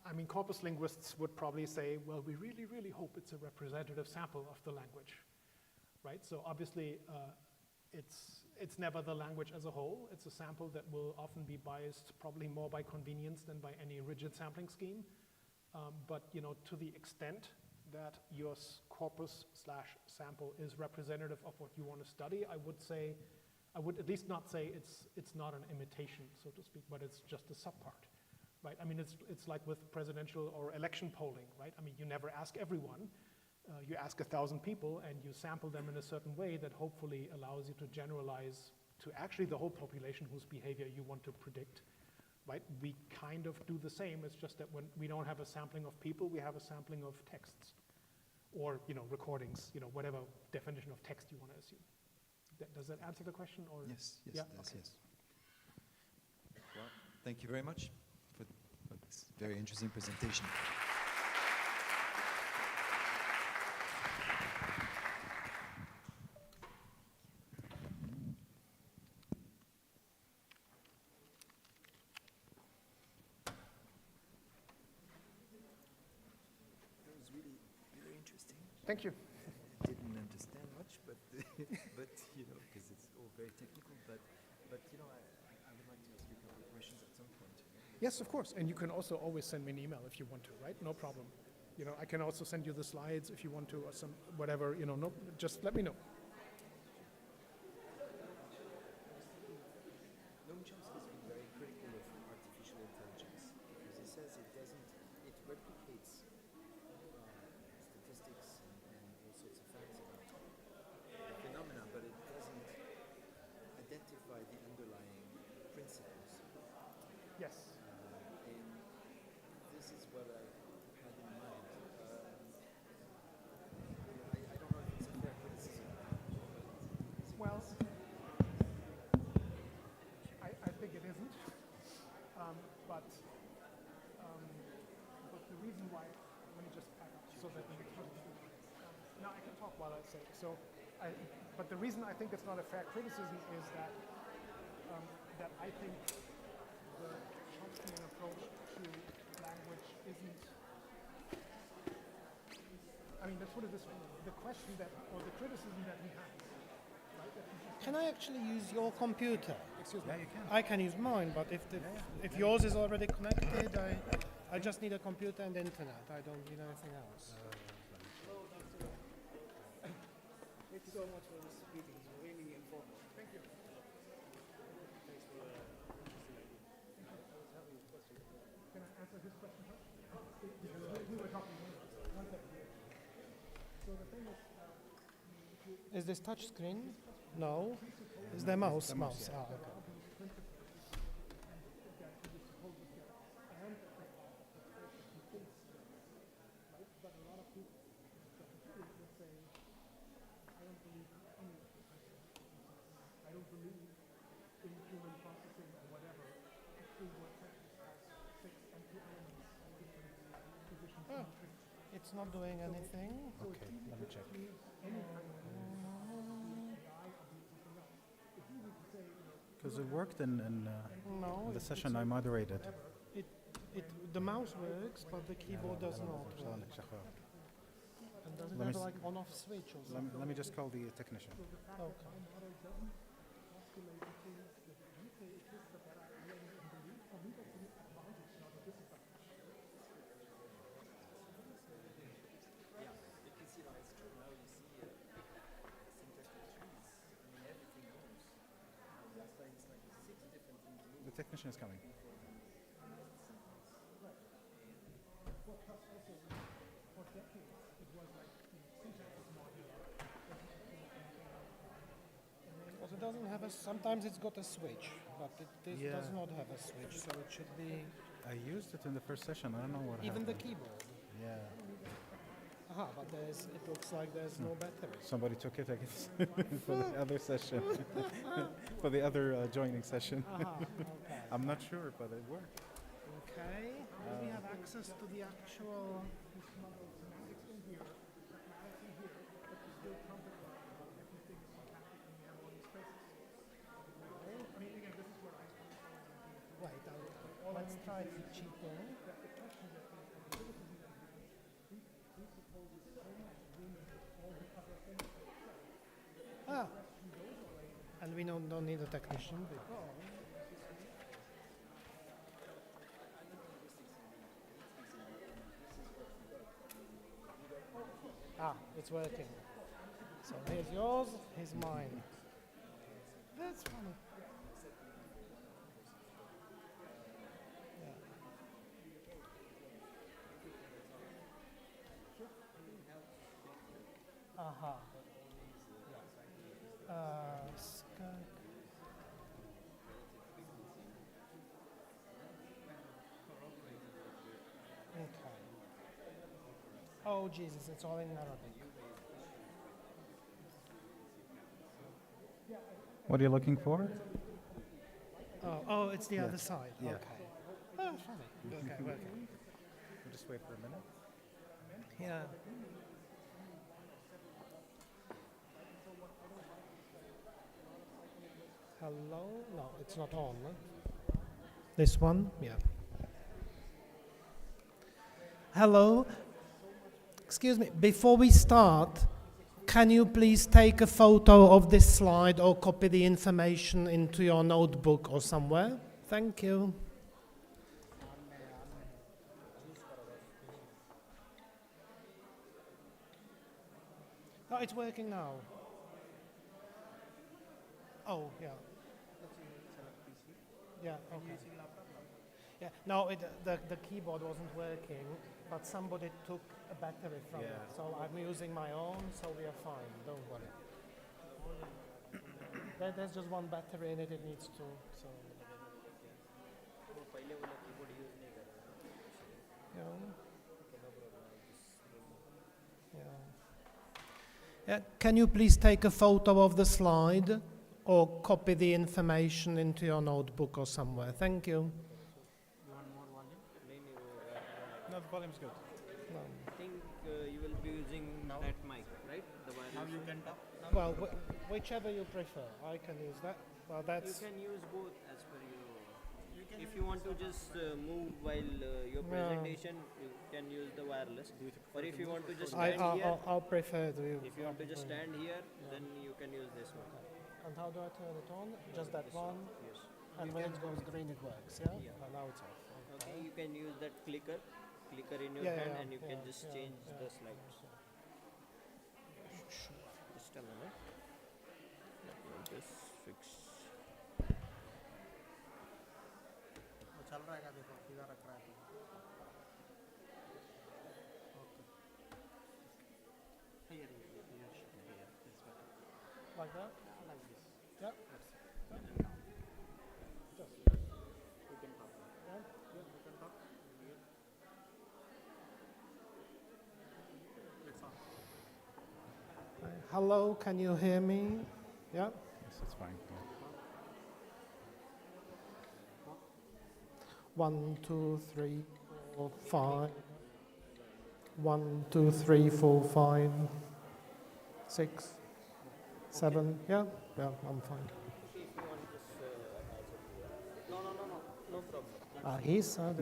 I mean, corpus linguists would probably say, well, we really, really hope it's a representative sample of the language, right? So obviously, it's never the language as a whole. It's a sample that will often be biased probably more by convenience than by any rigid sampling scheme. But to the extent that your corpus/sample is representative of what you want to study, I would at least not say it's not an imitation, so to speak, but it's just a subpart, right? I mean, it's like with presidential or election polling, right? I mean, you never ask everyone. You ask 1,000 people and you sample them in a certain way that hopefully allows you to generalize to actually the whole population whose behavior you want to predict, right? We kind of do the same. It's just that when we don't have a sampling of people, we have a sampling of texts or, recordings, whatever definition of text you want to assume. Does that answer the question? Or? Yes, Yeah? Yes, Okay. yes. Well, thank you very much for this very interesting presentation. Thank you. Didn't understand much, but because it's all very technical. But I would like to ask you a couple of questions at some point. Yes, of course. And you can also always send me an email if you want to, right? No problem. I can also send you the slides if you want to, or some whatever. No, just let me know. Noam Chomsky has been very critical of replicates statistics and all sorts of facts about the phenomena, but it doesn't identify the underlying principles. Yes. And this is what I had in mind. I don't know if it's a fair criticism. Well, I think it isn't. But the reason why, let me just back up so that we can now I can talk while I say. So, but the reason I think it's not a fair criticism is that that I think the Chomskyan approach to language isn't. I mean, let's put it this way: the question that, or the criticism that we have. Can I actually use your computer? Excuse me. Yeah, you can. I can use mine, but if yours is already connected, I just need a computer and internet. I don't need anything else. Thank you so much for this meeting. It's really informative. Thank you. Thanks for Can I answer his question first? We were talking. One second. So the thing is, Is this touch screen? No. Is there mouse? Mouse. Ah, okay. but a lot of people would say, I don't believe in human processing or whatever. Actually, what text has 6 and 2 elements and different positions. Oh, it's not doing anything. Okay, let me check. Because it worked in No, the session I moderated. the mouse works, but the keyboard does not work. And does it have like on-off switch or something? Let me just call the technician. Okay. The technician is coming. Because it doesn't have a, sometimes it's got a switch, but it does not have a switch, so it should be... I used it in the first session. I don't know what Even happened. the keyboard. Yeah. Aha, but it looks like there's no battery. Somebody took it, I guess, for the other session, for the other joining session. Okay. I'm not sure, but it worked. Okay. Do we have access to the actual... Wait, let's try cheating. Ah, and we don't need a technician. Ah, it's working. So here's yours, here's mine. That's funny. Aha. Skunk. Okay. Oh Jesus, it's all in Arabic. What are you looking for? Oh, it's the other side. Yeah. Okay. Oh, funny. Okay, working. We'll just wait for a minute. Yeah. Hello? No, it's not on. No? This one? Yeah. Hello? Excuse me, before we start, can you please take a photo of this slide or copy the information into your notebook or somewhere? Thank you. Oh, it's working now. Oh, yeah. Yeah, okay. Yeah, no, the keyboard wasn't working, but somebody took a battery from it. So I'm using my own, so we are fine. Don't worry. There's just one battery in it. It needs to. So. Yeah. Can you please take a photo of the slide or copy the information into your notebook or somewhere? Thank you. You want more volume? No, the volume's good. I think you will be using that mic, right? The wireless. Now you can talk. Well, whichever you prefer. I can use that. Well, that's. You can use both as per your. If you want to just move while your presentation, you can use the wireless. Or if you want to just stand here, I'll prefer to use. if you want to just stand here, then you can use this one. And how do I turn it on? Just that one? Yes. And when it goes green, it works, yeah? Yeah. And now it's off. Okay, you can use that clicker in your hand, and you can just change the slides. Just a minute. Let me just fix. चल रहा है देखो सीधा रख रहा है Like that? like this. Yeah. You can talk. Yeah. You can talk. Let's on. Hello, can you hear me? Yeah. Yes, it's fine. 1, 2, 3, 4, 5. 1, 2, 3, 4, 5, 6, 7. Yeah, yeah, I'm fine. If you want just no problem. He's so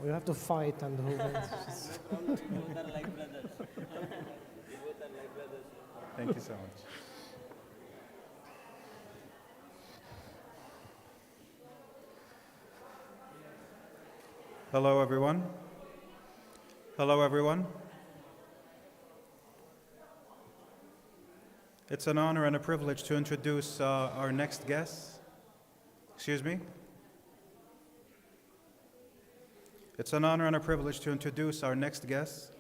we have to fight and who wins. We both are like brothers. We both are like brothers. Thank you so much. Hello, everyone. Hello, everyone. It's an honor and a privilege to introduce our next guest. Excuse me? It's an honor and a privilege to introduce our next guest.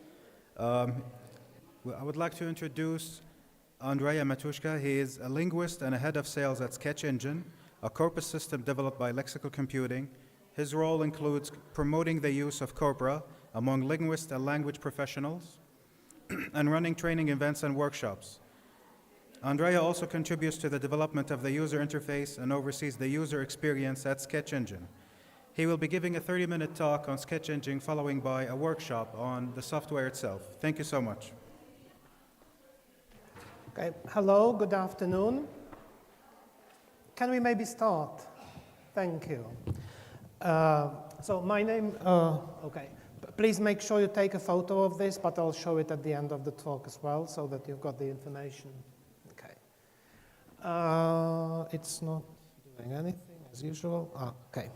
I would like to introduce Andrea Matushka. He is a linguist and a head of sales at Sketch Engine, a corpus system developed by Lexical Computing. His role includes promoting the use of corpora among linguists and language professionals and running training events and workshops. Andrea also contributes to the development of the user interface and oversees the user experience at Sketch Engine. He will be giving a 30-minute talk on Sketch Engine, following by a workshop on the software itself. Thank you so much. Okay. Hello, good afternoon. Can we maybe start? Thank you. So my name, okay. Please make sure you take a photo of this, but I'll show it at the end of the talk as well, so that you've got the information. Okay. It's not doing anything as usual. Okay.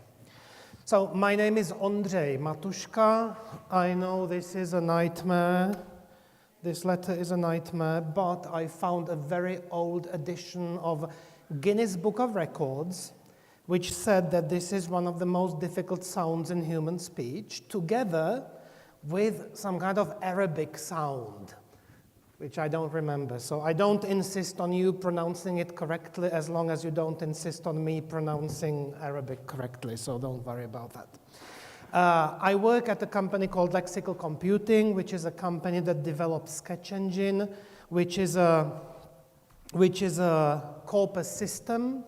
So my name is Ondřej Matuška. I know this is a nightmare. This letter is a nightmare, but I found a very old edition of Guinness Book of Records, which said that this is one of the most difficult sounds in human speech, together with some kind of Arabic sound, which I don't remember. So I don't insist on you pronouncing it correctly, as long as you don't insist on me pronouncing Arabic correctly, so don't worry about that. I work at a company called Lexical Computing, which is a company that develops Sketch Engine, which is a corpus system.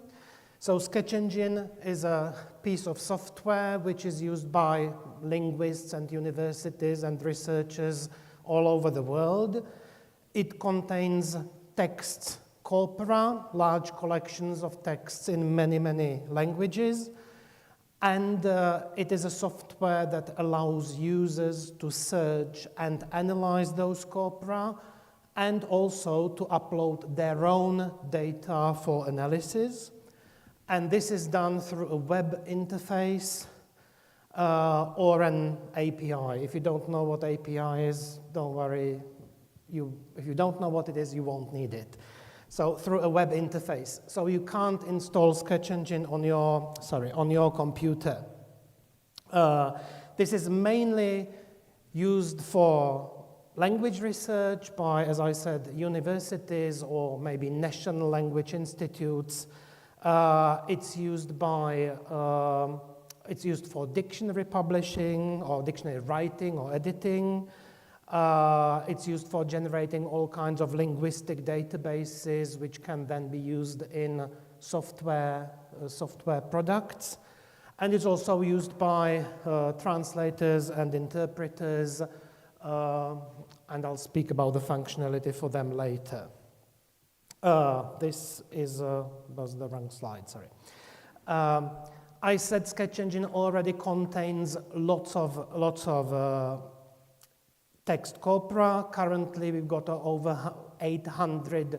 So Sketch Engine is a piece of software which is used by linguists and universities and researchers all over the world. It contains text corpora, large collections of texts in many, many languages. And it is a software that allows users to search and analyze those corpora, and also to upload their own data for analysis. And this is done through a web interface or an API. If you don't know what API is, don't worry. If you don't know what it is, you won't need it. So through a web interface. So you can't install Sketch Engine on your computer. This is mainly used for language research by, as I said, universities or maybe national language institutes. It's used for dictionary publishing or dictionary writing or editing. It's used for generating all kinds of linguistic databases, which can then be used in software products. And it's also used by translators and interpreters, and I'll speak about the functionality for them later. This was the wrong slide, sorry. I said Sketch Engine already contains lots of text corpora. Currently, we've got over 800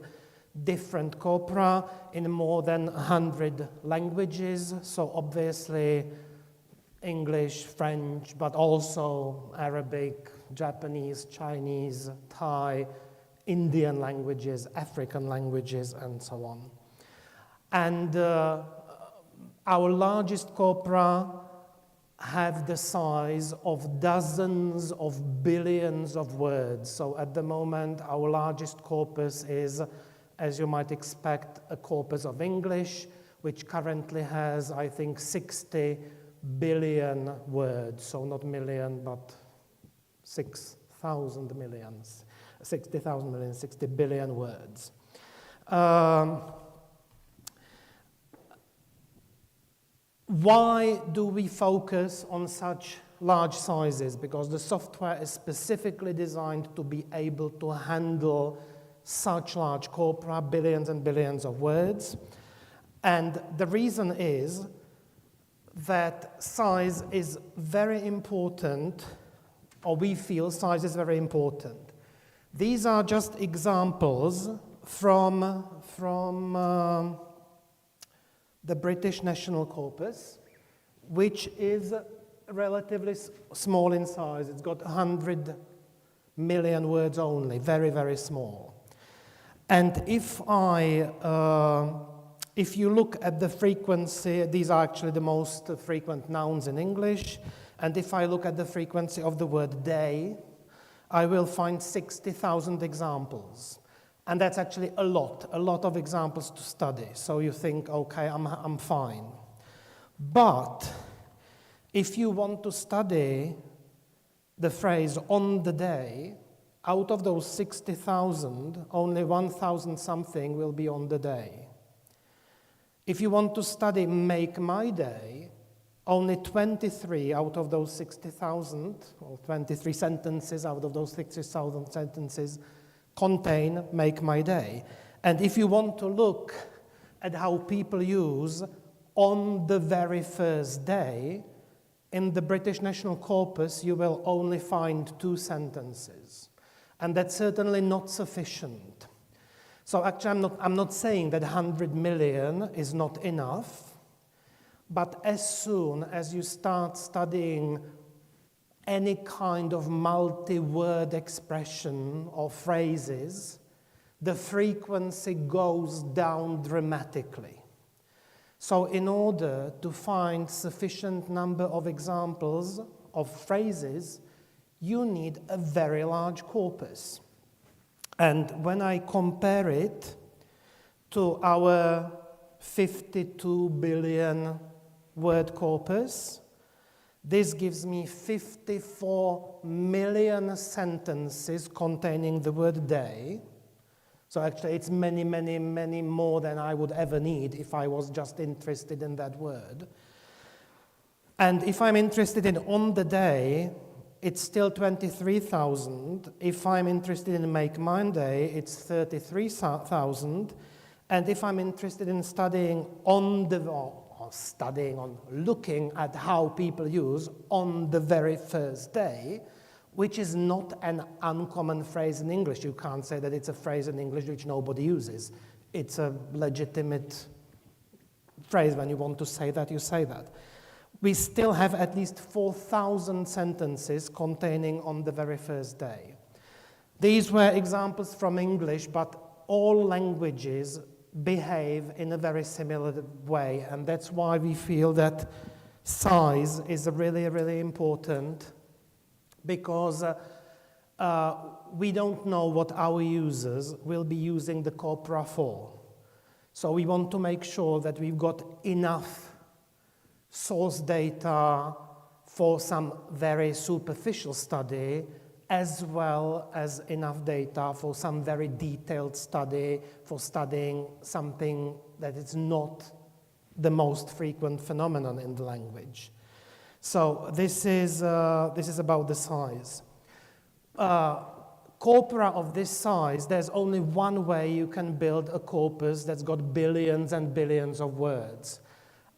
different corpora in more than 100 languages. So obviously, English, French, but also Arabic, Japanese, Chinese, Thai, Indian languages, African languages, and so on. And our largest corpora have the size of dozens of billions of words. So at the moment, our largest corpus is, as you might expect, a corpus of English, which currently has, I think, 60 billion words. So not million, but 6,000 millions. 60,000 million, 60 billion words. Why do we focus on such large sizes? Because the software is specifically designed to be able to handle such large corpora, billions and billions of words. And the reason is that size is very important, or we feel size is very important. These are just examples from the British National Corpus, which is relatively small in size. It's got 100 million words only, very, very small. And if you look at the frequency, these are actually the most frequent nouns in English, and if I look at the frequency of the word day, I will find 60,000 examples. And that's actually a lot of examples to study. So you think, okay, I'm fine. But if you want to study the phrase on the day, out of those 60,000, only 1,000 something will be on the day. If you want to study make my day, only 23 out of those 60,000, or 23 sentences out of those 60,000 sentences contain make my day. And if you want to look at how people use on the very first day, in the British National Corpus, you will only find 2 sentences. And that's certainly not sufficient. So actually, I'm not saying that 100 million is not enough, but as soon as you start studying any kind of multi-word expression or phrases, the frequency goes down dramatically. So in order to find sufficient number of examples of phrases, you need a very large corpus. And when I compare it to our 52 billion word corpus, this gives me 54 million sentences containing the word day. So actually it's many, many, many more than I would ever need if I was just interested in that word. And if I'm interested in on the day, it's still 23,000. If I'm interested in make my day, it's 33,000. And if I'm interested in studying on the, or studying on looking at how people use on the very first day, which is not an uncommon phrase in English. You can't say that it's a phrase in English which nobody uses. It's a legitimate phrase. When you want to say that, you say that. We still have at least 4,000 sentences containing on the very first day. These were examples from English, but all languages behave in a very similar way, and that's why we feel that size is really, really important, because we don't know what our users will be using the corpora for. So we want to make sure that we've got enough source data for some very superficial study, as well as enough data for some very detailed study, for studying something that is not the most frequent phenomenon in the language. So this is about the size. Corpora of this size, there's only one way you can build a corpus that's got billions and billions of words.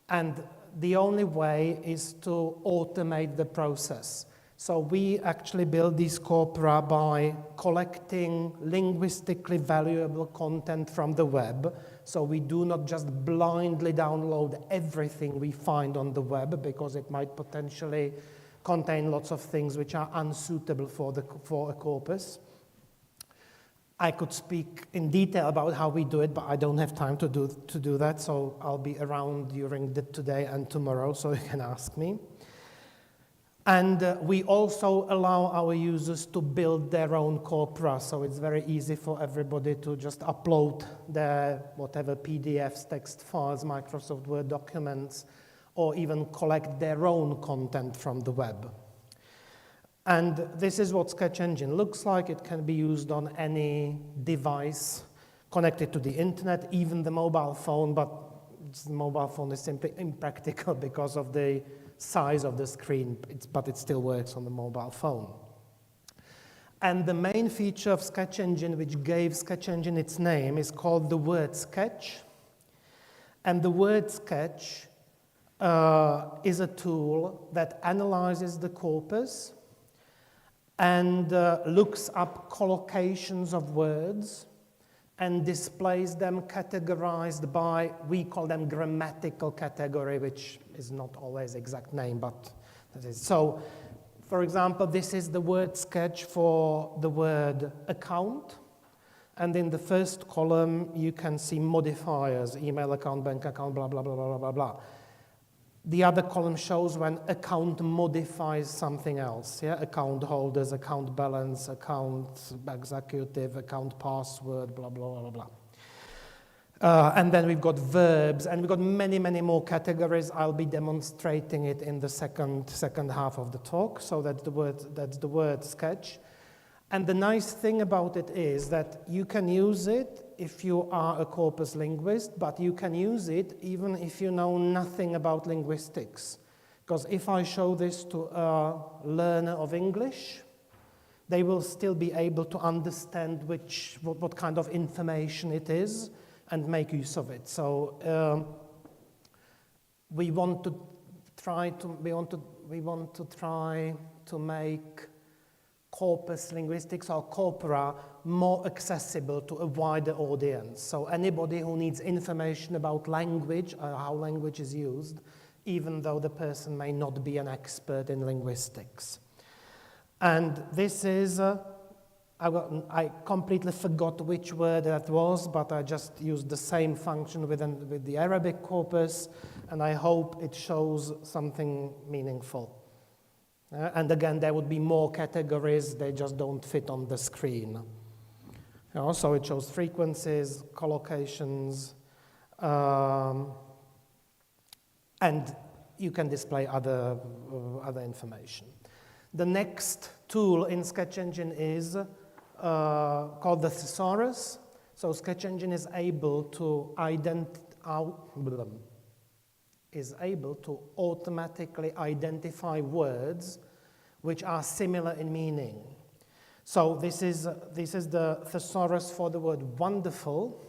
And the only way is to automate the process. So we actually build these corpora by collecting linguistically valuable content from the web. So we do not just blindly download everything we find on the web, because it might potentially contain lots of things which are unsuitable for a corpus. I could speak in detail about how we do it, but I don't have time to do that, so I'll be around during today and tomorrow, so you can ask me. And we also allow our users to build their own corpora, so it's very easy for everybody to just upload their whatever PDFs, text files, Microsoft Word documents, or even collect their own content from the web. And this is what Sketch Engine looks like. It can be used on any device connected to the internet, even the mobile phone, but the mobile phone is simply impractical because of the size of the screen, but it still works on the mobile phone. And the main feature of Sketch Engine, which gave Sketch Engine its name, is called the word sketch. And the word sketch is a tool that analyzes the corpus and looks up collocations of words and displays them categorized by, we call them grammatical category, which is not always the exact name, but that is. So, for example, this is the word sketch for the word account. And in the first column, you can see modifiers, email account, bank account, blah, blah, blah, blah, blah, blah. The other column shows when account modifies something else, yeah? Account holders, account balance, account executive, account password, blah, blah, blah, blah, blah. And then we've got verbs, and we've got many, many more categories. I'll be demonstrating it in the second half of the talk, so that's the word sketch. And the nice thing about it is that you can use it if you are a corpus linguist, but you can use it even if you know nothing about linguistics. Because if I show this to a learner of English, they will still be able to understand what kind of information it is and make use of it. So we want to try to make corpus linguistics or corpora more accessible to a wider audience. So anybody who needs information about language or how language is used, even though the person may not be an expert in linguistics. And this is, I completely forgot which word that was, but I just used the same function with the Arabic corpus, and I hope it shows something meaningful. And again, there would be more categories, they just don't fit on the screen. So it shows frequencies, collocations, and you can display other information. The next tool in Sketch Engine is called the thesaurus. So Sketch Engine is able to automatically identify words which are similar in meaning. So this is the thesaurus for the word wonderful,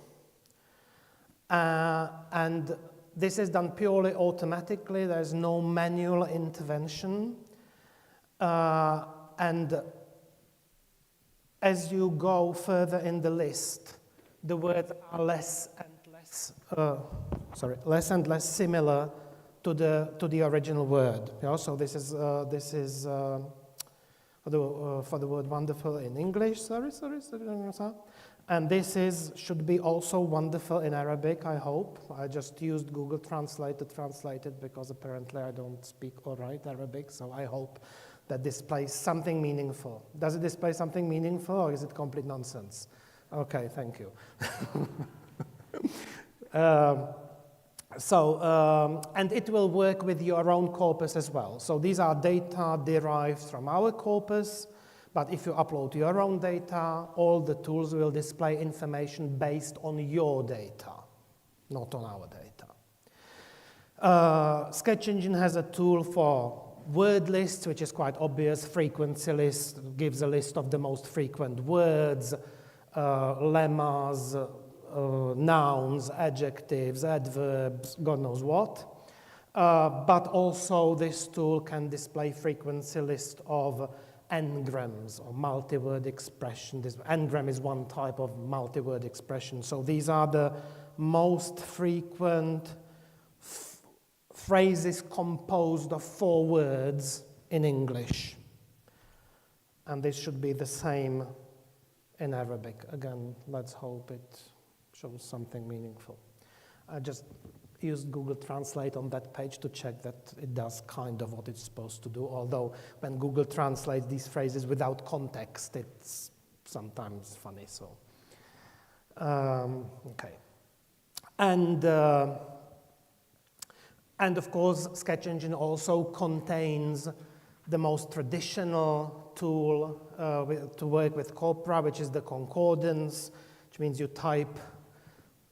and this is done purely automatically. There's no manual intervention, and as you go further in the list, the words are less and less similar to the original word. So this is for the word wonderful in English. And this should be also wonderful in Arabic, I hope. I just used Google Translate to translate it because apparently I don't speak or write Arabic, so I hope that displays something meaningful. Does it display something meaningful, or is it complete nonsense? Okay, thank you. And it will work with your own corpus as well. So these are data derived from our corpus, but if you upload your own data, all the tools will display information based on your data, not on our data. Sketch Engine has a tool for word lists, which is quite obvious. Frequency list gives a list of the most frequent words, lemmas, nouns, adjectives, adverbs, God knows what. But also this tool can display frequency list of n-grams or multi-word expression. This n-gram is one type of multi-word expression. So these are the most frequent phrases composed of 4 words in English. And this should be the same in Arabic. Again, let's hope it shows something meaningful. I just used Google Translate on that page to check that it does kind of what it's supposed to do, although when Google translates these phrases without context, it's sometimes funny, so. Okay. And of course, Sketch Engine also contains the most traditional tool to work with corpora, which is the concordance, which means you type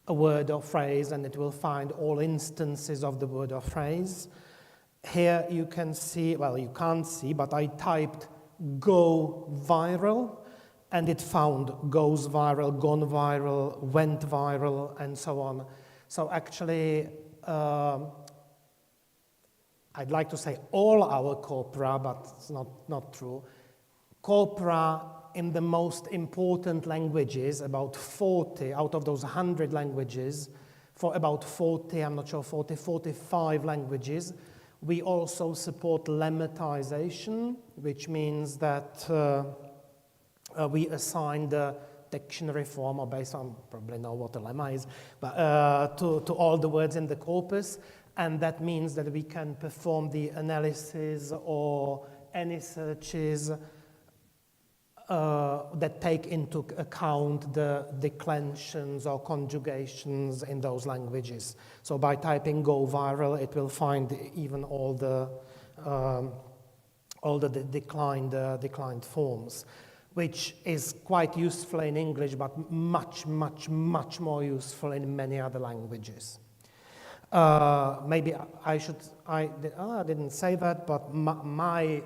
a word or phrase and it will find all instances of the word or phrase. Here you can see, well, you can't see, but I typed go viral and it found goes viral, gone viral, went viral, and so on. So actually, I'd like to say all our corpora, but it's not true. Corpora in the most important languages, about 40 out of those 100 languages, for about 40, I'm not sure, 40, 45 languages, we also support lemmatization, which means that we assign the dictionary form, or based on, probably know what a lemma is, but to all the words in the corpus, and that means that we can perform the analysis or any searches that take into account the declensions or conjugations in those languages. So by typing go viral, it will find even all the declined forms, which is quite useful in English, but much, much, much more useful in many other languages. Maybe I didn't say that, but my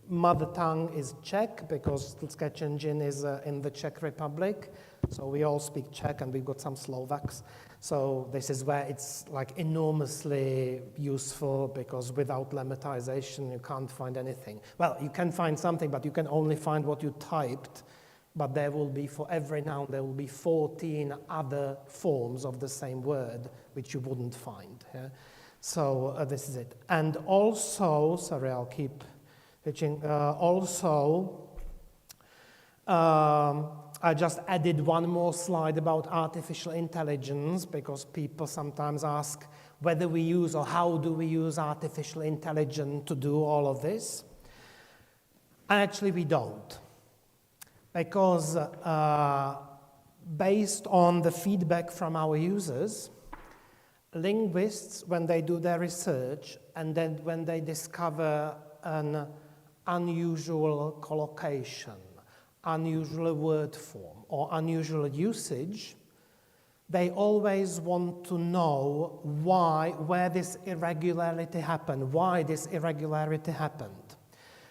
mother tongue is Czech, because the Sketch Engine is in the Czech Republic, so we all speak Czech, and we've got some Slovaks. So this is where it's like enormously useful, because without lemmatization you can't find anything. Well, you can find something, but you can only find what you typed, but there will be, for every noun, there will be 14 other forms of the same word, which you wouldn't find. Yeah? So this is it. And also, sorry, I'll keep pitching. I just added one more slide about artificial intelligence, because people sometimes ask whether we use or how do we use artificial intelligence to do all of this. Actually, we don't. Because based on the feedback from our users, linguists, when they do their research and then when they discover an unusual collocation, unusual word form, or unusual usage, they always want to know where this irregularity happened, why this irregularity happened.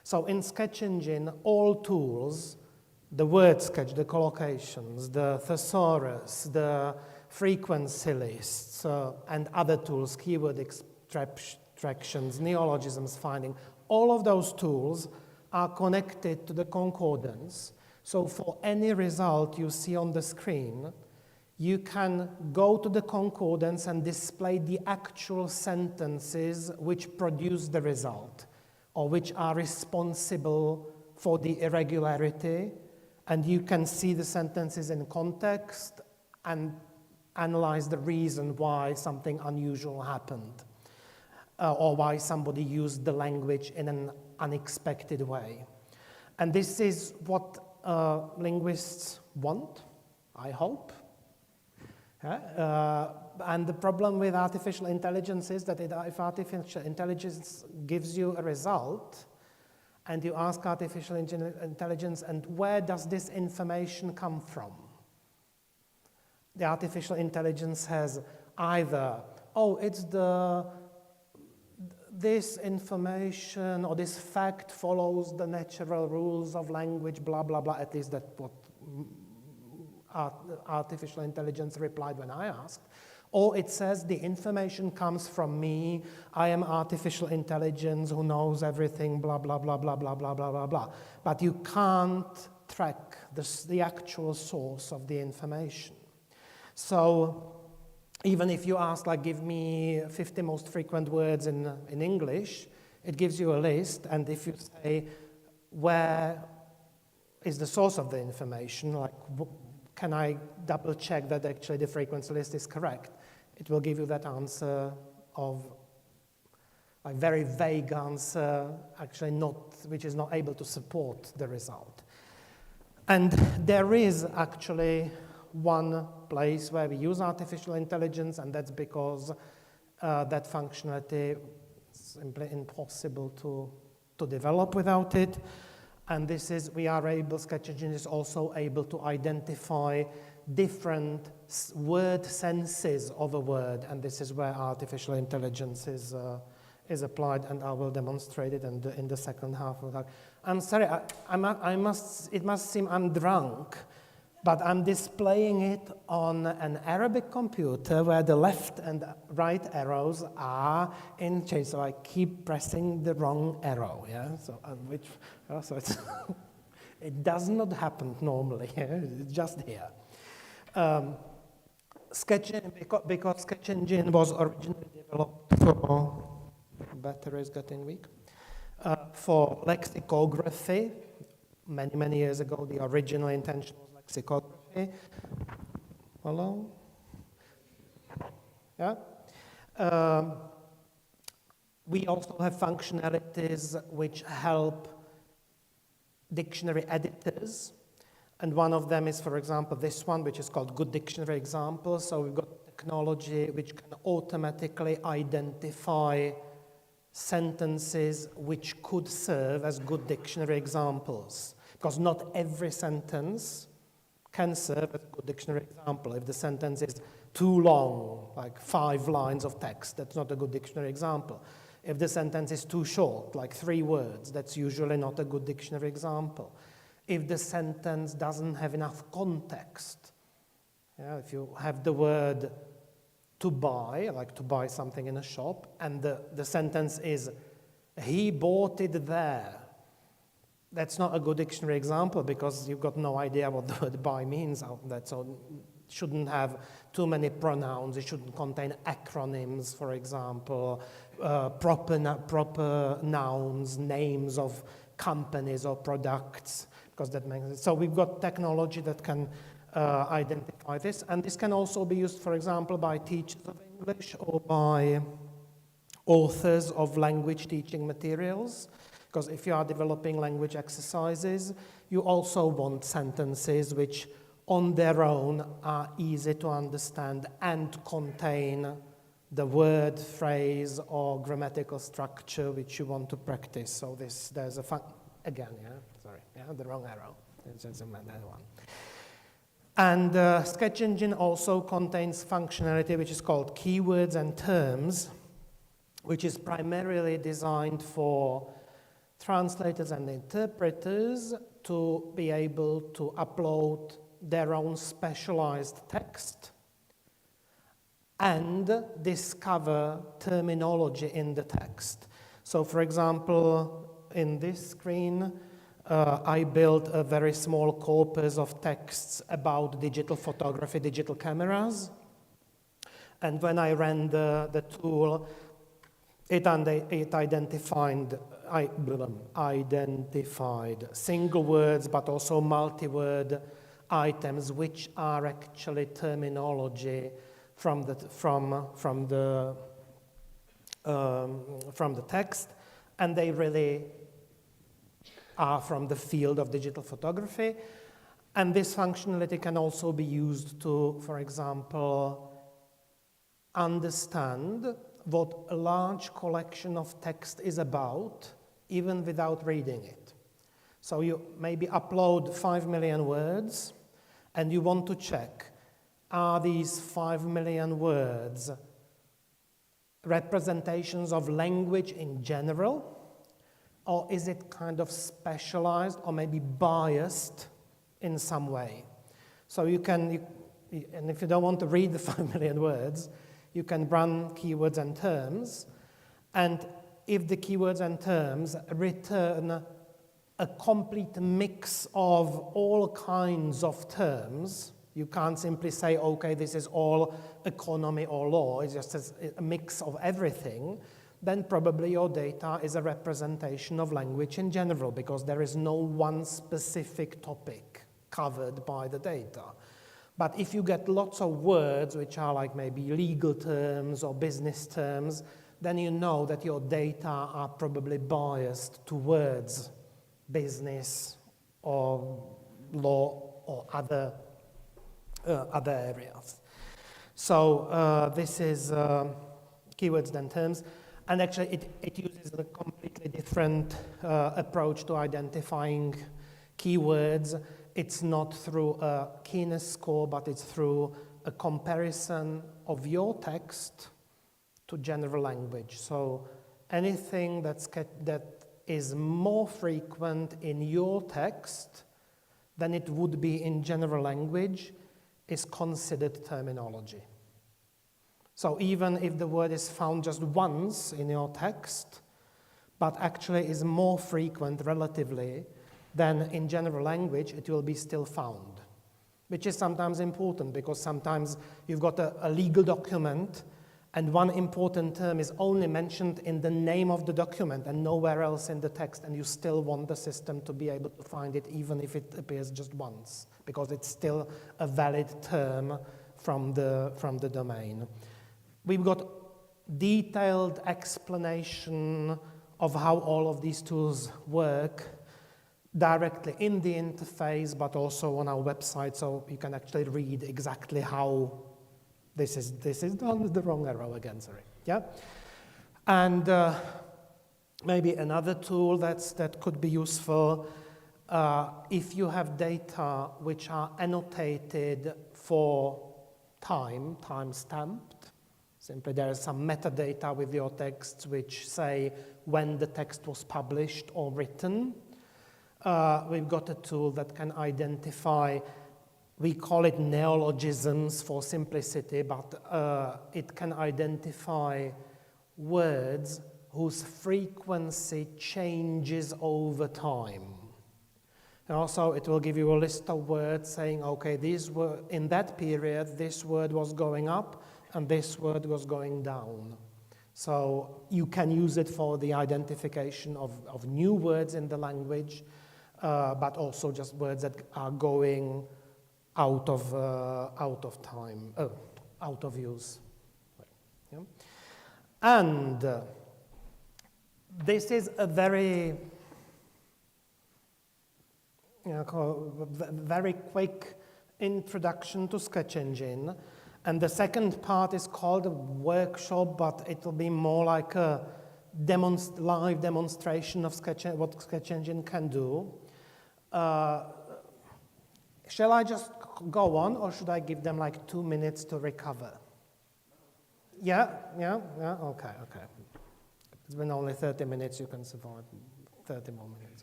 So in Sketch Engine, all tools, the word sketch, the collocations, the thesaurus, the frequency lists, and other tools, keyword extractions, neologisms finding, all of those tools are connected to the concordance. So for any result you see on the screen, you can go to the concordance and display the actual sentences which produce the result, or which are responsible for the irregularity, And you can see the sentences in context and analyze the reason why something unusual happened, or why somebody used the language in an unexpected way. And this is what linguists want, I hope. And the problem with artificial intelligence is that if artificial intelligence gives you a result, and you ask artificial intelligence, and where does this information come from? The artificial intelligence has either, oh, it's this information or this fact follows the natural rules of language, blah, blah, blah. At least that's what artificial intelligence replied when I asked. Or it says the information comes from me, I am artificial intelligence who knows everything, blah, blah, blah, blah, blah, blah, blah, blah, blah. But you can't track the actual source of the information. So even if you ask, like, give me 50 most frequent words in English, it gives you a list, and if you say, where is the source of the information, like, can I double check that actually the frequency list is correct? It will give you that answer of a very vague answer, actually which is not able to support the result. And there is actually one place where we use artificial intelligence, and that's because that functionality is simply impossible to develop without it. And this is, Sketch Engine is also able to identify different word senses of a word, and this is where artificial intelligence is applied, and I will demonstrate it in the second half of that. I'm sorry, it must seem I'm drunk, but I'm displaying it on an Arabic computer where the left and right arrows are in change. So I keep pressing the wrong arrow, yeah? So it's it does not happen normally, yeah? It's just here. Because Sketch Engine was originally developed for, battery is getting weak, for lexicography. Many years ago, the original intention was lexicography. Hello? Yeah? We also have functionalities which help dictionary editors. And one of them is, for example, this one, which is called Good Dictionary Example. So we've got technology which can automatically identify sentences which could serve as good dictionary examples. Because not every sentence can serve as a good dictionary example. If the sentence is too long, like 5 lines of text, that's not a good dictionary example. If the sentence is too short, like 3 words, that's usually not a good dictionary example. If the sentence doesn't have enough context, if you have the word to buy, like to buy something in a shop, and the sentence is, he bought it there, that's not a good dictionary example because you've got no idea what the word buy means. So it shouldn't have too many pronouns. It shouldn't contain acronyms, for example, proper nouns, names of companies or products, because that makes sense. So we've got technology that can identify this, and this can also be used, for example, by teachers of English or by authors of language teaching materials. Because if you are developing language exercises, you also want sentences which on their own are easy to understand and contain the word, phrase, or grammatical structure which you want to practice. So there's a the wrong arrow. It's that one. And Sketch Engine also contains functionality which is called keywords and terms, which is primarily designed for translators and interpreters to be able to upload their own specialized text and discover terminology in the text. So, for example, in this screen, I built a very small corpus of texts about digital photography, digital cameras. And when I ran the tool, it identified identified single words, but also multi-word items, which are actually terminology from the text, and they really are from the field of digital photography. And this functionality can also be used to, for example, understand what a large collection of text is about, even without reading it. So you maybe upload 5 million words, and you want to check, are these 5 million words representations of language in general, or is it kind of specialized or maybe biased in some way? So you can, and if you don't want to read the 5 million words, you can run keywords and terms, and if the keywords and terms return a complete mix of all kinds of terms, you can't simply say, okay, this is all economy or law, it's just a mix of everything, then probably your data is a representation of language in general, because there is no one specific topic covered by the data. But if you get lots of words which are like maybe legal terms or business terms, then you know that your data are probably biased towards business or law or other areas. So this is keywords and terms. And actually, it uses a completely different approach to identifying keywords. It's not through a keenness score, but it's through a comparison of your text to general language. So anything that is more frequent in your text than it would be in general language is considered terminology. So even if the word is found just once in your text, but actually is more frequent relatively than in general language, it will be still found, which is sometimes important because sometimes you've got a legal document and one important term is only mentioned in the name of the document and nowhere else in the text, and you still want the system to be able to find it even if it appears just once, because it's still a valid term from the domain. We've got detailed explanation of how all of these tools work directly in the interface, but also on our website, so you can actually read exactly how this is done. The wrong arrow again, sorry. Yeah, and maybe another tool that could be useful if you have data which are annotated for time stamped. Simply there is some metadata with your texts which say when the text was published or written. We've got a tool that can identify, we call it neologisms for simplicity, but it can identify words whose frequency changes over time. And also it will give you a list of words saying, okay, these were in that period, this word was going up and this word was going down. So you can use it for the identification of new words in the language, but also just words that are going out of time, out of use. Yeah. And this is a very very quick introduction to Sketch Engine. And the second part is called a workshop, but it will be more like a live demonstration of what Sketch Engine can do. Shall I just go on, or should I give them like 2 minutes to recover? Yeah, okay. It's been only 30 minutes, you can survive 30 more minutes.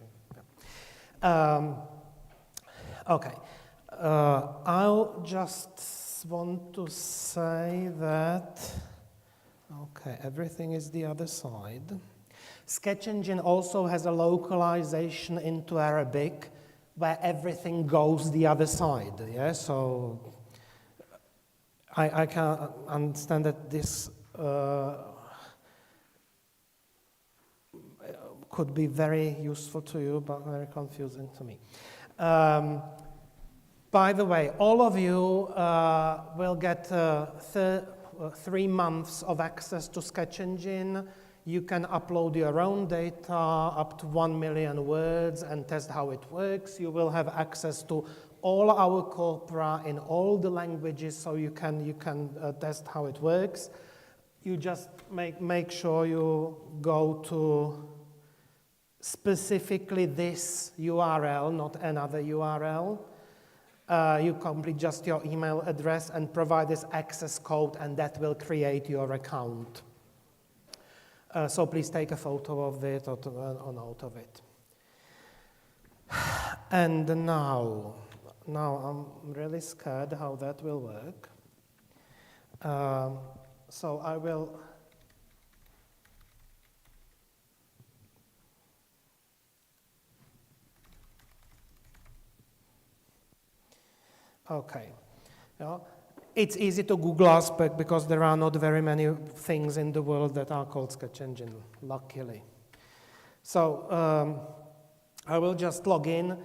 Yeah. Okay, I'll just want to say that, okay, everything is the other side. Sketch Engine also has a localization into Arabic where everything goes the other side, yeah? So I can understand that this could be very useful to you, but very confusing to me. By the way, all of you will get 3 months of access to Sketch Engine. You can upload your own data up to 1 million words and test how it works. You will have access to all our corpora in all the languages, so you can test how it works. You just make sure you go to specifically this URL, not another URL. You complete just your email address and provide this access code, and that will create your account. So please take a photo of it or a note of it. And now I'm really scared how that will work. So I will. Okay. Yeah. It's easy to Google Aspect because there are not very many things in the world that are called Sketch Engine, luckily. So I will just log in.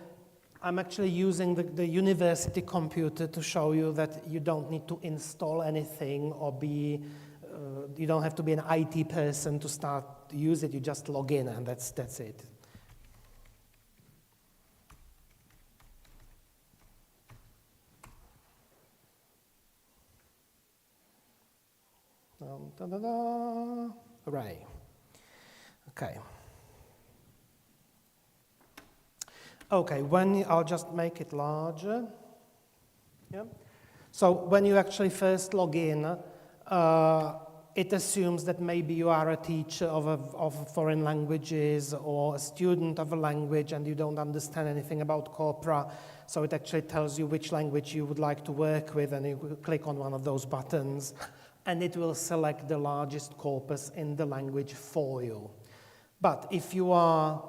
I'm actually using the university computer to show you that you don't need to install anything or you don't have to be an IT person to start to use it. You just log in and that's it. Hooray. Okay. Okay, I'll just make it larger. Yeah. So when you actually first log in, it assumes that maybe you are a teacher of foreign languages or a student of a language and you don't understand anything about corpora. So it actually tells you which language you would like to work with, and you click on one of those buttons and it will select the largest corpus in the language for you. But if you are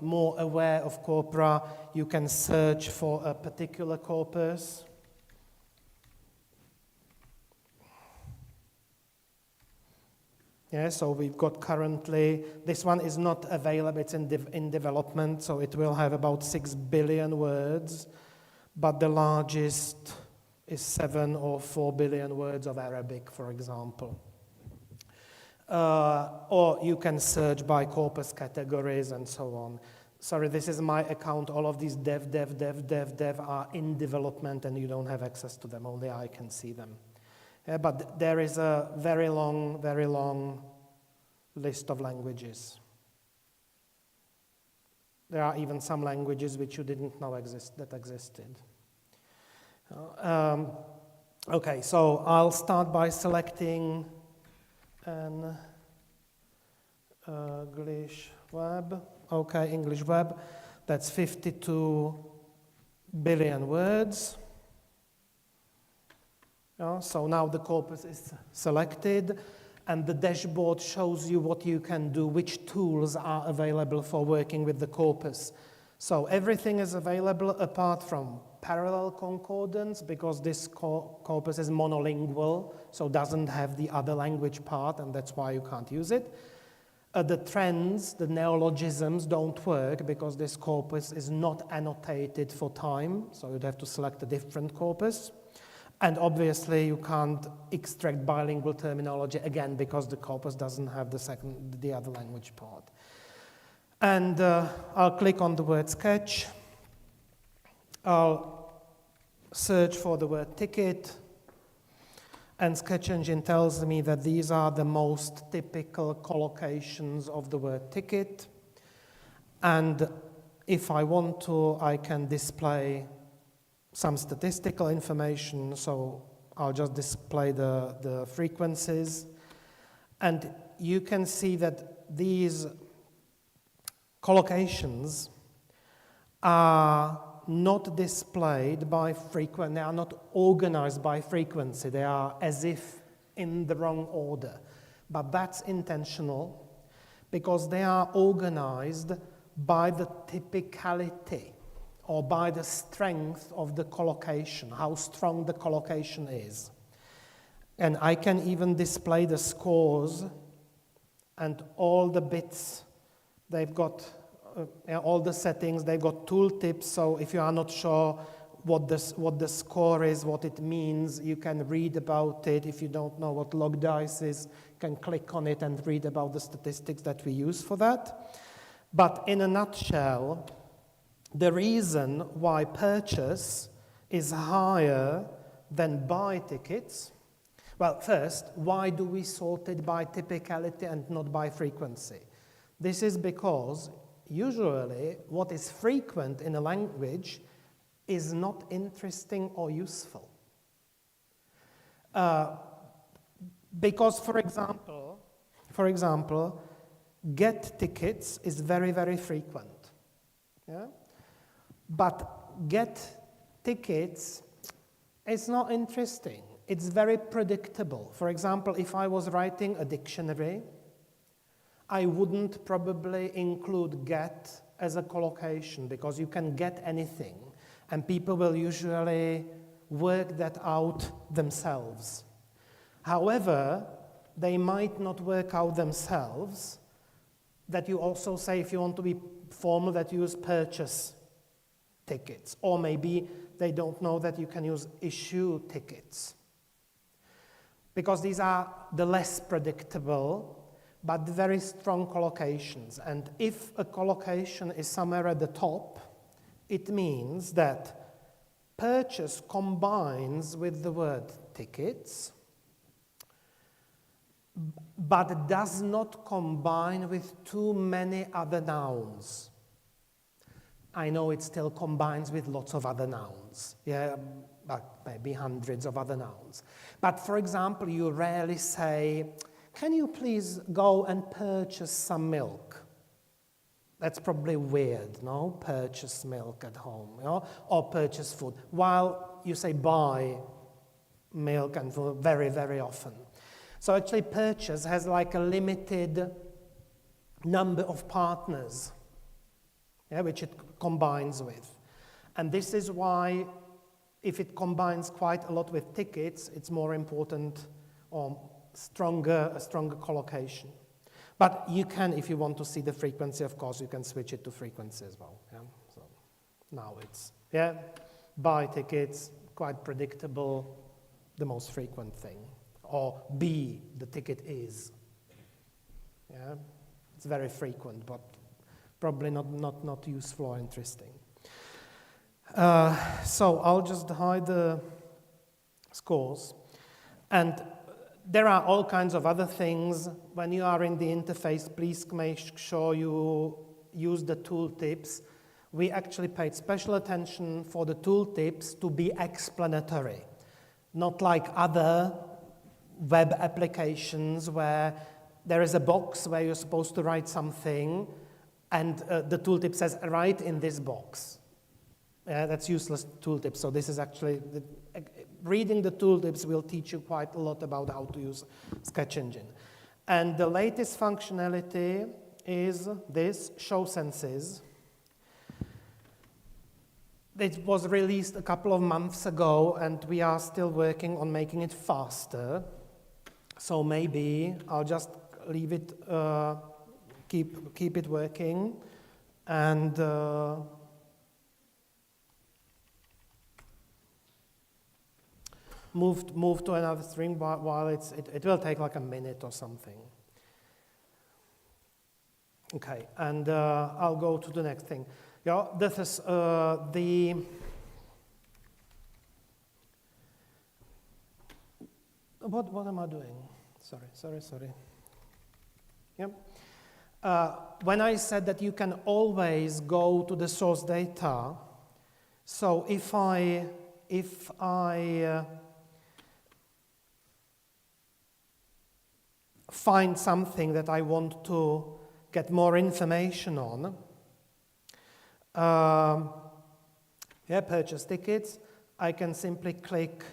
more aware of corpora, you can search for a particular corpus. Yeah, so we've got currently, this one is not available, it's in development, so it will have about 6 billion words, but the largest is 7 or 4 billion words of Arabic, for example. Or you can search by corpus categories and so on. Sorry, this is my account. All of these dev are in development and you don't have access to them. Only I can see them. But there is a very long list of languages. There are even some languages which you didn't know existed. Okay, so I'll start by selecting an English web. Okay, English web. That's 52 billion words. So now the corpus is selected, and the dashboard shows you what you can do, which tools are available for working with the corpus. So everything is available apart from parallel concordance, because this corpus is monolingual, so doesn't have the other language part, and that's why you can't use it. The trends, the neologisms don't work because this corpus is not annotated for time, so you'd have to select a different corpus. And obviously you can't extract bilingual terminology again because the corpus doesn't have the other language part. And I'll click on the word sketch. I'll search for the word ticket, and Sketch Engine tells me that these are the most typical collocations of the word ticket. And if I want to, I can display some statistical information, so I'll just display the frequencies. And you can see that these collocations are not displayed by frequency, they are not organized by frequency, they are as if in the wrong order. But that's intentional because they are organized by the typicality or by the strength of the collocation, how strong the collocation is. And I can even display the scores and all the bits They've got all the settings. They've got tooltips. So if you are not sure what the score is, what it means, you can read about it. If you don't know what log dice is, you can click on it and read about the statistics that we use for that. But in a nutshell, the reason why purchase is higher than buy tickets, well, first, why do we sort it by typicality and not by frequency? This is because usually what is frequent in a language is not interesting or useful. Because, for example, get tickets is very, very frequent. Yeah? But get tickets is not interesting. It's very predictable. For example, if I was writing a dictionary, I wouldn't probably include get as a collocation because you can get anything. And people will usually work that out themselves. However, they might not work out themselves that you also say, if you want to be formal, that you use purchase tickets. Or maybe they don't know that you can use issue tickets. Because these are the less predictable, but very strong collocations. And if a collocation is somewhere at the top, it means that purchase combines with the word tickets, but does not combine with too many other nouns. I know it still combines with lots of other nouns, yeah, but maybe hundreds of other nouns. But for example, you rarely say, can you please go and purchase some milk? That's probably weird, no? Purchase milk at home, you know? Or purchase food. While you say buy milk and food very, very often. So actually purchase has like a limited number of partners, yeah, which it combines with. And this is why if it combines quite a lot with tickets, it's more important or a stronger collocation. But you can, if you want to see the frequency, of course, you can switch it to frequency as well. Yeah? So now it's, yeah, buy tickets, quite predictable, the most frequent thing. Or B, the ticket is. Yeah? It's very frequent, but probably not useful or interesting. So I'll just hide the scores. And there are all kinds of other things. When you are in the interface, please make sure you use the tooltips. We actually paid special attention for the tooltips to be explanatory, not like other web applications where there is a box where you're supposed to write something and the tooltip says, write in this box. That's useless tooltip. So this is actually, reading the tooltips will teach you quite a lot about how to use Sketch Engine. And the latest functionality is this, show senses. It was released a couple of months ago, and we are still working on making it faster. So maybe I'll just leave it, keep it working, and move to another stream while it will take like a minute or something. Okay, and I'll go to the next thing. Yeah, this is what am I doing? Sorry. Yep. When I said that you can always go to the source data, so if I find something that I want to get more information on, purchase tickets, I can simply click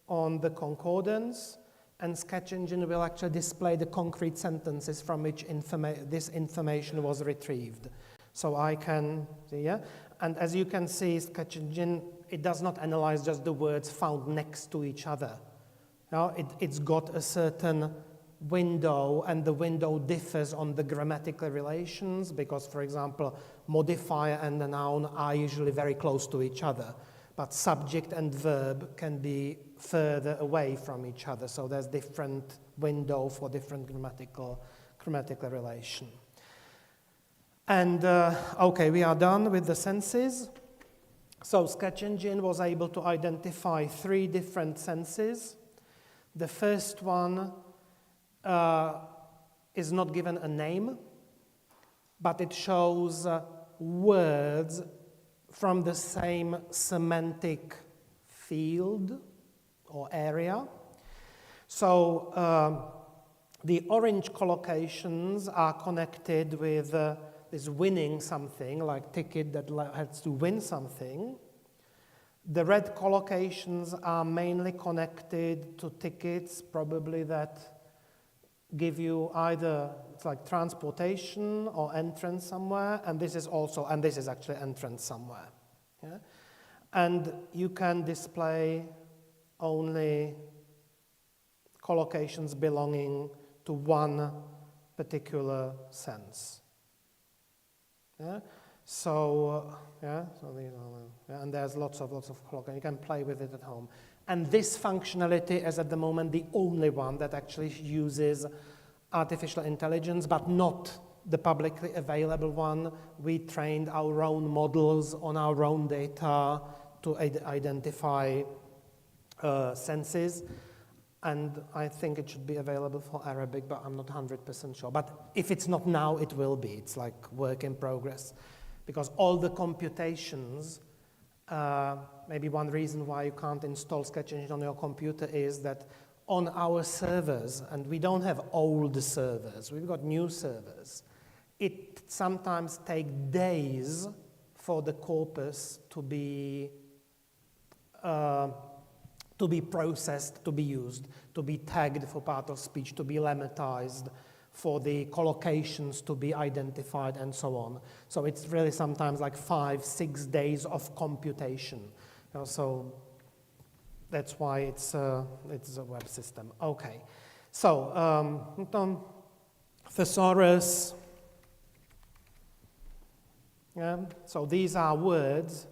on the concordance, and Sketch Engine will actually display the concrete sentences from which this information was retrieved. So I can see, yeah? And as you can see, Sketch Engine, it does not analyze just the words found next to each other. Now, it's got a certain window, and the window differs on the grammatical relations because, for example, modifier and the noun are usually very close to each other, but subject and verb can be further away from each other, so there's different window for different grammatical relation. And okay, we are done with the senses. So Sketch Engine was able to identify 3 different senses. The first one is not given a name, but it shows words from the same semantic field or area. So the orange collocations are connected with this winning something, like ticket that has to win something. The red collocations are mainly connected to tickets, probably that give you either, it's like transportation or entrance somewhere, and this is actually entrance somewhere. Yeah? And you can display only collocations belonging to one particular sense. Yeah? So these are, and there's lots of collocations. You can play with it at home. And this functionality is at the moment the only one that actually uses artificial intelligence, but not the publicly available one. We trained our own models on our own data to identify senses. And I think it should be available for Arabic, but I'm not 100% sure. But if it's not now, it will be. It's like work in progress. Because all the computations, maybe one reason why you can't install Sketch Engine on your computer is that on our servers, and we don't have old servers, we've got new servers, it sometimes takes days for the corpus to be processed, to be used, to be tagged for part of speech, to be lemmatized, for the collocations to be identified, and so on. So it's really sometimes like 5-6 days of computation. So that's why it's a web system. Okay. So thesaurus. Yeah. So these are words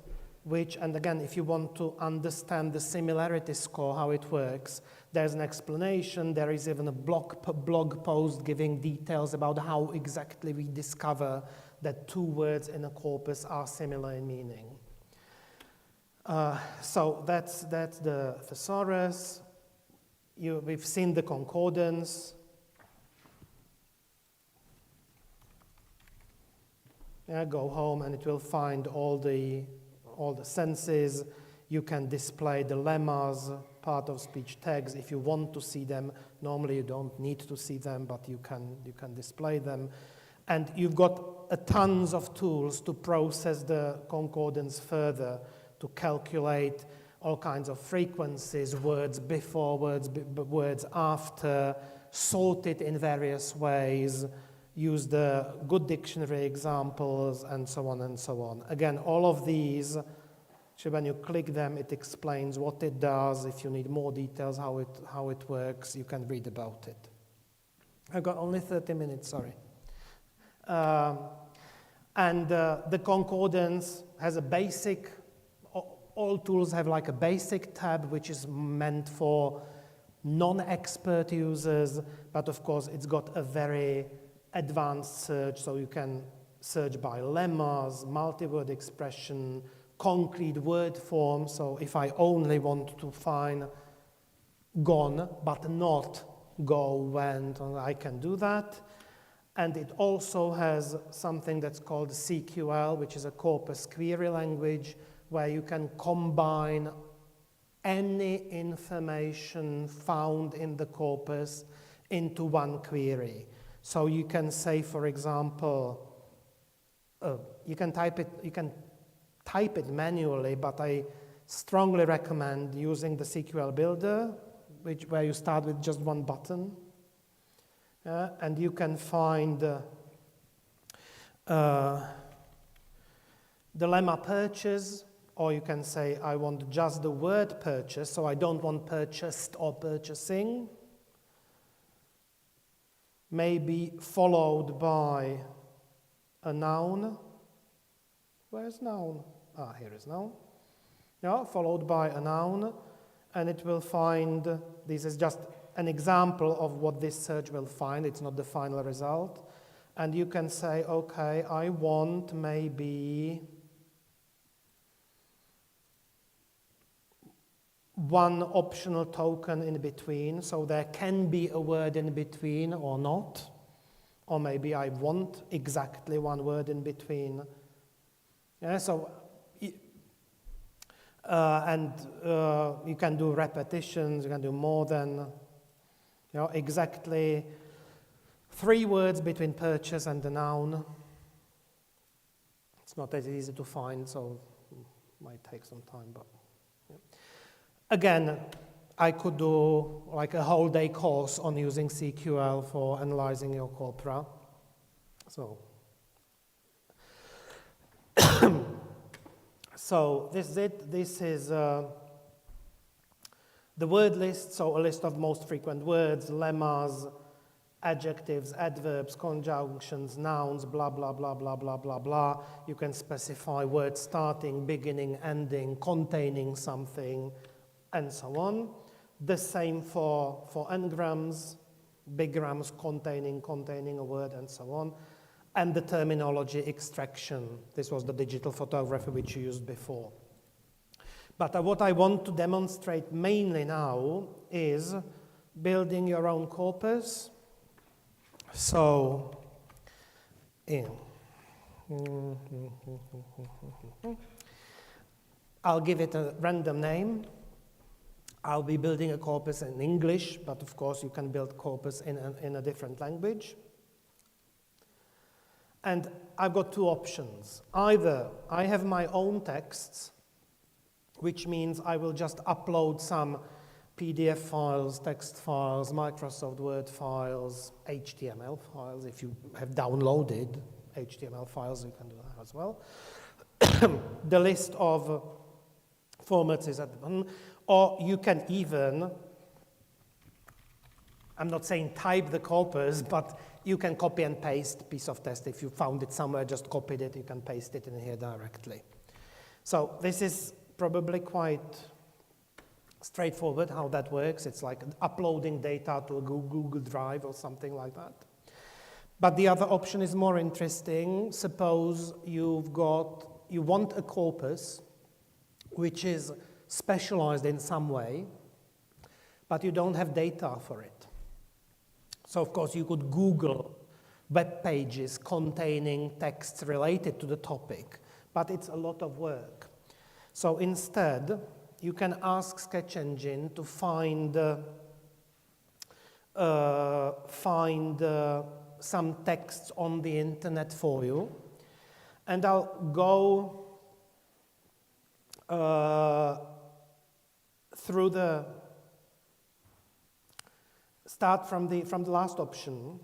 which, and again, if you want to understand the similarity score, how it works, there's an explanation. There is even a blog post giving details about how exactly we discover that 2 words in a corpus are similar in meaning. So that's the thesaurus. We've seen the concordance. Yeah, go home and it will find all the senses. You can display the lemmas, part of speech tags if you want to see them. Normally you don't need to see them, but you can display them. And you've got tons of tools to process the concordance further, to calculate all kinds of frequencies, words before, words after, sort it in various ways, use the good dictionary examples, and so on and so on. Again, all of these, when you click them, it explains what it does. If you need more details, how it works, you can read about it. I've got only 30 minutes, sorry. And the concordance has a basic, all tools have like a basic tab, which is meant for non-expert users, but of course it's got a very advanced search, so you can search by lemmas, multi-word expression, concrete word form. So if I only want to find gone, but not go, went, I can do that. And it also has something that's called CQL, which is a corpus query language, where you can combine any information found in the corpus into one query. So you can say, for example, you can type it manually, but I strongly recommend using the CQL builder, where you start with just one button. And you can find the lemma purchase, or you can say, I want just the word purchase, so I don't want purchased or purchasing. may be followed by a noun. Where's noun? Ah, here is noun. Yeah, followed by a noun, and it will find, this is just an example of what this search will find, it's not the final result. And you can say, okay, I want maybe one optional token in between, so there can be a word in between or not. Or maybe I want exactly one word in between. Yeah, so, you can do repetitions, you can do more than, exactly 3 words between purchase and the noun. It's not as easy to find, so it might take some time, but yeah. Again, I could do like a whole day course on using CQL for analyzing your corpora. So, so this is it. This is the word list, so a list of most frequent words, lemmas, adjectives, adverbs, conjunctions, nouns, blah, blah, blah, blah, blah, blah, blah. You can specify words starting, beginning, ending, containing something, and so on. The same for n-grams, bigrams, containing a word, and so on. And the terminology extraction. This was the digital photography which you used before. But what I want to demonstrate mainly now is building your own corpus. So, I'll give it a random name. I'll be building a corpus in English, but of course you can build corpus in a different language. And I've got 2 options. Either I have my own texts, which means I will just upload some PDF files, text files, Microsoft Word files, HTML files. If you have downloaded HTML files, you can do that as well. The list of formats is at the bottom. Or you can even, I'm not saying type the corpus, but you can copy and paste piece of text. If you found it somewhere, just copied it, you can paste it in here directly. So this is probably quite straightforward how that works. It's like uploading data to a Google Drive or something like that. But the other option is more interesting. Suppose you want a corpus which is specialized in some way, but you don't have data for it. So of course you could Google web pages containing texts related to the topic, but it's a lot of work. So instead, you can ask Sketch Engine to find some texts on the internet for you, and I'll go through start from the last option.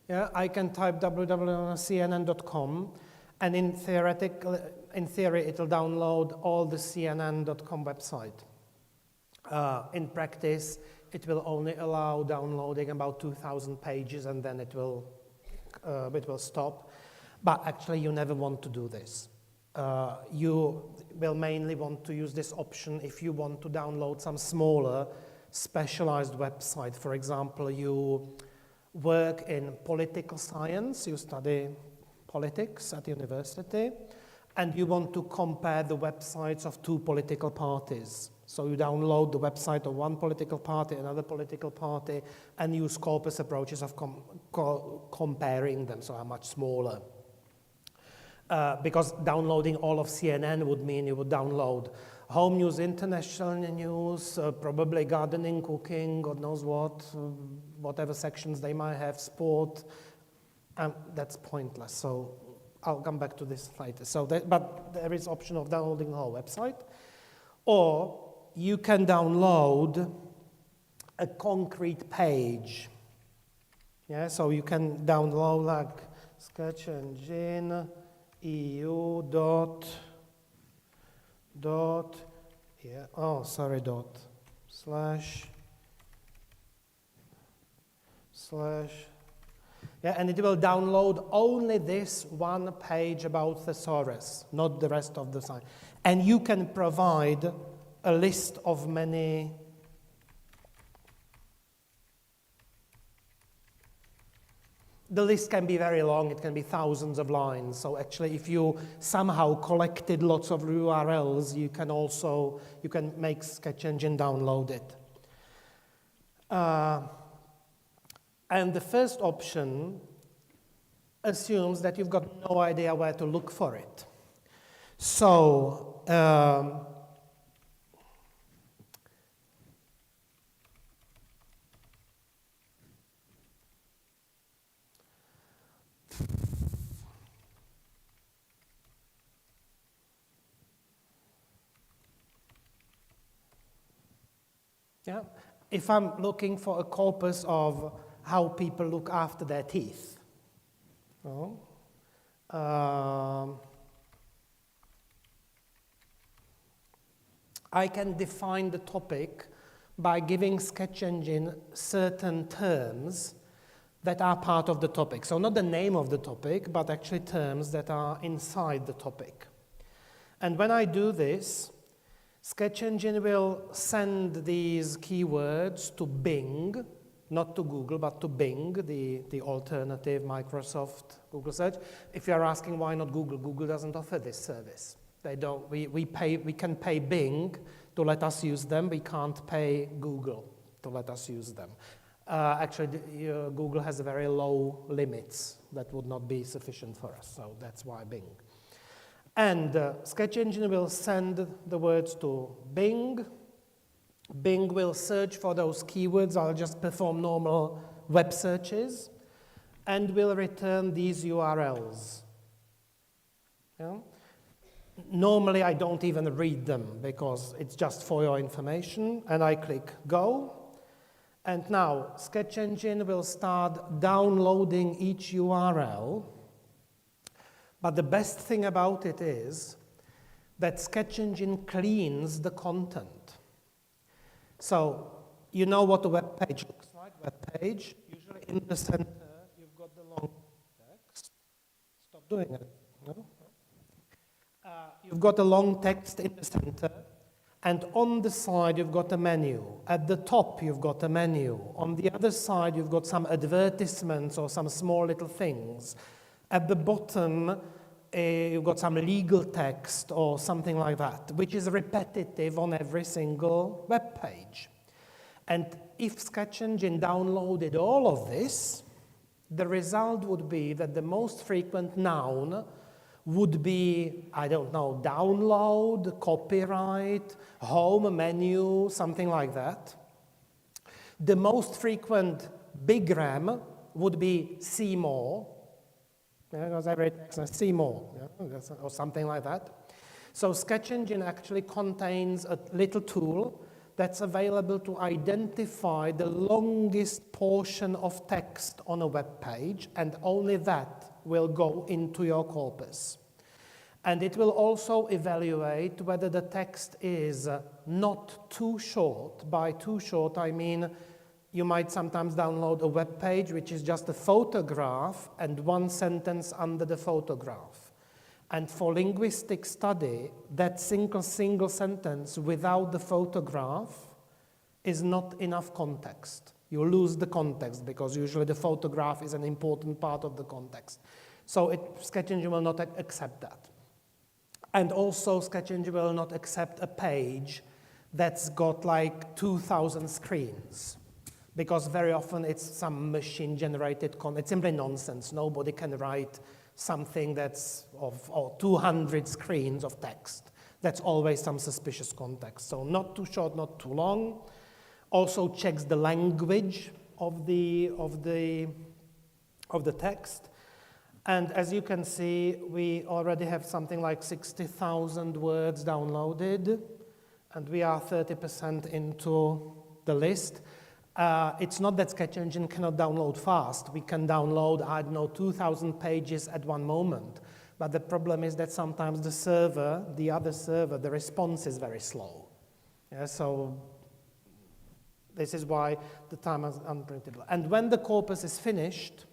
Yeah, I can type www.cnn.com, and in theory, it'll download all the cnn.com website. In practice, it will only allow downloading about 2,000 pages, and then it will stop. But actually, you never want to do this. You will mainly want to use this option if you want to download some smaller, specialized website. For example, you work in political science, you study politics at university, and you want to compare the websites of 2 political parties. So you download the website of one political party, another political party, and use corpus approaches of comparing them, so are much smaller. Because downloading all of CNN would mean you would download home news, international news, probably gardening, cooking, God knows what, whatever sections they might have, sport, and that's pointless. So I'll come back to this later. But there is option of downloading the whole website, or you can download a concrete page. Yeah, so you can download like Sketch Engine, EU dot, yeah, oh, sorry, dot, yeah, and it will download only this one page about thesaurus, not the rest of the site. And you can provide a list of many. The list can be very long, it can be thousands of lines. So actually, if you somehow collected lots of URLs, you can make Sketch Engine download it. And the first option assumes that you've got no idea where to look for it. So, yeah, if I'm looking for a corpus of how people look after their teeth, I can define the topic by giving Sketch Engine certain terms that are part of the topic. So not the name of the topic, but actually terms that are inside the topic. And when I do this, Sketch Engine will send these keywords to Bing, not to Google, but to Bing, the alternative Microsoft Google search. If you're asking why not Google, Google doesn't offer this service. They don't. We can pay Bing to let us use them. We can't pay Google to let us use them. Actually, Google has very low limits that would not be sufficient for us. So that's why Bing. And Sketch Engine will send the words to Bing. Bing will search for those keywords. I'll just perform normal web searches and will return these URLs. Yeah? Normally, I don't even read them because it's just for your information. And I click Go. And now Sketch Engine will start downloading each URL. But the best thing about it is that Sketch Engine cleans the content. So you know what a web page looks like. Web page, usually in the center, you've got the long text. Stop doing it. No? You've got a long text in the center, and on the side you've got a menu. At the top you've got a menu. On the other side you've got some advertisements or some small little things. At the bottom you've got some legal text or something like that, which is repetitive on every single web page. And if Sketch Engine downloaded all of this, the result would be that the most frequent noun would be, I don't know, download, copyright, home, menu, something like that. The most frequent bigram would be see more, because every text says see more, or something like that. So Sketch Engine actually contains a little tool that's available to identify the longest portion of text on a web page, and only that will go into your corpus. And it will also evaluate whether the text is not too short. By too short, I mean you might sometimes download a web page which is just a photograph and one sentence under the photograph. And for linguistic study, that single sentence without the photograph is not enough context. You lose the context because usually the photograph is an important part of the context. So Sketch Engine will not accept that. And also Sketch Engine will not accept a page that's got like 2,000 screens, because very often it's some machine-generated content. It's simply nonsense. Nobody can write something that's of 200 screens of text. That's always some suspicious context. So not too short, not too long. Also checks the language of the text. And as you can see, we already have something like 60,000 words downloaded, and we are 30% into the list. It's not that Sketch Engine cannot download fast. We can download, I don't know, 2,000 pages at one moment. But the problem is that sometimes the server, the response is very slow. Yeah, so This is why the time is unprintable. And when the corpus is finished,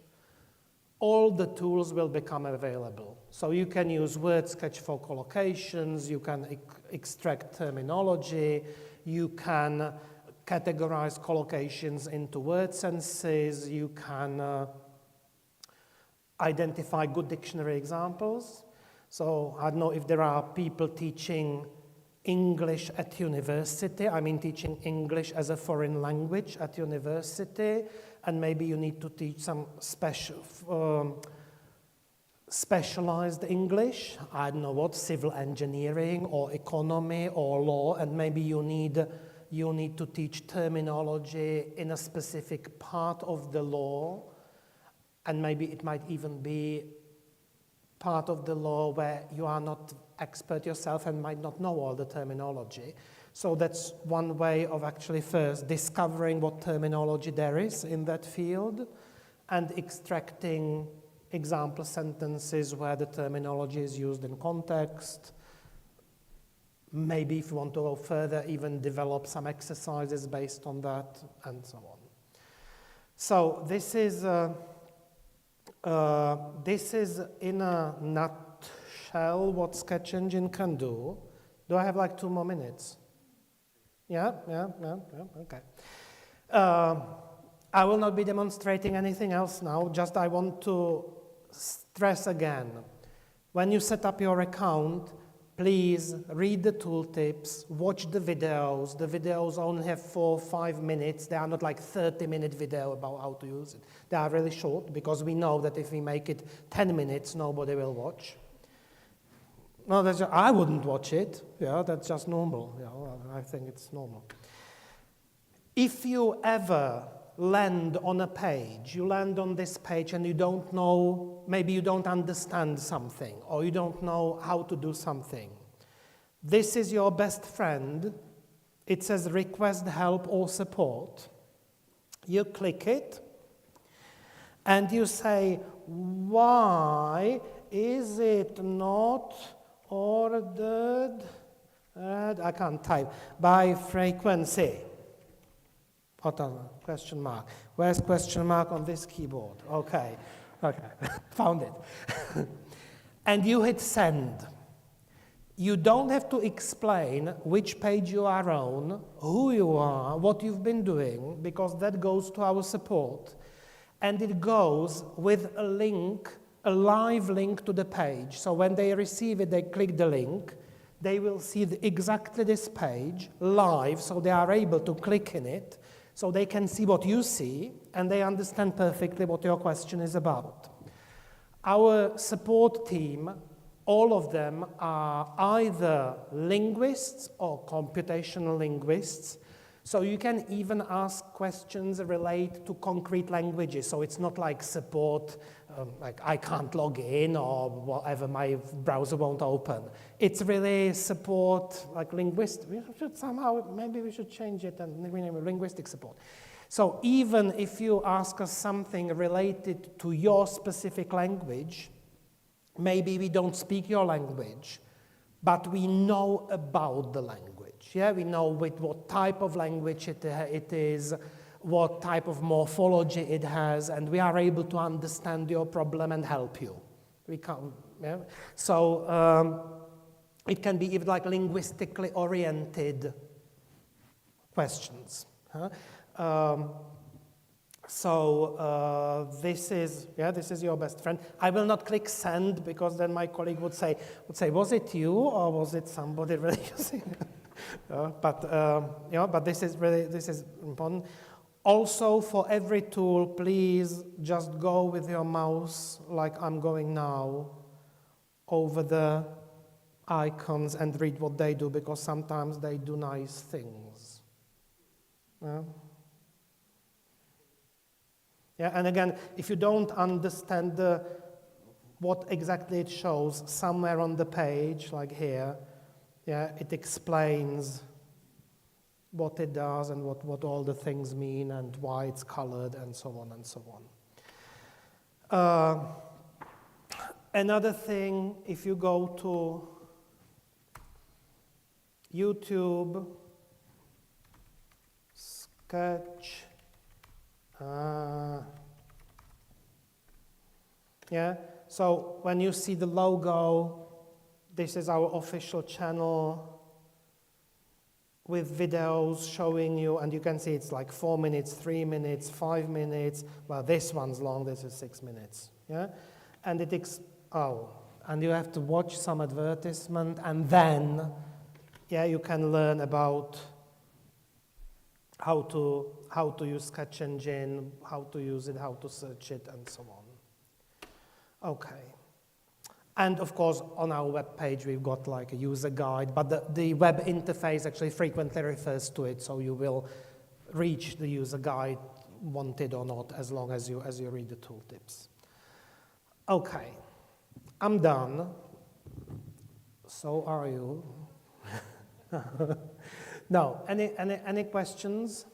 all the tools will become available. So you can use word sketch for collocations, you can extract terminology, you can categorize collocations into word senses, you can identify good dictionary examples. So I don't know if there are people teaching English at university, I mean teaching English as a foreign language at university, and maybe you need to teach some specialized English, I don't know what, civil engineering or economy or law, and maybe you need to teach terminology in a specific part of the law, and maybe it might even be part of the law where you are not expert yourself and might not know all the terminology. So that's one way of actually first discovering what terminology there is in that field and extracting example sentences where the terminology is used in context. Maybe if you want to go further, even develop some exercises based on that and so on. So this is in a nutshell what Sketch Engine can do. Do I have like 2 more minutes? Yeah, okay. I will not be demonstrating anything else now, just I want to stress again. When you set up your account, please read the tooltips, watch the videos. The videos only have 4 or 5 minutes. They are not like 30-minute video about how to use it. They are really short because we know that if we make it 10 minutes, nobody will watch. No, I wouldn't watch it. Yeah, that's just normal. Yeah, I think it's normal. If you ever land on a page, you land on this page and you don't know, maybe you don't understand something or you don't know how to do something. This is your best friend. It says request help or support. You click it and you say, why is it not ordered, I can't type, by frequency? What other? Question mark. Where's question mark on this keyboard? Okay, found it. And you hit send. You don't have to explain which page you are on, who you are, what you've been doing, because that goes to our support. And it goes with a link, a live link to the page. So when they receive it, they click the link. They will see exactly this page live, so they are able to click in it. So they can see what you see, and they understand perfectly what your question is about. Our support team, all of them are either linguists or computational linguists. So you can even ask questions related to concrete languages. So it's not like support, like I can't log in or whatever, my browser won't open. It's really support, like linguist. We should somehow, maybe we should change it and rename it linguistic support. So even if you ask us something related to your specific language, maybe we don't speak your language, but we know about the language. Yeah, we know with what type of language it is, what type of morphology it has, and we are able to understand your problem and help you. We can't, yeah? So it can be even like linguistically oriented questions. Huh? This is your best friend. I will not click send because then my colleague would say, was it you or was it somebody really using it? But this is important. Also, for every tool, please just go with your mouse, like I'm going now, over the icons and read what they do, because sometimes they do nice things. Yeah, and again, if you don't understand what exactly it shows, somewhere on the page, like here, yeah, it explains what it does and what all the things mean and why it's colored and so on and so on. Another thing, if you go to YouTube, Sketch. Yeah, so when you see the logo, this is our official channel with videos showing you, and you can see it's like 4 minutes, 3 minutes, 5 minutes. Well, this one's long, this is 6 minutes. Yeah, and and you have to watch some advertisement, and then, yeah, you can learn about how to use Sketch Engine, how to use it, how to search it, and so on. Okay. And of course, on our web page, we've got like a user guide, but the web interface actually frequently refers to it, so you will reach the user guide, wanted or not, as long as you read the tooltips. Okay, I'm done. So are you. No, any questions?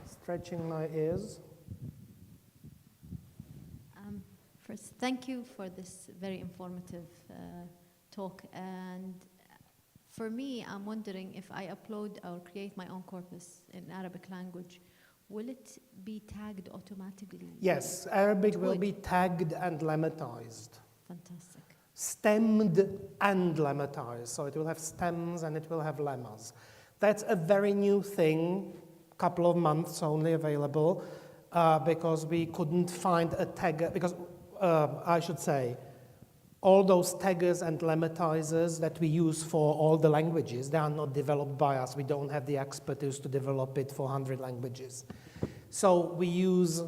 Stretching my ears. First, thank you for this very informative talk. And for me, I'm wondering if I upload or create my own corpus in Arabic language, will it be tagged automatically? Yes, Arabic will be tagged and lemmatized. Fantastic. Stemmed and lemmatized. So it will have stems and it will have lemmas. That's a very new thing, couple of months only available, because we couldn't find a tagger, because I should say, all those taggers and lemmatizers that we use for all the languages, they are not developed by us. We don't have the expertise to develop it for 100 languages. So we use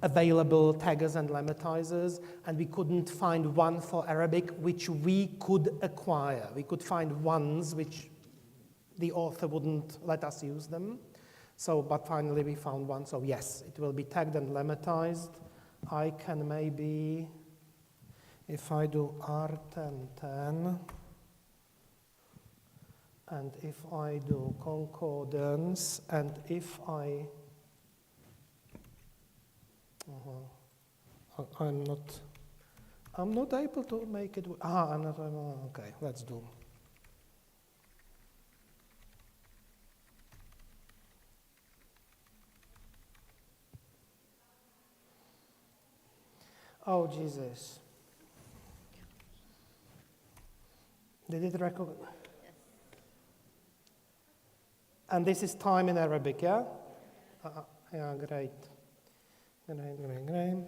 available taggers and lemmatizers, and we couldn't find one for Arabic which we could acquire. We could find ones which the author wouldn't let us use them. So, but finally we found one. So yes, it will be tagged and lemmatized. I can maybe, if I do R1010, and if I do concordance, and if I'm not able to make it, okay, let's do. Oh, Jesus. Did it record? Yes. And this is time in Arabic, yeah? Yeah, great. Great.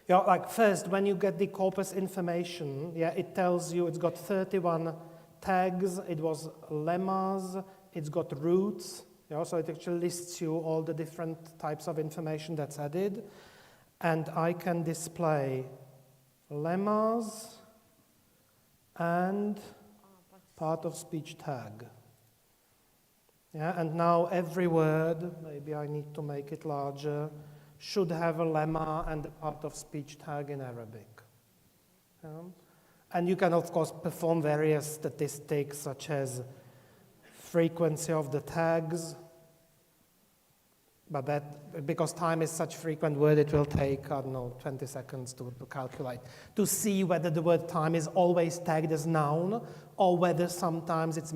Yeah, like first, when you get the corpus information, yeah, it tells you it's got 31 tags, it was lemmas, it's got roots. Yeah, so it actually lists you all the different types of information that's added. And I can display lemmas and part of speech tag. Yeah, and now every word, maybe I need to make it larger, should have a lemma and a part of speech tag in Arabic. Yeah. And you can, of course, perform various statistics such as frequency of the tags, but that, because time is such a frequent word, it will take, I don't know, 20 seconds to calculate, to see whether the word time is always tagged as noun, or whether sometimes it's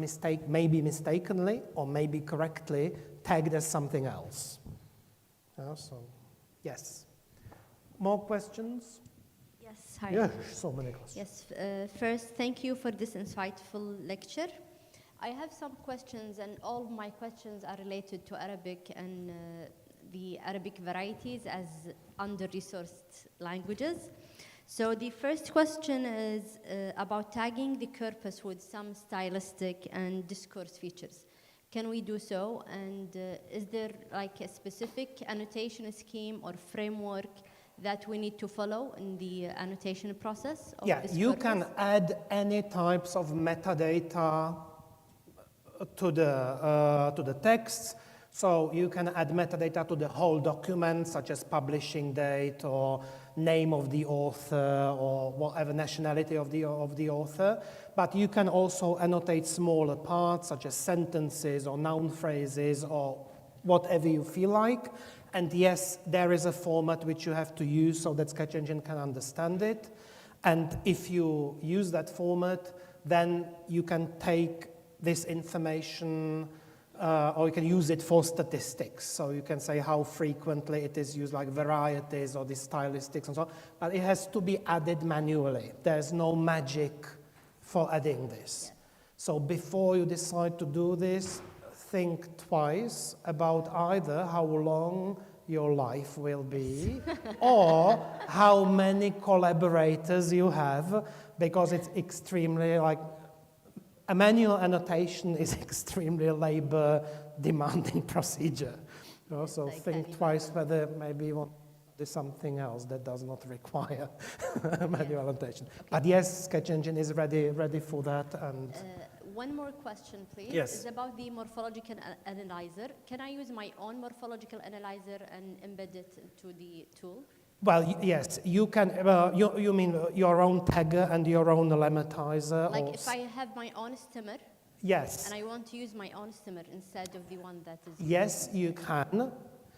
maybe mistakenly, or maybe correctly, tagged as something else. So, yes. More questions? Yes, hi. Yes, so many questions. Yes, first, thank you for this insightful lecture. I have some questions, and all of my questions are related to Arabic and the Arabic varieties as under-resourced languages. So the first question is about tagging the corpus with some stylistic and discourse features. Can we do so? And is there like a specific annotation scheme or framework that we need to follow in the annotation process of this you corpus? can add any types of metadata to the texts. So you can add metadata to the whole document, such as publishing date or name of the author or whatever nationality of the author. But you can also annotate smaller parts, such as sentences or noun phrases or whatever you feel like. And yes, there is a format which you have to use so that Sketch Engine can understand it. And if you use that format, then you can take this information or you can use it for statistics. So you can say how frequently it is used, like varieties or the stylistics and so on. But it has to be added manually. There's no magic for adding this. Yes. So before you decide to do this, think twice about either how long your life will be or how many collaborators you have, because it's extremely a manual annotation is extremely labor-demanding procedure. So think twice whether maybe you want to do something else that does not require manual annotation. Okay. But yes, Sketch Engine is ready for that. And one more question, please. Yes. It's about the morphological analyzer. Can I use my own morphological analyzer and embed it into the tool? Well, yes, you can. You mean your own tagger and your own lemmatizer? Like if I have my own stemmer. Yes. And I want to use my own stemmer instead of the one that is. Yes, you can.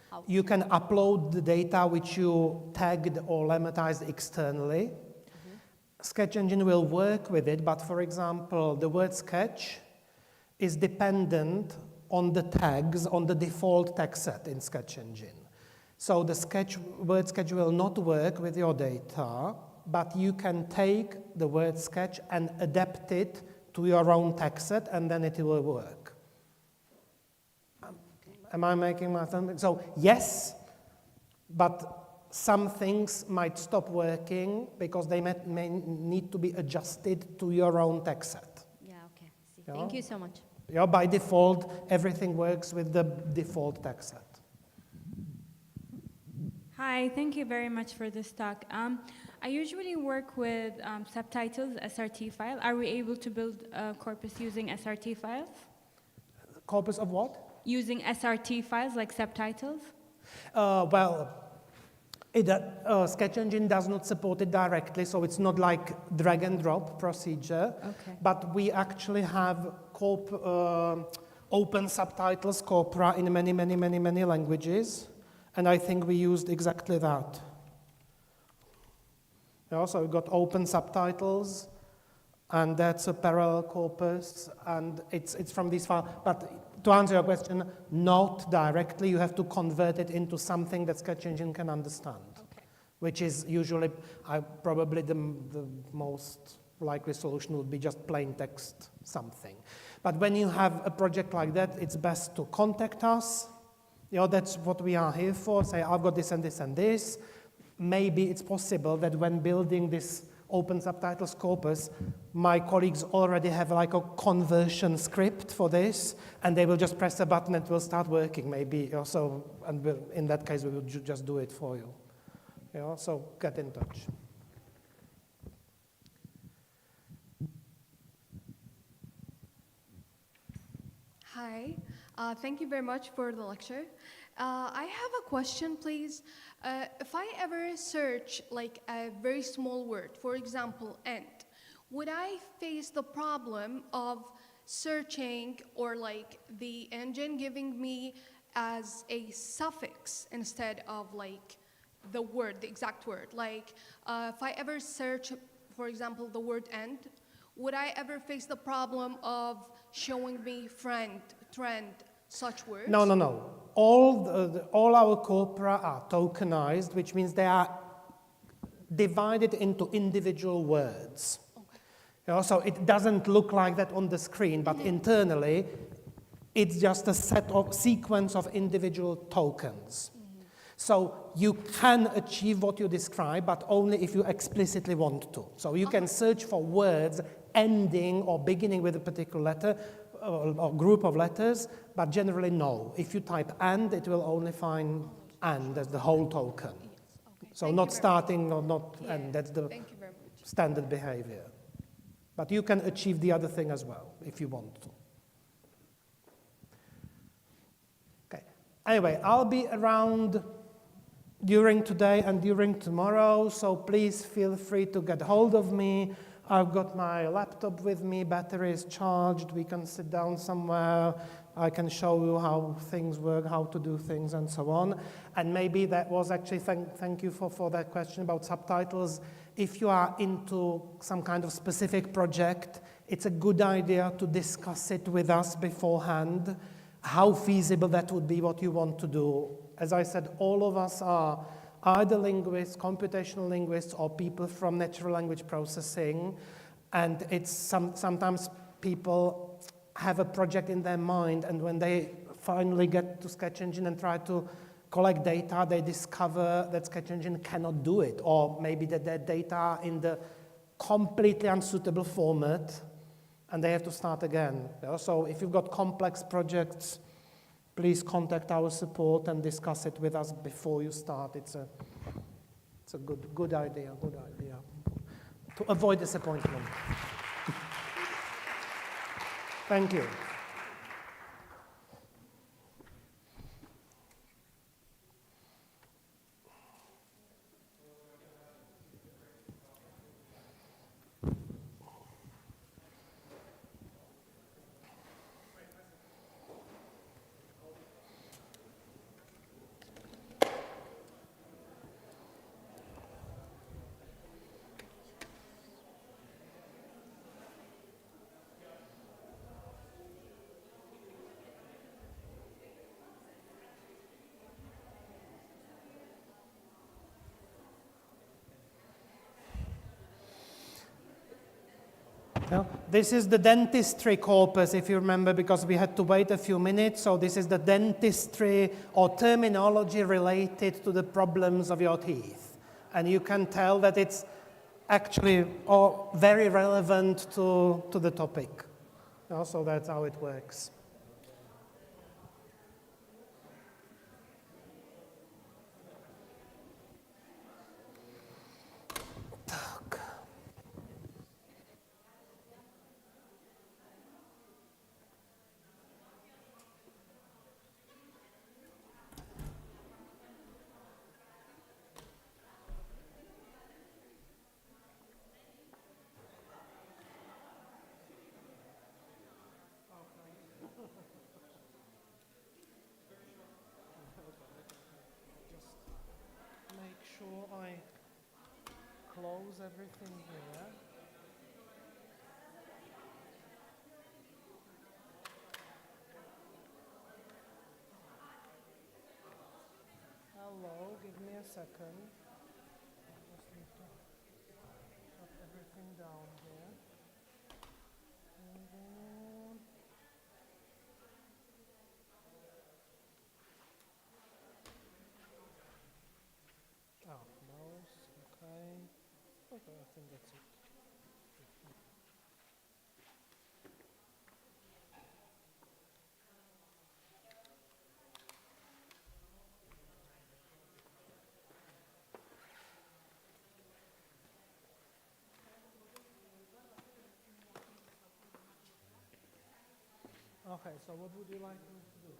How? You can upload the data which you tagged or lemmatized externally. Mm-hmm. Sketch Engine will work with it, but for example, the word sketch is dependent on the tags, on the default tag set in Sketch Engine. So the word sketch will not work with your data, but you can take the word sketch and adapt it to your own text set, and then it will work. Am I making my sense? So yes, but some things might stop working because they may need to be adjusted to your own text set. Yeah, okay. See. Thank you so much. Yeah, by default, everything works with the default text set. Hi, thank you very much for this talk. I usually work with subtitles, SRT file. Are we able to build a corpus using SRT files? Corpus of what? Using SRT files like subtitles? Sketch Engine does not support it directly, so it's not like drag and drop procedure. Okay. But we actually have open subtitles, corpora, in many languages. And I think we used exactly that. So we got open subtitles, and that's a parallel corpus, and it's from this file. But to answer your question, not directly. You have to convert it into something that Sketch Engine can understand, okay. Which is usually probably the most likely solution would be just plain text something. But when you have a project like that, it's best to contact us. That's what we are here for. Say, I've got this and this and this. Maybe it's possible that when building this open subtitles corpus, my colleagues already have like a conversion script for this, and they will just press a button and it will start working, maybe. Also, and in that case, we will just do it for you. So get in touch. Hi. Thank you very much for the lecture. I have a question, please. If I ever search like a very small word, for example, "and," would I face the problem of searching or like the engine giving me as a suffix instead of like the word, the exact word? Like if I ever search, for example, the word "and," would I ever face the problem of showing me friend, trend, such words? No. All our corpora are tokenized, which means they are divided into individual words. Okay. So it doesn't look like that on the screen, but internally, it's just a sequence of individual tokens. So you can achieve what you describe, but only if you explicitly want to. So you can search for words ending or beginning with a particular letter or group of letters, but generally no. If you type "and," it will only find "and" as the whole token. Yes. Okay. So not starting or not "and." That's the standard behavior. But you can achieve the other thing as well if you want to. Okay. Anyway, I'll be around during today and during tomorrow, so please feel free to get hold of me. I've got my laptop with me, battery is charged, we can sit down somewhere, I can show you how things work, how to do things, and so on. And maybe that was actually, thank you for that question about subtitles. If you are into some kind of specific project, it's a good idea to discuss it with us beforehand, how feasible that would be, what you want to do. As I said, all of us are either linguists, computational linguists, or people from natural language processing. And it's sometimes people have a project in their mind, and when they finally get to Sketch Engine and try to collect data, they discover that Sketch Engine cannot do it, or maybe that their data are in the completely unsuitable format, and they have to start again. So if you've got complex projects, please contact our support and discuss it with us before you start. It's a good idea, to avoid disappointment. Thank you. This is the dentistry corpus, if you remember, because we had to wait a few minutes. So this is the dentistry or terminology related to the problems of your teeth. And you can tell that it's actually very relevant to the topic. So that's how it works. I close everything here. Hello, give me a second. I just need to shut everything down here. And then mouse, okay. Okay, I think that's it. Okay, so what would you like me to do?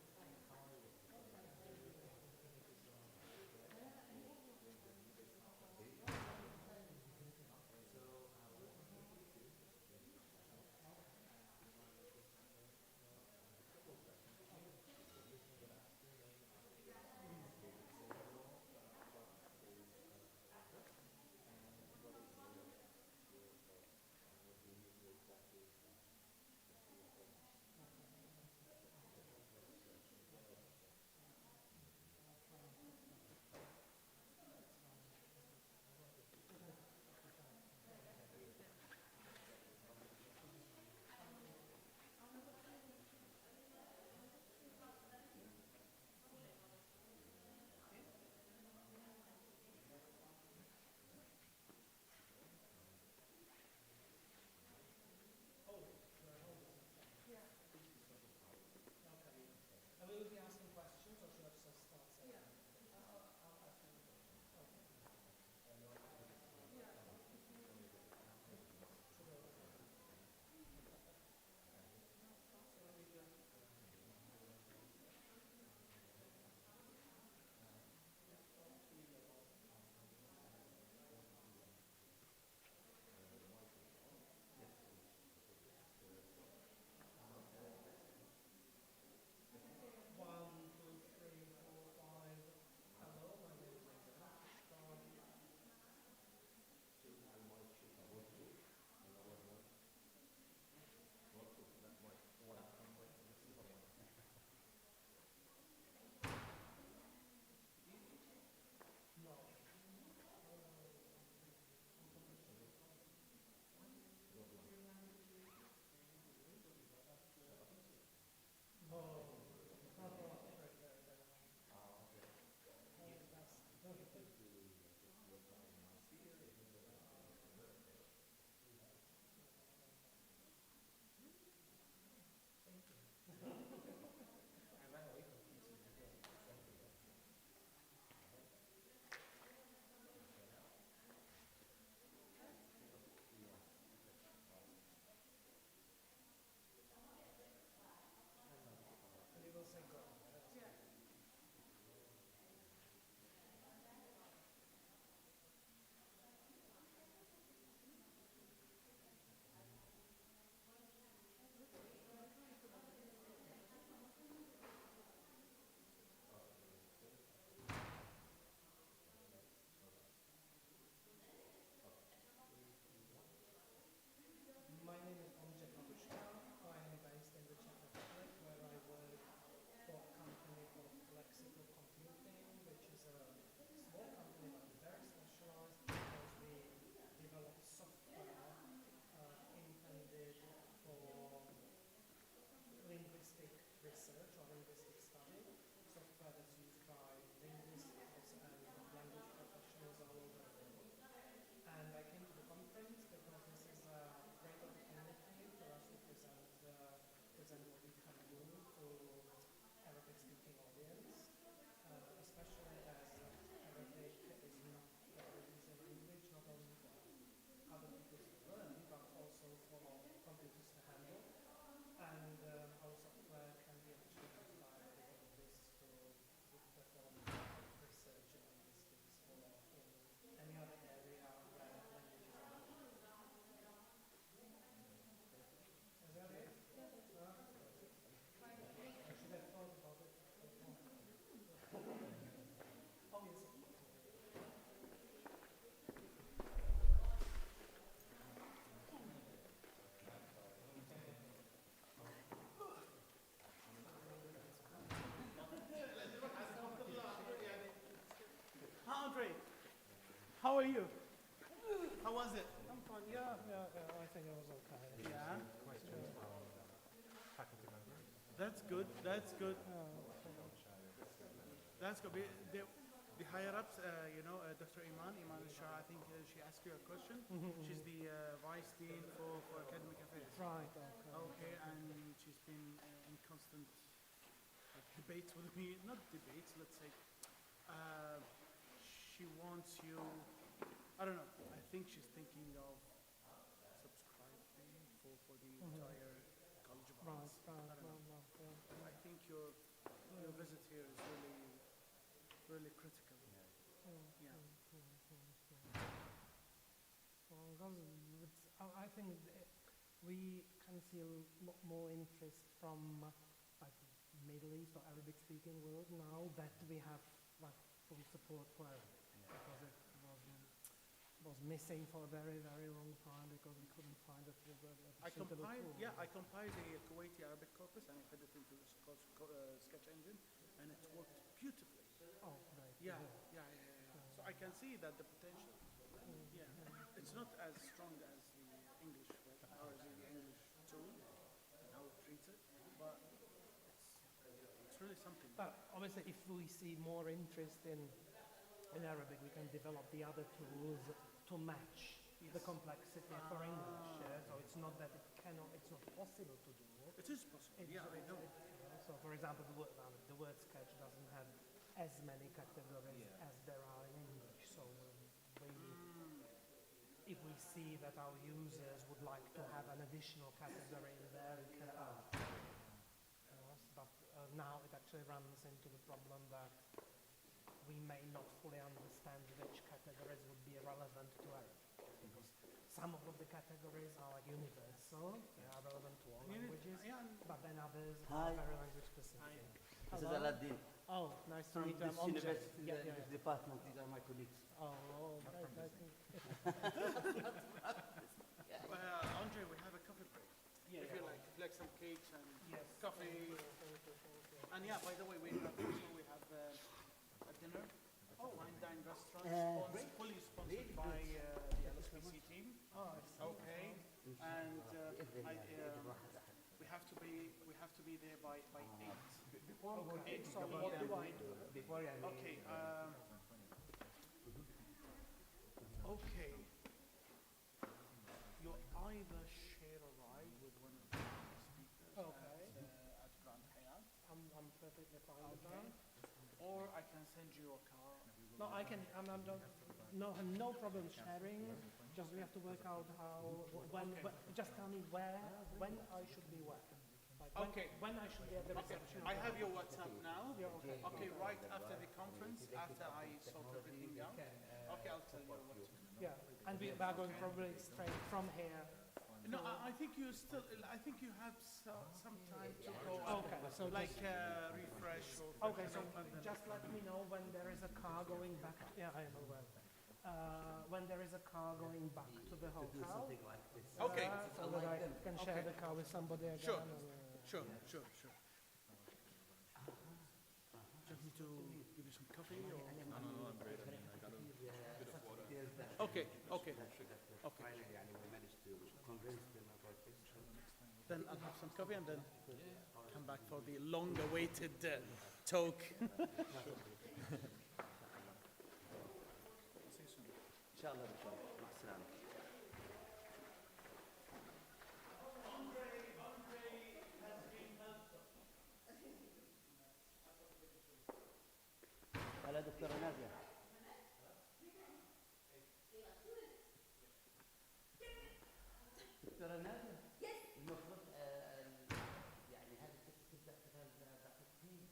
are you? How was it? I'm fine. Yeah. I think it was okay. Yeah. That's good. That's good. That's good. The higher ups, Dr. Iman Shah, I think she asked you a question. She's the vice dean for academic affairs. Right. Okay. Okay, and she's been in constant debates with me. Not debates, let's say. She wants you. I don't know. I think she's thinking of subscribing for the entire College of Arts. Right. I think your visit here is really critical. Yeah. I think we can see a lot more interest from like Middle East or Arabic speaking world now that we have like full support for Arabic, because it was missing for a very long time because we couldn't find a suitable tool. I compiled the Kuwaiti Arabic corpus and I fed it into the sketch engine, and it worked beautifully. Oh, right. Yeah. So I can see that the potential. Yeah, it's not as strong as the English or the English tool and how it treats it, but it's really something. But obviously, if we see more interest in Arabic, we can develop the other tools to match the complexity for English. So it's not that it's not possible to do. It is possible. I know. So, for example, the word sketch doesn't have as many categories as there are in English. So, if we see that our users would like to have an additional category in there, we can add. But now it actually runs into the problem that we may not fully understand which categories would be relevant to Arabic. Because some of the categories are like universal, they are relevant to all languages, but then others are very language specific. This is Aladdin. Oh, nice to From meet you. this university, this department. These are my colleagues. Oh, great. Andre, we have a coffee break. If you like some cakes and coffee. And by the way, we have a dinner, fine dine restaurant, fully sponsored by the LSPC team. Okay, and we have to be there by 8. Okay, so what do I do? Okay. Okay. You either share a ride with one of the speakers at Grand Hyatt. I'm perfectly fine with that. Or I can send you a car. No, I can. No problem sharing. Just we have to work out how. Just tell me when I should be where. When I should be at the reception. I have your WhatsApp now. Yeah, okay. Okay, right after the conference, after I sort everything out. Okay, I'll tell you what to do. Yeah, and we are going probably straight from here. No, I think you have some time to go. Okay, so like refresh or. Okay, so just let me know when there is a car going back. Yeah, I am aware. When there is a car going back to the hotel. Okay. So that I can share the car with somebody again. Sure. Sure. Just need to give you some coffee or? No, I'm great. I got a bit of water. Okay. Then I'll have some coffee and then come back for the long-awaited talk. Inshallah. هلا دكتورة نازية. دكتورة نازية. المفروض يعني هذه تبدأ خلال دقيقتين.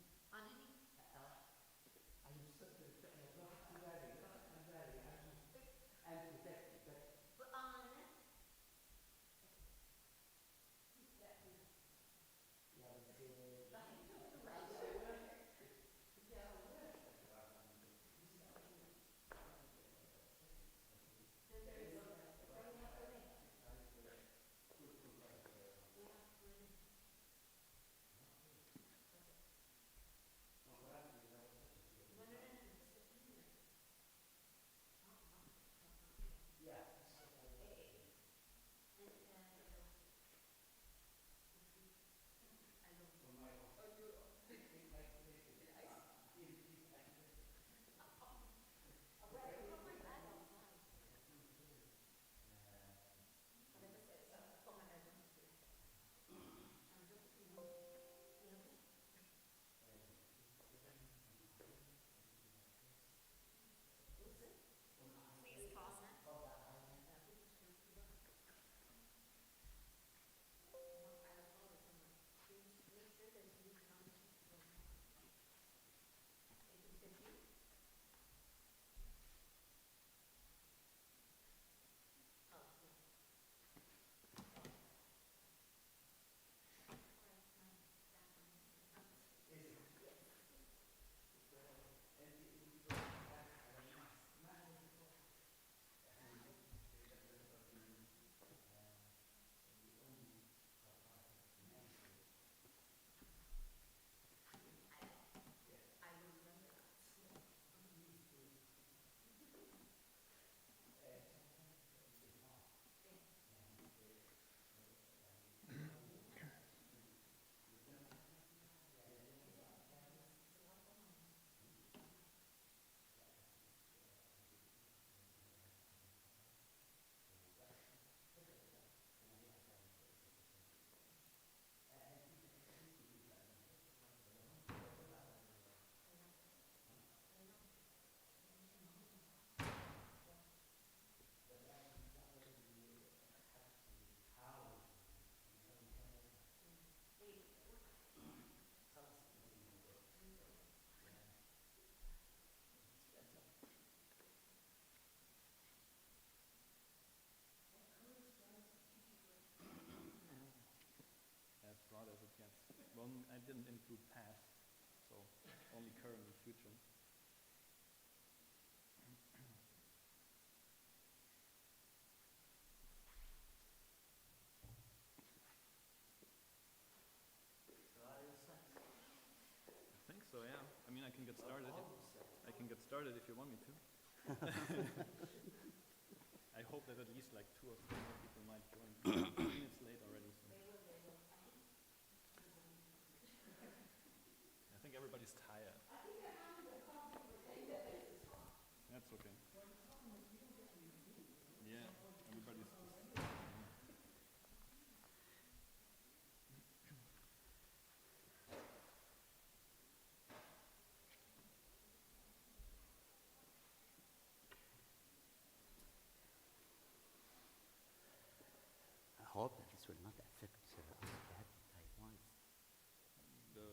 I didn't include past, so only current and future. I think so, yeah. I mean, I can get started. I can get started if you want me to. I hope that at least like 2 or 3 more people might join. I mean, it's late already, so. I think everybody's tired. That's okay. Yeah, everybody's just, I hope that this will not affect us Taiwan. We're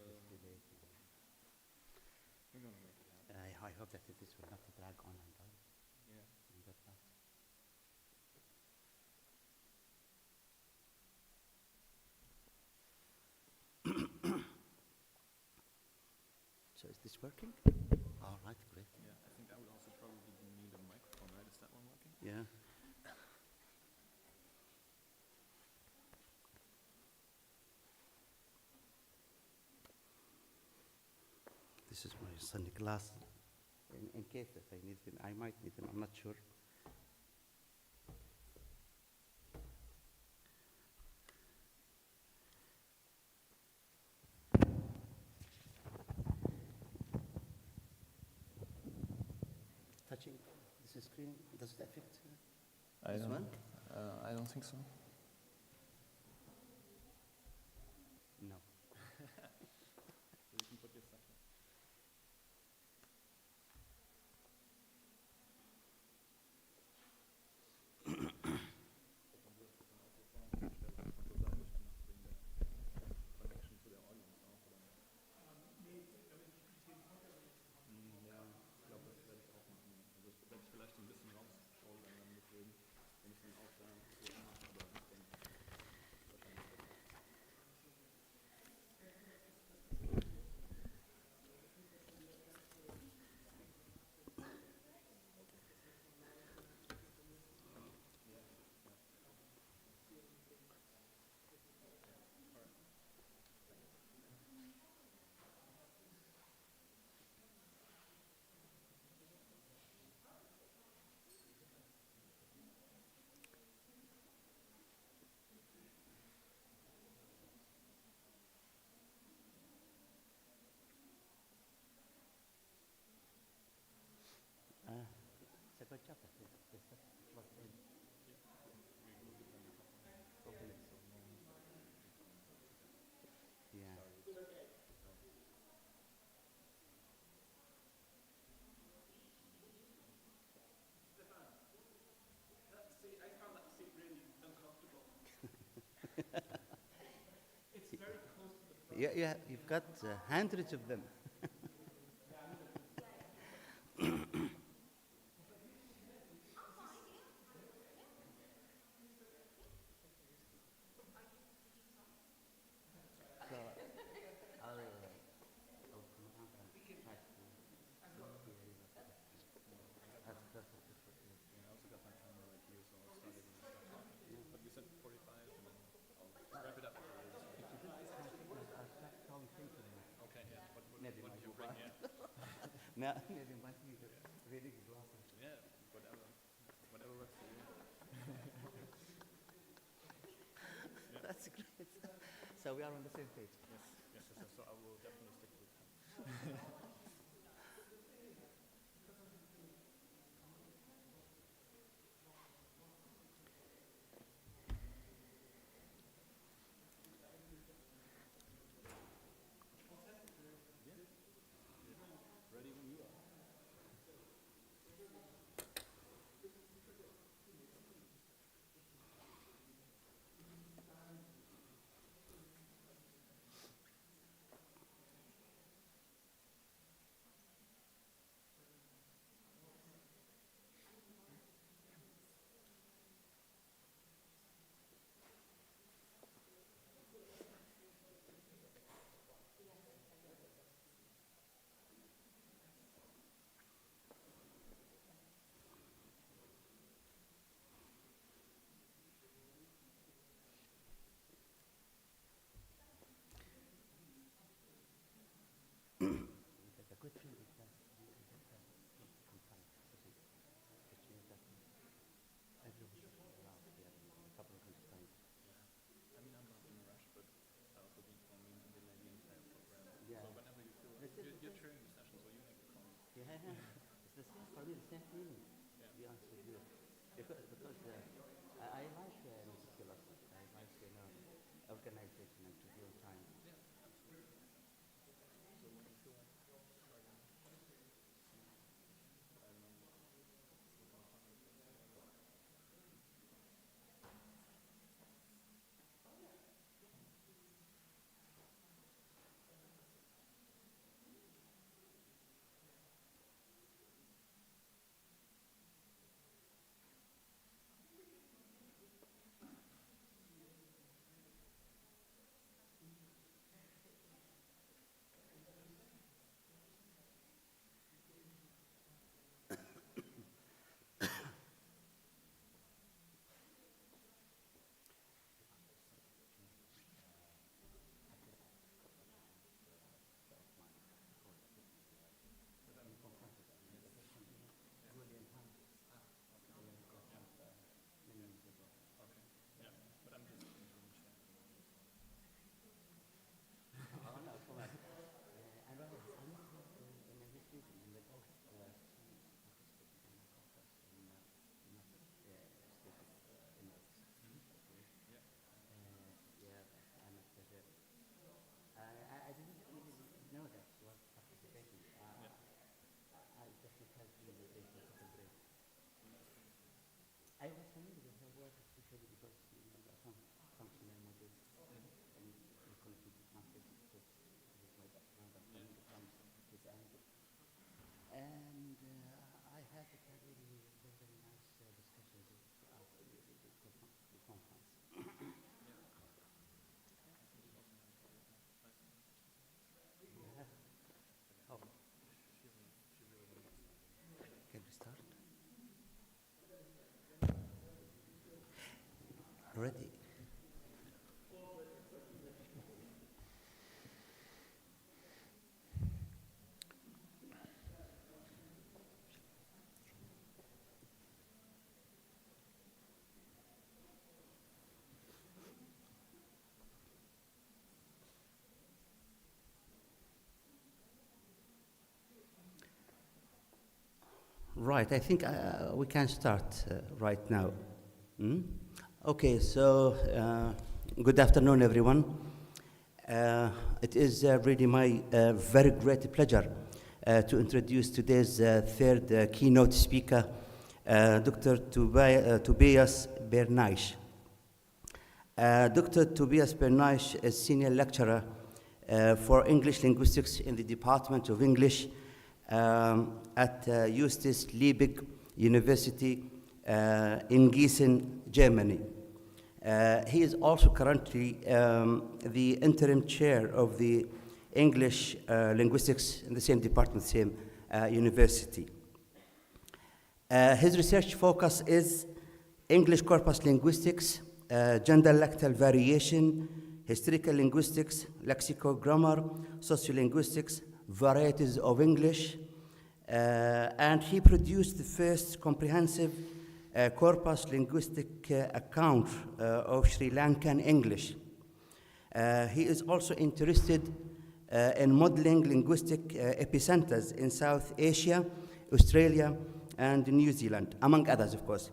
gonna make it happen. I hope that this will not drag on and on. Yeah. In that part. So is this working? All right, great. Yeah, I think I would also probably need a microphone, right? Is that one working? Yeah. This is my sunglass. In case that I need them, I might need them, I'm not sure. Touching this screen, does it affect this one? I don't think so. No. So you can put your stuff in. It's a good job that this was in. Yeah. See, I found that seat really uncomfortable. It's very close to the front. Yeah, you've got hundreds of them. I also got my camera right here, so I'll start it when I start talking. But you said 45, and then I'll wrap it up. Okay, yeah. What Maybe did my you bring? Yeah. Maybe my reading glasses. Yeah, whatever works for you. Yeah. That's great. So we are on the same page. Yes. So I will definitely stick to it. Ready when you are. It's the same for me, the same feeling, to be honest with you. Because I like meticulous, I like organization and to be on time. I didn't even know that was participating. I definitely have been a technical break. I was familiar with her work, especially because there are some functional modules and connected to translation, because this is my background. I'm coming from this angle. And I had a very, very nice discussions throughout the conference. Oh. Can we start? Ready? Right, I think we can start right now. Okay, so good afternoon, everyone. It is really my very great pleasure to introduce today's third keynote speaker, Dr. Tobias Bernaisch. Dr. Tobias Bernaisch is senior lecturer for English linguistics in the Department of English at Justus Liebig University in Gießen, Germany. He is also currently the interim chair of the English linguistics in the same department, same university. His research focus is English corpus linguistics, gender-lectal variation, historical linguistics, lexicogrammar, sociolinguistics, varieties of English, and he produced the first comprehensive corpus linguistic account of Sri Lankan English. He is also interested in modeling linguistic epicenters in South Asia, Australia, and New Zealand, among others, of course.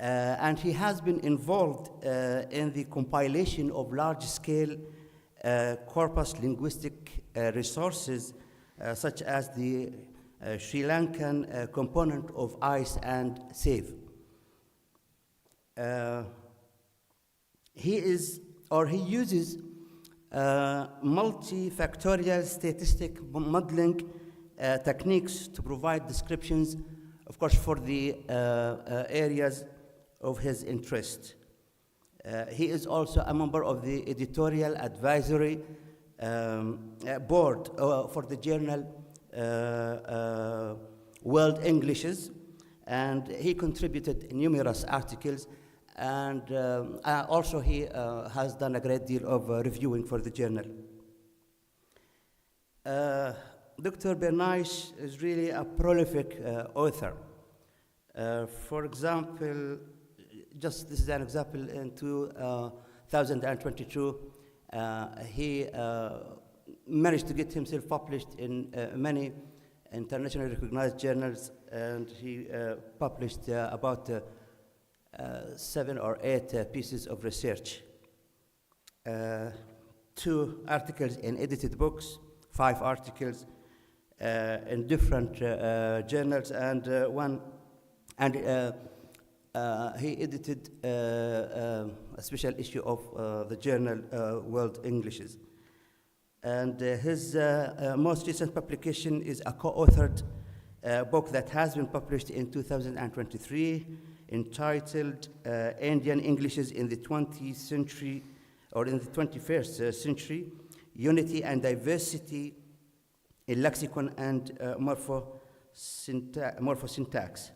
And he has been involved in the compilation of large-scale corpus linguistic resources, such as the Sri Lankan component of ICE and SAVE. He uses multifactorial statistic modeling techniques to provide descriptions, of course, for the areas of his interest. He is also a member of the editorial advisory board for the journal World Englishes, and he contributed numerous articles, and also he has done a great deal of reviewing for the journal. Dr. Bernaisch is really a prolific author. For example, just this is an example, in 2022, he managed to get himself published in many internationally recognized journals, and he published about 7 or 8 pieces of research. 2 articles in edited books, 5 articles in different journals, and he edited a special issue of the journal World Englishes. And his most recent publication is a co-authored book that has been published in 2023, entitled Indian Englishes in the 20th Century, or in the 21st century, Unity and Diversity in Lexicon and Morphosyntax.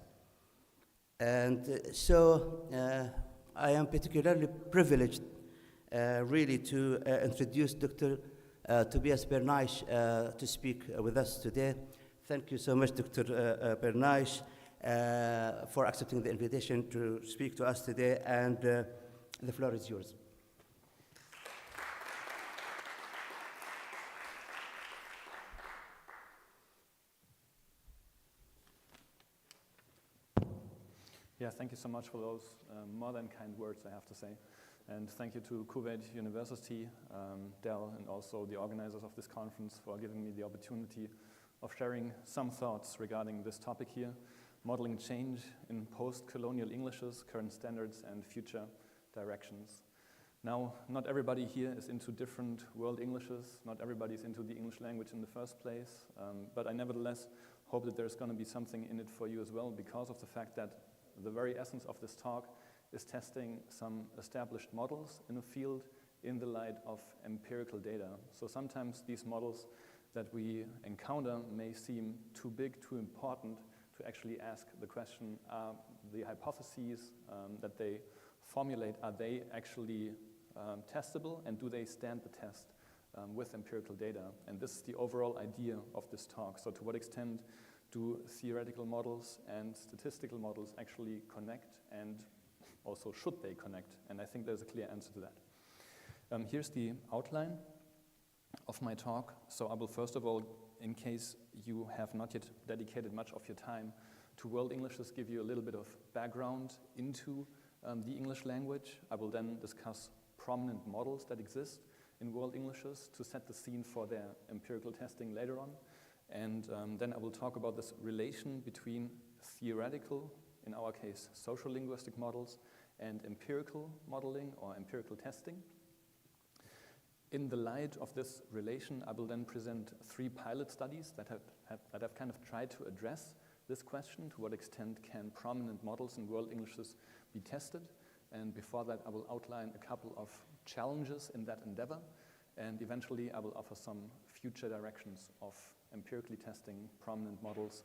And so I am particularly privileged really to introduce Dr. Tobias Bernaisch to speak with us today. Thank you so much, Dr. Bernaisch, for accepting the invitation to speak to us today, and the floor is yours. Yeah, thank you so much for those more than kind words, I have to say. And thank you to Kuwait University, Dell, and also the organizers of this conference for giving me the opportunity of sharing some thoughts regarding this topic here, modeling change in post-colonial Englishes, current standards, and future directions. Now, not everybody here is into different world Englishes, not everybody is into the English language in the first place, but I nevertheless hope that there's going to be something in it for you as well, because of the fact that the very essence of this talk is testing some established models in a field in the light of empirical data. So sometimes these models that we encounter may seem too big, too important to actually ask the question, are the hypotheses that they formulate, are they actually testable, and do they stand the test with empirical data? And this is the overall idea of this talk. So to what extent do theoretical models and statistical models actually connect, and also should they connect? And I think there's a clear answer to that. Here's the outline of my talk. So I will first of all, in case you have not yet dedicated much of your time to World Englishes, give you a little bit of background into the English language. I will then discuss prominent models that exist in World Englishes to set the scene for their empirical testing later on. And then I will talk about this relation between theoretical, in our case, social linguistic models, and empirical modeling or empirical testing. In the light of this relation, I will then present 3 pilot studies that have kind of tried to address this question: to what extent can prominent models in World Englishes be tested? And before that, I will outline a couple of challenges in that endeavor, and eventually I will offer some future directions of empirically testing prominent models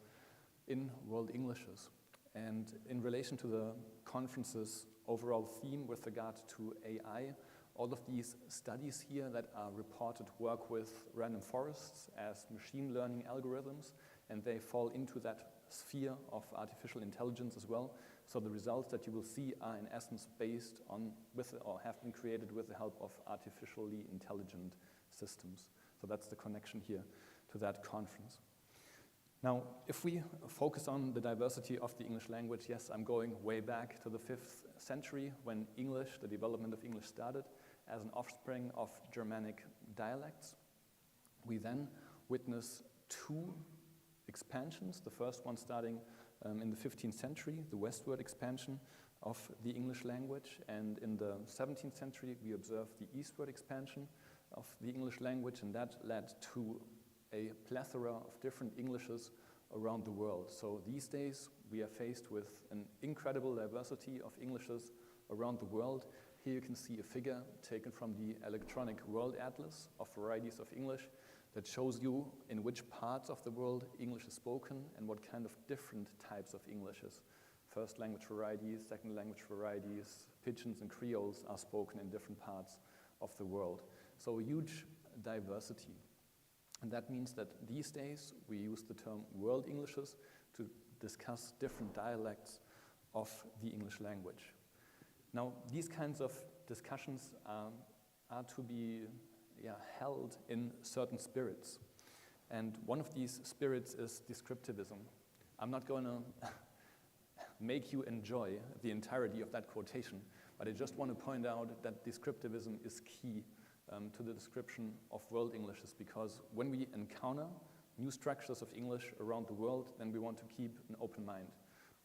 in World Englishes. And in relation to the conference's overall theme with regard to AI, all of these studies here that are reported work with random forests as machine learning algorithms, and they fall into that sphere of artificial intelligence as well. So the results that you will see are in essence based on, or have been created with the help of artificially intelligent systems. So that's the connection here to that conference. Now, if we focus on the diversity of the English language, yes, I'm going way back to the 5th century when English, the development of English, started as an offspring of Germanic dialects. We then witness 2 expansions, the first one starting in the 15th century, the westward expansion of the English language, and in the 17th century we observed the eastward expansion of the English language, and that led to a plethora of different Englishes around the world. So these days we are faced with an incredible diversity of Englishes around the world. Here you can see a figure taken from the Electronic World Atlas of varieties of English that shows you in which parts of the world English is spoken and what kind of different types of Englishes. First language varieties, second language varieties, pidgins and creoles are spoken in different parts of the world. So a huge diversity. And that means that these days we use the term World Englishes to discuss different dialects of the English language. Now, these kinds of discussions are to be held in certain spirits. And one of these spirits is descriptivism. I'm not going to make you enjoy the entirety of that quotation, but I just want to point out that descriptivism is key to the description of world Englishes, because when we encounter new structures of English around the world, then we want to keep an open mind.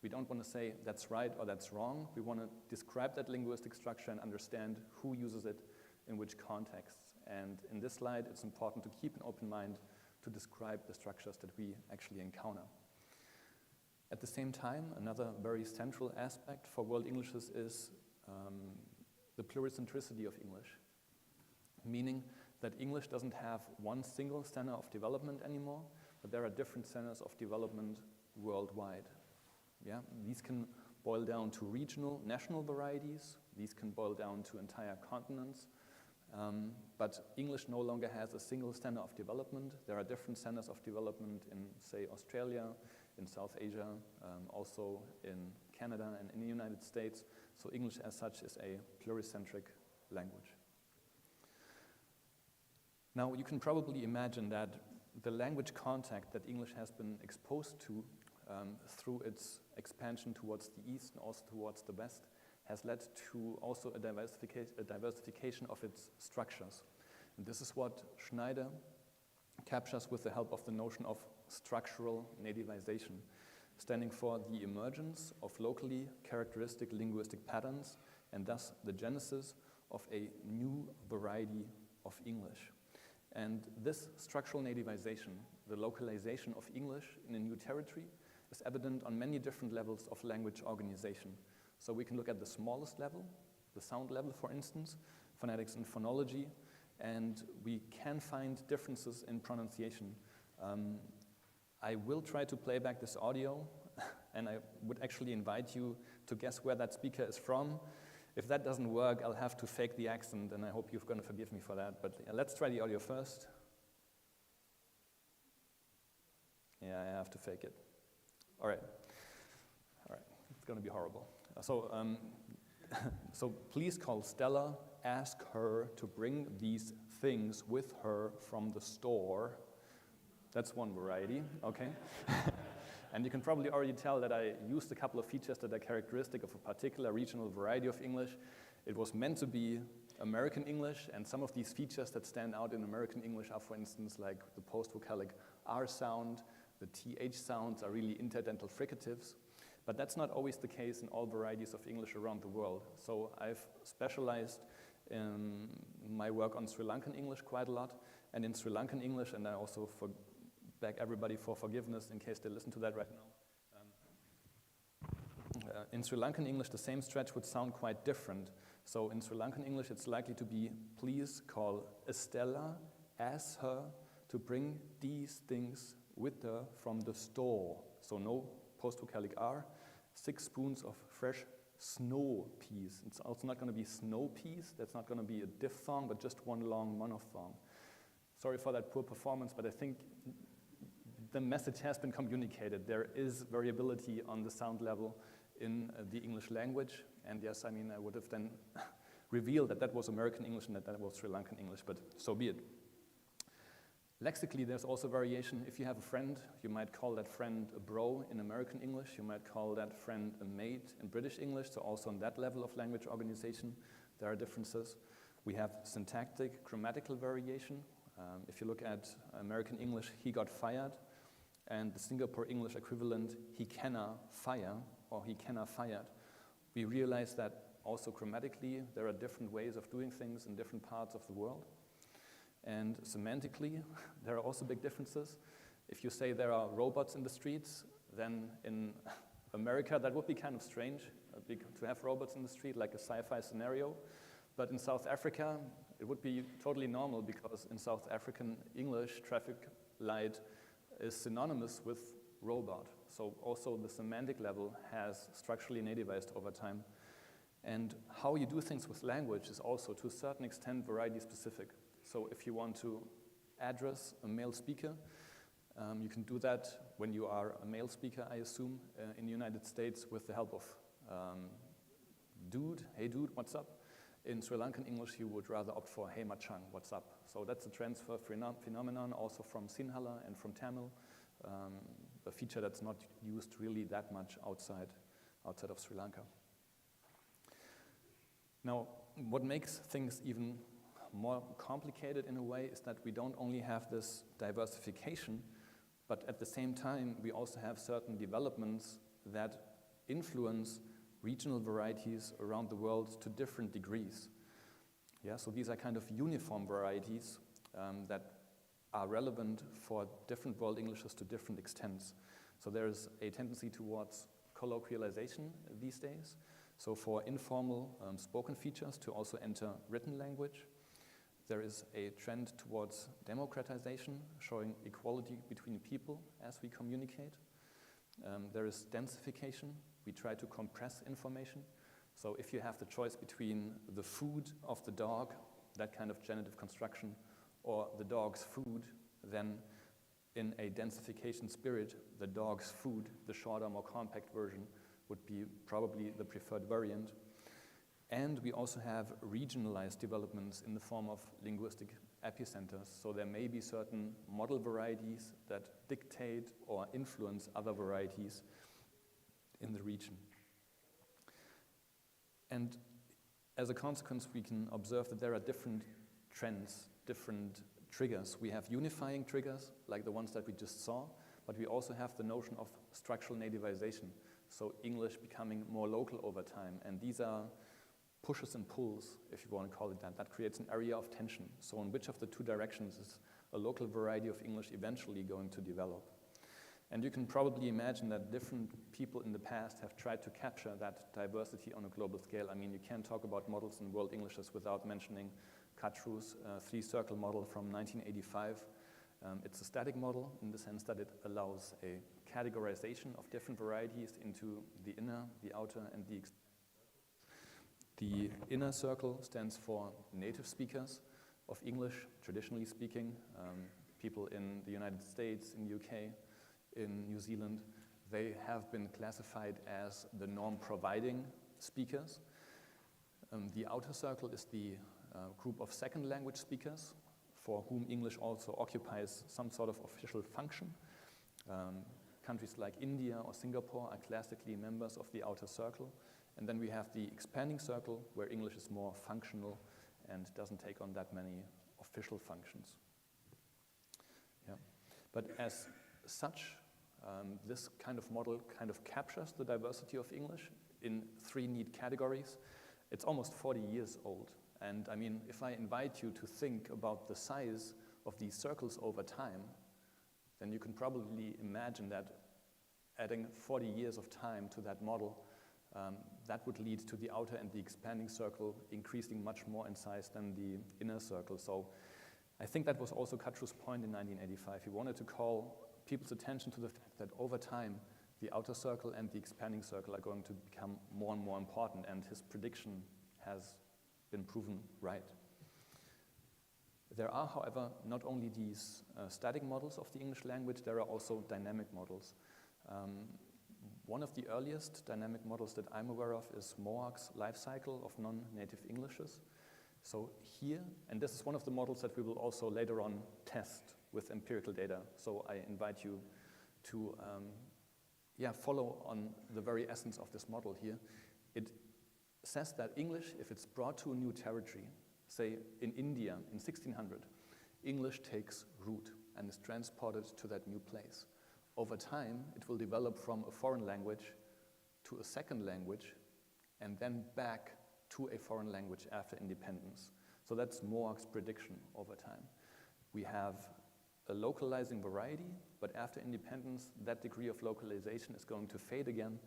We don't want to say that's right or that's wrong. We want to describe that linguistic structure and understand who uses it in which contexts. And in this slide, it's important to keep an open mind to describe the structures that we actually encounter. At the same time, another very central aspect for world Englishes is the pluricentricity of English, meaning that English doesn't have one single center of development anymore, but there are different centers of development worldwide. Yeah? These can boil down to regional, national varieties. These can boil down to entire continents. But English no longer has a single center of development. There are different centers of development in, say, Australia, in South Asia, also in Canada and in the United States. So English as such is a pluricentric language. Now, you can probably imagine that the language contact that English has been exposed to through its expansion towards the east and also towards the west has led to also a diversification of its structures. And this is what Schneider captures with the help of the notion of structural nativization, standing for the emergence of locally characteristic linguistic patterns and thus the genesis of a new variety of English. And this structural nativization, the localization of English in a new territory, is evident on many different levels of language organization. So we can look at the smallest level, the sound level, for instance, phonetics and phonology, and we can find differences in pronunciation. I will try to play back this audio, and I would actually invite you to guess where that speaker is from. If that doesn't work, I'll have to fake the accent, and I hope you're going to forgive me for that. But let's try the audio first. Yeah, I have to fake it. All right. It's going to be horrible. So please call Stella, ask her to bring these things with her from the store. That's one variety, okay? And you can probably already tell that I used a couple of features that are characteristic of a particular regional variety of English. It was meant to be American English, and some of these features that stand out in American English are, for instance, like the post-vocalic R sound. The TH sounds are really interdental fricatives. But that's not always the case in all varieties of English around the world. So I've specialized in my work on Sri Lankan English quite a lot. And in Sri Lankan English, and I also beg everybody for forgiveness in case they listen to that right now. In Sri Lankan English, the same stretch would sound quite different. So in Sri Lankan English, it's likely to be, please call Estella, ask her to bring these things with her from the store. So no post-vocalic R, 6 spoons of fresh snow peas. It's also not going to be snow peas. That's not going to be a diphthong, but just one long monophthong. Sorry for that poor performance, but I think the message has been communicated. There is variability on the sound level in the English language. And yes, I mean, I would have then revealed that that was American English and that was Sri Lankan English, but so be it. Lexically, there's also variation. If you have a friend, you might call that friend a bro in American English. You might call that friend a mate in British English. So also on that level of language organization, there are differences. We have syntactic, grammatical variation. If you look at American English, he got fired, and the Singapore English equivalent, he canna fire, or he canna fired. We realize that also grammatically, there are different ways of doing things in different parts of the world. And semantically, there are also big differences. If you say there are robots in the streets, then in America, that would be kind of strange to have robots in the street, like a sci-fi scenario. But in South Africa, it would be totally normal because in South African English, traffic light is synonymous with robot. So also the semantic level has structurally nativized over time. And how you do things with language is also, to a certain extent, variety specific. So if you want to address a male speaker, you can do that when you are a male speaker, I assume, in the United States with the help of dude, hey dude, what's up? In Sri Lankan English, you would rather opt for hey machang, what's up? So that's a transfer phenomenon also from Sinhala and from Tamil, a feature that's not used really that much outside of Sri Lanka. Now, what makes things even more complicated in a way is that we don't only have this diversification, but at the same time, we also have certain developments that influence regional varieties around the world to different degrees. Yeah, so these are kind of uniform varieties that are relevant for different world Englishes to different extents. So there's a tendency towards colloquialization these days. So for informal spoken features to also enter written language. There is a trend towards democratization, showing equality between people as we communicate. There is densification. We try to compress information. So if you have the choice between the food of the dog, that kind of genitive construction, or the dog's food, then in a densification spirit, the dog's food, the shorter, more compact version, would be probably the preferred variant. And we also have regionalized developments in the form of linguistic epicenters. So there may be certain model varieties that dictate or influence other varieties in the region. And as a consequence, we can observe that there are different trends, different triggers. We have unifying triggers, like the ones that we just saw, but we also have the notion of structural nativization, so English becoming more local over time. And these are pushes and pulls, if you want to call it that. That creates an area of tension. So in which of the two directions is a local variety of English eventually going to develop? And you can probably imagine that different people in the past have tried to capture that diversity on a global scale. I mean, you can't talk about models in world Englishes without mentioning Katru's three-circle model from 1985. It's a static model in the sense that it allows a categorization of different varieties into the inner, the outer, and the external. The inner circle stands for native speakers of English, traditionally speaking, people in the United States, in the UK, in New Zealand. They have been classified as the norm-providing speakers. The outer circle is the group of second language speakers for whom English also occupies some sort of official function. Countries like India or Singapore are classically members of the outer circle. And then we have the expanding circle, where English is more functional and doesn't take on that many official functions. Yeah. But as such, this kind of model kind of captures the diversity of English in three neat categories. It's almost 40 years old. And I mean, if I invite you to think about the size of these circles over time, then you can probably imagine that adding 40 years of time to that model, that would lead to the outer and the expanding circle increasing much more in size than the inner circle. So I think that was also Katru's point in 1985. He wanted to call people's attention to the fact that over time, the outer circle and the expanding circle are going to become more and more important, and his prediction has been proven right. There are, however, not only these static models of the English language, there are also dynamic models. One of the earliest dynamic models that I'm aware of is Mohawk's life cycle of non-native Englishes. So here, and this is one of the models that we will also later on test with empirical data. So I invite you to follow on the very essence of this model here. It says that English, if it's brought to a new territory, say in India in 1600, English takes root and is transported to that new place. Over time, it will develop from a foreign language to a second language and then back to a foreign language after independence. So that's Mohawk's prediction over time. We have a localizing variety, but after independence, that degree of localization is going to fade again,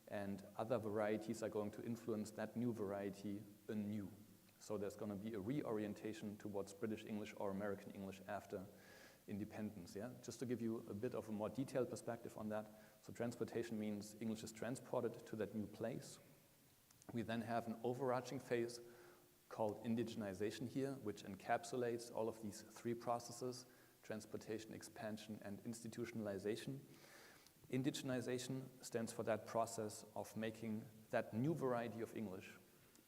and other varieties are going to influence that new variety anew. So there's going to be a reorientation towards British English or American English after independence. Yeah? Just to give you a bit of a more detailed perspective on that. So transportation means English is transported to that new place. We then have an overarching phase called indigenization here, which encapsulates all of these three processes: transportation, expansion, and institutionalization. Indigenization stands for that process of making that new variety of English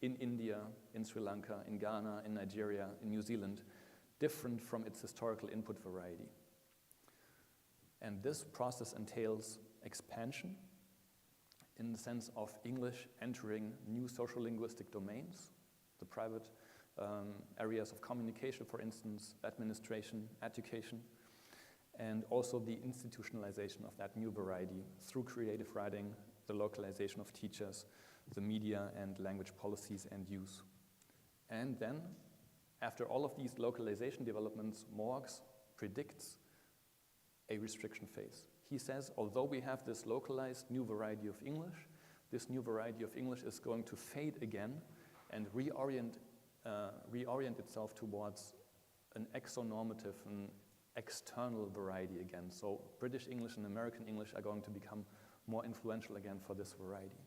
in India, in Sri Lanka, in Ghana, in Nigeria, in New Zealand, different from its historical input variety. And this process entails expansion in the sense of English entering new social linguistic domains, the private areas of communication, for instance, administration, education, and also the institutionalization of that new variety through creative writing, the localization of teachers, the media and language policies and use. And then, after all of these localization developments, Marx predicts a restriction phase. He says, although we have this localized new variety of English, this new variety of English is going to fade again and reorient itself towards an exonormative, an external variety again. So British English and American English are going to become more influential again for this variety.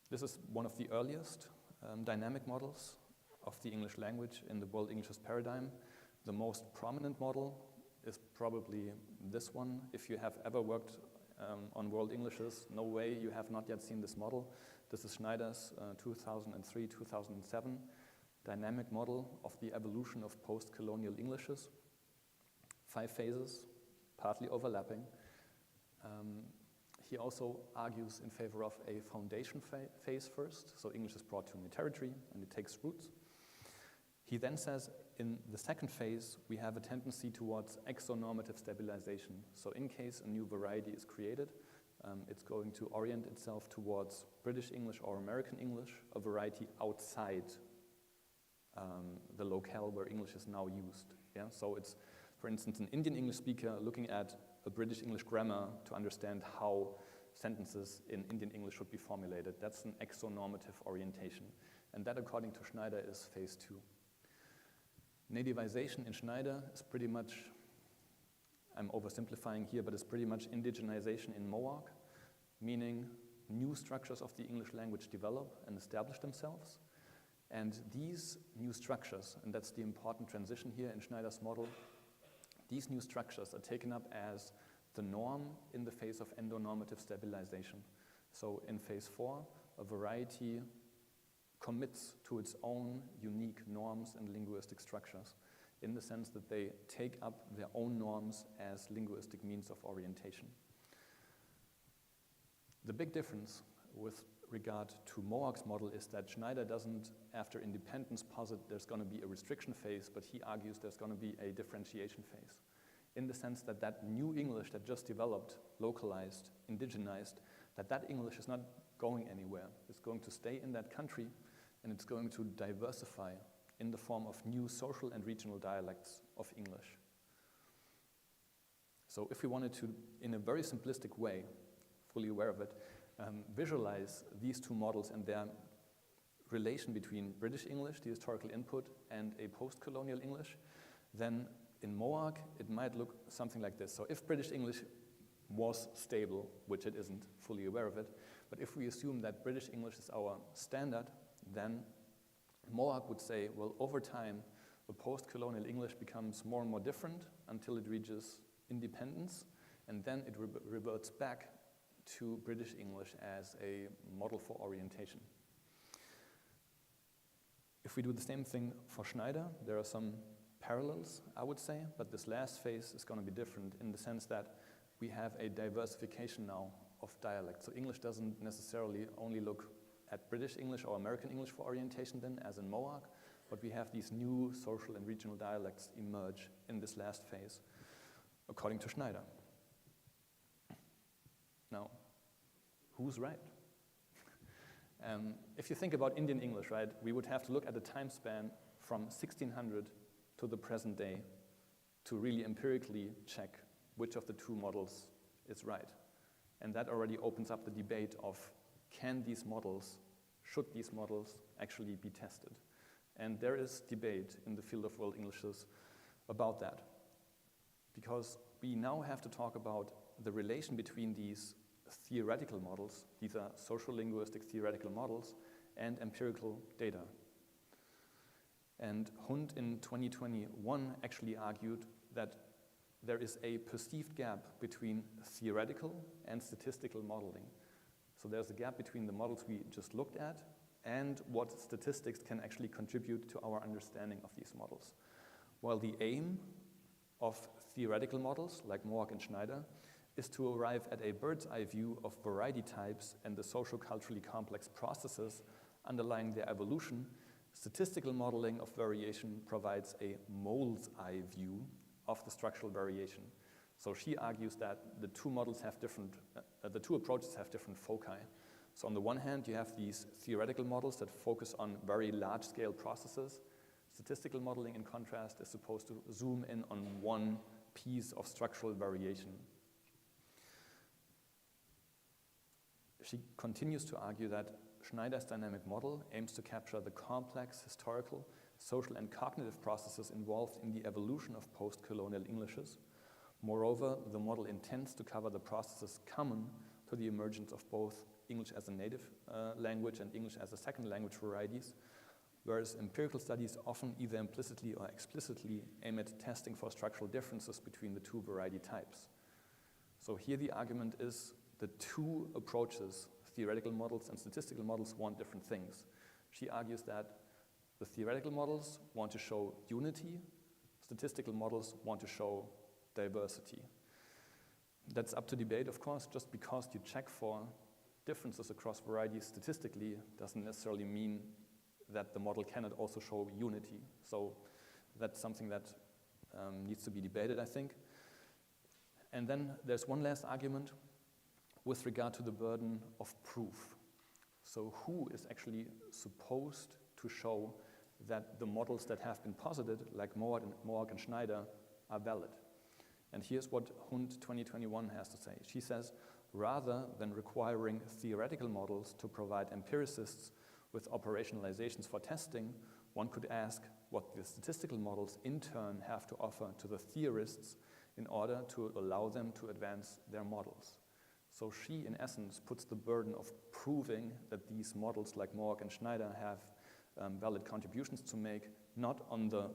This is one of the earliest dynamic models of the English language in the world Englishist paradigm. The most prominent model is probably this one. If you have ever worked on world Englishes, no way you have not yet seen this model. This is Schneider's 2003-2007 dynamic model of the evolution of post-colonial Englishes. 5 phases, partly overlapping. He also argues in favor of a foundation phase first, so English is brought to a new territory and it takes roots. He then says in the second phase, we have a tendency towards exonormative stabilization. So in case a new variety is created, it's going to orient itself towards British English or American English, a variety outside the locale where English is now used. Yeah? So it's, for instance, an Indian English speaker looking at a British English grammar to understand how sentences in Indian English should be formulated. That's an exonormative orientation. And that, according to Schneider, is phase 2. Nativization in Schneider is pretty much, I'm oversimplifying here, but it's pretty much indigenization in Mohawk, meaning new structures of the English language develop and establish themselves. And these new structures, and that's the important transition here in Schneider's model, these new structures are taken up as the norm in the phase of endonormative stabilization. So in phase 4, a variety commits to its own unique norms and linguistic structures in the sense that they take up their own norms as linguistic means of orientation. The big difference with regard to Mohawk's model is that Schneider doesn't, after independence, posit there's going to be a restriction phase, but he argues there's going to be a differentiation phase, in the sense that that new English that just developed, localized, indigenized, that English is not going anywhere. It's going to stay in that country, and it's going to diversify in the form of new social and regional dialects of English. So if we wanted to, in a very simplistic way, fully aware of it, visualize these two models and their relation between British English, the historical input, and a post-colonial English, then in Mohawk, it might look something like this. So if British English was stable, which it isn't, fully aware of it, but if we assume that British English is our standard, then Mohawk would say, well, over time, the post-colonial English becomes more and more different until it reaches independence, and then it reverts back to British English as a model for orientation. If we do the same thing for Schneider, there are some parallels, I would say, but this last phase is going to be different in the sense that we have a diversification now of dialects. So English doesn't necessarily only look at British English or American English for orientation then, as in Mohawk, but we have these new social and regional dialects emerge in this last phase, according to Schneider. Now, who's right? If you think about Indian English, right, we would have to look at the time span from 1600 to the present day to really empirically check which of the two models is right. And that already opens up the debate of should these models actually be tested? And there is debate in the field of world Englishes about that. Because we now have to talk about the relation between these theoretical models, these are social linguistic theoretical models, and empirical data. And Hund in 2021 actually argued that there is a perceived gap between theoretical and statistical modeling. So there's a gap between the models we just looked at and what statistics can actually contribute to our understanding of these models. While the aim of theoretical models like Mohawk and Schneider is to arrive at a bird's eye view of variety types and the socio-culturally complex processes underlying their evolution, statistical modeling of variation provides a mole's eye view of the structural variation. So she argues that the two models have different, the two approaches have different foci. So on the one hand, you have these theoretical models that focus on very large-scale processes. Statistical modeling, in contrast, is supposed to zoom in on one piece of structural variation. She continues to argue that Schneider's dynamic model aims to capture the complex historical, social, and cognitive processes involved in the evolution of post-colonial Englishes. Moreover, the model intends to cover the processes common to the emergence of both English as a native language and English as a second language varieties, whereas empirical studies often either implicitly or explicitly aim at testing for structural differences between the two variety types. So here the argument is the two approaches, theoretical models and statistical models, want different things. She argues that the theoretical models want to show unity, statistical models want to show diversity. That's up to debate, of course. Just because you check for differences across varieties statistically doesn't necessarily mean that the model cannot also show unity. So that's something that needs to be debated, I think. And then there's one last argument with regard to the burden of proof. So who is actually supposed to show that the models that have been posited, like Mohawk and Schneider, are valid? And here's what Hund 2021 has to say. She says, rather than requiring theoretical models to provide empiricists with operationalizations for testing, one could ask what the statistical models in turn have to offer to the theorists in order to allow them to advance their models. So she, in essence, puts the burden of proving that these models like Mohawk and Schneider have valid contributions to make, not on the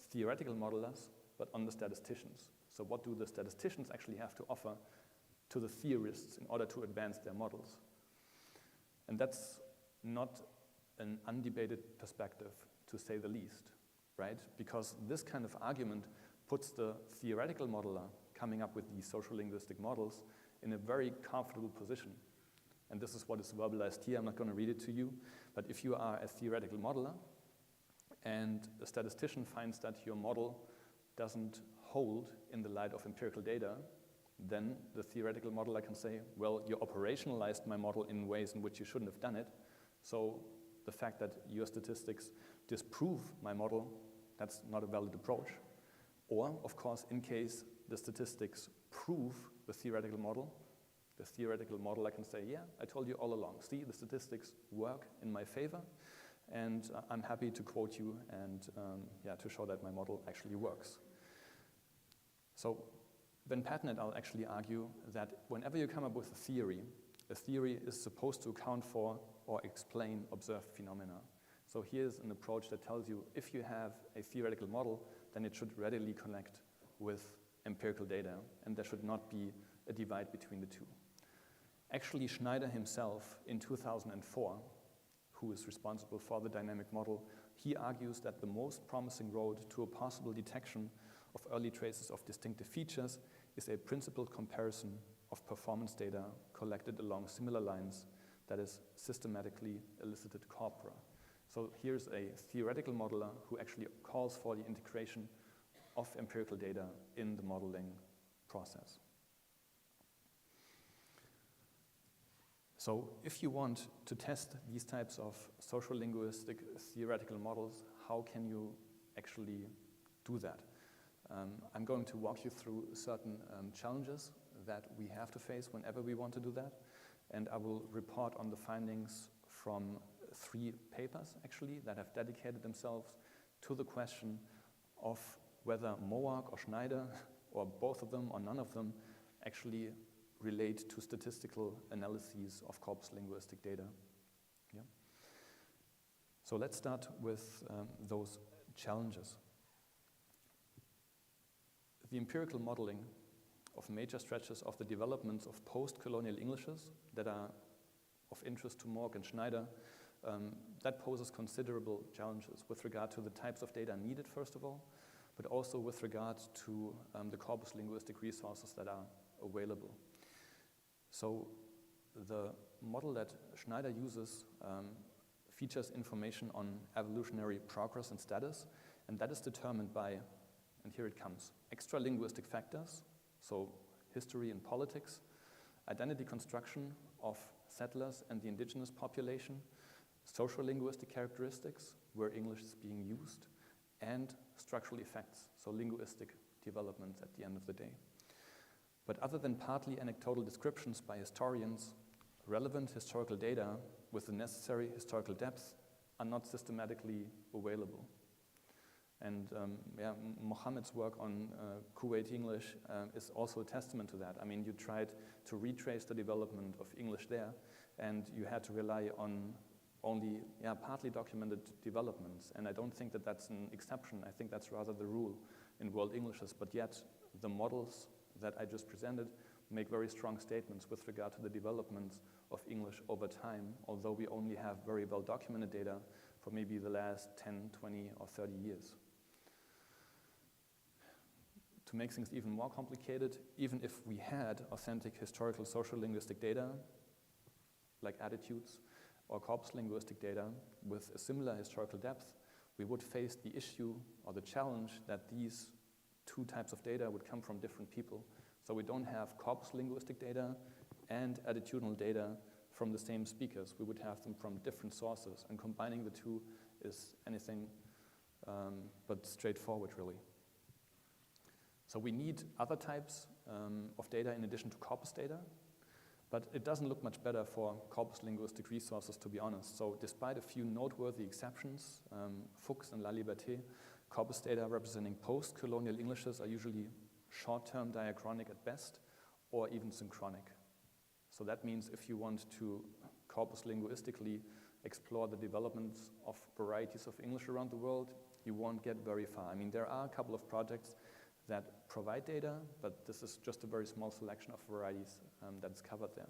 theoretical modelers, but on the statisticians. So what do the statisticians actually have to offer to the theorists in order to advance their models? And that's not an undebated perspective, to say the least, right? Because this kind of argument puts the theoretical modeler coming up with these social linguistic models in a very comfortable position. And this is what is verbalized here. I'm not going to read it to you, but if you are a theoretical modeler and a statistician finds that your model doesn't hold in the light of empirical data, then the theoretical modeler can say, well, you operationalized my model in ways in which you shouldn't have done it, so the fact that your statistics disprove my model, that's not a valid approach. Or, of course, in case the statistics prove the theoretical modeler can say, yeah, I told you all along. See, the statistics work in my favor, and I'm happy to quote you and to show that my model actually works. So Van Patten et al. Actually argue that whenever you come up with a theory is supposed to account for or explain observed phenomena. So here's an approach that tells you if you have a theoretical model, then it should readily connect with empirical data, and there should not be a divide between the two. Actually, Schneider himself, in 2004, who is responsible for the dynamic model, he argues that the most promising road to a possible detection of early traces of distinctive features is a principled comparison of performance data collected along similar lines, that is, systematically elicited corpora. So here's a theoretical modeler who actually calls for the integration of empirical data in the modeling process. So if you want to test these types of social linguistic theoretical models, how can you actually do that? I'm going to walk you through certain challenges that we have to face whenever we want to do that, and I will report on the findings from 3 papers, actually, that have dedicated themselves to the question of whether Mohawk or Schneider, or both of them or none of them, actually relate to statistical analyses of corpus linguistic data. Yeah. So let's start with those challenges. The empirical modeling of major stretches of the developments of post-colonial Englishes that are of interest to Morg and Schneider, that poses considerable challenges with regard to the types of data needed, first of all, but also with regard to the corpus linguistic resources that are available. So the model that Schneider uses features information on evolutionary progress and status, and that is determined by, and here it comes, extra-linguistic factors, so history and politics, identity construction of settlers and the indigenous population, social linguistic characteristics, where English is being used, and structural effects, so linguistic developments at the end of the day. But other than partly anecdotal descriptions by historians, relevant historical data with the necessary historical depth are not systematically available. And Mohammed's work on Kuwait English is also a testament to that. I mean, you tried to retrace the development of English there, and you had to rely on only partly documented developments. And I don't think that that's an exception. I think that's rather the rule in world Englishes. But yet, the models that I just presented make very strong statements with regard to the developments of English over time, although we only have very well documented data for maybe the last 10, 20, or 30 years. To make things even more complicated, even if we had authentic historical social linguistic data, like attitudes, or corpus linguistic data with a similar historical depth, we would face the issue or the challenge that these two types of data would come from different people. So we don't have corpus linguistic data and attitudinal data from the same speakers. We would have them from different sources, and combining the two is anything but straightforward, really. So we need other types of data in addition to corpus data, but it doesn't look much better for corpus linguistic resources, to be honest. So despite a few noteworthy exceptions, Fuchs and La Liberté, corpus data representing post-colonial Englishes are usually short-term diachronic at best, or even synchronic. So that means if you want to corpus linguistically explore the developments of varieties of English around the world, you won't get very far. I mean, there are a couple of projects that provide data, but this is just a very small selection of varieties that's covered there.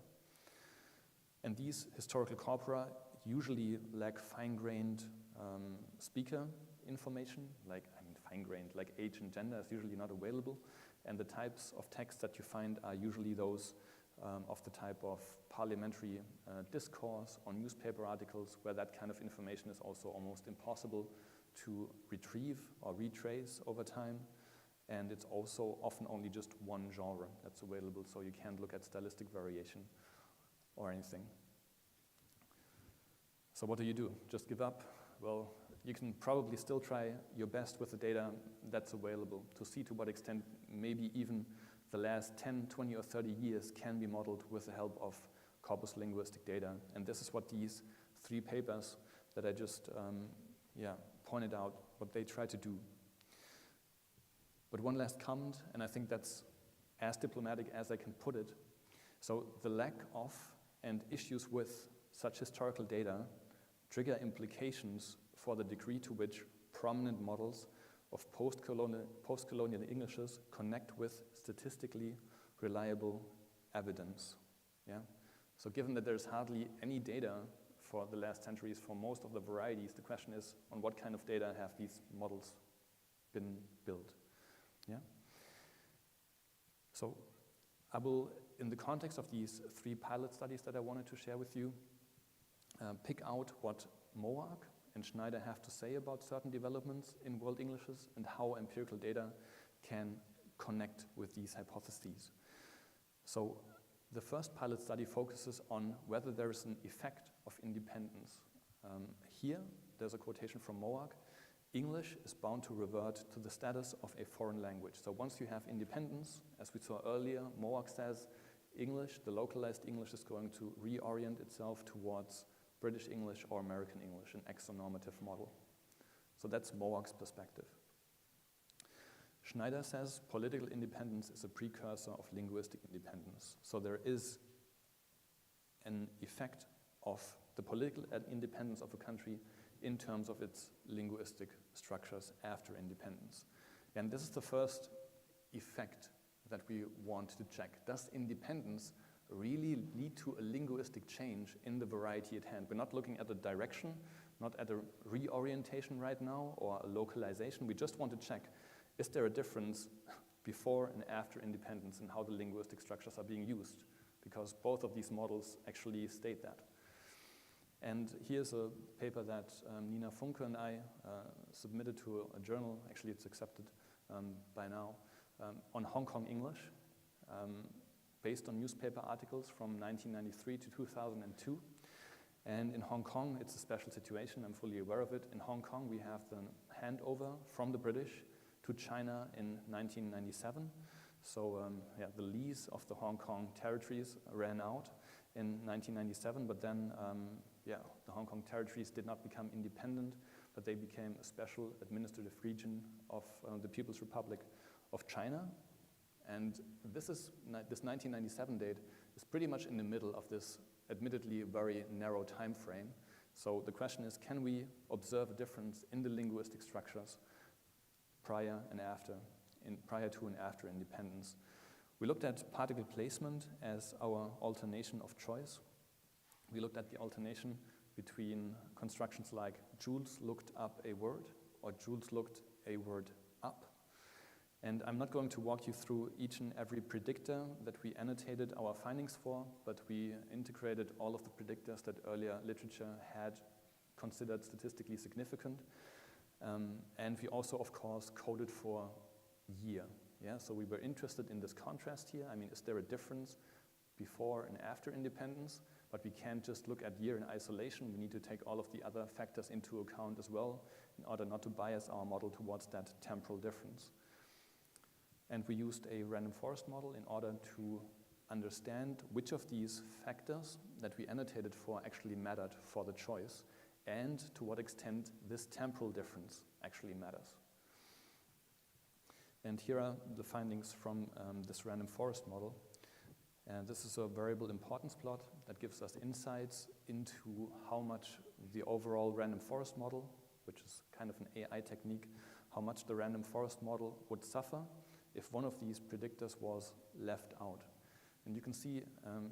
And these historical corpora usually lack fine-grained speaker information, fine-grained, like age and gender is usually not available, and the types of text that you find are usually those of the type of parliamentary discourse or newspaper articles, where that kind of information is also almost impossible to retrieve or retrace over time. And it's also often only just one genre that's available, so you can't look at stylistic variation or anything. So what do? Just give up? Well, you can probably still try your best with the data that's available to see to what extent maybe even the last 10, 20, or 30 years can be modeled with the help of corpus linguistic data. And this is what these 3 papers that I just pointed out, what they try to do. But one last comment, and I think that's as diplomatic as I can put it. So the lack of and issues with such historical data trigger implications for the degree to which prominent models of post-colonial Englishes connect with statistically reliable evidence. Yeah? So given that there's hardly any data for the last centuries for most of the varieties, the question is, on what kind of data have these models been built? Yeah? So I will, in the context of these 3 pilot studies that I wanted to share with you, pick out what Moag and Schneider have to say about certain developments in world Englishes and how empirical data can connect with these hypotheses. So the first pilot study focuses on whether there is an effect of independence. Here, there's a quotation from Moag: English is bound to revert to the status of a foreign language. So once you have independence, as we saw earlier, Moag says English, the localized English, is going to reorient itself towards British English or American English, an exonormative model. So that's Moag's perspective. Schneider says political independence is a precursor of linguistic independence. So there is an effect of the political independence of a country in terms of its linguistic structures after independence. And this is the first effect that we want to check. Does independence really lead to a linguistic change in the variety at hand. We're not looking at a direction, not at a reorientation right now or a localization. We just want to check, is there a difference before and after independence in how the linguistic structures are being used? Because both of these models actually state that. And here's a paper that Nina Funke and I submitted to a journal, actually it's accepted by now, on Hong Kong English, based on newspaper articles from 1993 to 2002. And in Hong Kong, it's a special situation, I'm fully aware of it. In Hong Kong, we have the handover from the British to China in 1997. So yeah, the lease of the Hong Kong territories ran out in 1997, but then yeah, the Hong Kong territories did not become independent, but they became a special administrative region of the People's Republic of China. And this 1997 date is pretty much in the middle of this admittedly very narrow time frame. So the question is, can we observe a difference in the linguistic structures prior to and after independence? We looked at particle placement as our alternation of choice. We looked at the alternation between constructions like Jules looked up a word or Jules looked a word up. And I'm not going to walk you through each and every predictor that we annotated our findings for, but we integrated all of the predictors that earlier literature had considered statistically significant. And we also, of course, coded for year. Yeah? So we were interested in this contrast here. I mean, is there a difference before and after independence? But we can't just look at year in isolation. We need to take all of the other factors into account as well in order not to bias our model towards that temporal difference. And we used a random forest model in order to understand which of these factors that we annotated for actually mattered for the choice, and to what extent this temporal difference actually matters. And here are the findings from this random forest model. And this is a variable importance plot that gives us insights into how much the overall random forest model, which is kind of an AI technique, how much the random forest model would suffer if one of these predictors was left out. And you can see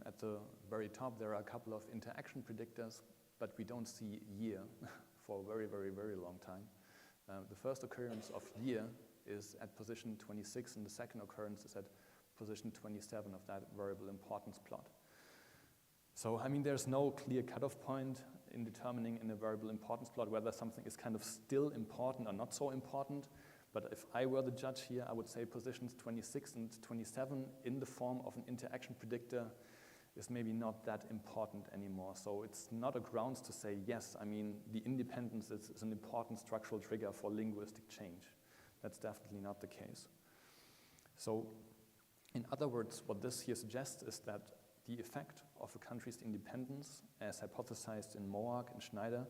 at the very top there are a couple of interaction predictors, but we don't see year for a very, very, very long time. The first occurrence of year is at position 26, and the second occurrence is at position 27 of that variable importance plot. So, I mean, there's no clear cutoff point in determining in a variable importance plot whether something is kind of still important or not so important. But if I were the judge here, I would say positions 26 and 27 in the form of an interaction predictor is maybe not that important anymore. So it's not a grounds to say, yes, I mean, the independence is an important structural trigger for linguistic change. That's definitely not the case. So in other words, what this here suggests is that the effect of a country's independence, as hypothesized in Moak and Schneider,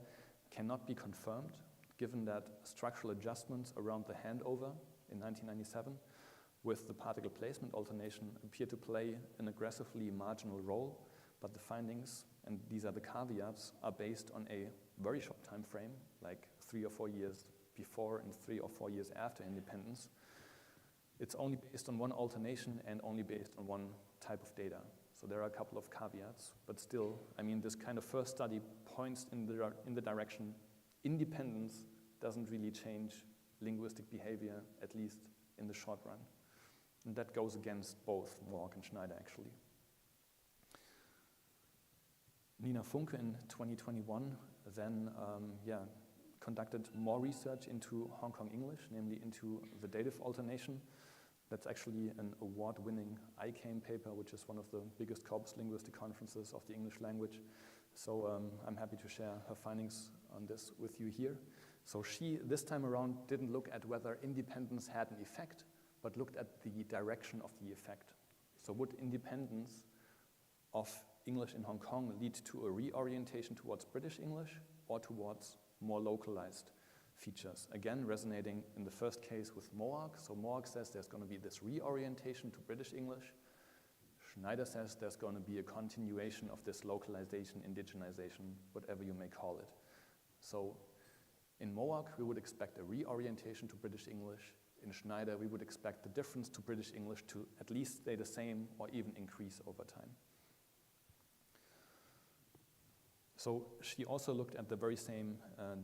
cannot be confirmed, given that structural adjustments around the handover in 1997 with the particle placement alternation appear to play an aggressively marginal role, but the findings, and these are the caveats, are based on a very short time frame, like 3 or 4 years before and 3 or 4 years after independence. It's only based on one alternation and only based on one type of data. So there are a couple of caveats, but still, I mean, this kind of first study points in the direction independence doesn't really change linguistic behavior, at least in the short run. And that goes against both Moak and Schneider, actually. Nina Funke in 2021 then conducted more research into Hong Kong English, namely into the dative alternation. That's actually an award-winning ICANN paper, which is one of the biggest corpus linguistic conferences of the English language. So I'm happy to share her findings on this with you here. So she, this time around, didn't look at whether independence had an effect, but looked at the direction of the effect. So would independence of English in Hong Kong lead to a reorientation towards British English or towards more localized features? Again, resonating in the first case with Moak. So Moak says there's going to be this reorientation to British English. Schneider says there's going to be a continuation of this localization, indigenization, whatever you may call it. So in Moak, we would expect a reorientation to British English. In Schneider, we would expect the difference to British English to at least stay the same or even increase over time. So she also looked at the very same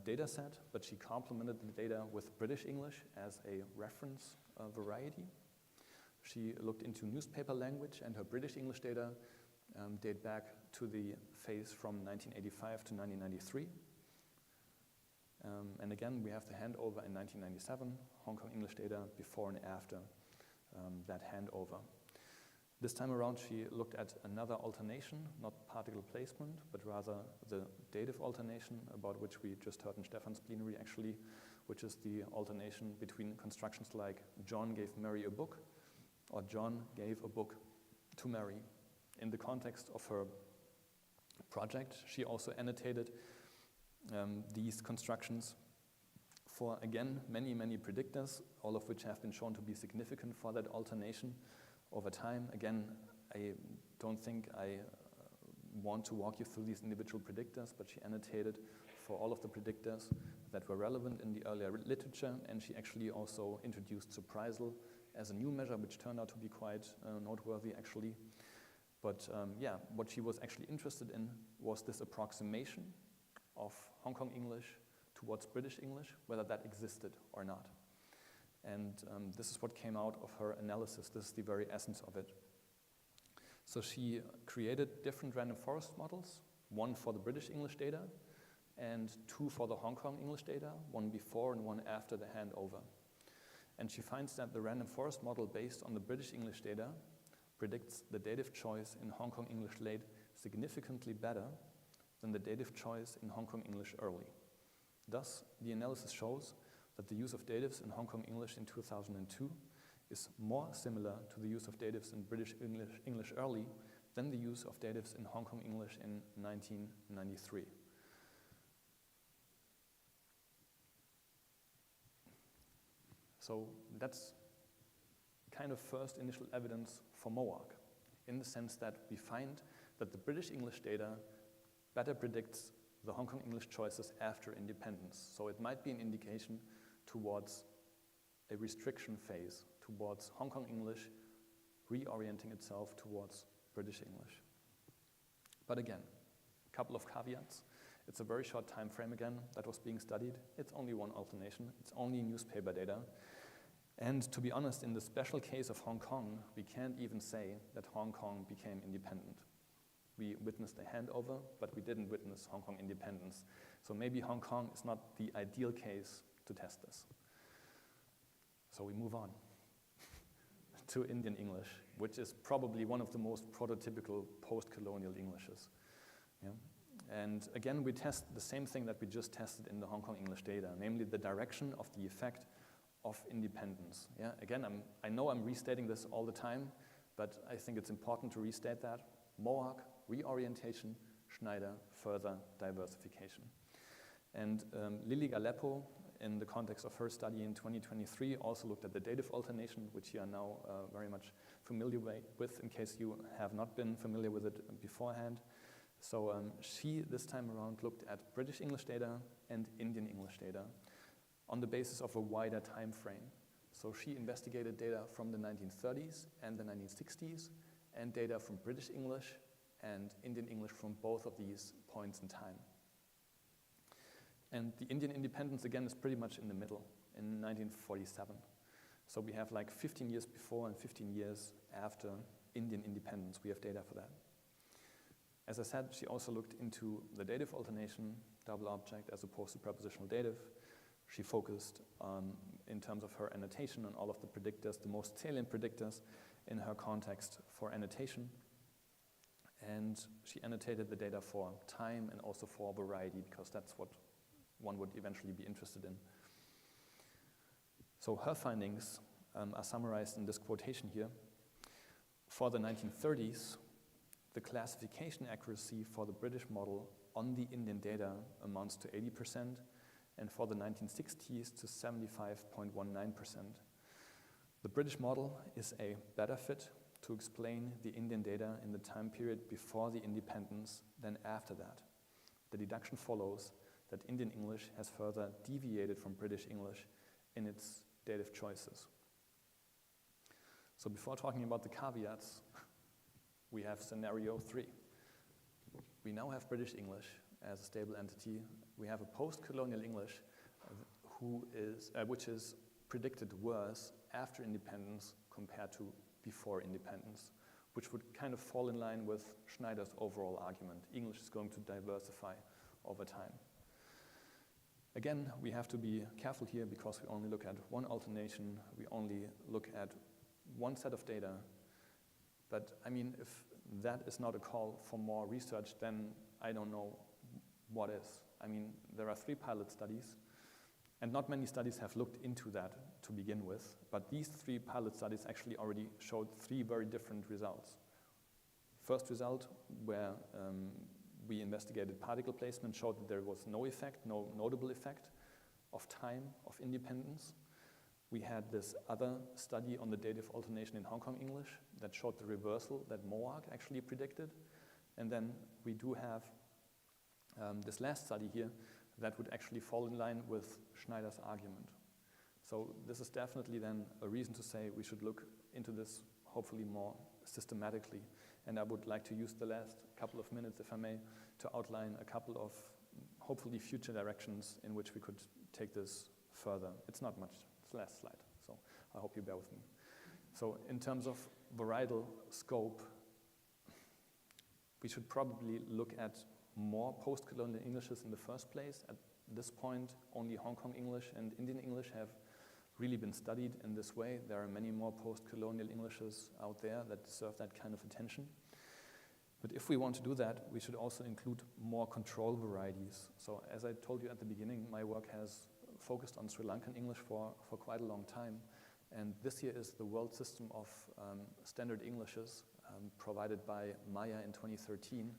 data set, but she complemented the data with British English as a reference variety. She looked into newspaper language, and her British English data date back to the phase from 1985 to 1993. And again, we have the handover in 1997, Hong Kong English data before and after that handover. This time around, she looked at another alternation, not particle placement, but rather the dative alternation, about which we just heard in Stefan's plenary actually, which is the alternation between constructions like John gave Mary a book, or John gave a book to Mary. In the context of her project, she also annotated these constructions for, again, many, many predictors, all of which have been shown to be significant for that alternation over time. Again, I don't think I want to walk you through these individual predictors, but she annotated for all of the predictors that were relevant in the earlier literature, and she actually also introduced surprisal as a new measure, which turned out to be quite noteworthy actually. But yeah, what she was actually interested in was this approximation of Hong Kong English towards British English, whether that existed or not. And this is what came out of her analysis. This is the very essence of it. So she created different random forest models, one for the British English data and two for the Hong Kong English data, one before and one after the handover. And she finds that the random forest model based on the British English data predicts the dative choice in Hong Kong English late significantly better than the dative choice in Hong Kong English early. Thus, the analysis shows that the use of datives in Hong Kong English in 2002 is more similar to the use of datives in British English early than the use of datives in Hong Kong English in 1993. So that's kind of first initial evidence for MOAC, in the sense that we find that the British English data better predicts the Hong Kong English choices after independence. So it might be an indication towards a restriction phase, towards Hong Kong English reorienting itself towards British English. But again, a couple of caveats. It's a very short time frame again that was being studied. It's only one alternation. It's only newspaper data. And to be honest, in the special case of Hong Kong, we can't even say that Hong Kong became independent. We witnessed a handover, but we didn't witness Hong Kong independence. So maybe Hong Kong is not the ideal case to test this. So we move on to Indian English, which is probably one of the most prototypical post-colonial Englishes. Yeah? And again, we test the same thing that we just tested in the Hong Kong English data, namely the direction of the effect of independence. Yeah? Again, I know I'm restating this all the time, but I think it's important to restate that. MOAC, reorientation, Schneider, further diversification. And Lily Galeppo, in the context of her study in 2023, also looked at the dative alternation, which you are now very much familiar with, in case you have not been familiar with it beforehand. So she, this time around, looked at British English data and Indian English data on the basis of a wider time frame. So she investigated data from the 1930s and the 1960s, and data from British English and Indian English from both of these points in time. And the Indian independence, again, is pretty much in the middle, in 1947. So we have like 15 years before and 15 years after Indian independence. We have data for that. As I said, she also looked into the dative alternation, double object, as opposed to prepositional dative. She focused in terms of her annotation on all of the predictors, the most salient predictors in her context for annotation. And she annotated the data for time and also for variety, because that's what one would eventually be interested in. So her findings are summarized in this quotation here. For the 1930s, the classification accuracy for the British model on the Indian data amounts to 80%, and for the 1960s to 75.19%. The British model is a better fit to explain the Indian data in the time period before the independence than after that. The deduction follows that Indian English has further deviated from British English in its dative choices. So before talking about the caveats, we have scenario 3. We now have British English, as a stable entity, we have a post-colonial English which is predicted worse after independence compared to before independence, which would kind of fall in line with Schneider's overall argument. English is going to diversify over time. Again, we have to be careful here because we only look at one alternation, we only look at one set of data. But I mean, if that is not a call for more research, then I don't know what is. I mean, there are 3 pilot studies, and not many studies have looked into that to begin with, but these 3 pilot studies actually already showed 3 very different results. First result, where we investigated particle placement, showed that there was no effect, no notable effect of time of independence. We had this other study on the dative alternation in Hong Kong English that showed the reversal that MOAC actually predicted. And then we do have this last study here that would actually fall in line with Schneider's argument. So this is definitely then a reason to say we should look into this hopefully more systematically. And I would like to use the last couple of minutes, if I may, to outline a couple of hopefully future directions in which we could take this further. It's not much, it's the last slide, so I hope you bear with me. So in terms of varietal scope, we should probably look at more post-colonial Englishes in the first place. At this point, only Hong Kong English and Indian English have really been studied in this way. There are many more post-colonial Englishes out there that deserve that kind of attention. But if we want to do that, we should also include more control varieties. So as I told you at the beginning, my work has focused on Sri Lankan English for quite a long time. And this year is the world system of standard Englishes provided by Maya in 2013.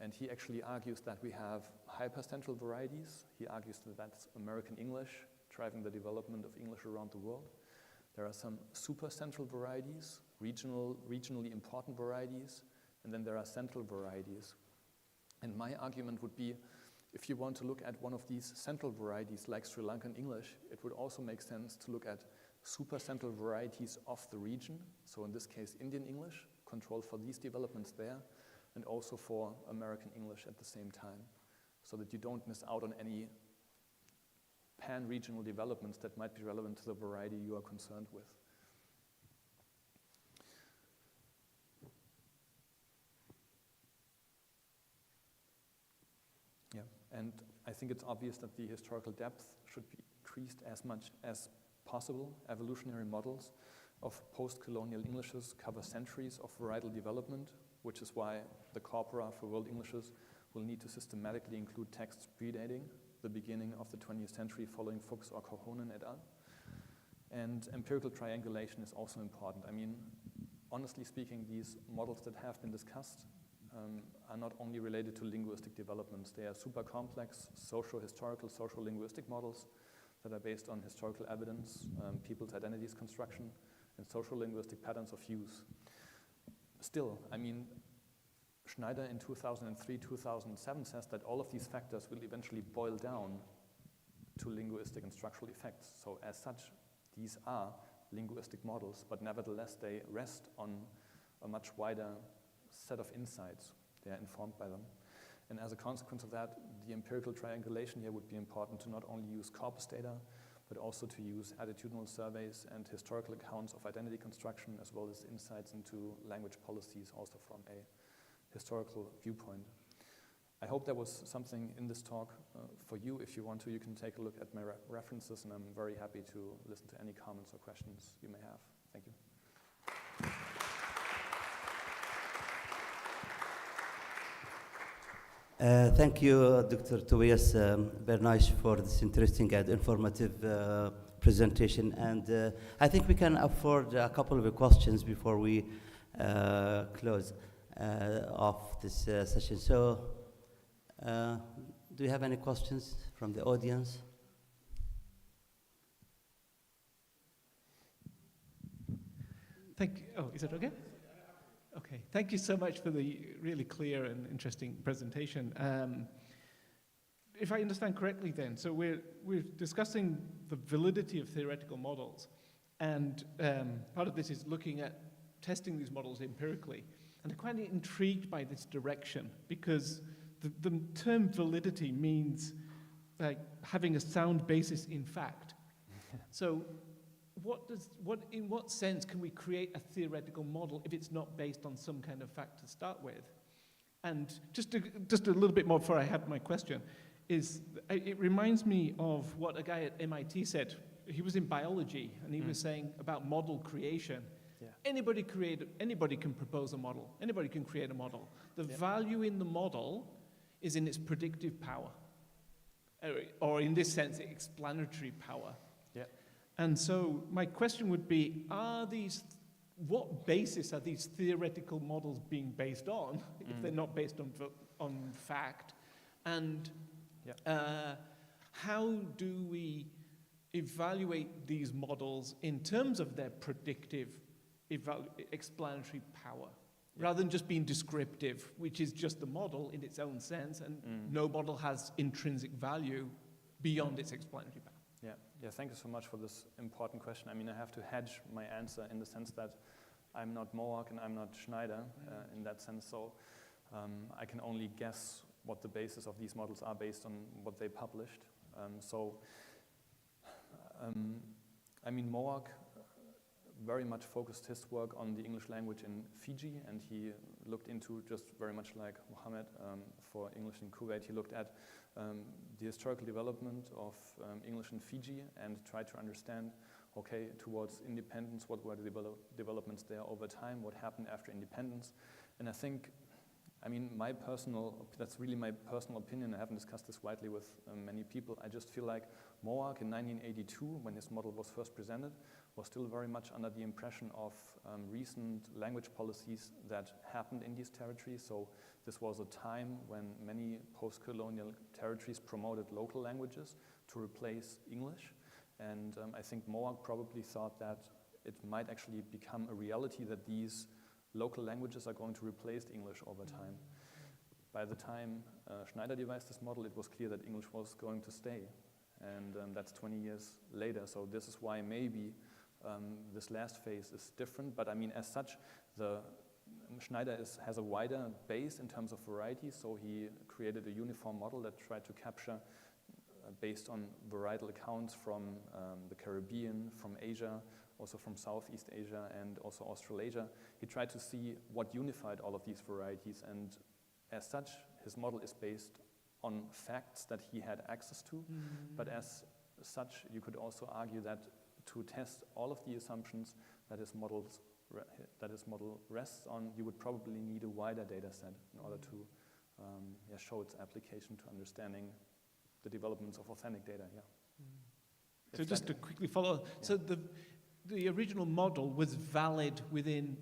And he actually argues that we have hypercentral varieties. He argues that that's American English, driving the development of English around the world. There are some supercentral varieties, regionally important varieties, and then there are central varieties. And my argument would be, if you want to look at one of these central varieties like Sri Lankan English, it would also make sense to look at supercentral varieties of the region. So in this case, Indian English, control for these developments there, and also for American English at the same time, so that you don't miss out on any pan-regional developments that might be relevant to the variety you are concerned with. Yeah, and I think it's obvious that the historical depth should be increased as much as possible. Evolutionary models of post-colonial Englishes cover centuries of varietal development, which is why the corpora for World Englishes will need to systematically include texts predating the beginning of the 20th century following Fuchs or Kohonen et al. And empirical triangulation is also important. I mean, honestly speaking, these models that have been discussed are not only related to linguistic developments, they are super complex socio-historical, social-linguistic models that are based on historical evidence, people's identities construction, and social-linguistic patterns of use. Still, I mean, Schneider in 2003, 2007 says that all of these factors will eventually boil down to linguistic and structural effects. So as such, these are linguistic models, but nevertheless they rest on a much wider set of insights. They are informed by them. And as a consequence of that, the empirical triangulation here would be important to not only use corpus data, but also to use attitudinal surveys and historical accounts of identity construction, as well as insights into language policies, also from a historical viewpoint. I hope there was something in this talk for you. If you want to, you can take a look at my references, and I'm very happy to listen to any comments or questions you may have. Thank you. Thank you, Dr. Tobias Bernays, for this interesting and informative presentation. And I think we can afford a couple of questions before we close off this session. So, do you have any questions from the audience? Thank you. Oh, is it okay? Okay, thank you so much for the really clear and interesting presentation. If I understand correctly then, so we're discussing the validity of theoretical models, and part of this is looking at testing these models empirically. And I'm quite intrigued by this direction, because the term validity means like having a sound basis in fact. So in what sense can we create a theoretical model if it's not based on some kind of fact to start with? And just a little bit more before I have my question, it reminds me of what a guy at MIT said. He was in biology, and he was saying about model creation. Yeah. Anybody can propose a model. Anybody can create a model. The value in the model is in its predictive power, or in this sense, explanatory power. Yeah. And so my question would be, what basis are these theoretical models being based on, if they're not based on fact? And how do we evaluate these models in terms of their predictive explanatory power, rather than just being descriptive, which is just a model in its own sense, and no model has intrinsic value beyond its explanatory power? Yeah, thank you so much for this important question. I mean, I have to hedge my answer in the sense that I'm not Mohawk and I'm not Schneider in that sense, so I can only guess what the basis of these models are based on what they published. I mean, Mohawk very much focused his work on the English language in Fiji, and he looked into, just very much like Mohammed for English in Kuwait, he looked at the historical development of English in Fiji and tried to understand, okay, towards independence, what were the developments there over time, what happened after independence. And I think, I mean, that's really my personal opinion. I haven't discussed this widely with many people. I just feel like Mohawk in 1982, when his model was first presented, was still very much under the impression of recent language policies that happened in these territories. So this was a time when many post-colonial territories promoted local languages to replace English. And I think Mohawk probably thought that it might actually become a reality that these local languages are going to replace English over time. By the time Schneider devised this model, it was clear that English was going to stay. And that's 20 years later. So this is why maybe this last phase is different. But I mean, as such, Schneider has a wider base in terms of variety. So he created a uniform model that tried to capture, based on varietal accounts from the Caribbean, from Asia, also from Southeast Asia and also Australasia. He tried to see what unified all of these varieties, and as such, his model is based on facts that he had access to, but as such, you could also argue that to test all of the assumptions that his model rests on, you would probably need a wider data set in order to show its application to understanding the developments of authentic data, So just to quickly follow, so the original model was valid within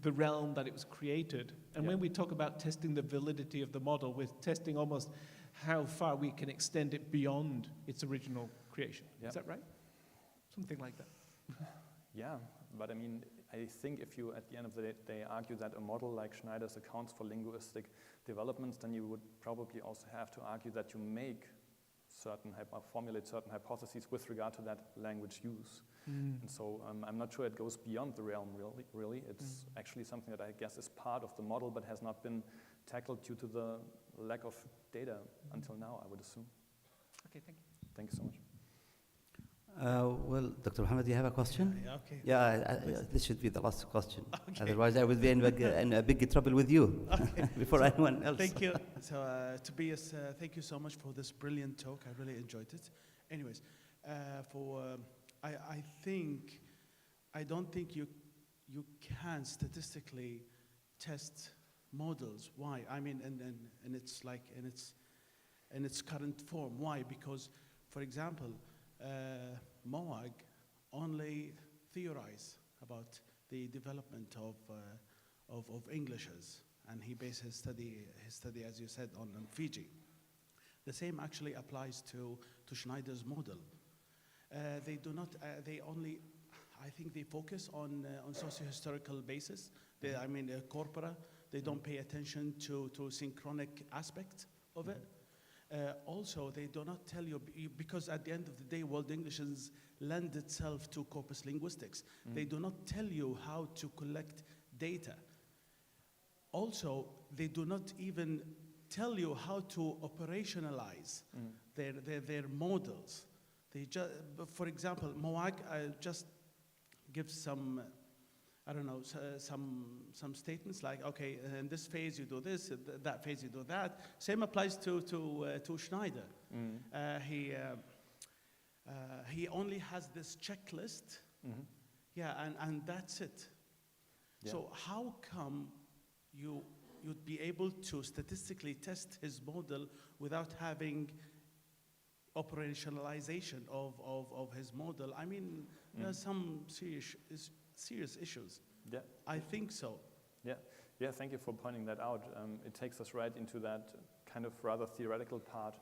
the realm that it was created. And when we talk about testing the validity of the model, we're testing almost how far we can extend it beyond its original creation. Is that right? Something like that. Yeah, but I mean, I think if you, at the end of the day, argue that a model like Schneider's accounts for linguistic developments, then you would probably also have to argue that you formulate certain hypotheses with regard to that language use. And so I'm not sure it goes beyond the realm, really. It's actually something that I guess is part of the model, but has not been tackled due to the lack of data until now, I would assume. Okay, thank you. Thank you so much. Well, Dr. Mohammed, do you have a question? Yeah, okay. Yeah, this should be the last question. Okay. Otherwise, I would be in a big trouble with you before anyone else. Thank you. So, Tobias, thank you so much for this brilliant talk. I really enjoyed it. Anyways, I don't think you can statistically test models. Why? I mean, and it's like in its current form. Why? Because, for example, Mohawk only theorize about the development of Englishes, and he based his study, as you said, on Fiji. The same actually applies to Schneider's model. They do not. They only. I think they focus on socio-historical basis. Corpora. They don't pay attention to synchronic aspects of it. Also, they do not tell you, because at the end of the day, World English lend itself to corpus linguistics. They do not tell you how to collect data. Also, they do not even tell you how to operationalize their models. For example, MOAG just gives some, I don't know, some statements like, okay, in this phase you do this, that phase you do that. Same applies to Schneider. He only has this checklist, and that's it. Yeah. So how come you'd be able to statistically test his model without having operationalization of his model? I mean, there's some serious issues. Yeah. I think so. Yeah, thank you for pointing that out. It takes us right into that kind of rather theoretical part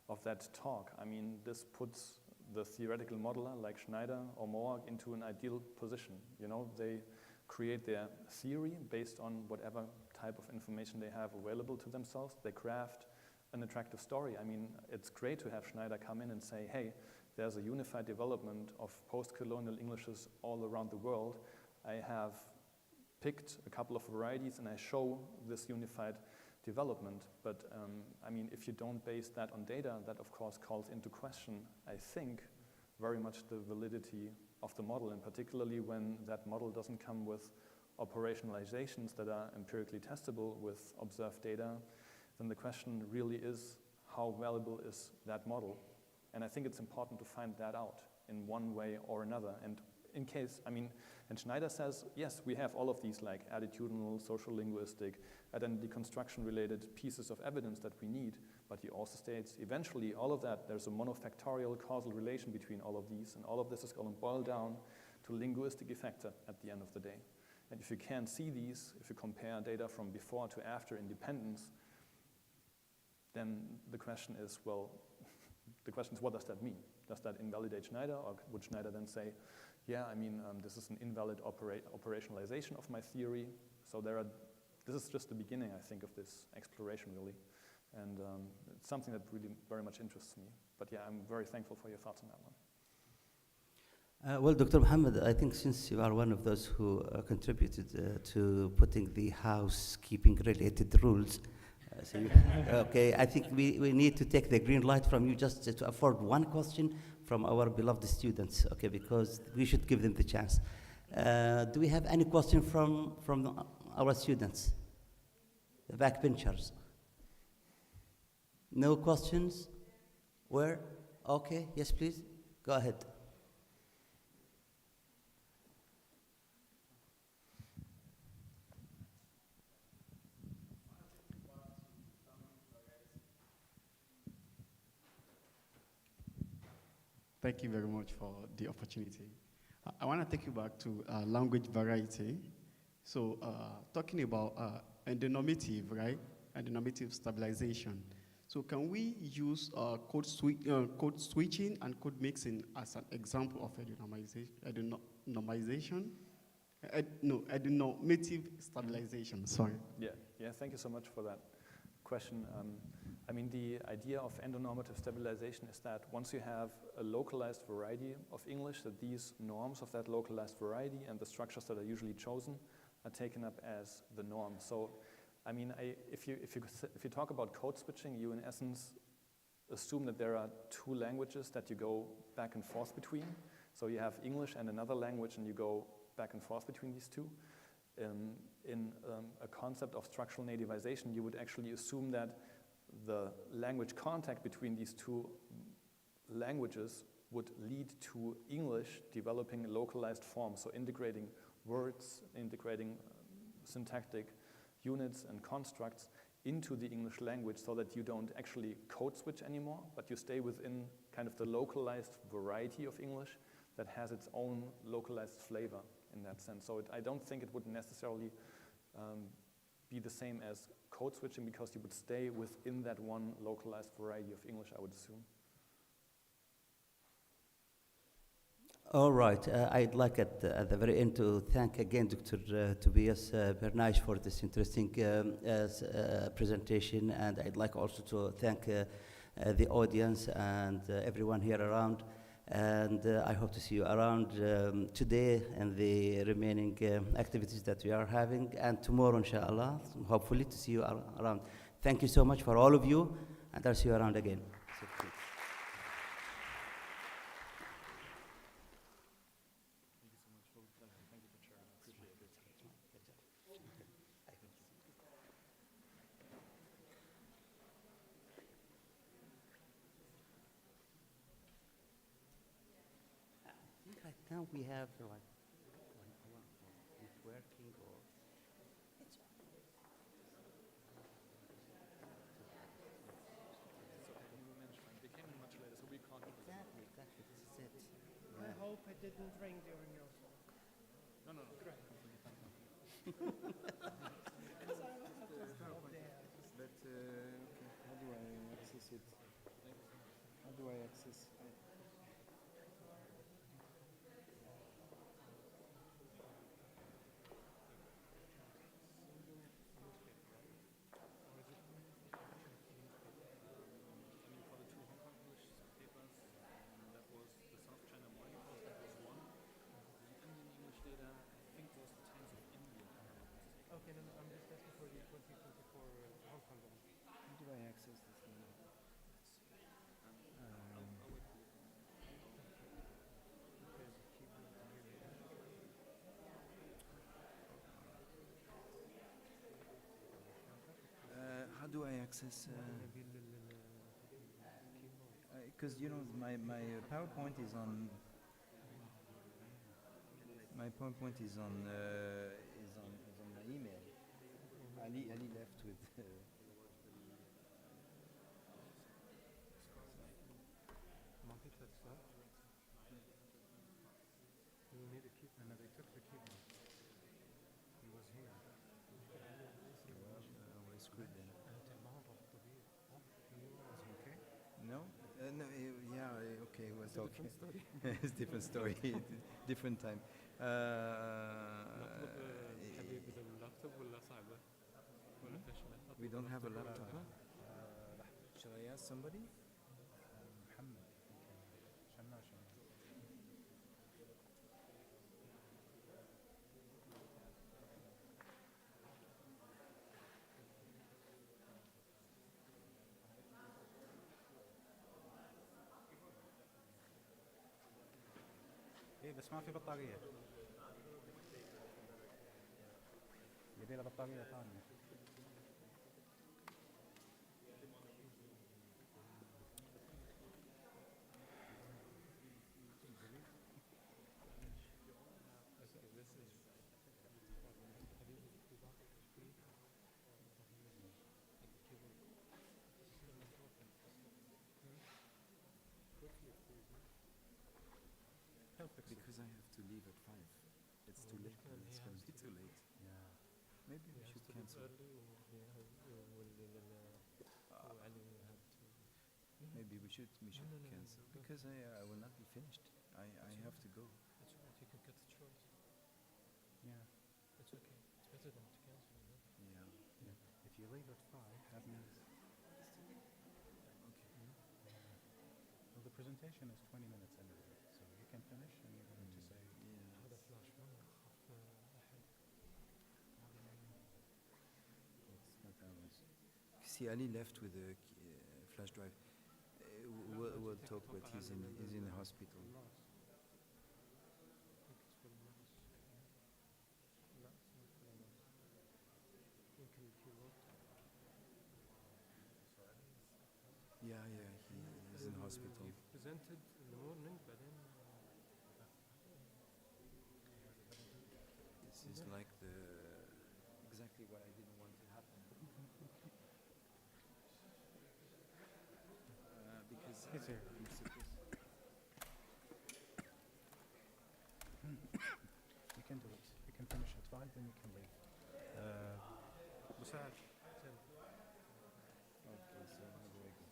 of that talk. I mean, this puts the theoretical modeler like Schneider or Moag into an ideal position. You know, they create their theory based on whatever type of information they have available to themselves. They craft an attractive story. I mean, it's great to have Schneider come in and say, hey, there's a unified development of post-colonial Englishes all around the world. I have picked a couple of varieties and I show this unified development. But I mean, if you don't base that on data, that of course calls into question, I think, very much the validity of the model, and particularly when that model doesn't come with operationalizations that are empirically testable with observed data, then the question really is, how valuable is that model? And I think it's important to find that out in one way or another. And in case, I mean, and Schneider says, yes, we have all of these like attitudinal, social linguistic, identity construction related pieces of evidence that we need, but he also states eventually all of that, there's a monofactorial causal relation between all of these, and all of this is going to boil down to linguistic effects at the end of the day. And if you can't see these, if you compare data from before to after independence, then the question is, well, what does that mean? Does that invalidate Schneider, or would Schneider then say, yeah, I mean, this is an invalid operationalization of my theory. So this is just the beginning, I think, of this exploration, really. And it's something that really very much interests me. But yeah, I'm very thankful for your thoughts on that one. Well, Dr. Mohammed, I think since you are one of those who contributed to putting the housekeeping-related rules, okay, I think we need to take the green light from you just to afford one question from our beloved students, okay, because we should give them the chance. Do we have any question from our students, the backbenchers? No questions? Where? Okay, yes, please, go ahead. Thank you very much for the opportunity. I want to take you back to language variety. So talking about endonormative, right? Endonormative stabilization. So can we use code switching and code mixing as an example of endonormative stabilization, sorry. Yeah, thank you so much for that question. I mean, the idea of endonormative stabilization is that once you have a localized variety of English, that these norms of that localized variety and the structures that are usually chosen are taken up as the norm. So, I mean, if you talk about code switching, you in essence assume that there are two languages that you go back and forth between. So you have English and another language, and you go back and forth between these two. In a concept of structural nativization, you would actually assume that the language contact between these two languages would lead to English developing a localized form, so integrating words, integrating syntactic units and constructs into the English language so that you don't actually code switch anymore, but you stay within kind of the localized variety of English that has its own localized flavor in that sense. So I don't think it would necessarily be the same as code switching, because you would stay within that one localized variety of English, I would assume. All right, I'd like at the very end to thank again Dr. Tobias Bernaj for this interesting presentation, and I'd like also to thank the audience and everyone here around, and I hope to see you around today and the remaining activities that we are having, and tomorrow inshallah, hopefully to see you around. Thank you so much for all of you, and I'll see you around again. Right now we have like 1 hour for networking or exactly, this is it. I hope it didn't ring during your talk. No. Great. But okay, how do I access it? How do I access? Okay, no, I'm just asking for the 2024 Hong Kong one. How do I access this thing? How do I access? Because you know my PowerPoint is on. My PowerPoint is on my email. Ali left with. You need a keyboard. No, they took the keyboard. He was here. We're screwed then. Okay? No? No, yeah, okay, it was It's a okay. different story. It's a different story, different time. We don't have a laptop, huh? Shall I ask somebody? ايه بس ما في بطارية. يبي له بطارية ثانية. Because I have to leave at 5. It's too late. It's going to be too late. Yeah. Maybe we should cancel. Maybe we should cancel because I will not be finished. I have to go. It's alright, you can cut it short. Yeah. It's okay. It's better than to cancel, you know? Yeah. If you leave at 5, that means. Okay. Well, the presentation is 20 minutes anyway, so you can finish and you're going to say. هذا فلاش ما أخاف أحد. It's not ours. See, Ali left with a flash drive. We'll talk, but he's in the hospital. Yeah, he's in hospital. He presented in the morning, but then. This is like exactly what I didn't want to happen. Because It's here. I'm supposed. You can do it. You can finish at 5, then you can leave. مساعد. Okay, so how do I go?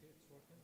It's working.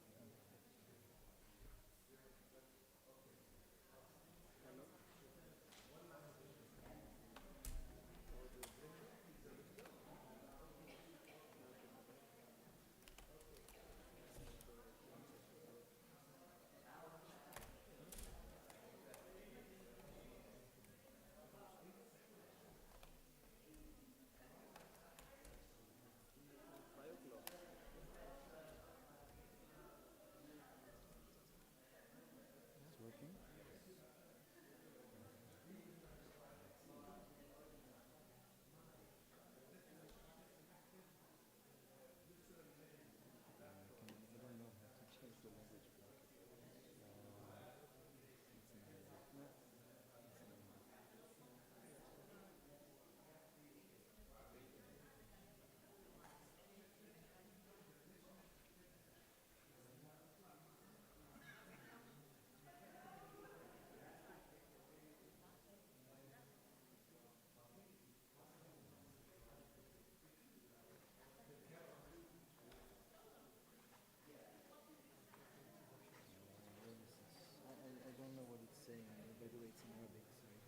it's in Arabic, sorry.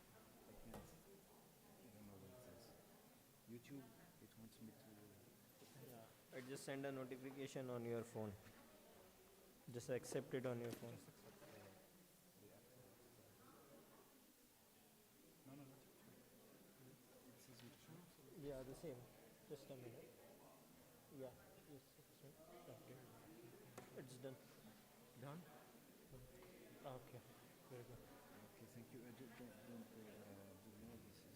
I can't. I don't know what it says. YouTube, it wants me to. Yeah. Just send a notification on your phone. Just accept it on your phone. Yeah, the same. Just a minute. Yeah. Yes. Okay. It's done. Done? Okay. Very good. Okay, thank you. Don't do more this is.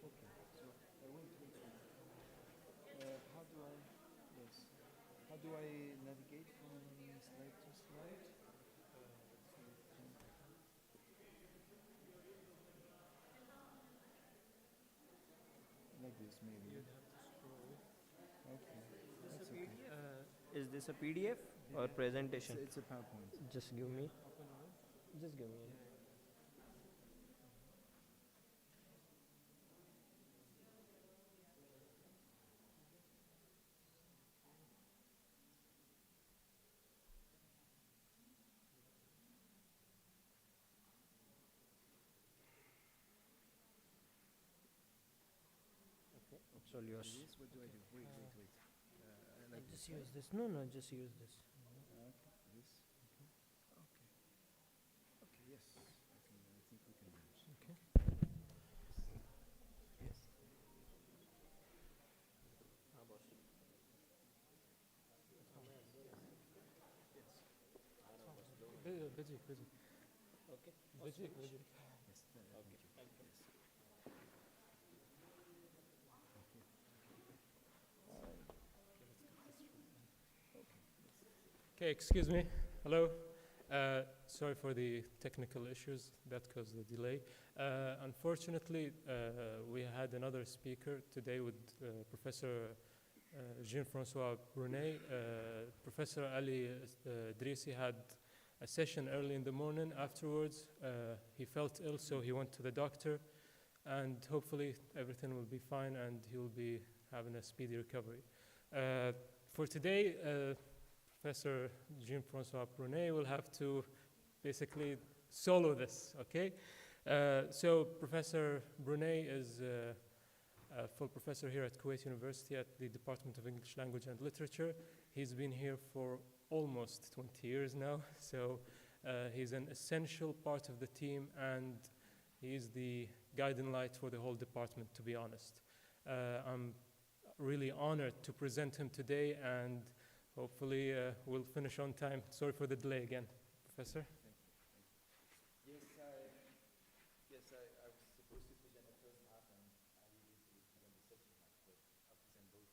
Okay, so how do I? Yes. How do I navigate from slide to slide? Like this, maybe. You'd have to scroll. Okay. Is this That's a okay. PDF? Is this a PDF or presentation? It's a PowerPoint. Just give me. Just give me. Okay, it's all yours. This, what do I do? Wait. Like Just this, use this. No, just use this. Okay, this. Okay. Okay, yes. I think we can manage. Okay. Yes. How about you? Busy. Okay. Busy. Yes. Okay. Thank you. Okay, excuse me. Hello. Sorry for the technical issues that caused the delay. Unfortunately, we had another speaker today with Professor Jean-François Brunet. Professor Ali Drisi had a session early in the morning. Afterwards, he felt ill, so he went to the doctor, and hopefully everything will be fine and he will be having a speedy recovery. For today, Professor Jean-François Brunet will have to basically solo this, okay? So Professor Brunet is a full professor here at Kuwait University at the Department of English Language and Literature. He's been here for almost 20 years now, so he's an essential part of the team, and he's the guiding light for the whole department, to be honest. I'm really honored to present him today, and hopefully we'll finish on time. Sorry for the delay again, Professor. Yes, I was supposed to present the first half, and I will present the second half, but I'll present both.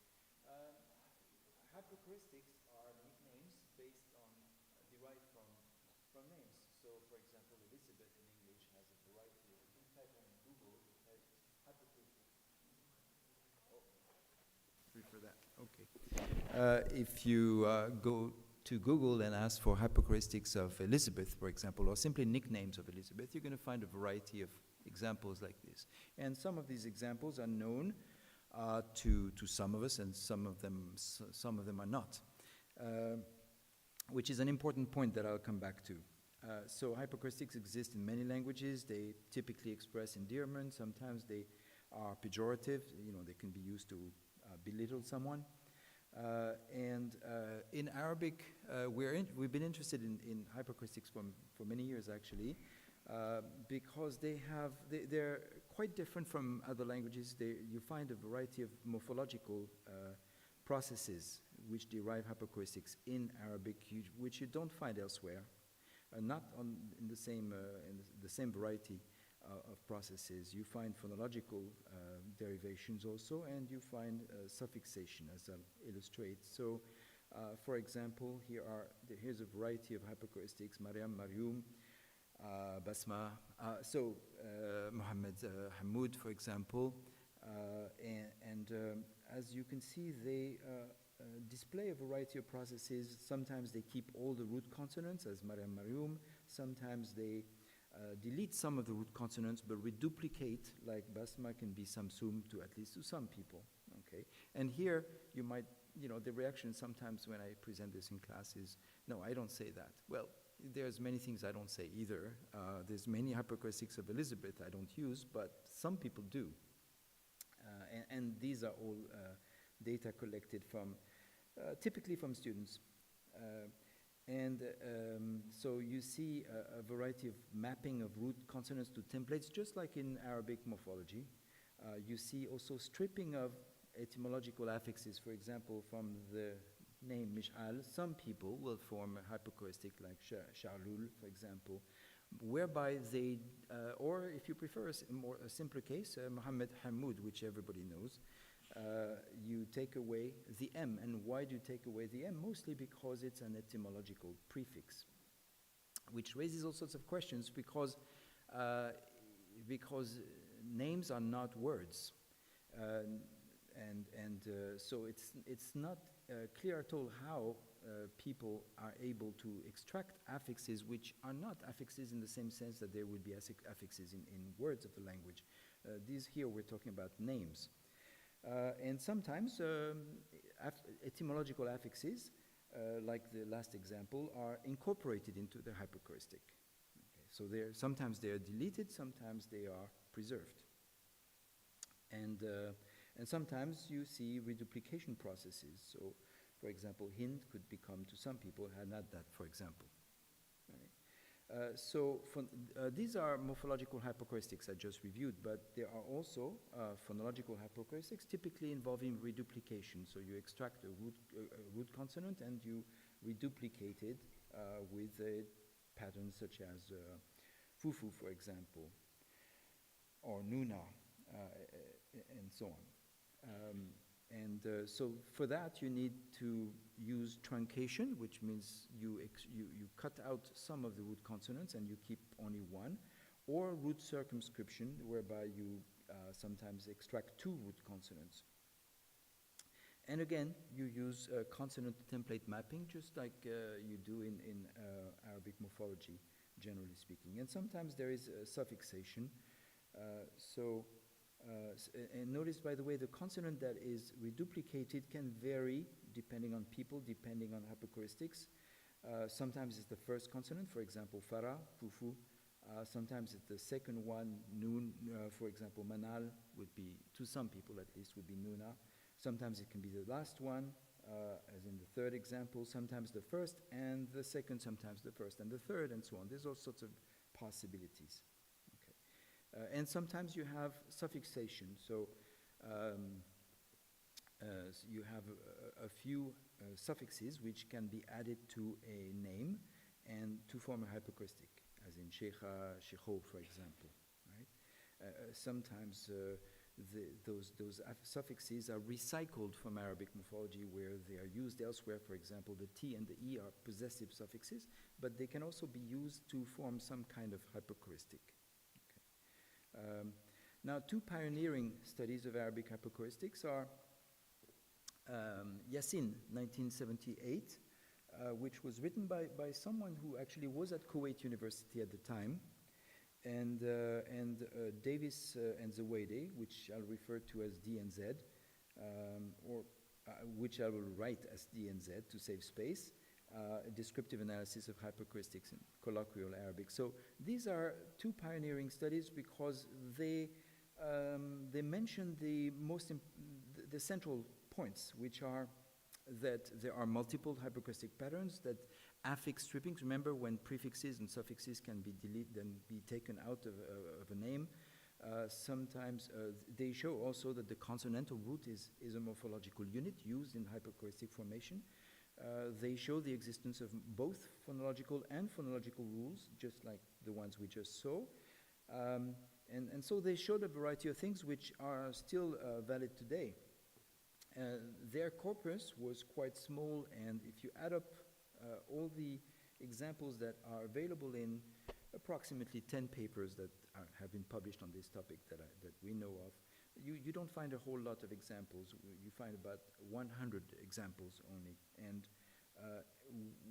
Hyperchoristics are nicknames based on, derived from names. So, for example, Elizabeth in English has a variety. If you type on Google, type hyperchoristic. Oh, prefer that. Okay. If you go to Google and ask for hyperchoristics of Elizabeth, for example, or simply nicknames of Elizabeth, you're going to find a variety of examples like this. And some of these examples are known to some of us, and some of them are not, which is an important point that I'll come back to. So hyperchoristics exist in many languages. They typically express endearment. Sometimes they are pejorative. You know, they can be used to belittle someone. And in Arabic, we've been interested in hyperchoristics for many years, actually, because they're quite different from other languages. You find a variety of morphological processes which derive hyperchoristics in Arabic, which you don't find elsewhere, not in the same variety of processes. You find phonological derivations also, and you find suffixation, as I'll illustrate. So, for example, here's a variety of hyperchoristics: Maryam, Maryum, Basma. Muhammad, Hamoud, for example, and as you can see, they display a variety of processes. Sometimes they keep all the root consonants, as Maryam, Maryum. Sometimes they delete some of the root consonants, but reduplicate, like Basma can be Samsum at least to some people, okay? And here, you might, the reaction sometimes when I present this in class is, no, I don't say that. Well, there's many things I don't say either. There's many hyperchoreistics of Elizabeth I don't use, but some people do. And these are all data collected from, typically from students. So you see a variety of mapping of root consonants to templates, just like in Arabic morphology. You see also stripping of etymological affixes, for example, from the name Mish'al. Some people will form a hyperchoristic like Sha'lul, for example, whereby they, or if you prefer a simpler case, Muhammad Hamoud, which everybody knows, you take away the M. And why do you take away the M? Mostly because it's an etymological prefix, which raises all sorts of questions because names are not words. So it's not clear at all how people are able to extract affixes which are not affixes in the same sense that there would be affixes in words of the language. These here we're talking about names. And sometimes etymological affixes, like the last example, are incorporated into the hyperchoristic. Okay, so sometimes they are deleted, sometimes they are preserved. And sometimes you see reduplication processes. So, for example, Hind could become, to some people, Hanadat, for example. Right? These are morphological hypochoristics I just reviewed, but there are also phonological hypochoristics, typically involving reduplication. So you extract a root consonant and you reduplicate it with a pattern such as fufu, for example, or nuna, and so on. So for that, you need to use truncation, which means you cut out some of the root consonants and you keep only one, or root circumscription, whereby you sometimes extract two root consonants. And again, you use consonant template mapping, just like you do in Arabic morphology, generally speaking. And sometimes there is suffixation. And notice, by the way, the consonant that is reduplicated can vary depending on people, depending on hypochoristics. Sometimes it's the first consonant, for example, fara, fufu. Sometimes it's the second one, nun, for example, manal would be, to some people at least, would be nuna. Sometimes it can be the last one, as in the third example. Sometimes the first and the second, sometimes the first and the third, and so on. There's all sorts of possibilities. And sometimes you have suffixation. So you have a few suffixes which can be added to a name and to form a hypochristic, as in sheikha, sheikho, for example. Right? Sometimes those suffixes are recycled from Arabic morphology where they are used elsewhere. For example, the T and the E are possessive suffixes, but they can also be used to form some kind of hypochoristic. Now, two pioneering studies of Arabic hypochoristics are Yassin, 1978, which was written by someone who actually was at Kuwait University at the time, and Davis and Zawede, which I'll refer to as D and Z, or which I will write as D and Z to save space. A descriptive analysis of hypochoristics in colloquial Arabic. So these are two pioneering studies because they mention the central points, which are that there are multiple hypochoristic patterns, that affix stripping, remember when prefixes and suffixes can be deleted and be taken out of a name. Sometimes they show also that the consonantal root is a morphological unit used in hypochoristic formation. They show the existence of both phonological and phonological rules, just like the ones we just saw. And so they showed a variety of things which are still valid today. Their corpus was quite small, and if you add up all the examples that are available in approximately 10 papers that have been published on this topic that we know of, you don't find a whole lot of examples. You find about 100 examples only. And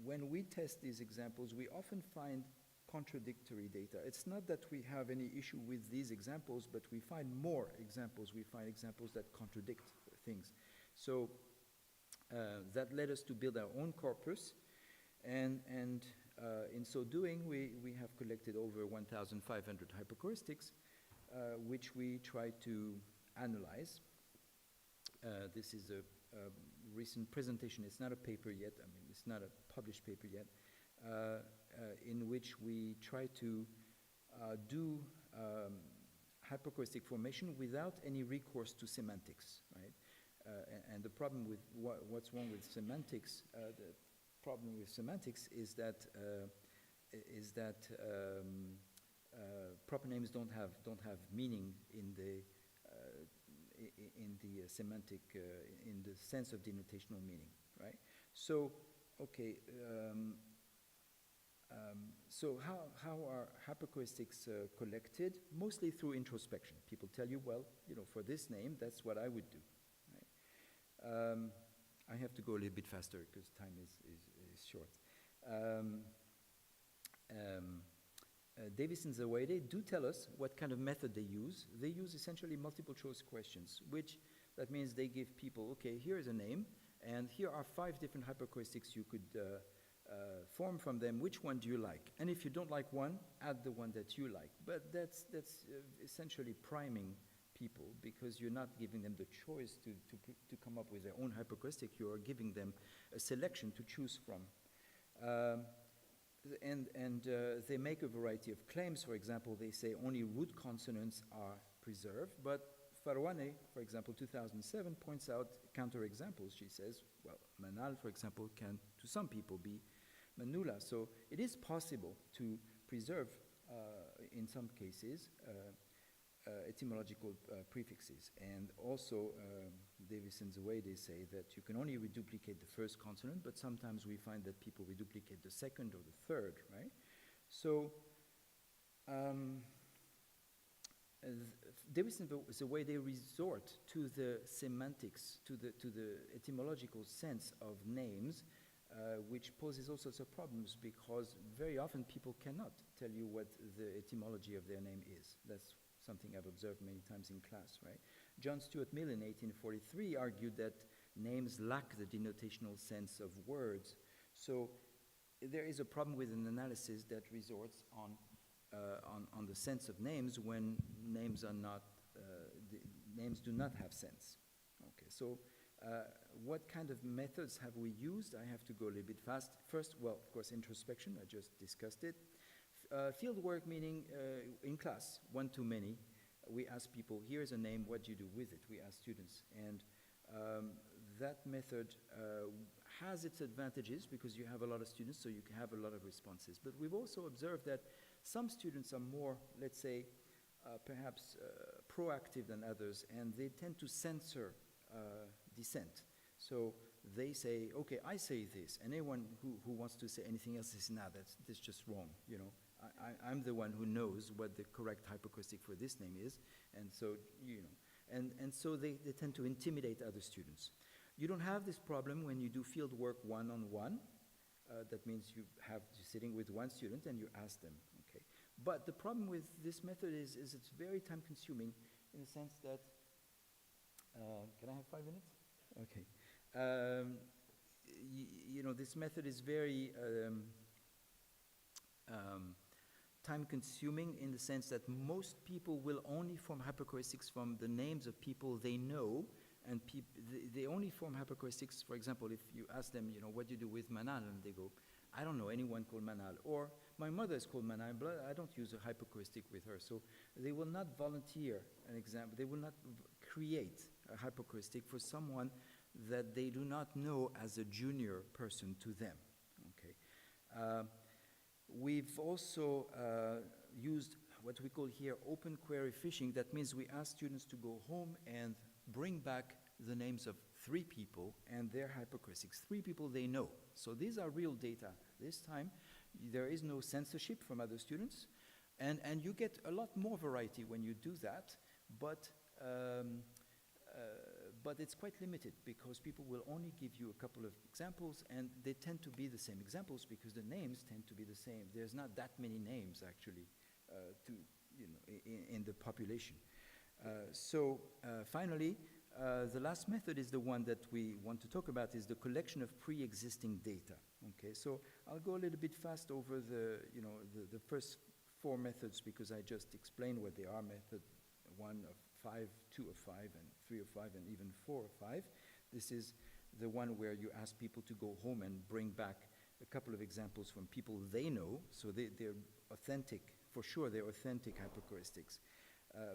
when we test these examples, we often find contradictory data. It's not that we have any issue with these examples, but we find more examples. We find examples that contradict things. So that led us to build our own corpus. And In so doing, we have collected over 1,500 hyperchoistics, which we try to analyze. This is a recent presentation. It's not a paper yet. I mean, it's not a published paper yet, in which we try to do hyperchoistic formation without any recourse to semantics, right? And the problem with what's wrong with semantics, the problem with semantics is that proper names don't have meaning in the semantic, in the sense of denotational meaning, right? So, okay, so how are hyperchoistics collected? Mostly through introspection. People tell you, well, you know, for this name, that's what I would do, right? I have to go a little bit faster because time is short. Davis and Zawede do tell us what kind of method they use. They use essentially multiple choice questions, which that means they give people, okay, here is a name, and here are 5 different hyperchoistics you could form from them. Which one do you like? And if you don't like one, add the one that you like. But that's essentially priming people, because you're not giving them the choice to come up with their own hyperchoistic. You are giving them a selection to choose from. And they make a variety of claims. For example, they say only root consonants are preserved, but Farwane, for example, 2007, points out counterexamples. She says, well, Manal, for example, can, to some people, be Manula. So it is possible to preserve, in some cases, etymological prefixes. And also, Davis and Zawede say that you can only reduplicate the first consonant, but sometimes we find that people reduplicate the second or the third, right? So, Davis and Zawede resort to the semantics, to the etymological sense of names, which poses all sorts of problems, because very often people cannot tell you what the etymology of their name is. That's something I've observed many times in class, right? John Stuart Mill in 1843 argued that names lack the denotational sense of words. So there is a problem with an analysis that resorts on the sense of names when names are not, names do not have sense. Okay, so what kind of methods have we used? I have to go a little bit fast. First, well, of course, introspection, I just discussed it. Field work, meaning in class, one-to-many, we ask people, here's a name, what do you do with it? We ask students. And that method has its advantages because you have a lot of students, so you can have a lot of responses. But we've also observed that some students are more, let's say, perhaps proactive than others, and they tend to censor dissent. So they say, okay, I say this, and anyone who wants to say anything else says, nah, that's just wrong, you know. I'm the one who knows what the correct hyperchoistic for this name is, and so, you know, and so they tend to intimidate other students. You don't have this problem when you do field work one-on-one. That means you're sitting with one student and you ask them, okay. But the problem with this method is it's very time-consuming in the sense that, can I have 5 minutes? Okay. You know, this method is very time-consuming in the sense that most people will only form hyperchoistics from the names of people they know, and they only form hyperchoistics. For example, if you ask them, you know, what do you do with Manal, and they go, I don't know anyone called Manal, or my mother is called Manal, but I don't use a hyperchoistic with her. So they will not volunteer an example. They will not create a hyperchoistic for someone that they do not know as a junior person to them. Okay. We've also used what we call here open query phishing. That means we ask students to go home and bring back the names of 3 people and their hyperchoistics, 3 people they know. So these are real data. This time, there is no censorship from other students, and you get a lot more variety when you do that, but it's quite limited because people will only give you a couple of examples, and they tend to be the same examples because the names tend to be the same. There's not that many names actually in the population. So finally, The last method is the one that we want to talk about, is the collection of pre-existing data. Okay, so I'll go a little bit fast over the first 4 methods, because I just explained what they are. Method 1 of 5, 2 of 5, and 3 of 5, and even 4 of 5. This is the one where you ask people to go home and bring back a couple of examples from people they know, so they're authentic. For sure, they're authentic hyperchoreistics.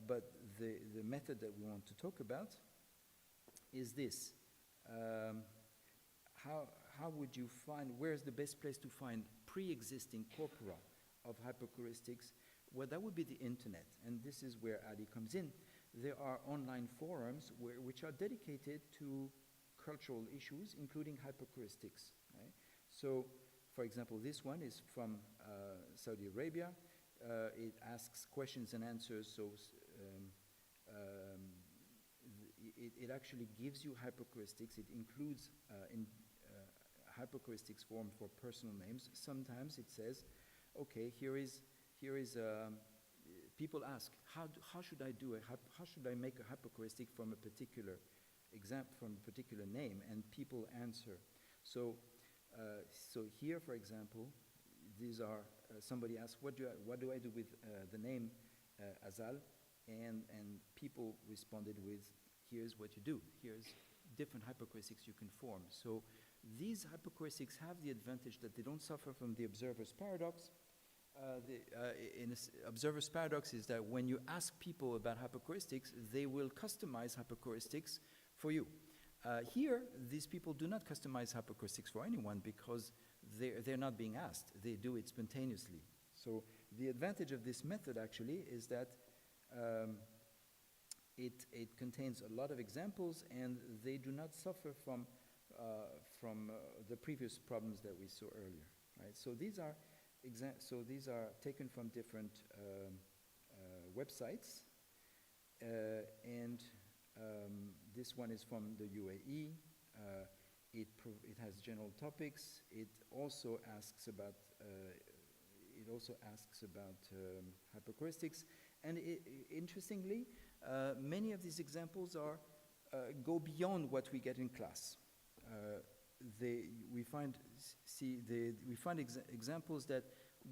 But the method that we want to talk about is this. How would you find, where's the best place to find pre-existing corpora of hyperchoreistics? Well, that would be the internet, and this is where Ali comes in. There are online forums which are dedicated to cultural issues, including hyperchoreistics. Right? So, for example, this one is from Saudi Arabia. It asks questions and answers, so it actually gives you hyperchoreistics. It includes hyperchoreistics form for personal names. Sometimes it says, okay, here is people ask, how should I do it? How should I make a hyperchoreistic from a particular name? And people answer. So here, for example, these are somebody asks, what do I do with the name Azal? And people responded with, here's what you do. Here's different hyperchoreistics you can form. So these hyperchoreistics have the advantage that they don't suffer from the observer's paradox. Observer's paradox is that when you ask people about hyperchoreistics, they will customize hyperchoreistics for you. Here, these people do not customize hyperchoreistics for anyone because they're not being asked. They do it spontaneously. So the advantage of this method actually is that it contains a lot of examples, and they do not suffer from the previous problems that we saw earlier. Right? So these are taken from different websites, and this one is from the UAE. It has general topics. It also asks about hyperchoreistics, and interestingly, many of these examples go beyond what we get in class. We find examples that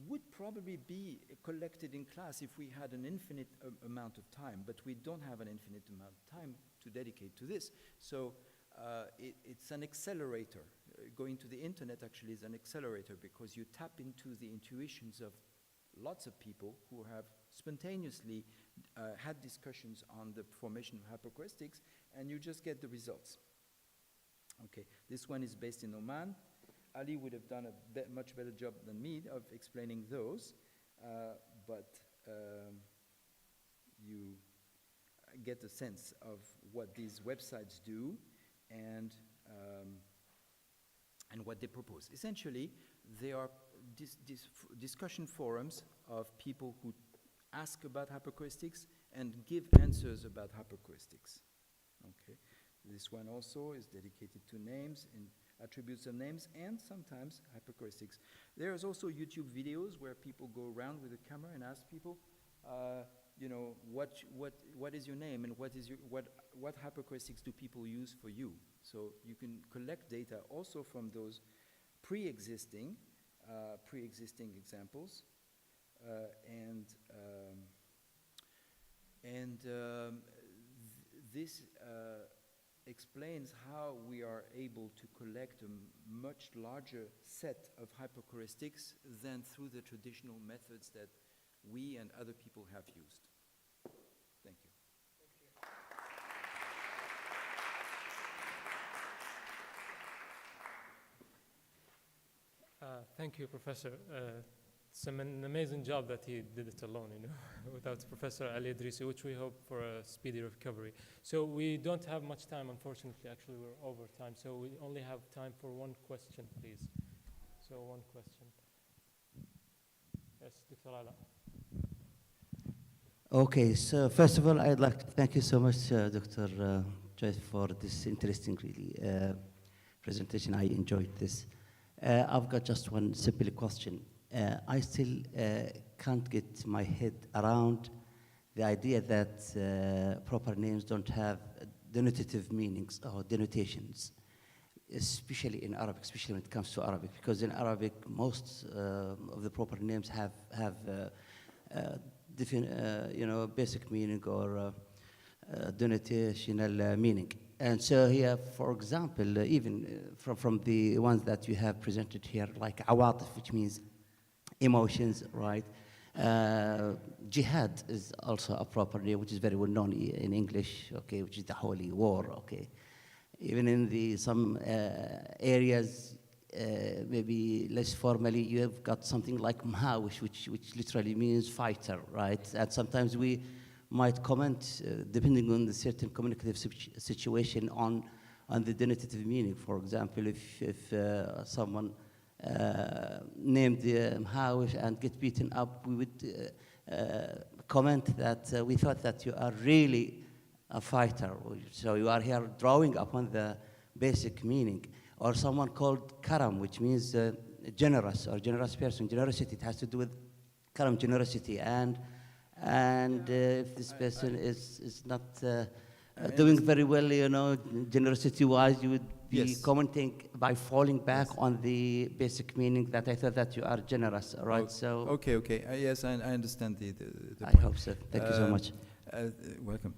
would probably be collected in class if we had an infinite amount of time, but we don't have an infinite amount of time to dedicate to this. So it's an accelerator. Going to the internet actually is an accelerator, because you tap into the intuitions of lots of people who have spontaneously had discussions on the formation of hyperchoreistics, and you just get the results. Okay, this one is based in Oman. Ali would have done a much better job than me of explaining those, but you get a sense of what these websites do and what they propose. Essentially, they are discussion forums of people who ask about hyperchoreistics and give answers about hyperchoreistics. Okay. This one also is dedicated to names and attributes of names, and sometimes hyperchoreistics. There's also YouTube videos where people go around with a camera and ask people, what is your name, and what hyperchoreistics do people use for you? So you can collect data also from those pre-existing examples, this explains how we are able to collect a much larger set of hyperchoreistics than through the traditional methods that we and other people have used. Thank you. Thank you, Professor. It's an amazing job that he did it alone, without Professor Ali Idrisi, which we hope for a speedy recovery. So we don't have much time, unfortunately. Actually, we're over time. So we only have time for one question, please. So one question. Yes, Dr. Ala. Okay, so first of all, I'd like to thank you so much, Dr. Joyce, for this interesting, presentation. I enjoyed this. I've got just one simple question. I still can't get my head around the idea that proper names don't have denotative meanings or denotations, especially in Arabic, especially when it comes to Arabic, because in Arabic most of the proper names have basic meaning or denotational meaning. And so here, for example, even from the ones that you have presented here, like awatif, which means emotions, right? Jihad is also a proper name, which is very well known in English, okay, which is the holy war, okay. Even in some areas, maybe less formally, you have got something like mhawish, which literally means fighter, right? And sometimes we might comment, depending on the certain communicative situation, on the denotative meaning. For example, if someone named mhawish and get beaten up, we would comment that we thought that you are really a fighter, so you are here drawing upon the basic meaning. Or someone called karam, which means generous or generous person, generosity. It has to do with karam, generosity, and if this person is not doing very well, generosity-wise, you would be commenting by falling back on the basic meaning that I thought that you are generous, right? So okay. Yes, I understand the I point. hope so. Thank you so much. Welcome.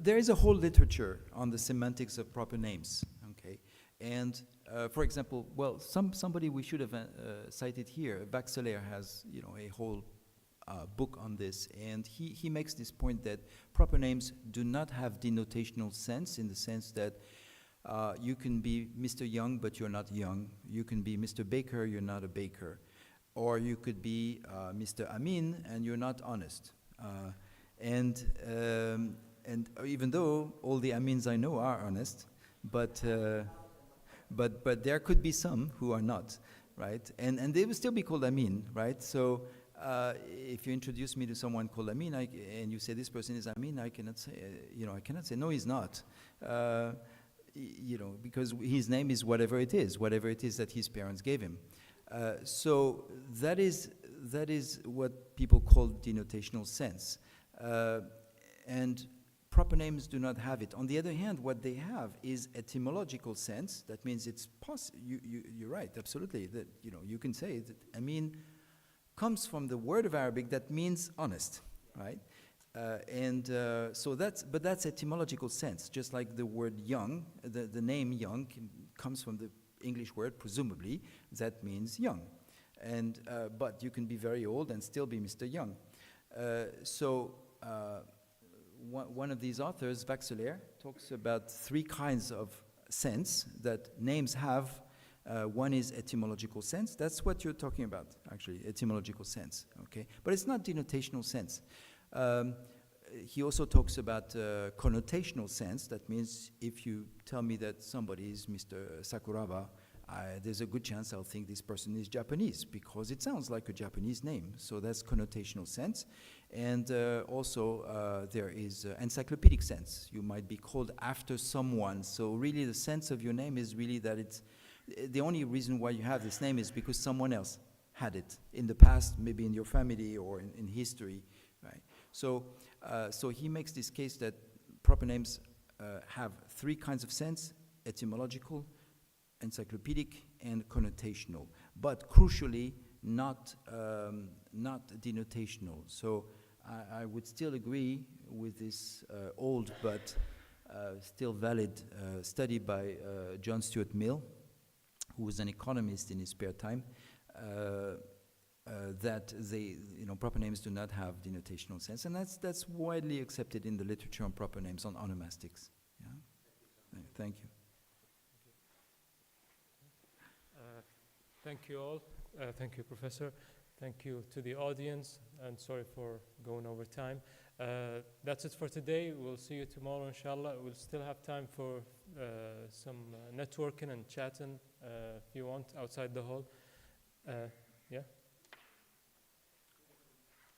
There is a whole literature on the semantics of proper names. Okay, and for example, well, somebody we should have cited here, Baxelaire has a whole book on this, and he makes this point that proper names do not have denotational sense, in the sense that you can be Mr. Young, but you're not young. You can be Mr. Baker, you're not a baker. Or you could be Mr. Amin, and you're not honest. And even though all the Amins I know are honest, but there could be some who are not, right? And they will still be called Amin, right? So if you introduce me to someone called Amin, and you say this person is Amin, I cannot say no, he's not. Because his name is whatever it is that his parents gave him. So that is what people call denotational sense. And proper names do not have it. On the other hand, what they have is etymological sense. That means it's possible. You're right, absolutely. That you can say that Amin comes from the word of Arabic that means honest, right? So that's etymological sense. Just like the word young, the name young comes from the English word, presumably, that means young. And but you can be very old and still be Mr. Young. One of these authors, Baxelaire, talks about three kinds of sense that names have. One is etymological sense. That's what you're talking about, actually, etymological sense. Okay, but it's not denotational sense. He also talks about connotational sense. That means if you tell me that somebody is Mr. Sakuraba, there's a good chance I'll think this person is Japanese because it sounds like a Japanese name. So that's connotational sense. And also there is encyclopedic sense. You might be called after someone. So really the sense of your name is really that it's the only reason why you have this name is because someone else had it in the past, maybe in your family or in history, right? So he makes this case that proper names have three kinds of sense: etymological, encyclopedic, and connotational, but crucially not denotational. So I would still agree with this old but still valid study by John Stuart Mill, who was an economist in his spare time, that proper names do not have denotational sense, and that's widely accepted in the literature on proper names, on onomastics. Yeah. Thank you. Thank you all. Thank you, Professor. Thank you to the audience, and sorry for going over time. That's it for today. We'll see you tomorrow, inshallah. We'll still have time for some networking and chatting if you want outside the hall. Yeah.